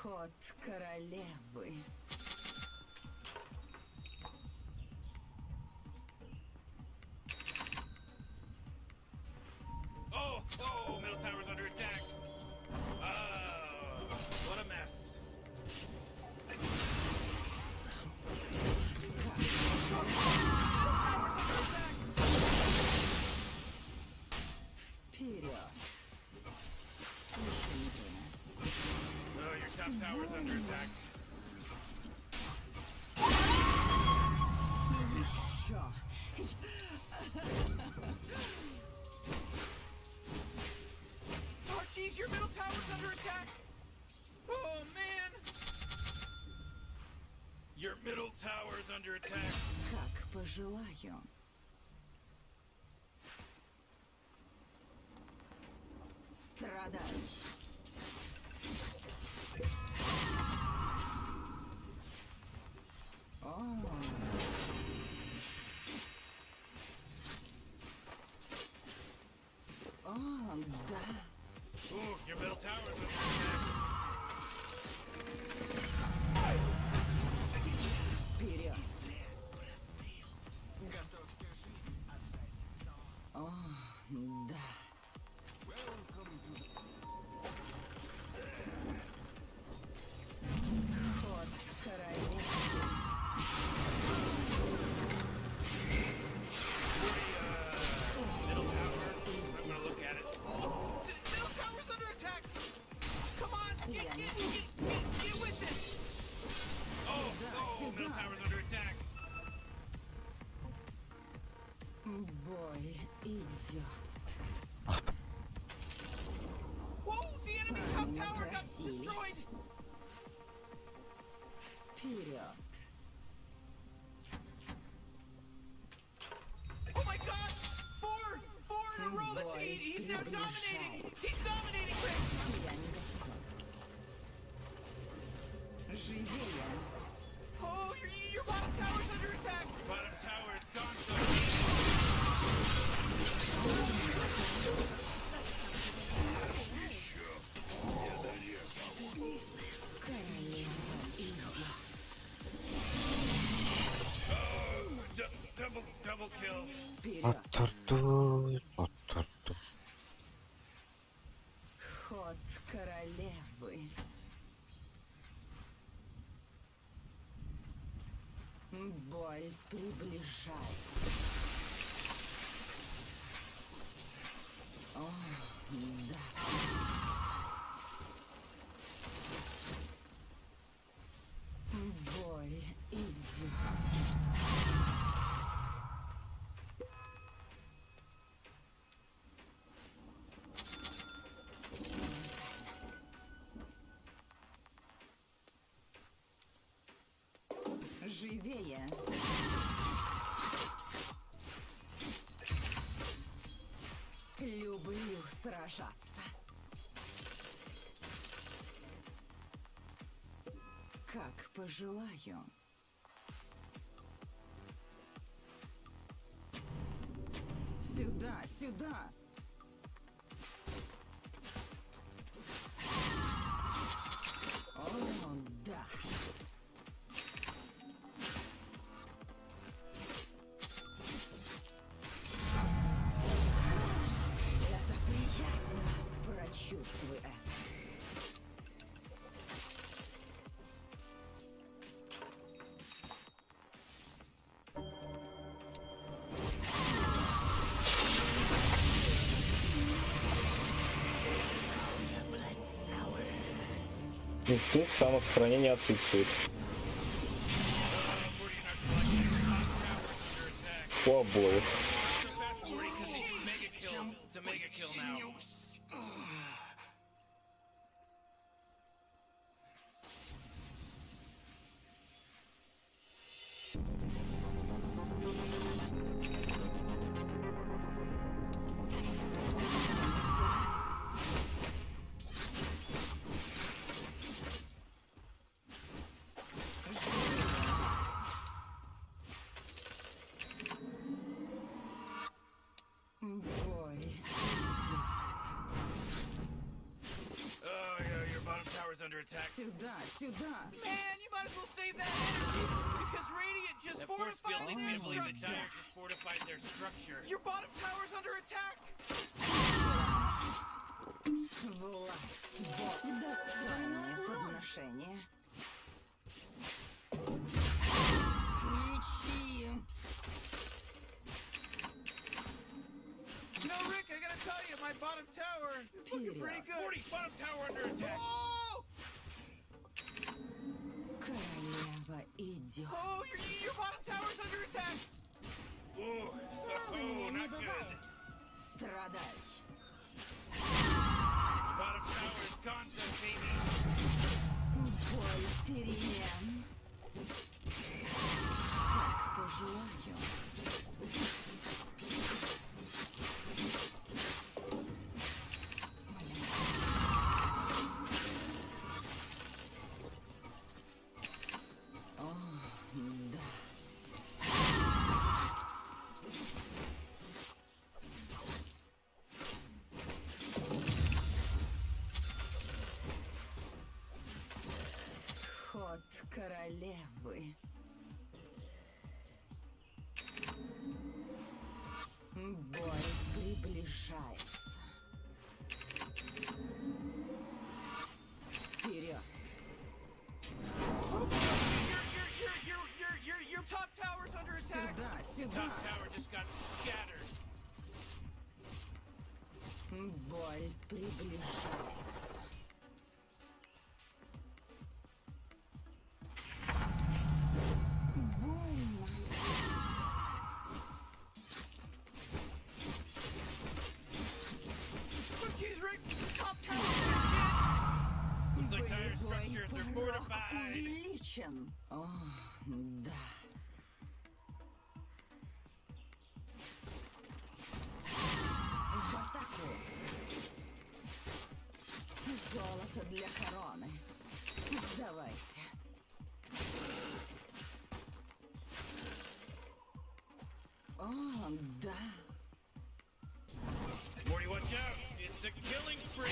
Ход королевы. Oh, oh, middle tower's under attack. What a mess. Вперед. Еще не время. Oh, your top tower's under attack. Еще. Oh, jeez, your middle tower's under attack! Oh, man! Your middle tower's under attack. Как пожелаю. Страдай. О. О, да. Ooh, your middle tower's under attack. Вперед. О, да. Ход королевы. Middle tower. I'm gonna look at it. Middle tower's under attack! Come on, Я не get with it! Oh, oh, middle tower's under attack. Боль идет. Whoa, the enemy's top Сами tower got напросились. destroyed! Вперед. they're dominating! He's dominating, Rick! Я не готова. Живее. Oh, your bottom tower's under attack! Bottom tower is gone, so... Double kill. Оттортуй, оттортуй. Ход королевы. Боль приближается. О, да. Боль идет. Живее. Люблю сражаться. Как пожелаю. Сюда, сюда. О, да. Это приятно. Прочувствуй это. Инстинкт самосохранения отсутствует. По обоих. Боль идет. Oh, yeah, your bottom tower's under attack. Сюда, сюда. Man, you might as well save that energy! Because Radiant just fortified their structure! Just fortified their structure. Your bottom tower's under attack! Власть Бога. Достойное подношение. Кричи. You know, Rick, I gotta tell you, my bottom tower is looking pretty good. 40, bottom tower under attack. Oh! Королева идет. Oh, your bottom tower's under attack. Oh, not good. Страдай. Your bottom tower is gone, so baby. Боль перемен. Как пожелаю. О, да. Ход королевы. Боль приближается. Вперед. Your top tower's under attack. Сюда, сюда. Top tower just got shattered. Боль приближается. Больно. Oh, jeez, Rick, top tower. Looks like dire structures are fortified. Увеличен. О, да. В атаку. О, да. Morty, watch out! It's a killing spree!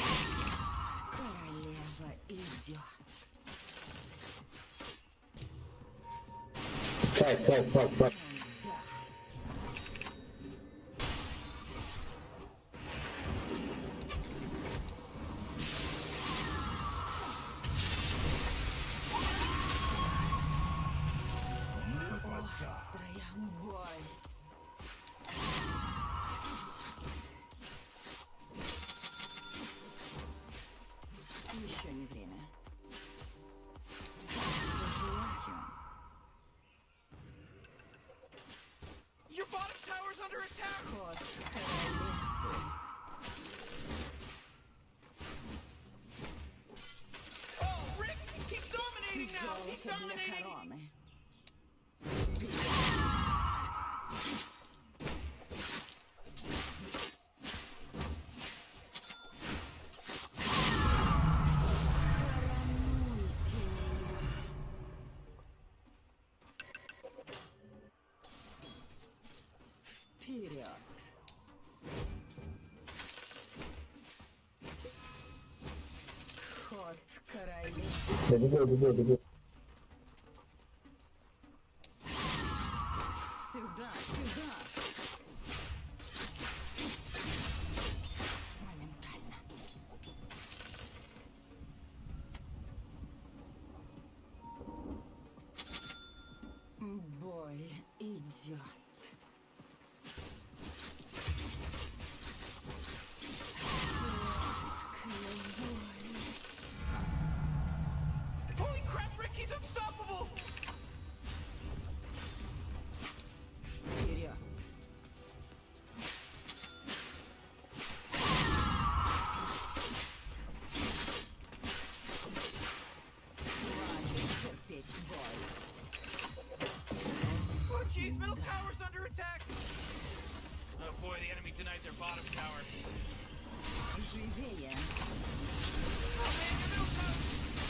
Королева идет. Файт. Острая боль. Еще не время. Желаю. Your bottom tower's under attack! Ход королевы. Oh, Rick! He's dominating now! He's Золото для dominating! короны. Коронуйте меня. Вперед. Ход королевы. Сюда. Моментально. Боль идет. Holy crap, Rick! He's unstoppable! Вперед. Хватит терпеть боль. Oh, jeez, middle tower's under attack! Oh boy, the enemy denied their bottom tower. Живее. Oh man, the middle tower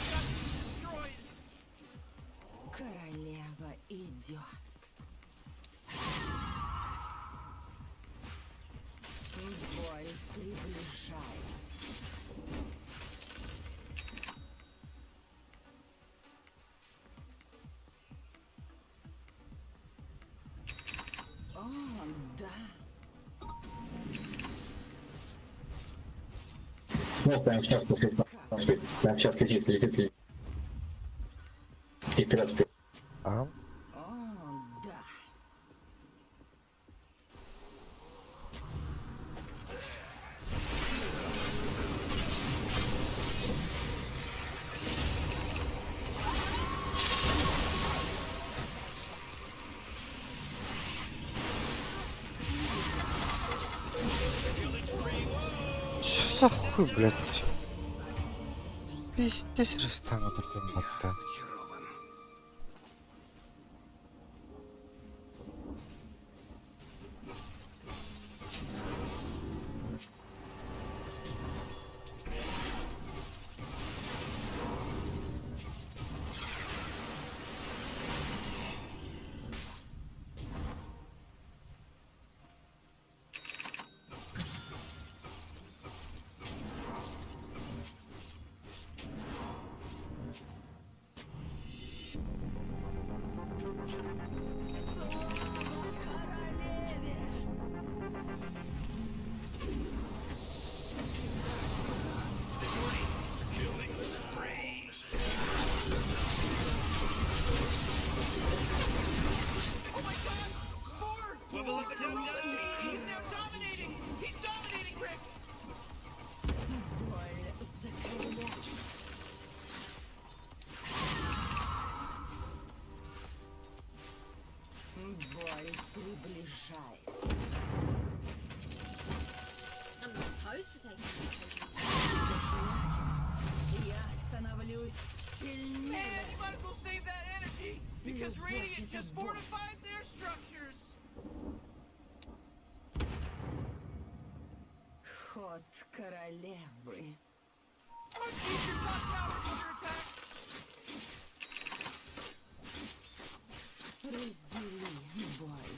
got destroyed! Королева идет. Боль приближается. О, да. Вот, прямо сейчас летит. И вперед. Ага. О, да. Что за хуй, блядь? Пиздец же стану таким бота. He's now dominating! He's dominating, Rick! Боль закаляет. Боль приближается. I'm not opposed to taking medication. Я становлюсь Man, сильнее. you might as well save that energy! Because Radiant just fortified their structures! Ход королевы. Oh, jeez, your top tower's under attack! Раздели боль.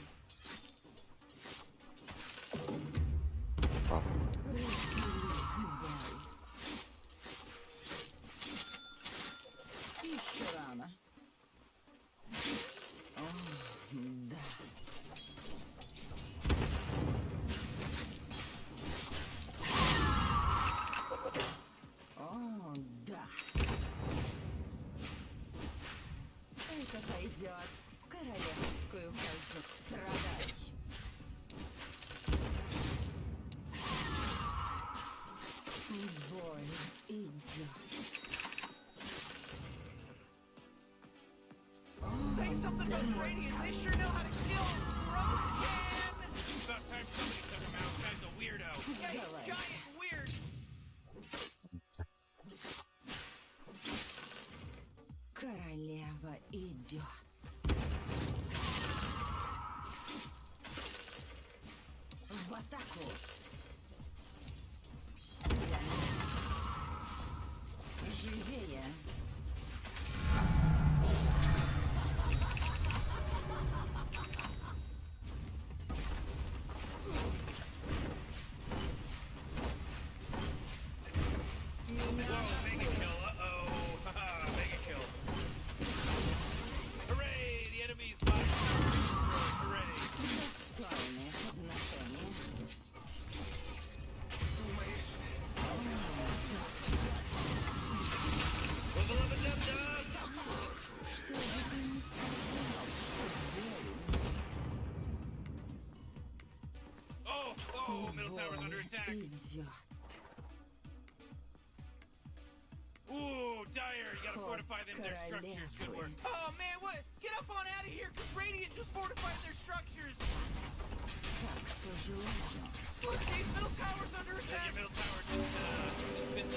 Страдай. Боль идет. Say something about Radiant. They sure know how to kill Roshan. About time somebody took him out. Guy's a weirdo. Yeah, he's giant weird. Королева идет. В атаку. Живее. Whoa, mega kill. Uh-oh. Haha, mega kill. Hooray! The enemy's bottom tower is destroyed. Hooray! Достойные отношения. Что же ты не сказал, что Oh, oh, middle tower's under attack. идет? Ooh, Dire, you gotta fortify them, their structures. Good work. Oh man, what? Get up on out of here, cause Radiant just fortified their structures. Как пожелаю. Look, these middle tower's under attack. Your middle tower just been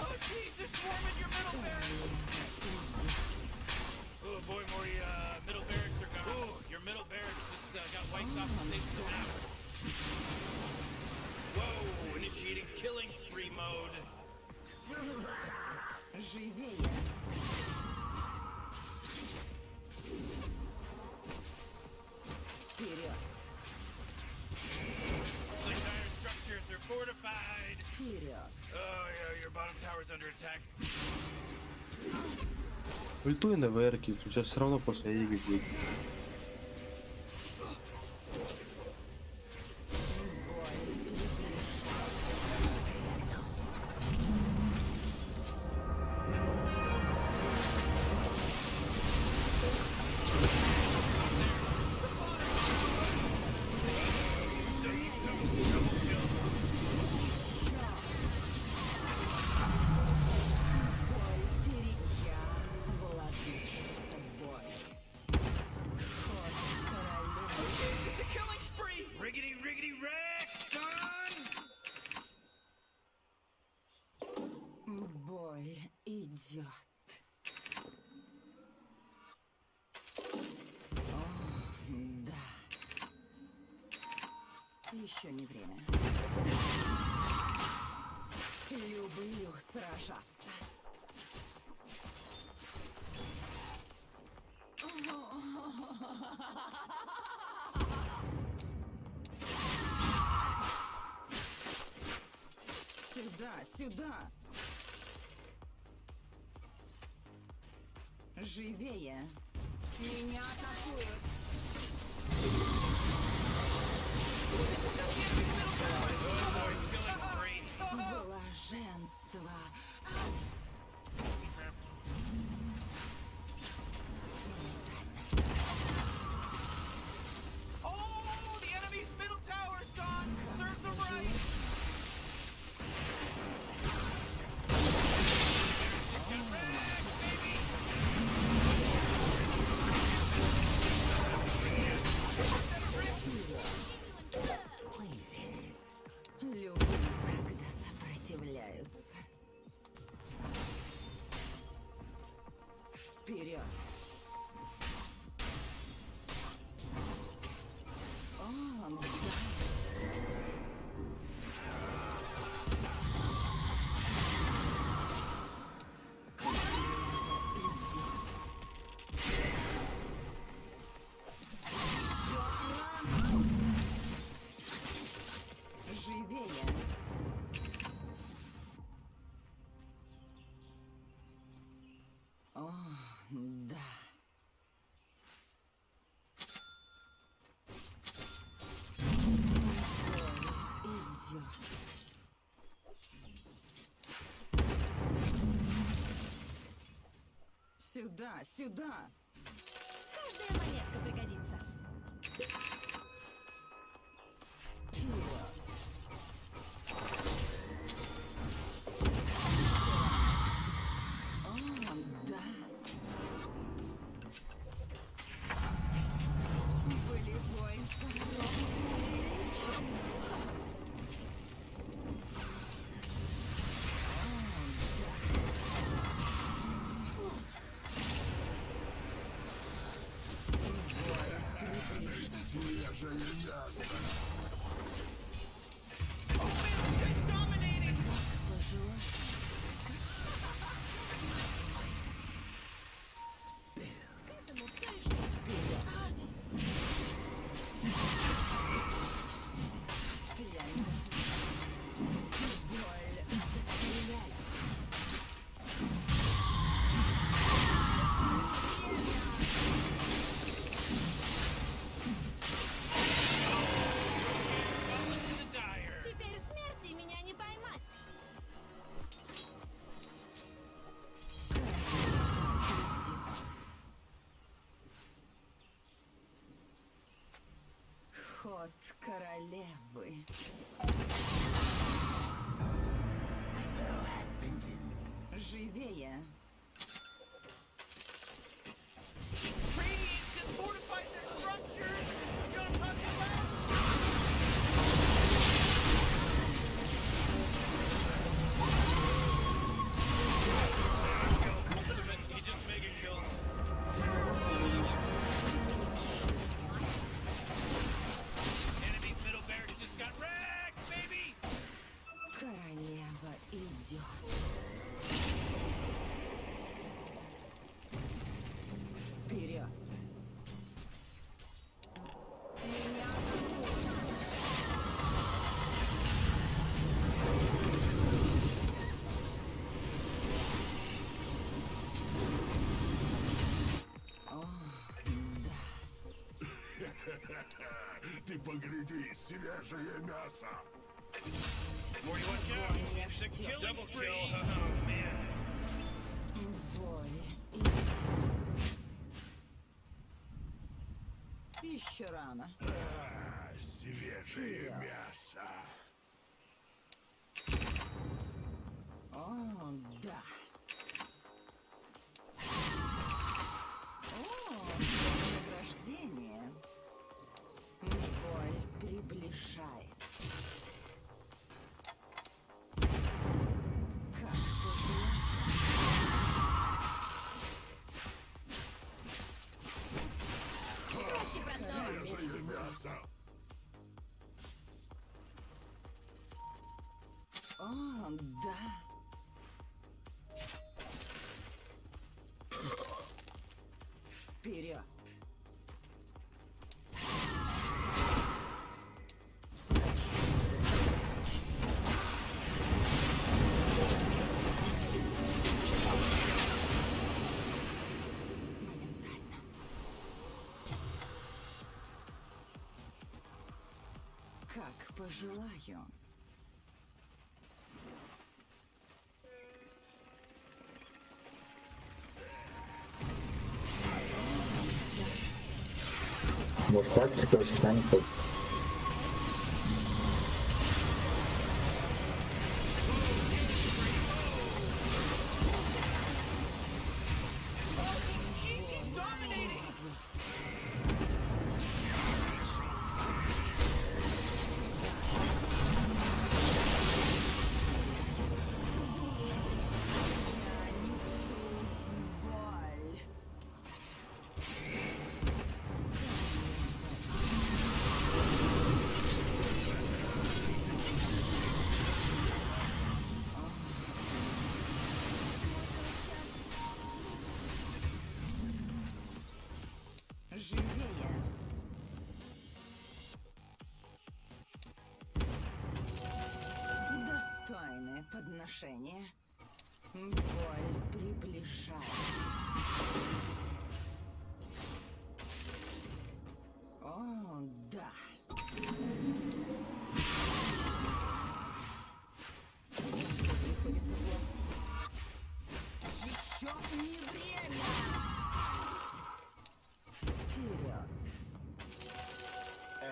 Oh jeez, they're swarming your middle barracks. Oh boy, Morty, middle barracks are gone. Oh, your middle barracks just got wiped off the face of the map. Whoa, initiating killing spree mode. Живее. Вперед. Looks like Dire structures are fortified. Вперед. Oh yeah, your bottom tower's under attack. Ультуй на ВРки, у тебя все равно после Аиги будет. Владычица боя. Ход королевы. It's a killing spree! Riggedy, riggedy, wreck, son! Боль идет. О, да. Еще не время. Люблю сражаться. Сюда, сюда. Живее. Меня атакуют. Блаженство. Oh, the enemy's middle tower's gone! Serve them right! Люблю, когда сопротивляются. Вперед. О, да. Живее. О, да. Сюда, сюда. Каждая монетка пригодится. О, да. Болевой порог увеличен. Свежее мясо. К этому все и шло. Боль закаляет. Теперь смерти меня не поймать. Ход королевы. Живее. Radiant just fortified their structures. You know what I'm talking about? He just mega killed. Enemy's middle barracks just got wrecked, baby! Королева идет. Вперед. Меня О, да. Ты погляди, свежее мясо. Morty, watch out! The killing spree! Oh, man. Боль идет. Еще рано. Свежее мясо. О, да. О, вознаграждение. Боль приближается. Как Проще простого. Свежее мясо. О, да. Вперед. Моментально. Как пожелаю. Вот хватит, короче, с нами хоть. He's dominating! Я несу боль.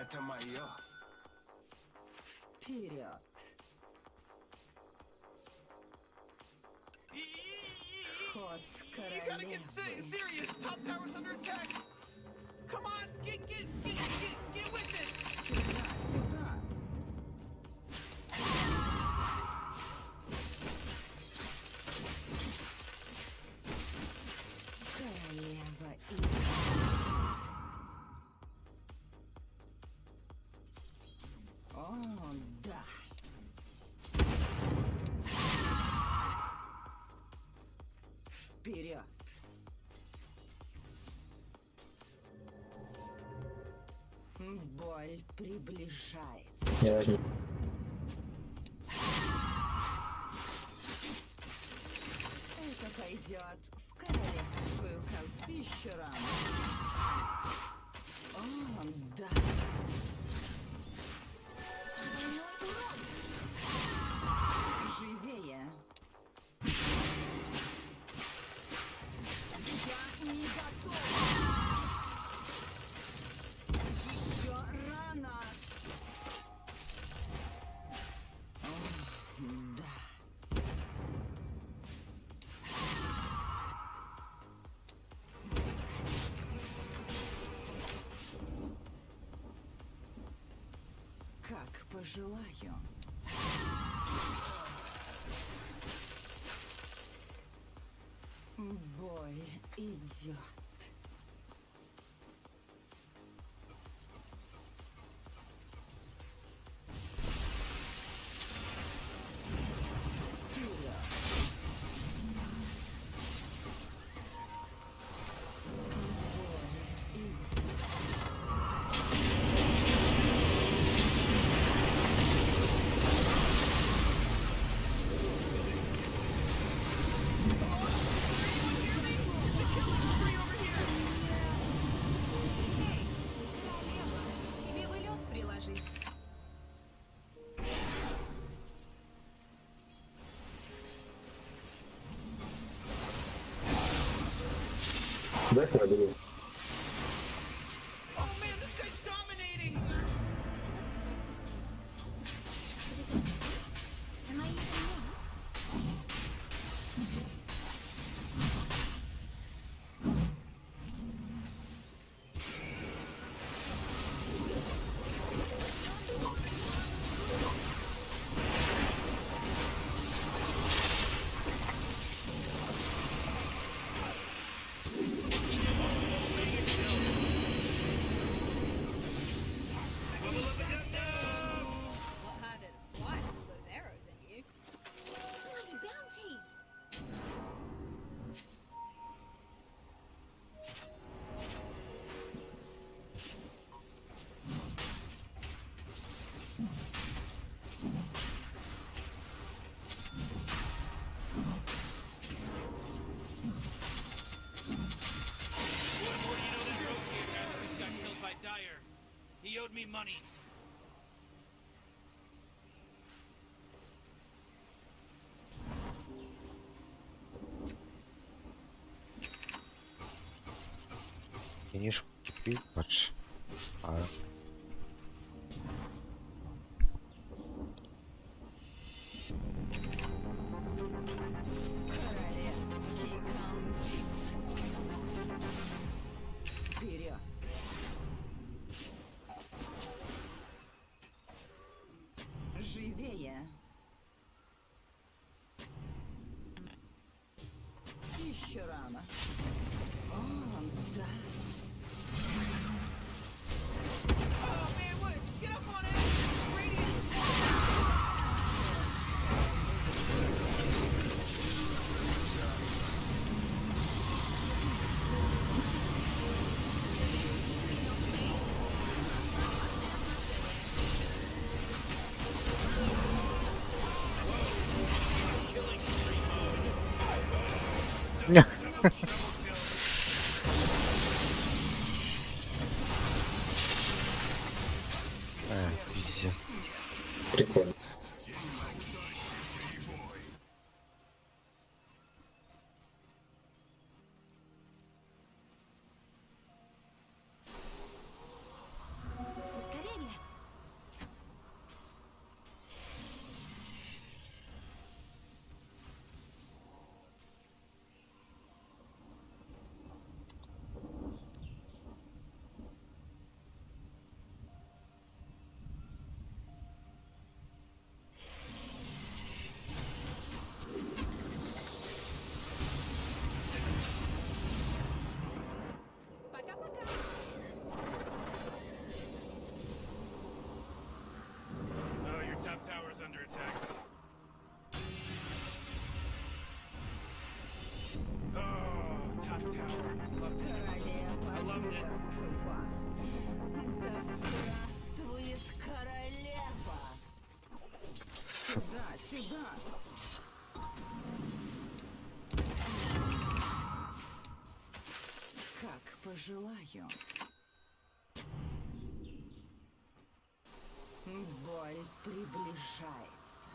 Это мое. Вперед. Ход You gotta get королевы. serious. Top tower's under attack. Come on, get with it. Сюда, сюда. Королева и... О, да. Вперед. Боль приближается. Не возьму. Это пойдет в королевскую казну. Еще рано. О, да. Живее. Я не готов. Еще рано. О, да. Как пожелаю. Боль идет. Тебе бы лед приложить. Дай пробую. Oh man, this guy's dominating. That looks like the same old tale. But is it ready? Am I even ready? What harder to swipe all those arrows at you? Bloody bounty! Just got killed by Dyer. He owed me money. Книжку купил, patrz. Ale... Королевский гамбит. Вперед. Живее. Еще рано. О, да. Oh man, what? Get up on it. Radiant. Изи. Прикольно. Ускорение. bottom tower. Love that. Королева I loved it. мертва. Да здравствует королева! Сюда, сюда! Как пожелаю. Боль приближается.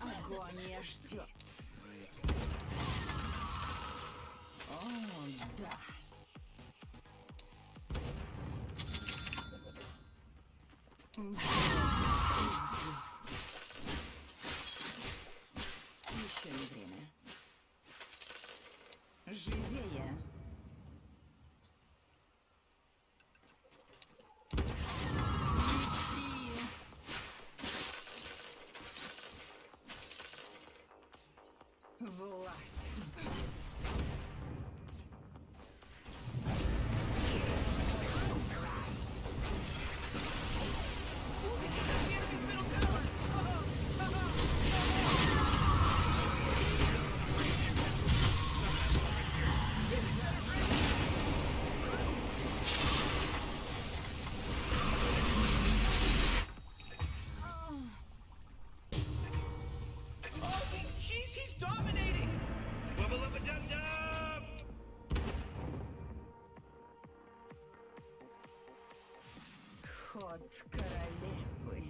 Агония ждет. О, да. Еще не время. Живее. Кричи. Власть. Oh, jeez, he's dominating. Wubba lubba dub dub. Ход королевы.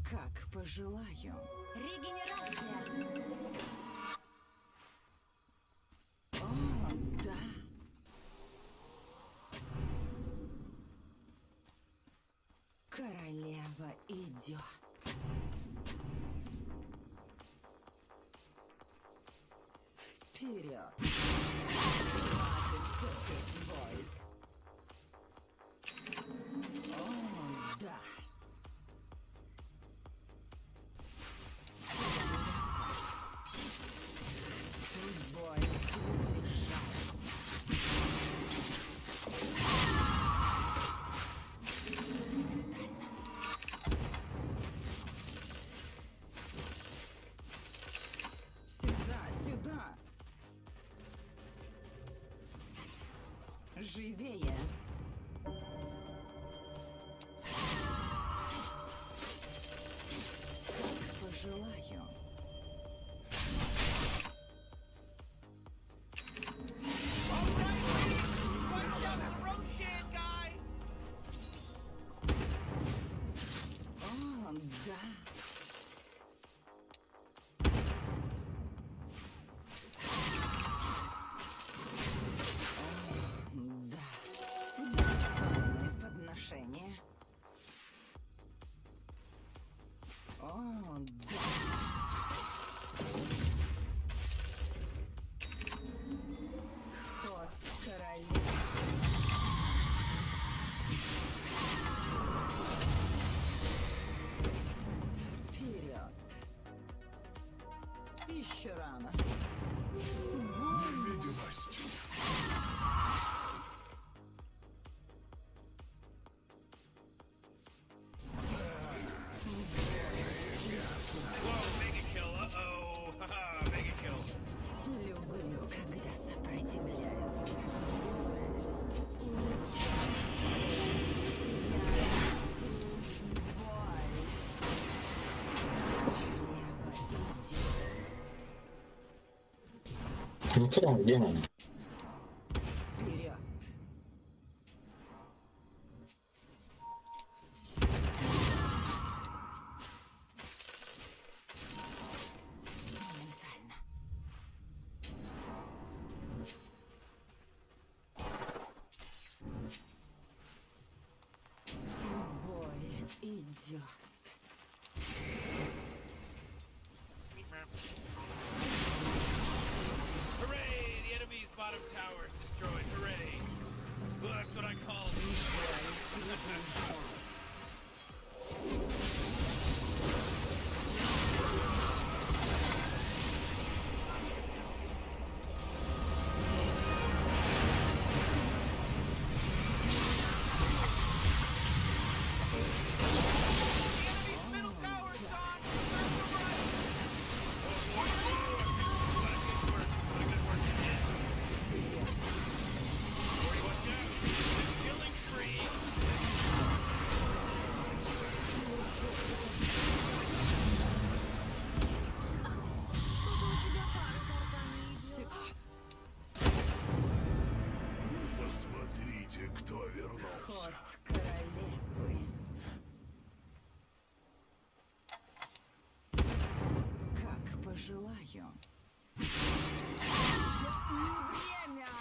Как пожелаю. Регенерация. О, да. Королева идет. Вперед. Хватит терпеть боль. О, да. Боль приближается. Сюда, сюда. Живее. Как пожелаю. Right down the throat, shit, guy. О, да. О, да. Достойное подношение. О, да. Ход королевы. Вперед. Еще рано. Невидимость. Whoa, mega kill. Uh-oh. Haha, mega kill. Люблю, когда сопротивляются. Ну, где она? Вперед. Моментально. Боль идет. пожелаю. Еще не время!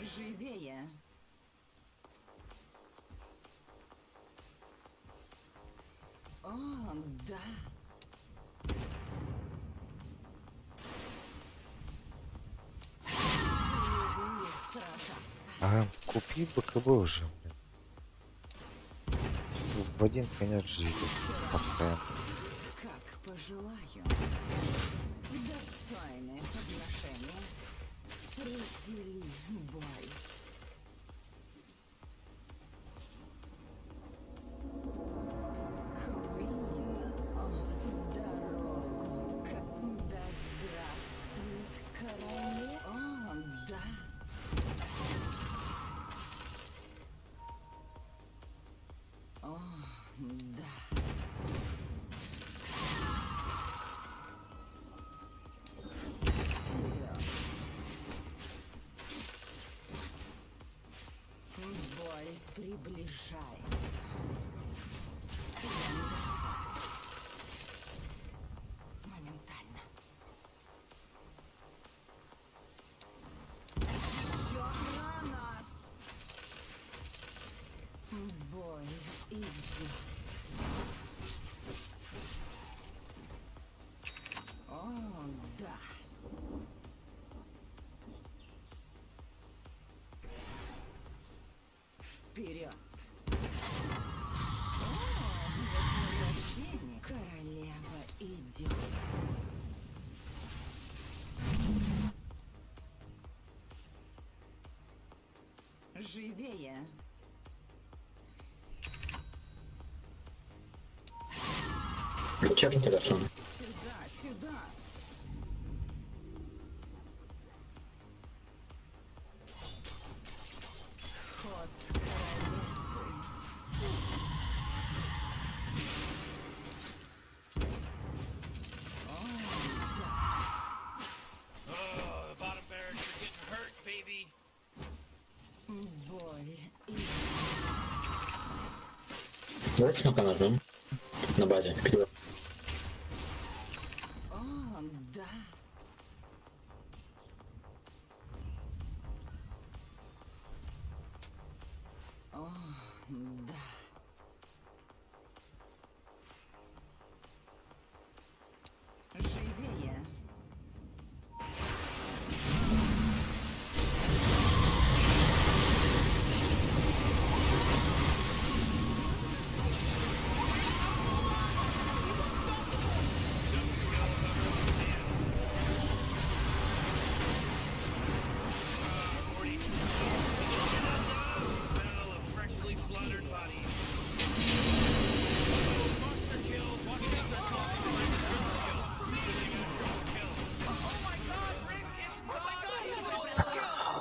Живее! О, да! Люблю сражаться. А, купи БКБ уже, блин. В один конец жизни. Пока. Как пожелаю. Достойное подношение. Раздели боль. Queen of дорогу. Да здравствует королева. О, да. О, да. Вперед. Боль приближается. Моментально. Еще рано. Боль идет. О, да. Вперед. О, вознаграждение. Королева идет. Живее. Чекни телефон. Сюда, сюда. Ход королевы. О, да. Oh, the bottom barracks are getting hurt, baby. Боль и Давайте смока нажмем. На базе. О, да. О, да. Живее. Battle of freshly slaughtered bodies. Monster kill. Watch out, they're talking about triple kill. Oh my god, Rick, it's godlike.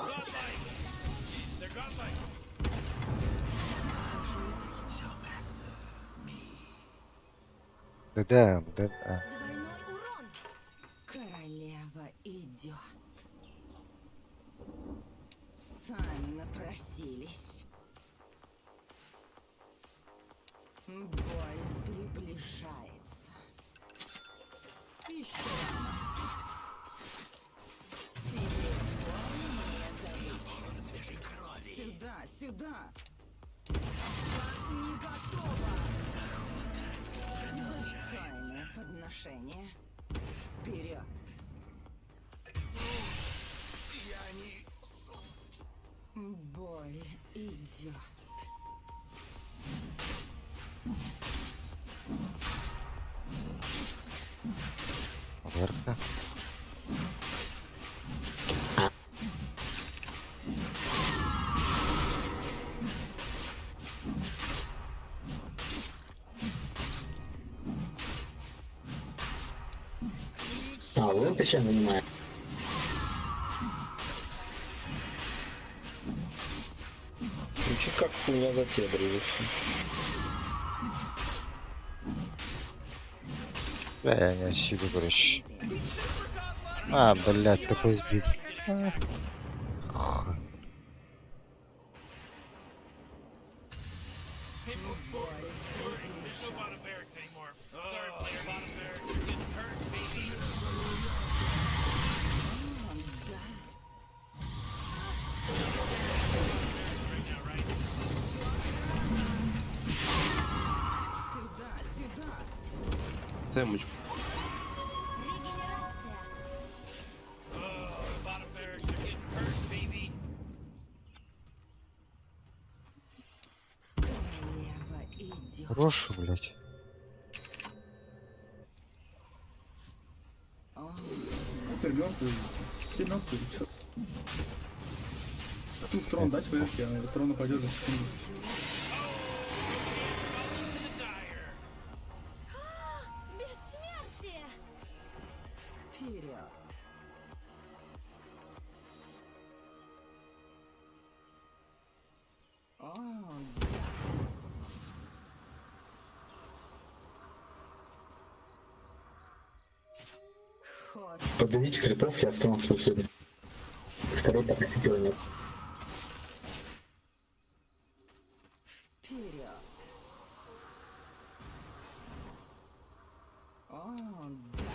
Godlike. They're godlike. Да, да. Двойной урон. Королева идет. Сами напросились. Боль приближается. Еще рано. Тебе больно свежей крови. Сюда, сюда. Не готова. Достойное подношение. Вперед. Сияние. Боль идет. Верка. А, вот ты сейчас занимаешь. Звучит как хуйня за тебя, дружище. Бля, я не осилю, короче. А, блядь, такой сбит. There's no bottom barracks anymore. Цемочку. Регенерация. Bottom barracks are getting hurt, baby. Королева идет. Хорошо, блядь. Супер мертвый. Все мертвые, чё? Хочу в трон дать вверх, я на этот трон упадет за секунду. Бессмертие. Вперед. О, да. Ход. Подавите крипов, я в том, что сегодня. Второй так и нет. Вперед. О, да.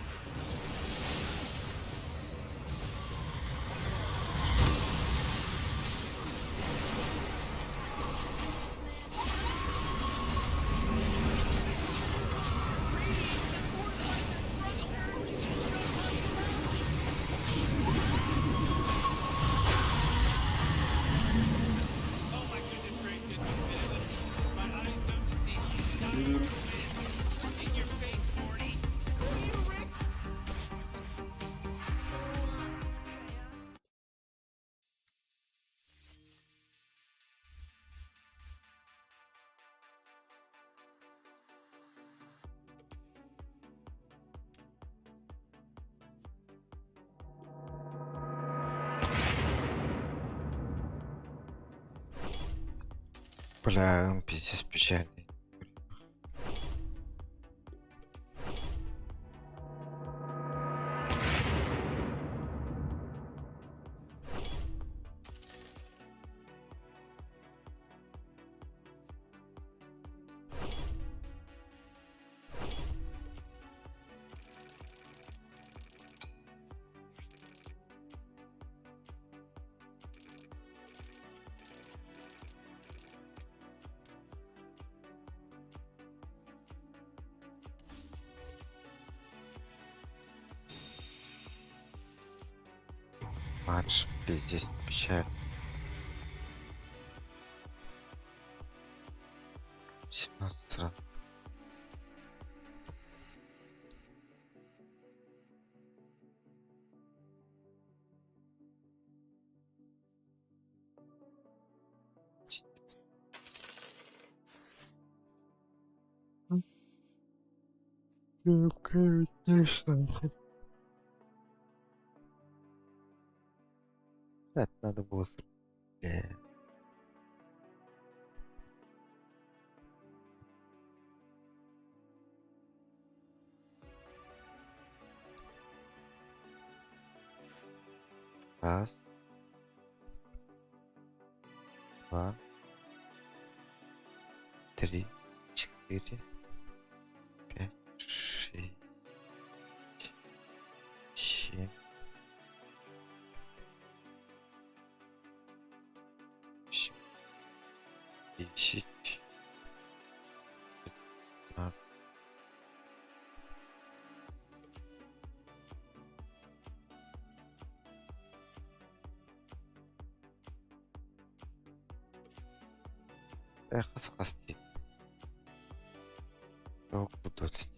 Бля, он пиздец печальный. Матч пиздец печаль. 17 раз. Ну, конечно. Это надо было... Раз. Два. Три. 4. 5. 6. 7. 10. 15. Эх, схвасти. О, куда-то.